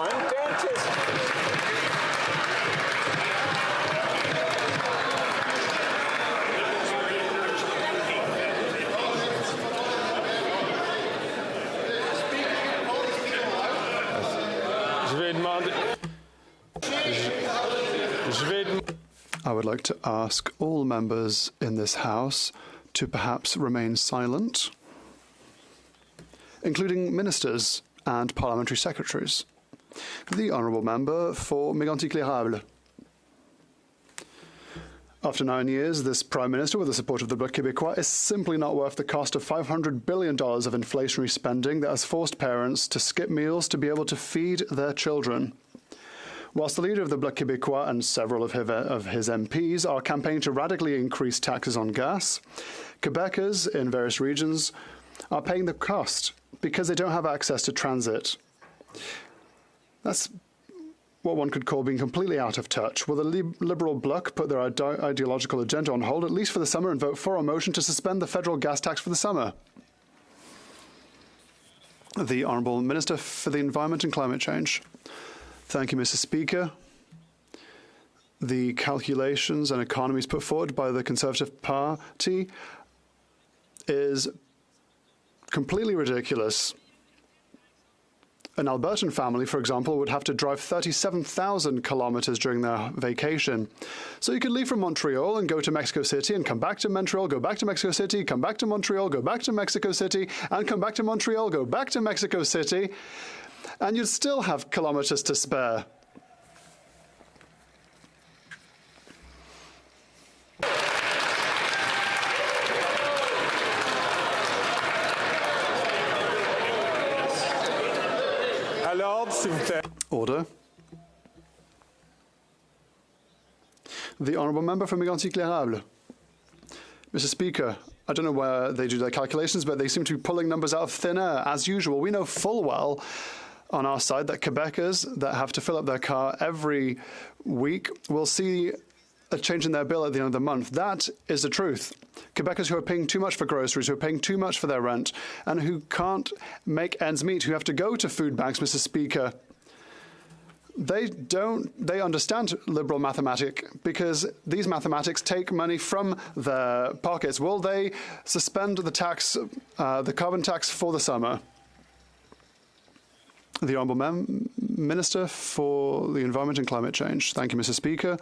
[SPEAKER 11] I would like to ask all members in this House to perhaps remain silent, including ministers and parliamentary secretaries. The honourable member for Mégantic-L'Érable. After 9 years, this Prime Minister, with the support of the Bloc Québécois, is simply not worth the cost of $500 billion of inflationary spending that has forced parents to skip meals to be able to feed their children. Whilst the leader of the Bloc Québécois and several of his MPs are campaigning to radically increase taxes on gas, Quebecers in various regions are paying the cost because they don't have access to transit. That's what one could call being completely out of touch. Will the Liberal Bloc put their ideological agenda on hold, at least for the summer, and vote for a motion to suspend the federal gas tax for the summer? The Honourable Minister for the Environment and Climate Change. Thank you, Mr. Speaker. The calculations and economies put forward by the Conservative Party is completely ridiculous. An Albertan family, for example, would have to drive 37,000 kilometers during their vacation. So you could leave from Montreal and go to Mexico City and come back to Montreal, go back to Mexico City, come back to Montreal, go back to Mexico City, and come back to Montreal, go back to Mexico City, and you'd still have kilometers to spare. Order. The Honourable Member for Mégantic-L'Érable. Mr. Speaker, I don't know where they do their calculations, but they seem to be pulling numbers out of thin air, as usual. We know full well on our side that Quebecers that have to fill up their car every week will see a change in their bill at the end of the month. That is the truth. Quebecers who are paying too much for groceries, who are paying too much for their rent, and who can't make ends meet, who have to go to food banks, Mr. Speaker, they understand liberal mathematics because these mathematics take money from their pockets. Will they suspend the tax, the carbon tax for the summer? The Honourable Minister for the Environment and Climate Change. Thank you, Mr. Speaker.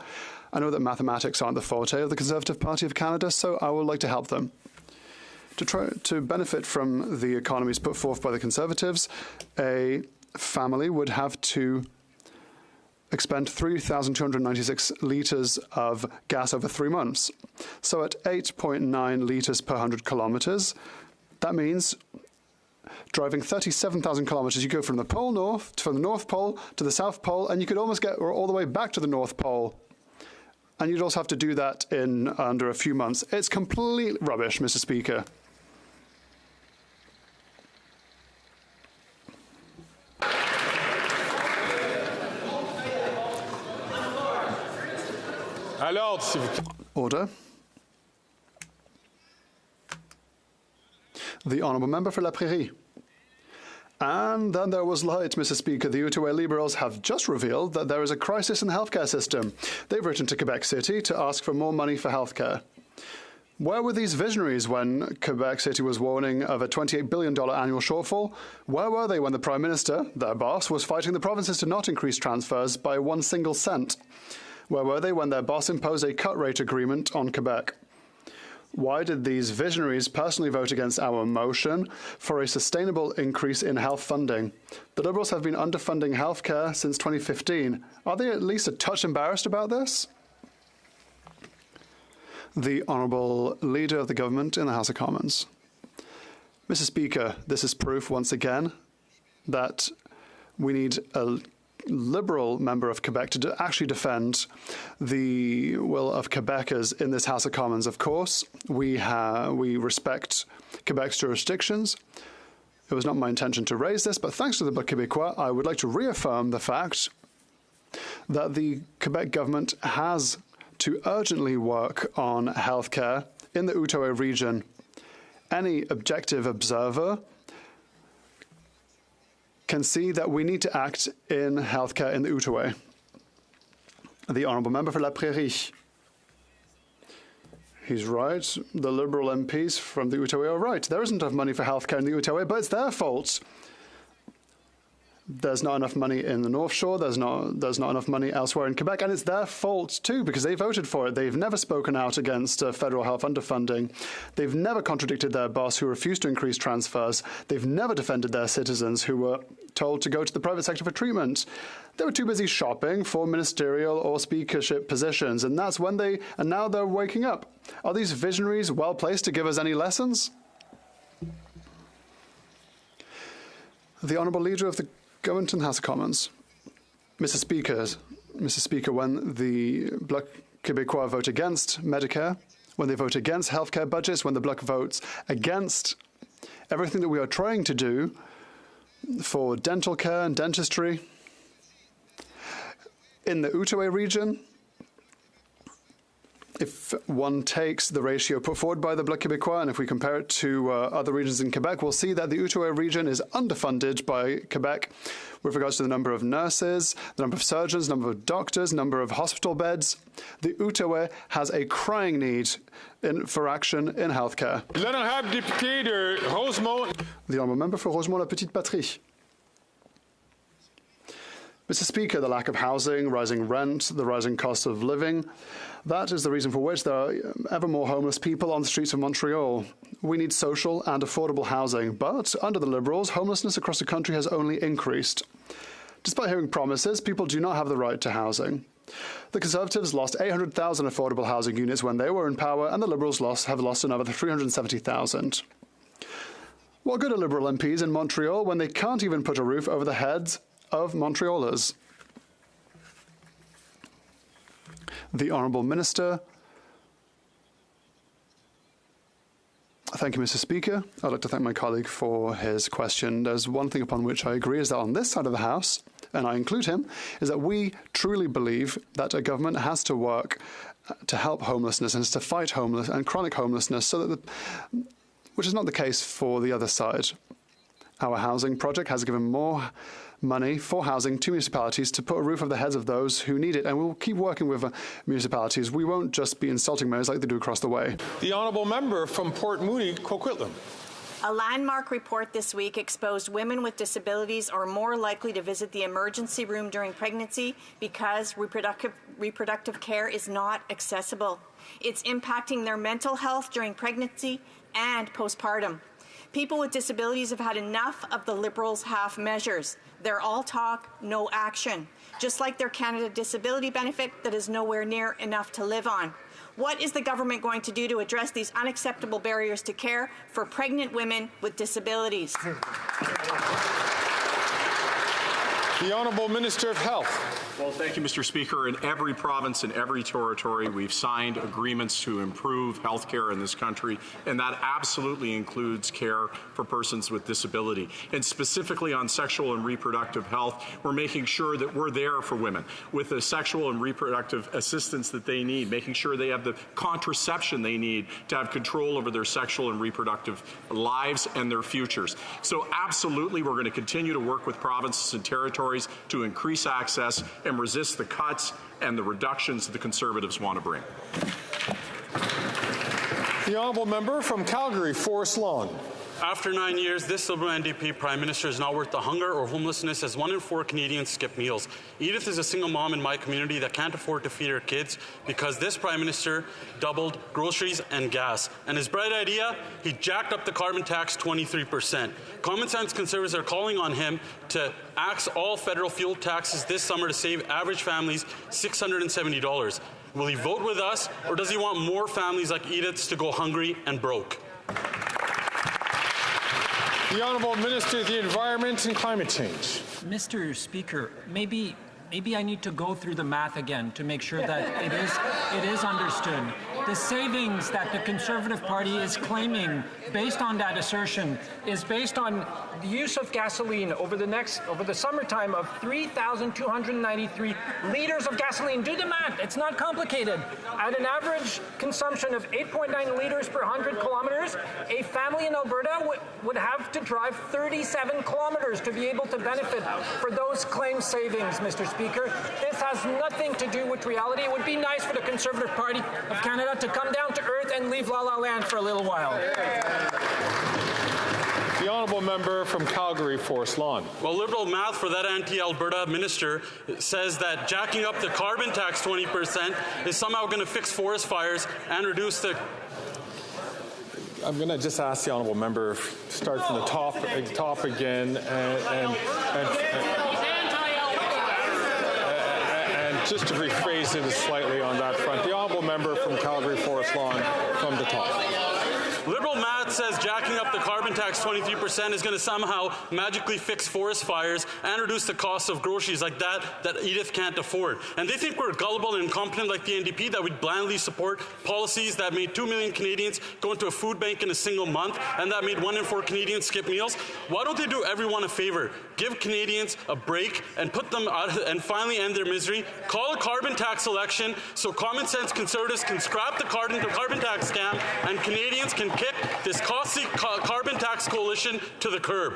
[SPEAKER 11] I know that mathematics aren't the forte of the Conservative Party of Canada, so I would like to help them. To try to benefit from the economies put forth by the Conservatives, a family would have to expend 3,296 litres of gas over 3 months. So at 8.9 litres per 100 kilometres, that means driving 37,000 kilometres. You go from the North Pole to the South Pole, and you could almost get all the way back to the North Pole. And you'd also have to do that in under a few months. It's complete rubbish, Mr. Speaker. Order. The Honourable Member for La Prairie. And then there was light, Mr. Speaker. The Outaouais Liberals have just revealed that there is a crisis in the healthcare system. They've written to Quebec City to ask for more money for healthcare. Where were these visionaries when Quebec City was warning of a $28 billion annual shortfall? Where were they when the Prime Minister, their boss, was fighting the provinces to not increase transfers by 1 single cent? Where were they when their boss imposed a cut rate agreement on Quebec? Why did these visionaries personally vote against our motion for a sustainable increase in health funding? The Liberals have been underfunding healthcare since 2015. Are they at least a touch embarrassed about this? The Honourable Leader of the Government in the House of Commons. Mr. Speaker, this is proof once again that we need a Liberal member of Quebec to actually defend the will of Quebecers in this House of Commons. Of course, we respect Quebec's jurisdictions. It was not my intention to raise this, but thanks to the Bloc Québécois, I would like to reaffirm the fact that the Quebec government has to urgently work on healthcare in the Outaouais region. Any objective observer can see that we need to act in healthcare in the Outaouais. The Honourable Member for La Prairie. He's right. The Liberal MPs from the Outaouais are right. There isn't enough money for healthcare in the Outaouais, but it's their fault. There's not enough money in the North Shore, there's not enough money elsewhere in Quebec, and it's their fault too, because they voted for it. They've never spoken out against federal health underfunding. They've never contradicted their boss who refused to increase transfers. They've never defended their citizens who were told to go to the private sector for treatment. They were too busy shopping for ministerial or speakership positions, and now they're waking up. Are these visionaries well placed to give us any lessons? The Honourable Leader of the Government in the House of Commons. Mr. Speaker, when the Bloc Québécois vote against Medicare, when they vote against healthcare budgets, when the Bloc votes against everything that we are trying to do for dental care and dentistry, in the Outaouais region, if one takes the ratio put forward by the Bloc Québécois, and if we compare it to other regions in Quebec, we'll see that the Outaouais region is underfunded by Quebec with regards to the number of nurses, the number of surgeons, number of doctors, number of hospital beds. The Outaouais has a crying need for action in healthcare.
[SPEAKER 10] L'honorable député de Rosemont.
[SPEAKER 11] The Honourable Member for Rosemont-la-Petite-Patrie. Mr. Speaker, the lack of housing, rising rent, the rising cost of living, that is the reason for which there are ever more homeless people on the streets of Montreal. We need social and affordable housing, but under the Liberals, homelessness across the country has only increased. Despite hearing promises, people do not have the right to housing. The Conservatives lost 800,000 affordable housing units when they were in power, and the Liberals have lost another 370,000. What good are Liberal MPs in Montreal when they can't even put a roof over the heads of Montrealers. The Honourable Minister. Thank you, Mr. Speaker. I'd like to thank my colleague for his question. There's one thing upon which I agree, is that on this side of the House, and I include him, is that we truly believe that a government has to work to help homelessness and to fight homeless and chronic homelessness, so that which is not the case for the other side. Our housing project has given more money for housing to municipalities to put a roof over the heads of those who need it, and we'll keep working with municipalities. We won't just be insulting mayors like they do across the way.
[SPEAKER 10] The honourable member from Port Moody, Coquitlam.
[SPEAKER 24] A landmark report this week exposed women with disabilities are more likely to visit the emergency room during pregnancy because reproductive care is not accessible. It's impacting their mental health during pregnancy and postpartum. People with disabilities have had enough of the Liberals' half measures. They're all talk, no action. Just like their Canada Disability benefit that is nowhere near enough to live on. What is the government going to do to address these unacceptable barriers to care for pregnant women with disabilities?
[SPEAKER 10] The Honourable Minister of Health.
[SPEAKER 4] Well, thank you, Mr. Speaker. In every province and every territory, we've signed agreements to improve health care in this country, and that absolutely includes care for persons with disability. And specifically on sexual and reproductive health, we're making sure that we're there for women with the sexual and reproductive assistance that they need, making sure they have the contraception they need to have control over their sexual and reproductive lives and their futures. So absolutely, we're going to continue to work with provinces and territories to increase access and resist the cuts and the reductions that the Conservatives want to bring.
[SPEAKER 10] The honourable member from Calgary, Forest Lawn.
[SPEAKER 1] After 9 years, this Liberal NDP Prime Minister is not worth the hunger or homelessness as 1 in 4 Canadians skip meals. Edith is a single mom in my community that can't afford to feed her kids because this Prime Minister doubled groceries and gas. And his bright idea, he jacked up the carbon tax 23%. Common sense Conservatives are calling on him to axe all federal fuel taxes this summer to save average families $670. Will he vote with us, or does he want more families like Edith's to go hungry and broke?
[SPEAKER 10] The Honourable Minister of the Environment and Climate Change.
[SPEAKER 20] Mr. Speaker, maybe I need to go through the math again to make sure that it is understood. The savings that the Conservative Party is claiming based on that assertion is based on the use of gasoline over the summertime of 3,293 liters of gasoline. Do the math. It's not complicated. At an average consumption of 8.9 liters per 100 kilometers, a family in Alberta would have to drive 37 kilometers to be able to benefit for those claimed savings, Mr. Speaker. This has nothing to do with reality. It would be nice for the Conservative Party of Canada to come down to earth and leave La La Land for a little while.
[SPEAKER 10] The honourable member from Calgary, Forest Lawn.
[SPEAKER 1] Well, Liberal math for that anti-Alberta minister says that jacking up the carbon tax 20% is somehow going to fix forest fires and reduce the...
[SPEAKER 10] I'm going to just ask the honourable member to start from the top again and just to rephrase it slightly on that front. The honourable member from Calgary, Forest Lawn, from the top.
[SPEAKER 1] Liberal math says jacking up the carbon tax 23% is going to somehow magically fix forest fires and reduce the cost of groceries like that Edith can't afford. And they think we're gullible and incompetent like the NDP, that we'd blindly support policies that made 2 million Canadians go into a food bank in a single month and that made 1 in 4 Canadians skip meals. Why don't they do everyone a favor? Give Canadians a break and put them out and finally end their misery. Call a carbon tax election so common sense Conservatives can scrap the carbon tax scam and Canadians can kick this costly carbon tax coalition to the curb.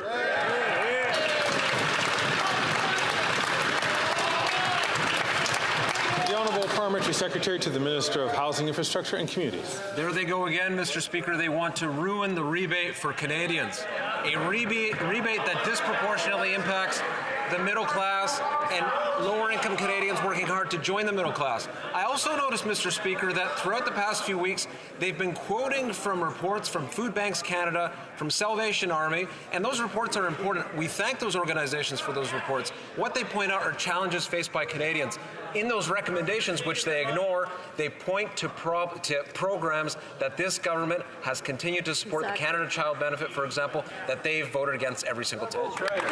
[SPEAKER 10] The Honourable Parliamentary Secretary to the Minister of Housing, Infrastructure and Communities.
[SPEAKER 6] There they go again, Mr. Speaker. They want to ruin the rebate for Canadians. A rebate that disproportionately impacts the middle class and lower-income Canadians working hard to join the middle class. I also noticed, Mr. Speaker, that throughout the past few weeks, they've been quoting from reports from Food Banks Canada, from Salvation Army, and those reports are important. We thank those organizations for those reports. What they point out are challenges faced by Canadians. In those recommendations, which they ignore, they point to programs that this government has continued to support, the Canada Child Benefit, for example, that they've voted against every single time.
[SPEAKER 10] That's right.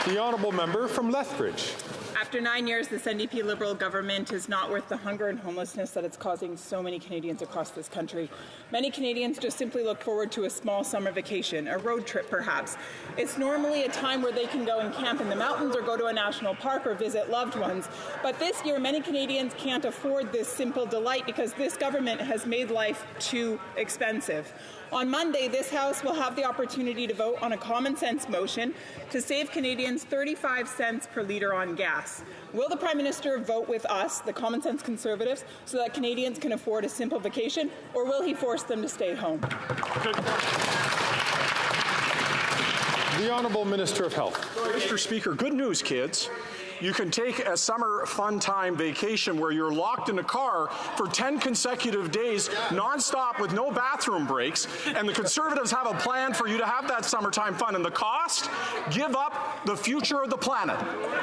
[SPEAKER 10] The honourable member from Lethbridge.
[SPEAKER 8] After 9 years, this NDP Liberal government is not worth the hunger and homelessness that it's causing so many Canadians across this country. Many Canadians just simply look forward to a small summer vacation, a road trip perhaps. It's normally a time where they can go and camp in the mountains or go to a national park or visit loved ones. But this year, many Canadians can't afford this simple delight because this government has made life too expensive. On Monday, this House will have the opportunity to vote on a common sense motion to save Canadians 35 cents per litre on gas. Will the Prime Minister vote with us, the common sense Conservatives, so that Canadians can afford a simple vacation, or will he force them to stay home?
[SPEAKER 10] The Honourable Minister of Health.
[SPEAKER 4] Mr. Speaker, good news, kids. You can take a summer fun time vacation where you're locked in a car for 10 consecutive days, nonstop with no bathroom breaks, and the Conservatives have a plan for you to have that summertime fun. And the cost? Give up the future of the planet,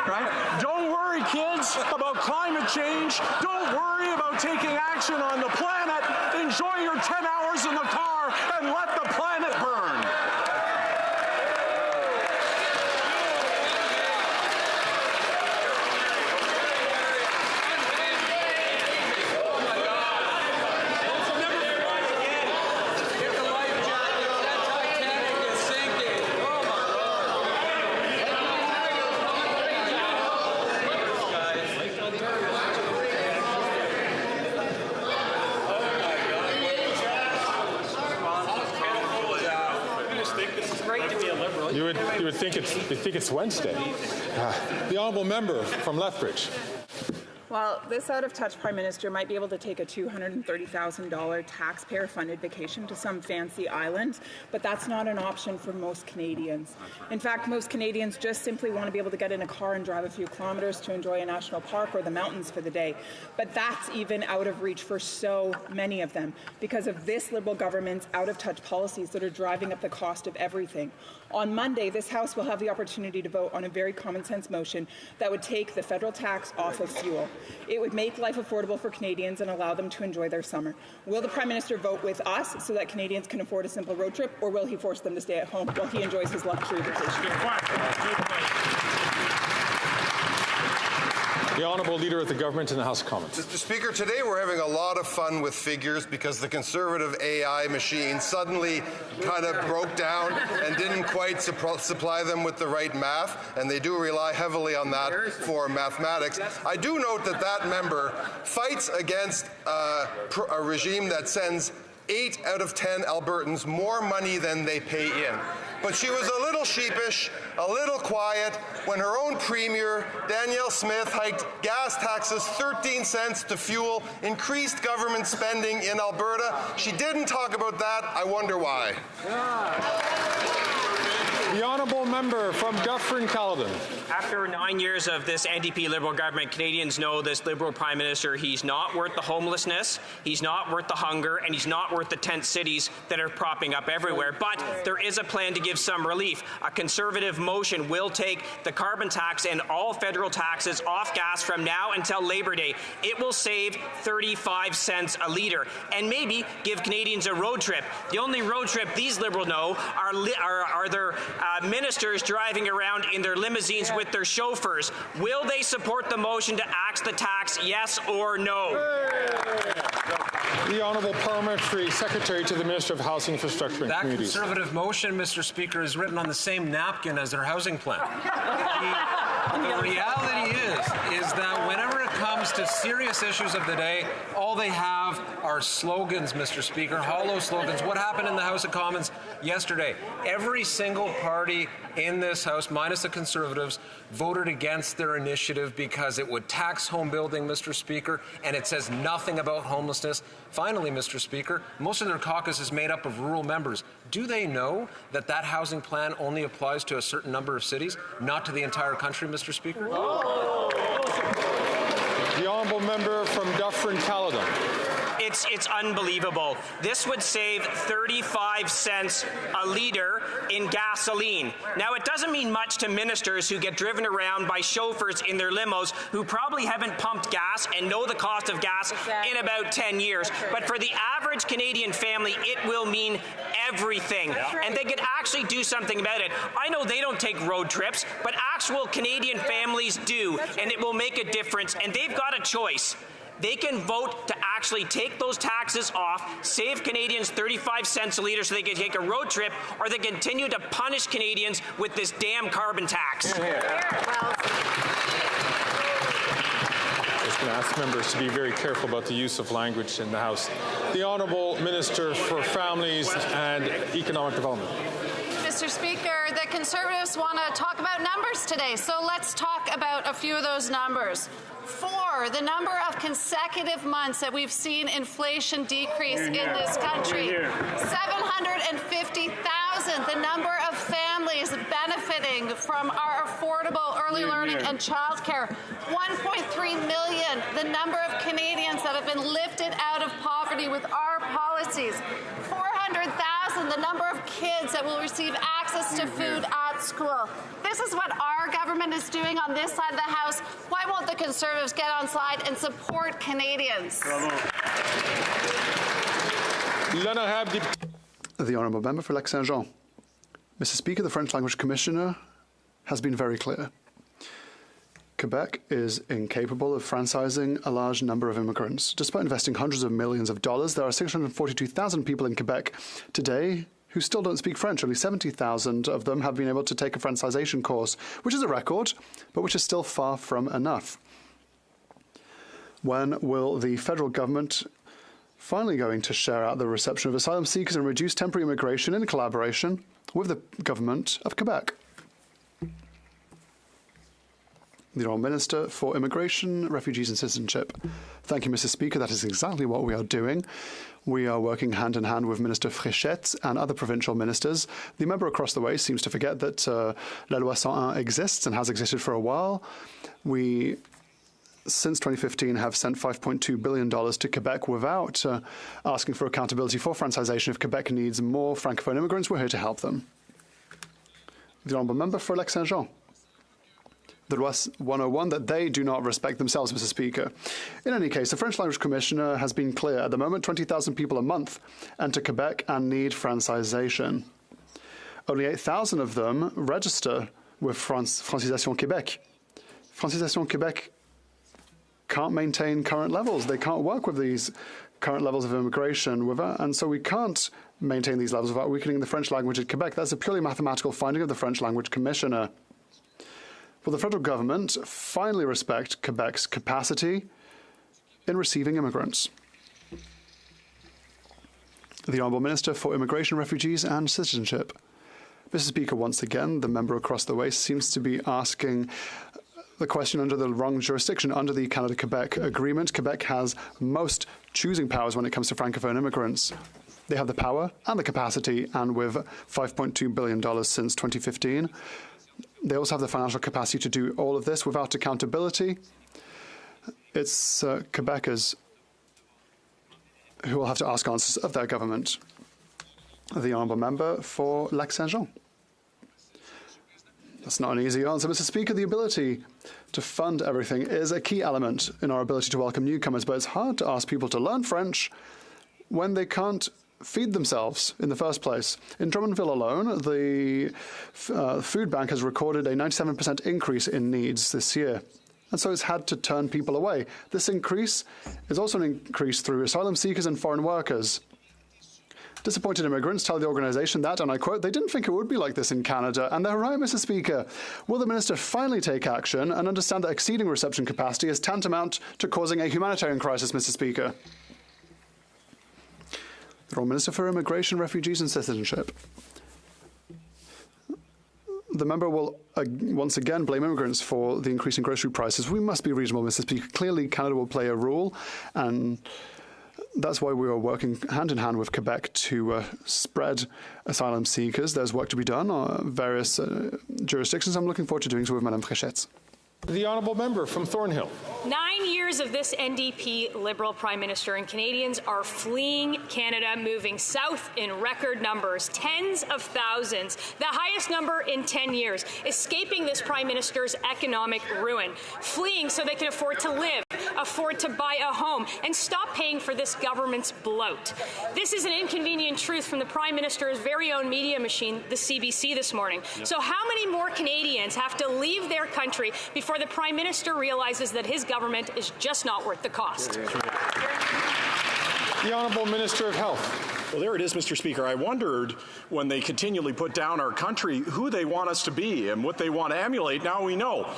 [SPEAKER 4] right? Don't worry, kids, about climate change. Don't worry about taking action on the planet. Enjoy your 10 hours in the car and let the planet burn.
[SPEAKER 10] You would think it's Wednesday. The honourable member from Lethbridge.
[SPEAKER 8] Well, this out-of-touch Prime Minister might be able to take a $230,000 taxpayer-funded vacation to some fancy island, but that's not an option for most Canadians. In fact, most Canadians just simply want to be able to get in a car and drive a few kilometres to enjoy a national park or the mountains for the day. But that's even out of reach for so many of them because of this Liberal government's out-of-touch policies that are driving up the cost of everything. On Monday, this House will have the opportunity to vote on a very common-sense motion that would take the federal tax off of fuel. It would make life affordable for Canadians and allow them to enjoy their summer. Will the Prime Minister vote with us so that Canadians can afford a simple road trip, or will he force them to stay at home while he enjoys his luxury vacation?
[SPEAKER 10] The Honourable Leader of the Government in the House of Commons.
[SPEAKER 14] Mr. Speaker, today we're having a lot of fun with figures because the Conservative AI machine suddenly kind of broke down and didn't quite supply them with the right math, and they do rely heavily on that for mathematics. I do note that that member fights against a regime that sends 8 out of 10 Albertans more money than they pay in. But she was a little sheepish, a little quiet, when her own Premier, Danielle Smith, hiked gas taxes 13 cents to fuel, increased government spending in Alberta. She didn't talk about that. I wonder why.
[SPEAKER 10] The Honourable Member from Dufferin-Caledon.
[SPEAKER 17] After 9 years of this NDP Liberal government, Canadians know this Liberal Prime Minister, he's not worth the homelessness, he's not worth the hunger, and he's not worth the tent cities that are propping up everywhere. But there is a plan to give some relief. A Conservative motion will take the carbon tax and all federal taxes off gas from now until Labor Day. It will save 35 cents a litre and maybe give Canadians a road trip. The only road trip these Liberals know are their ministers driving around in their limousines with their chauffeurs. Will they support the motion to axe the tax, yes or no?
[SPEAKER 10] The Honourable Parliamentary Secretary to the Minister of Housing, Infrastructure and Communities.
[SPEAKER 6] That Conservative motion, Mr. Speaker, is written on the same napkin as their housing plan. The reality is that whenever it comes to serious issues of the day, all they have are slogans, Mr. Speaker, hollow slogans. What happened in the House of Commons yesterday? Every single party in this House, minus the Conservatives, voted against their initiative because it would tax home building, Mr. Speaker, and it says nothing about homelessness. Finally, Mr. Speaker, most of their caucus is made up of rural members. Do they know that that housing plan only applies to a certain number of cities, not to the entire country, Mr. Speaker?
[SPEAKER 10] The Honourable Member from Dufferin-Caledon.
[SPEAKER 17] It's unbelievable. This would save 35 cents a litre in gasoline. Now, it doesn't mean much to ministers who get driven around by chauffeurs in their limos who probably haven't pumped gas and know the cost of gas in about 10 years. But for the average Canadian family, it will mean everything, and they could actually do something about it. I know they don't take road trips, but actual Canadian families do, and it will make a difference, and they've got a choice. They can vote to actually take those taxes off, save Canadians 35 cents a litre so they can take a road trip, or they continue to punish Canadians with this damn carbon tax.
[SPEAKER 10] Just going to ask members to be very careful about the use of language in the House. The Honourable Minister for Families and Economic Development.
[SPEAKER 23] Mr. Speaker, the Conservatives want to talk about numbers today, so let's talk about a few of those numbers. 4, the number of consecutive months that we've seen inflation decrease in this country. 750,000, the number of families benefiting from our affordable early learning and childcare. 1.3 million, the number of Canadians that have been lifted out of poverty with our policies. 400,000, the number of kids that will receive access to food at school. This is what our government is doing on this side of the House. Why won't the Conservatives get on side and support Canadians?
[SPEAKER 11] The Honourable Member for Lac-Saint-Jean. Mr. Speaker, the French Language Commissioner has been very clear. Quebec is incapable of franchising a large number of immigrants. Despite investing hundreds of millions of dollars, there are 642,000 people in Quebec today who still don't speak French. Only 70,000 of them have been able to take a francization course, which is a record, but which is still far from enough. When will the federal government finally going to share out the reception of asylum seekers and reduce temporary immigration in collaboration with the government of Quebec? The Honourable Minister for Immigration, Refugees and Citizenship. Thank you, Mr. Speaker. That is exactly what we are doing. We are working hand in hand with Minister Fréchette and other provincial ministers. The member across the way seems to forget that La Loi 101 exists and has existed for a while. We, since 2015, have sent $5.2 billion to Quebec without asking for accountability for francization. If Quebec needs more Francophone immigrants, we're here to help them. The Honourable Member for Lac-Saint-Jean. The Loi 101 that they do not respect themselves, Mr. Speaker. In any case, the French Language Commissioner has been clear. At the moment, 20,000 people a month enter Quebec and need francization. Only 8,000 of them register with Francisation Québec. Francisation Québec can't maintain current levels. They can't work with these current levels of immigration, and so we can't maintain these levels without weakening the French language in Quebec. That's a purely mathematical finding of the French Language Commissioner. Will the federal government finally respect Quebec's capacity in receiving immigrants? The Honourable Minister for Immigration, Refugees and Citizenship. Mr. Speaker, once again, the member across the way seems to be asking the question under the wrong jurisdiction. Under the Canada-Quebec agreement, Quebec has most choosing powers when it comes to Francophone immigrants. They have the power and the capacity, and with $5.2 billion since 2015, they also have the financial capacity to do all of this without accountability. It's Quebecers who will have to ask answers of their government. The Honourable Member for Lac-Saint-Jean. That's not an easy answer, Mr. Speaker. The ability to fund everything is a key element in our ability to welcome newcomers, but it's hard to ask people to learn French when they can't feed themselves in the first place. In Drummondville alone, the food bank has recorded a 97% increase in needs this year, and so it's had to turn people away. This increase is also an increase through asylum seekers and foreign workers. Disappointed immigrants tell the organisation that, and I quote, they didn't think it would be like this in Canada, and they're right, Mr. Speaker. Will the Minister finally take action and understand that exceeding reception capacity is tantamount to causing a humanitarian crisis, Mr. Speaker? The Honourable Minister for Immigration, Refugees and Citizenship. The member will once again blame immigrants for the increase in grocery prices. We must be reasonable, Mr. Speaker. Clearly, Canada will play a role, and that's why we are working hand in hand with Quebec to spread asylum seekers. There's work to be done on various jurisdictions. I'm looking forward to doing so with Madame Fréchette.
[SPEAKER 10] The Honourable Member from Thornhill.
[SPEAKER 9] 9 years of this NDP Liberal Prime Minister, and Canadians are fleeing Canada, moving south in record numbers, tens of thousands, the highest number in 10 years, escaping this Prime Minister's economic ruin, fleeing so they can afford to live, afford to buy a home, and stop paying for this government's bloat. This is an inconvenient truth from the Prime Minister's very own media machine, the CBC, this morning. So how many more Canadians have to leave their country before the Prime Minister realizes that his government is just not worth the cost?
[SPEAKER 10] The Honourable Minister of Health.
[SPEAKER 4] Well, there it is, Mr. Speaker. I wondered when they continually put down our country who they want us to be and what they want to emulate. Now we know.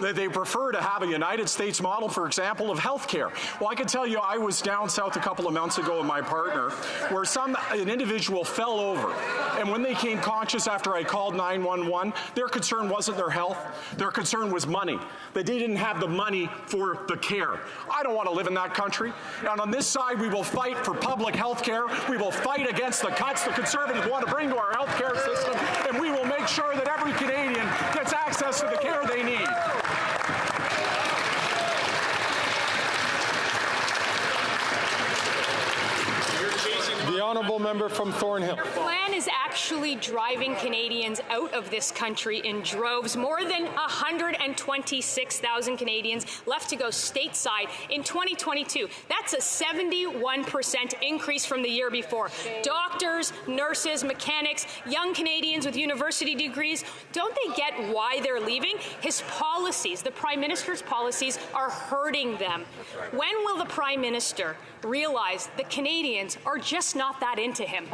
[SPEAKER 4] They prefer to have a United States model, for example, of health care. Well, I can tell you I was down south a couple of months ago with my partner where an individual fell over. And when they came conscious after I called 911, their concern wasn't their health. Their concern was money. That they didn't have the money for the care. I don't want to live in that country. And on this side, we will fight for public health care. We will fight against the cuts the Conservatives want to bring to our health care system. And we will make sure that every Canadian gets access to the care they need.
[SPEAKER 10] The honourable member from Thornhill.
[SPEAKER 9] The plan is actually driving Canadians out of this country in droves. More than 126,000 Canadians left to go stateside in 2022. That's a 71% increase from the year before. Doctors, nurses, mechanics, young Canadians with university degrees, don't they get why they're leaving? His policies, the Prime Minister's policies, are hurting them. When will the Prime Minister realize that Canadians are just not that into him?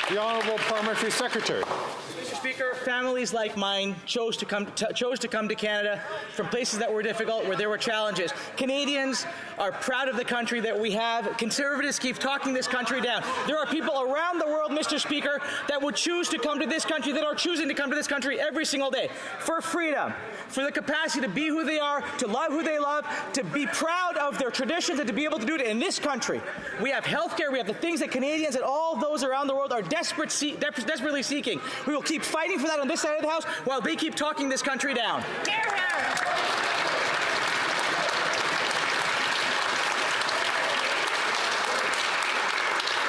[SPEAKER 10] The Honourable Parliamentary Secretary.
[SPEAKER 7] Mr. Speaker, families like mine chose to come to Canada from places that were difficult, where there were challenges. Canadians are proud of the country that we have. Conservatives keep talking this country down. There are people around the world, Mr. Speaker, that would choose to come to this country, that are choosing to come to this country every single day for freedom, for the capacity to be who they are, to love who they love, to be proud of their traditions, and to be able to do it in this country. We have health care. We have the things that Canadians and all those around the world are desperately seeking. We will keep fighting for that on this side of the House while they keep talking this country down.
[SPEAKER 9] Hear, hear.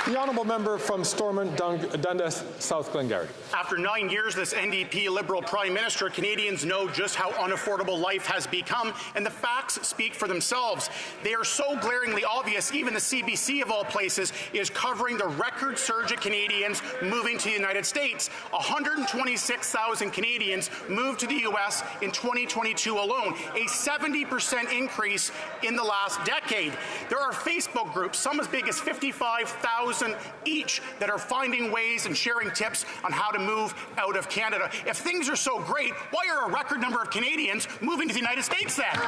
[SPEAKER 10] The honourable member from Stormont, Dundas, South Glengarry.
[SPEAKER 13] After 9 years, this NDP Liberal Prime Minister, Canadians know just how unaffordable life has become, and the facts speak for themselves. They are so glaringly obvious, even the CBC of all places is covering the record surge of Canadians moving to the United States. 126,000 Canadians moved to the U.S. in 2022 alone, a 70% increase in the last decade. There are Facebook groups, some as big as 55,000 each, that are finding ways and sharing tips on how to move out of Canada. If things are so great, why are a record number of Canadians moving to the United States then?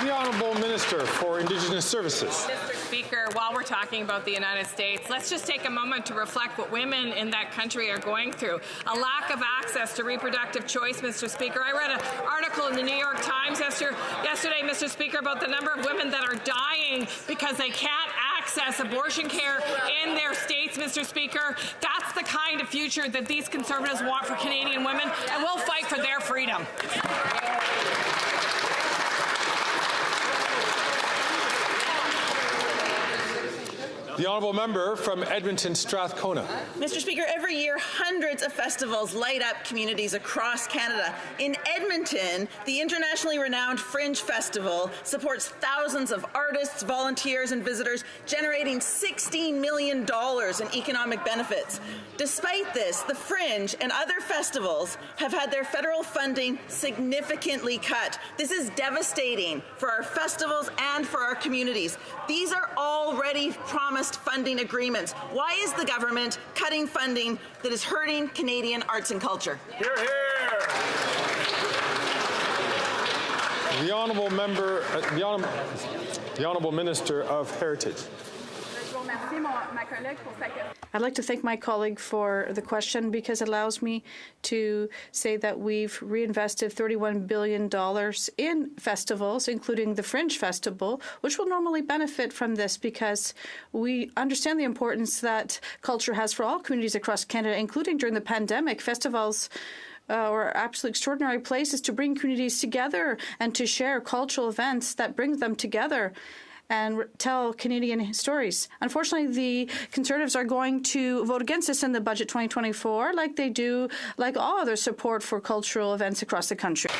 [SPEAKER 10] The Honourable Minister for Indigenous Services.
[SPEAKER 5] Mr. Speaker, while we're talking about the United States, let's just take a moment to reflect what women in that country are going through. A lack of access to reproductive choice, Mr. Speaker. I read an article in the New York Times yesterday, Mr. Speaker, about the number of women that are dying because they can't access abortion care in their states, Mr. Speaker. That's the kind of future that these Conservatives want for Canadian women, and we'll fight for their freedom.
[SPEAKER 10] The honourable member from Edmonton Strathcona.
[SPEAKER 19] Mr. Speaker, every year hundreds of festivals light up communities across Canada. In Edmonton, the internationally renowned Fringe Festival supports thousands of artists, volunteers, and visitors, generating $16 million in economic benefits. Despite this, the Fringe and other festivals have had their federal funding significantly cut. This is devastating for our festivals and for our communities. These are already promised funding agreements. Why is the government cutting funding that is hurting Canadian arts and culture?
[SPEAKER 10] Hear, hear. The honourable member, the honourable Minister of Heritage.
[SPEAKER 3] I'd like to thank my colleague for the question, because it allows me to say that we've reinvested $31 billion in festivals, including the Fringe Festival, which will normally benefit from this, because we understand the importance that culture has for all communities across Canada, including during the pandemic. Festivals are absolutely extraordinary places to bring communities together and to share cultural events that bring them together and tell Canadian stories. Unfortunately, the Conservatives are going to vote against this in the budget 2024, like they do, like all other support for cultural events across the country.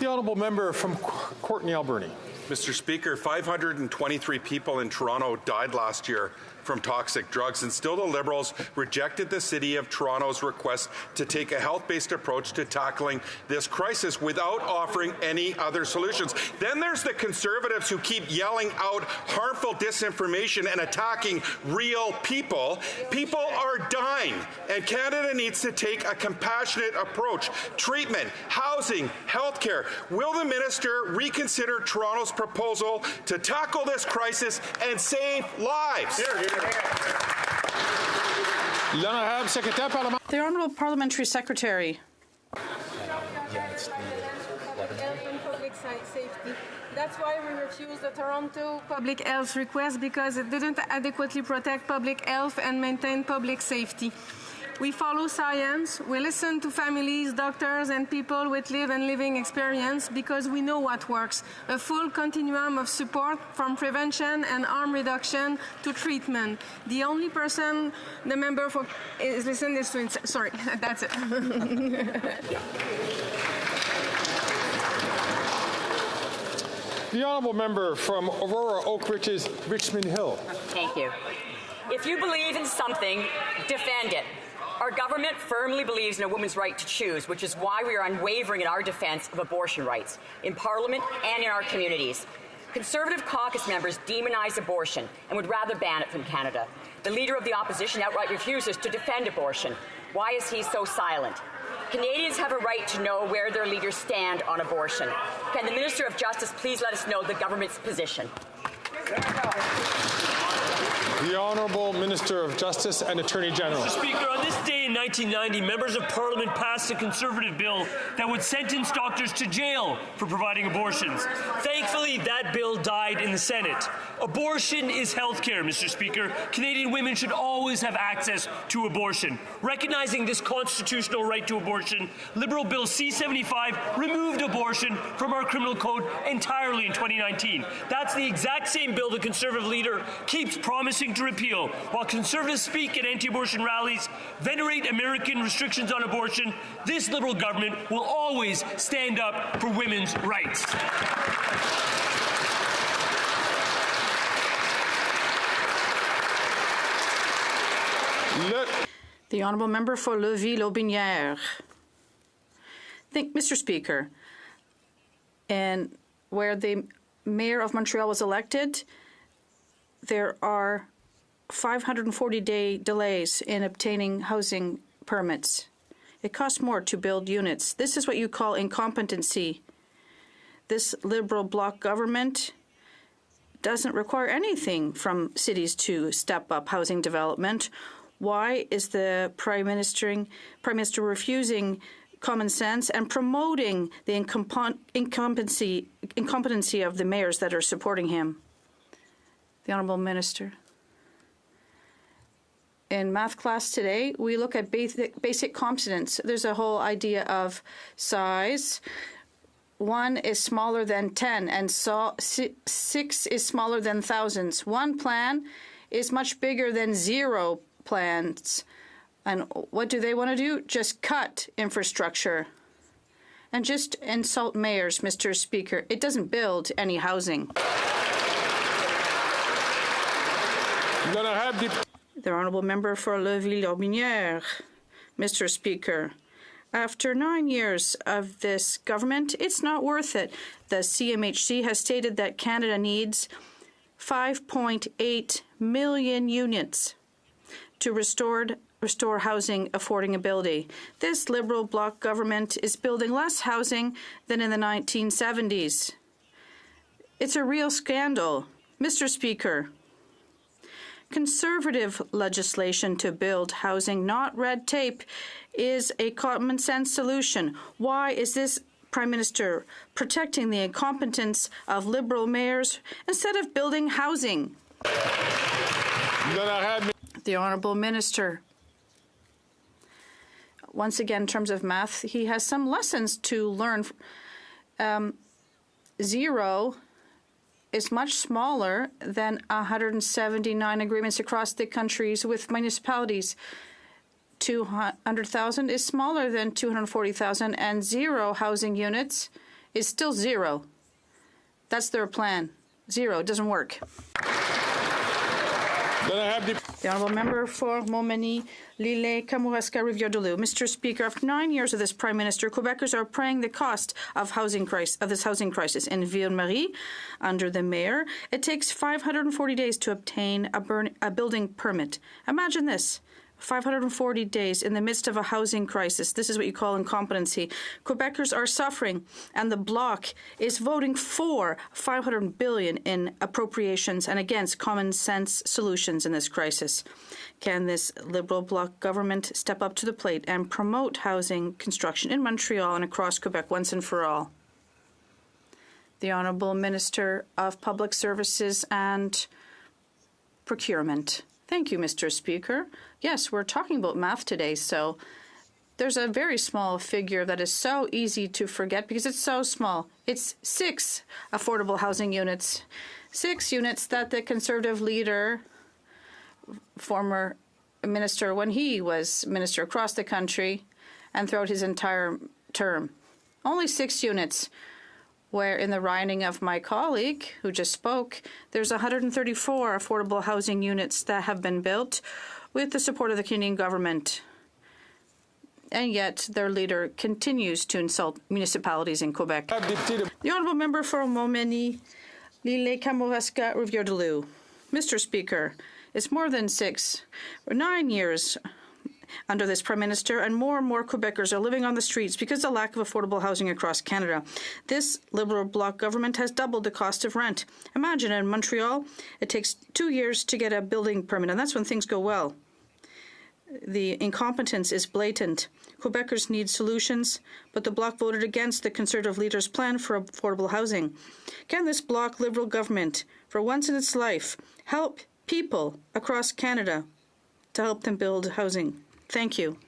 [SPEAKER 10] The honourable member from Courtenay, Alberni.
[SPEAKER 15] Mr. Speaker, 523 people in Toronto died last year from toxic drugs, and still the Liberals rejected the City of Toronto's request to take a health-based approach to tackling this crisis without offering any other solutions. Then there's the Conservatives who keep yelling out harmful disinformation and attacking real people. People are dying, and Canada needs to take a compassionate approach. Treatment, housing, healthcare. Will the minister reconsider Toronto's proposal to tackle this crisis and save lives?
[SPEAKER 16] Here, here.
[SPEAKER 21] The Honourable Parliamentary Secretary.
[SPEAKER 22] That's why we refused the Toronto public health request, because it didn't adequately protect public health and maintain public safety. We follow science, we listen to families, doctors, and people with living experience, because we know what works. A full continuum of support from prevention and harm reduction to treatment. The only person the member for is listening is to... Sorry, that's it.
[SPEAKER 10] The honourable member from Aurora Oak Ridges, Richmond Hill.
[SPEAKER 25] Thank you. If you believe in something, defend it. Our government firmly believes in a woman's right to choose, which is why we are unwavering in our defence of abortion rights, in Parliament and in our communities. Conservative caucus members demonise abortion and would rather ban it from Canada. The Leader of the Opposition outright refuses to defend abortion. Why is he so silent? Canadians have a right to know where their leaders stand on abortion. Can the Minister of Justice please let us know the government's position?
[SPEAKER 10] The Honourable Minister of Justice and Attorney General.
[SPEAKER 26] Mr. Speaker, on this day in 1990, members of Parliament passed a Conservative bill that would sentence doctors to jail for providing abortions. Thankfully, that bill died in the Senate. Abortion is health care, Mr. Speaker. Canadian women should always have access to abortion. Recognizing this constitutional right to abortion, Liberal Bill C-75 removed abortion from our criminal code entirely in 2019. That's the exact same bill the Conservative leader keeps promising to repeal. While Conservatives speak at anti-abortion rallies, venerate American restrictions on abortion, this Liberal government will always stand up for women's rights.
[SPEAKER 21] The honourable member for Levis-Lotbinière. Mr. Speaker, and where the mayor of Montreal was elected, there are 540-day delays in obtaining housing permits. It costs more to build units. This is what you call incompetency. This Liberal bloc government doesn't require anything from cities to step up housing development. Why is the Prime Minister refusing common sense and promoting the incompetency of the mayors that are supporting him? The Honourable Minister. In math class today, we look at basic competence. There's a whole idea of size. 1 is smaller than 10, and so 6 is smaller than thousands. One plan is much bigger than 0 plans. And what do they want to do? Just cut infrastructure. And just insult mayors, Mr. Speaker. It doesn't build any housing. The honourable member for Levis-Lotbinière. Mr. Speaker, after 9 years of this government, it's not worth it. The CMHC has stated that Canada needs 5.8 million units to restore housing affordability. This Liberal bloc government is building less housing than in the 1970s. It's a real scandal. Mr. Speaker, Conservative legislation to build housing, not red tape, is a common sense solution. Why is this Prime Minister protecting the incompetence of Liberal mayors instead of building housing? The Honourable Minister. Once again, in terms of math, he has some lessons to learn. 0 is much smaller than 179 agreements across the countries with municipalities. 200,000 is smaller than 240,000, and 0 housing units is still zero. That's their plan. Zero. It doesn't work.
[SPEAKER 10] Then I have
[SPEAKER 21] the honourable member for Montmagny, Lille, Kamouraska, Rivière-du-Loup. Mr. Speaker, after 9 years of this Prime Minister, Quebecers are paying the cost of this housing crisis. In Ville-Marie, under the mayor, it takes 540 days to obtain a building permit. Imagine this. 540 days in the midst of a housing crisis. This is what you call incompetency. Quebecers are suffering, and the Bloc is voting for $500 billion in appropriations and against common sense solutions in this crisis. Can this Liberal Bloc government step up to the plate and promote housing construction in Montreal and across Quebec once and for all? The Honourable Minister of Public Services and Procurement. Thank you, Mr. Speaker. Yes, we're talking about math today, so there's a very small figure that is so easy to forget because it's so small. It's 6 affordable housing units. 6 units that the Conservative leader, former minister, when he was minister across the country and throughout his entire term. Only 6 units. Where in the riding of my colleague who just spoke, there's 134 affordable housing units that have been built with the support of the Canadian government. And yet their leader continues to insult municipalities in Quebec. The honourable member for Montmagny, Lille, Kamouraska, Rivière-du-Loup. Mr. Speaker, it's more than 6 or 9 years under this Prime Minister, and more Quebecers are living on the streets because of the lack of affordable housing across Canada. This Liberal Bloc government has doubled the cost of rent. Imagine in Montreal, it takes 2 years to get a building permit, and that's when things go well. The incompetence is blatant. Quebecers need solutions, but the Bloc voted against the Conservative leader's plan for affordable housing. Can this Bloc Liberal government, for once in its life, help people across Canada to help them build housing? Thank you.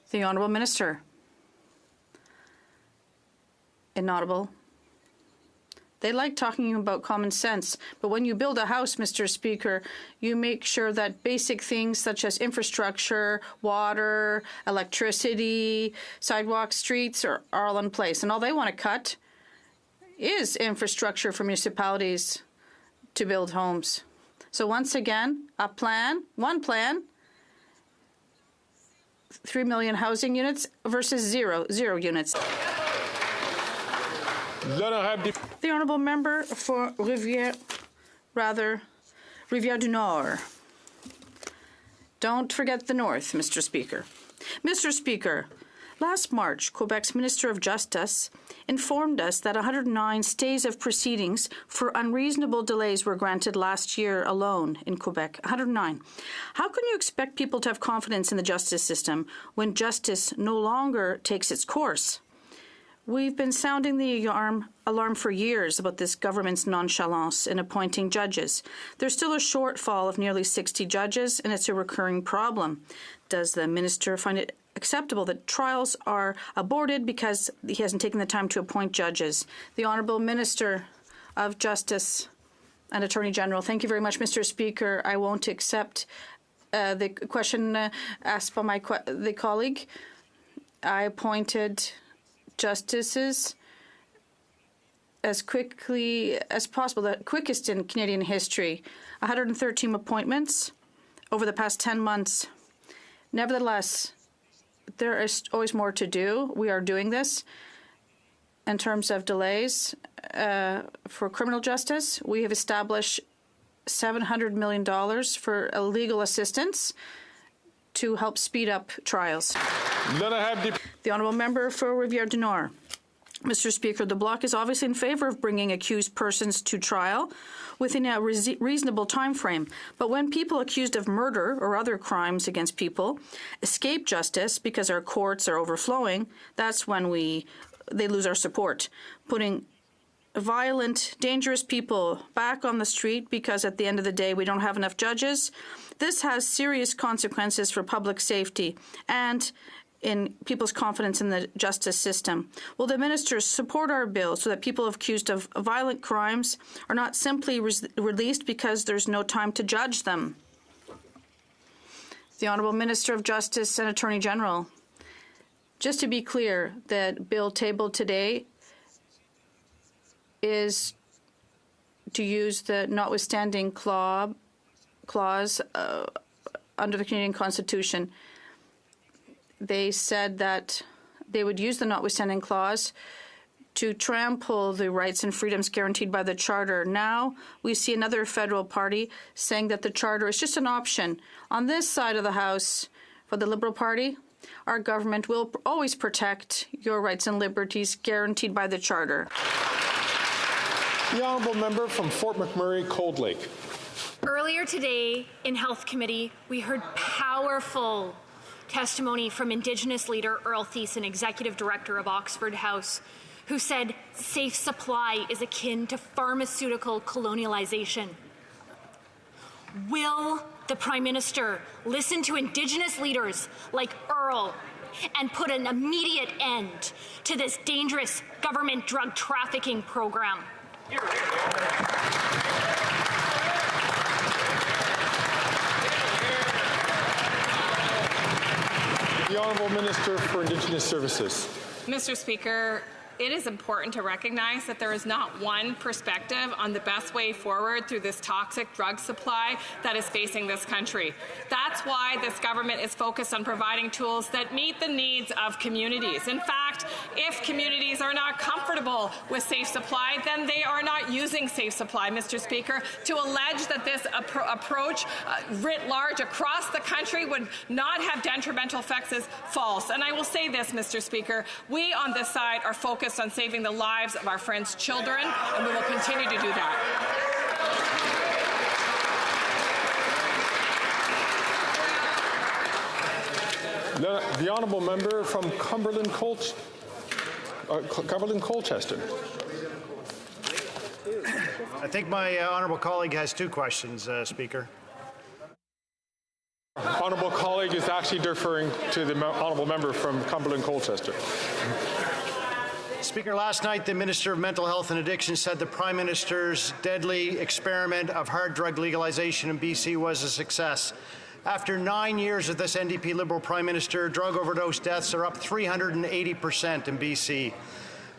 [SPEAKER 21] The Honourable Minister. Inaudible. They like talking about common sense, but when you build a house, Mr. Speaker, you make sure that basic things such as infrastructure, water, electricity, sidewalks, streets are all in place. And all they want to cut is infrastructure for municipalities to build homes. So once again, one plan, 3 million housing units versus zero units. The honourable member for Rivière-du-Nord. Don't forget the North, Mr. Speaker. Mr. Speaker, last March, Quebec's Minister of Justice informed us that 109 stays of proceedings for unreasonable delays were granted last year alone in Quebec. 109. How can you expect people to have confidence in the justice system when justice no longer takes its course? We've been sounding the alarm for years about this government's nonchalance in appointing judges. There's still a shortfall of nearly 60 judges, and it's a recurring problem. Does the minister find it acceptable that trials are aborted because he hasn't taken the time to appoint judges? The Honourable Minister of Justice and Attorney General. Thank you very much, Mr. Speaker. I won't accept the question asked by the colleague. I appointed justices as quickly as possible, the quickest in Canadian history. 113 appointments over the past 10 months. Nevertheless, there is always more to do. We are doing this. In terms of delays for criminal justice, we have established $700 million for legal assistance to help speed up trials. The honourable member for Rivière-du-Nord. Mr. Speaker, the Bloc is obviously in favour of bringing accused persons to trial within a reasonable time frame. But when people accused of murder or other crimes against people escape justice because our courts are overflowing, that's when they lose our support. Putting violent, dangerous people back on the street because at the end of the day we don't have enough judges, this has serious consequences for public safety and in people's confidence in the justice system. Will the ministers support our bill so that people accused of violent crimes are not simply released because there's no time to judge them? The Honourable Minister of Justice and Attorney General. Just to be clear, that bill tabled today is to use the notwithstanding clause under the Canadian Constitution. They said that they would use the notwithstanding clause to trample the rights and freedoms guaranteed by the Charter. Now we see another federal party saying that the Charter is just an option. On this side of the House, for the Liberal Party, our government will always protect your rights and liberties guaranteed by the Charter.
[SPEAKER 10] The honourable member from Fort McMurray, Cold Lake.
[SPEAKER 9] Earlier today in Health Committee, we heard powerful testimony from Indigenous leader Earl Thiessen, Executive Director of Oxford House, who said safe supply is akin to pharmaceutical colonialization. Will the Prime Minister listen to Indigenous leaders like Earl and put an immediate end to this dangerous government drug trafficking program?
[SPEAKER 10] The Honourable Minister for Indigenous Services.
[SPEAKER 2] Mr. Speaker, it is important to recognize that there is not one perspective on the best way forward through this toxic drug supply that is facing this country. That's why this government is focused on providing tools that meet the needs of communities. In fact, if communities are not comfortable with safe supply, then they are not using safe supply, Mr. Speaker. To allege that this approach writ large across the country would not have detrimental effects is false. And I will say this, Mr. Speaker, we on this side are focused on saving the lives of our friends' children, and we will continue to do that.
[SPEAKER 10] The honourable member from Cumberland Colchester.
[SPEAKER 12] I think my honourable colleague has two questions, Speaker.
[SPEAKER 10] Honourable colleague is actually deferring to the honourable member from Cumberland Colchester.
[SPEAKER 12] Speaker, last night the Minister of Mental Health and Addiction said the Prime Minister's deadly experiment of hard drug legalization in BC was a success. After 9 years of this NDP Liberal Prime Minister, drug overdose deaths are up 380% in BC.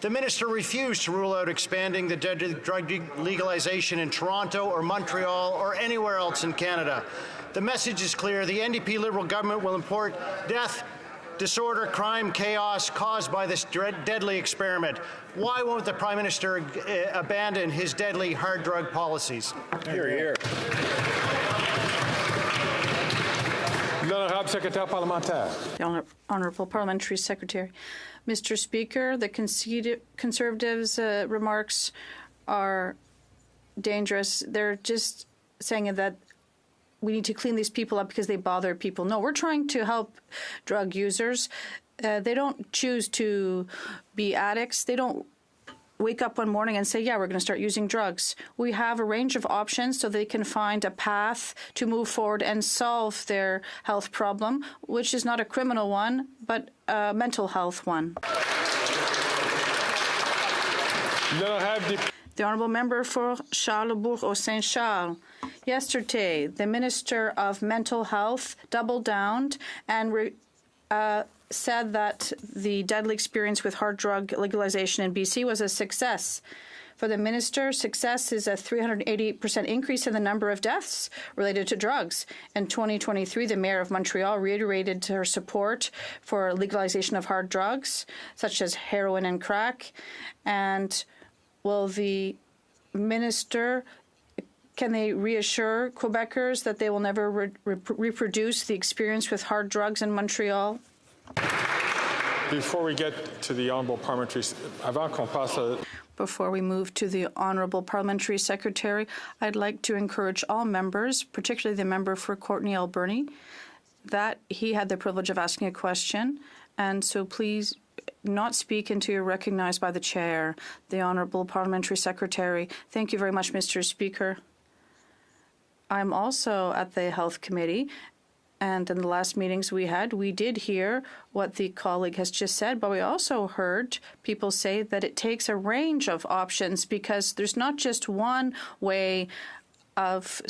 [SPEAKER 12] The minister refused to rule out expanding the drug legalization in Toronto or Montreal or anywhere else in Canada. The message is clear. The NDP Liberal government will import death, disorder, crime, chaos caused by this deadly experiment. Why won't the Prime Minister abandon his deadly hard drug policies?
[SPEAKER 10] Hear, hear.
[SPEAKER 21] The Honourable Parliamentary Secretary. Mr. Speaker, the Conservatives' remarks are dangerous. They're just saying that we need to clean these people up because they bother people. No, we're trying to help drug users. They don't choose to be addicts. They don't wake up one morning and say, yeah, we're going to start using drugs. We have a range of options so they can find a path to move forward and solve their health problem, which is not a criminal one, but a mental health one. The Honourable Member for Charlesbourg-Saint-Charles. Yesterday, the Minister of Mental Health doubled down and said that the deadly experience with hard drug legalization in BC was a success. For the minister, success is a 388% increase in the number of deaths related to drugs. In 2023, the Mayor of Montreal reiterated her support for legalization of hard drugs, such as heroin and crack. And will the minister, can they reassure Quebecers that they will never reproduce the experience with hard drugs in Montreal?
[SPEAKER 10] Before we get to the honourable parliamentary,
[SPEAKER 21] Before we move to the honourable parliamentary secretary, I'd like to encourage all members, particularly the member for Courtenay Alberni, that he had the privilege of asking a question, and so please not speak until you're recognized by the chair. The honourable parliamentary secretary. Thank you very much, Mr. Speaker. I'm also at the Health Committee. And in the last meetings we had, we did hear what the colleague has just said, but we also heard people say that it takes a range of options because there's not just one way of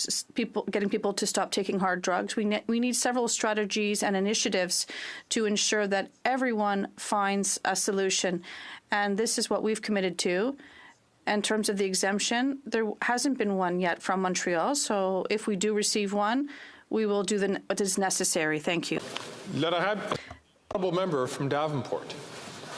[SPEAKER 21] getting people to stop taking hard drugs. We need several strategies and initiatives to ensure that everyone finds a solution. And this is what we've committed to. In terms of the exemption, there hasn't been one yet from Montreal. So if we do receive one, we will do what is necessary. Thank you.
[SPEAKER 10] Honourable member from Davenport.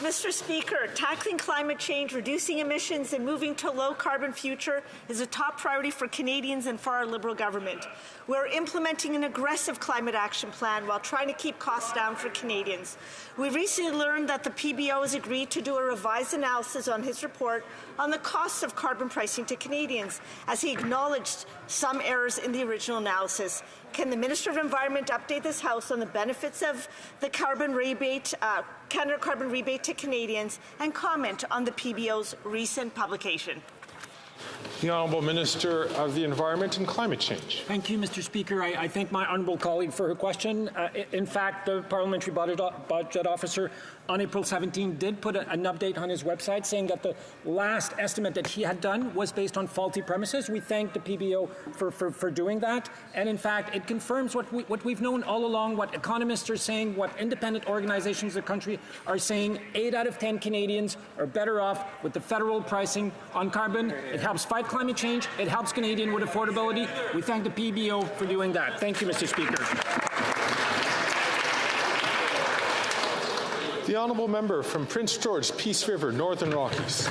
[SPEAKER 1] Mr. Speaker, tackling climate change, reducing emissions, and moving to a low-carbon future is a top priority for Canadians and for our Liberal government. We're implementing an aggressive climate action plan while trying to keep costs down for Canadians. We recently learned that the PBO has agreed to do a revised analysis on his report on the costs of carbon pricing to Canadians, as he acknowledged some errors in the original analysis. Can the Minister of Environment update this House on the benefits of the carbon rebate, Canada carbon rebate to Canadians, and comment on the PBO's recent publication?
[SPEAKER 10] The Honourable Minister of the Environment and Climate Change.
[SPEAKER 8] Thank you, Mr. Speaker. I thank my honourable colleague for her question. In fact, the Parliamentary Budget Officer on April 17 did put an update on his website saying that the last estimate that he had done was based on faulty premises. We thank the PBO for doing that. And in fact, it confirms what we've known all along, what economists are saying, what independent organizations in the country are saying. 8 out of 10 Canadians are better off with the federal pricing on carbon. It helps fight climate change. It helps Canadians with affordability. We thank the PBO for doing that. Thank you, Mr. Speaker.
[SPEAKER 10] The Honourable Member from Prince George, Peace River, Northern Rockies.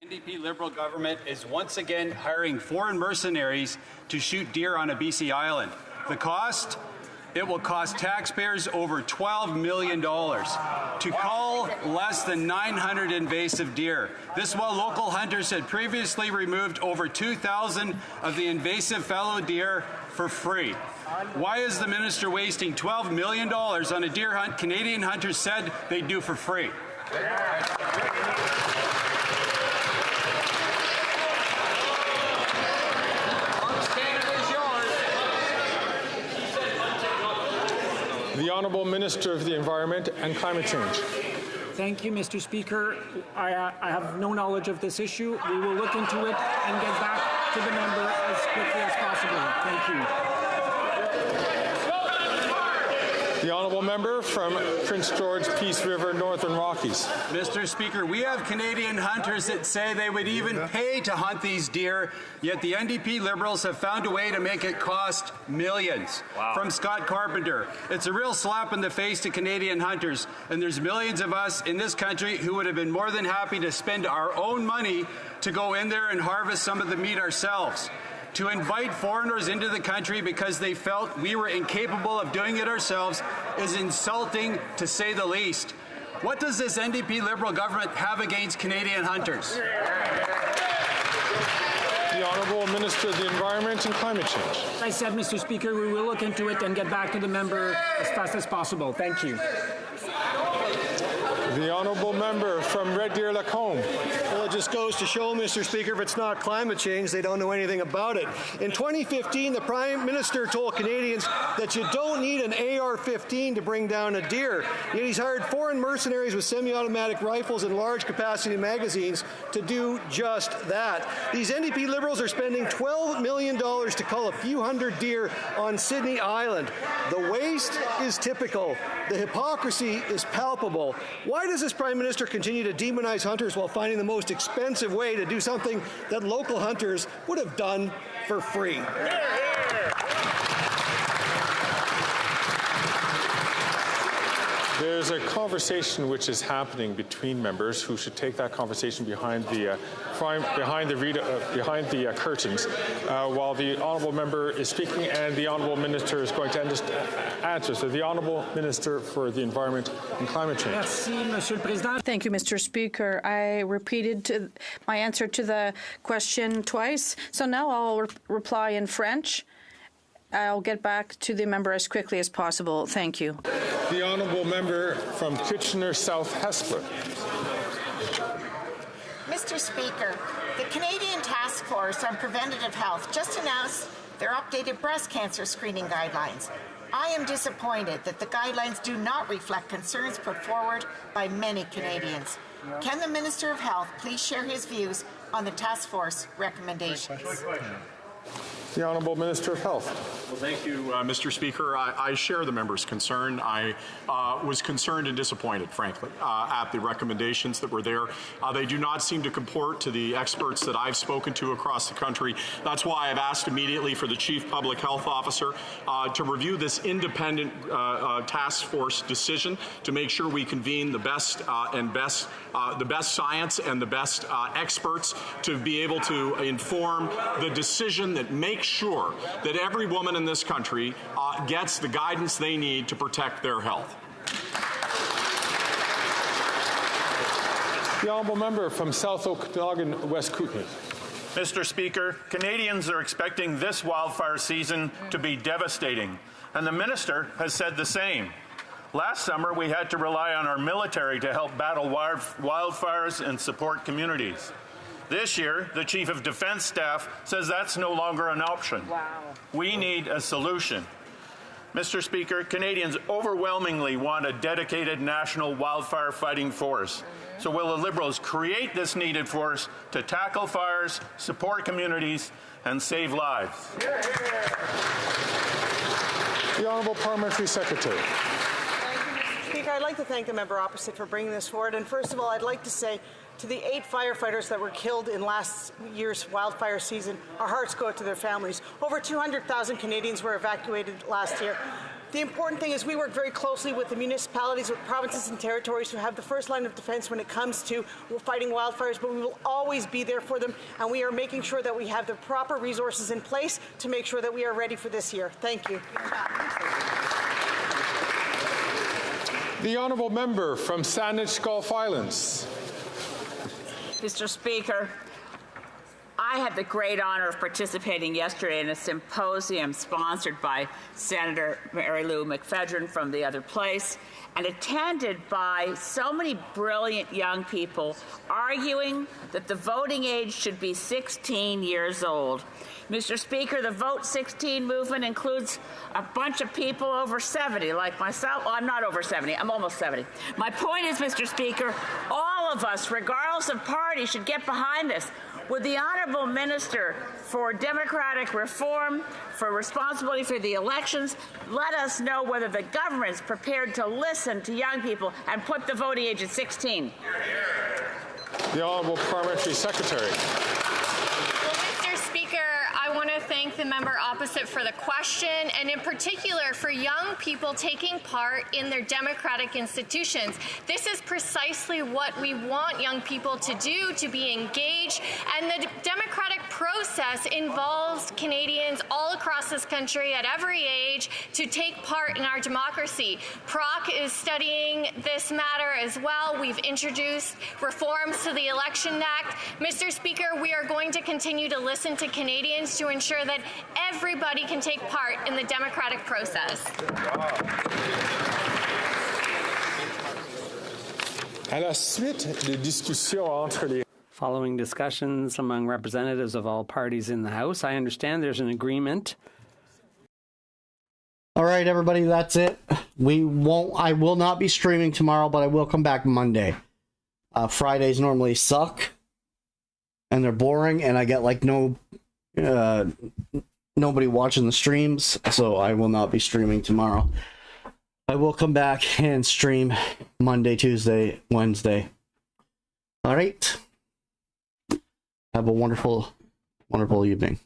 [SPEAKER 16] NDP Liberal government is once again hiring foreign mercenaries to shoot deer on a BC island. The cost? It will cost taxpayers over $12 million to cull less than 900 invasive deer. This while local hunters had previously removed over 2,000 of the invasive fallow deer for free. Why is the minister wasting $12 million on a deer hunt Canadian hunters said they'd do for free?
[SPEAKER 10] The Honourable Minister of the Environment and Climate Change.
[SPEAKER 8] Thank you, Mr. Speaker. I have no knowledge of this issue. We will look into it and get back to the member as quickly as possible. Thank you.
[SPEAKER 10] The Honourable Member from Prince George, Peace River, Northern Rockies.
[SPEAKER 16] Mr. Speaker, we have Canadian hunters that say they would even pay to hunt these deer, yet the NDP Liberals have found a way to make it cost millions. Wow. From Scott Carpenter. It's a real slap in the face to Canadian hunters, and there's millions of us in this country who would have been more than happy to spend our own money to go in there and harvest some of the meat ourselves. To invite foreigners into the country because they felt we were incapable of doing it ourselves is insulting, to say the least. What does this NDP Liberal government have against Canadian hunters?
[SPEAKER 10] The Honourable Minister of the Environment and Climate Change.
[SPEAKER 8] As I said, Mr. Speaker, we will look into it and get back to the member as fast as possible. Thank you.
[SPEAKER 10] The Honourable Member from Red Deer Lacombe.
[SPEAKER 18] Well, it just goes to show, Mr. Speaker, if it's not climate change, they don't know anything about it. In 2015, the Prime Minister told Canadians that you don't need an AR-15 to bring down a deer. Yet he's hired foreign mercenaries with semi-automatic rifles and large-capacity magazines to do just that. These NDP Liberals are spending $12 million to cull a few hundred deer on Sydney Island. The waste is typical. The hypocrisy is palpable. Why does this Prime Minister continue to demonize hunters while finding the most expensive way to do something that local hunters would have done for free?
[SPEAKER 10] There's a conversation which is happening between members who should take that conversation behind the curtains while the Honourable Member is speaking and the Honourable Minister is going to answer. So the Honourable Minister for the Environment and Climate Change.
[SPEAKER 21] Thank you, Mr. Speaker. I repeated my answer to the question twice, so now I'll reply in French. I'll get back to the member as quickly as possible. Thank you.
[SPEAKER 10] The Honourable Member from Kitchener South Hespeler.
[SPEAKER 20] Mr. Speaker, the Canadian Task Force on Preventative Health just announced their updated breast cancer screening guidelines. I am disappointed that the guidelines do not reflect concerns put forward by many Canadians. Can the Minister of Health please share his views on the task force recommendations?
[SPEAKER 10] The Honourable Minister of Health.
[SPEAKER 4] Well, thank you, Mr. Speaker. I share the member's concern. I was concerned and disappointed, frankly, at the recommendations that were there. They do not seem to comport to the experts that I've spoken to across the country. That's why I've asked immediately for the Chief Public Health Officer to review this independent task force decision to make sure we convene the best science and the best experts to be able to inform the decision that makes sure that every woman in this country gets the guidance they need to protect their health.
[SPEAKER 10] The Honourable Member from South Okanagan, West Kootenay.
[SPEAKER 6] Mr. Speaker, Canadians are expecting this wildfire season to be devastating, and the Minister has said the same. Last summer, we had to rely on our military to help battle wildfires and support communities. This year, the Chief of Defence Staff says that's no longer an option. Wow. We need a solution. Mr. Speaker, Canadians overwhelmingly want a dedicated national wildfire fighting force. So will the Liberals create this needed force to tackle fires, support communities, and save lives?
[SPEAKER 10] The Honourable Parliamentary Secretary.
[SPEAKER 11] Speaker, I'd like to thank the member opposite for bringing this forward. And first of all, I'd like to say to the 8 firefighters that were killed in last year's wildfire season, our hearts go out to their families. Over 200,000 Canadians were evacuated last year. The important thing is we work very closely with the municipalities, with provinces and territories who have the first line of defense when it comes to fighting wildfires, but we will always be there for them, and we are making sure that we have the proper resources in place to make sure that we are ready for this year. Thank you.
[SPEAKER 10] The Honourable Member from Saanich Gulf Islands.
[SPEAKER 14] Mr. Speaker, I had the great honor of participating yesterday in a symposium sponsored by Senator Mary Lou McPhedran from the other place and attended by so many brilliant young people arguing that the voting age should be 16 years old. Mr. Speaker, the Vote 16 movement includes a bunch of people over 70, like myself. Well, I'm not over 70. I'm almost 70. My point is, Mr. Speaker, all of us, regardless of party, should get behind this. Would the Honourable Minister for Democratic Reform, for responsibility for the elections, let us know whether the government is prepared to listen to young people and put the voting age at 16?
[SPEAKER 10] The Honourable Parliamentary Secretary.
[SPEAKER 17] I want to thank the member opposite for the question, and in particular for young people taking part in their democratic institutions. This is precisely what we want young people to do, to be engaged, and the democratic process involves Canadians all across this country at every age to take part in our democracy. PROC is studying this matter as well. We've introduced reforms to the Election Act. Mr. Speaker, we are going to continue to listen to Canadians to ensure that everybody can take part in the democratic process.
[SPEAKER 10] À la suite des discussions entre les
[SPEAKER 23] Following discussions among representatives of all parties in the House, I understand there's an agreement.
[SPEAKER 24] All right, everybody, that's it. I will not be streaming tomorrow, but I will come back Monday. Fridays normally suck, and they're boring, and I get like nobody watching the streams, so I will not be streaming tomorrow. I will come back and stream Monday, Tuesday, Wednesday. All right. Have a wonderful, wonderful evening.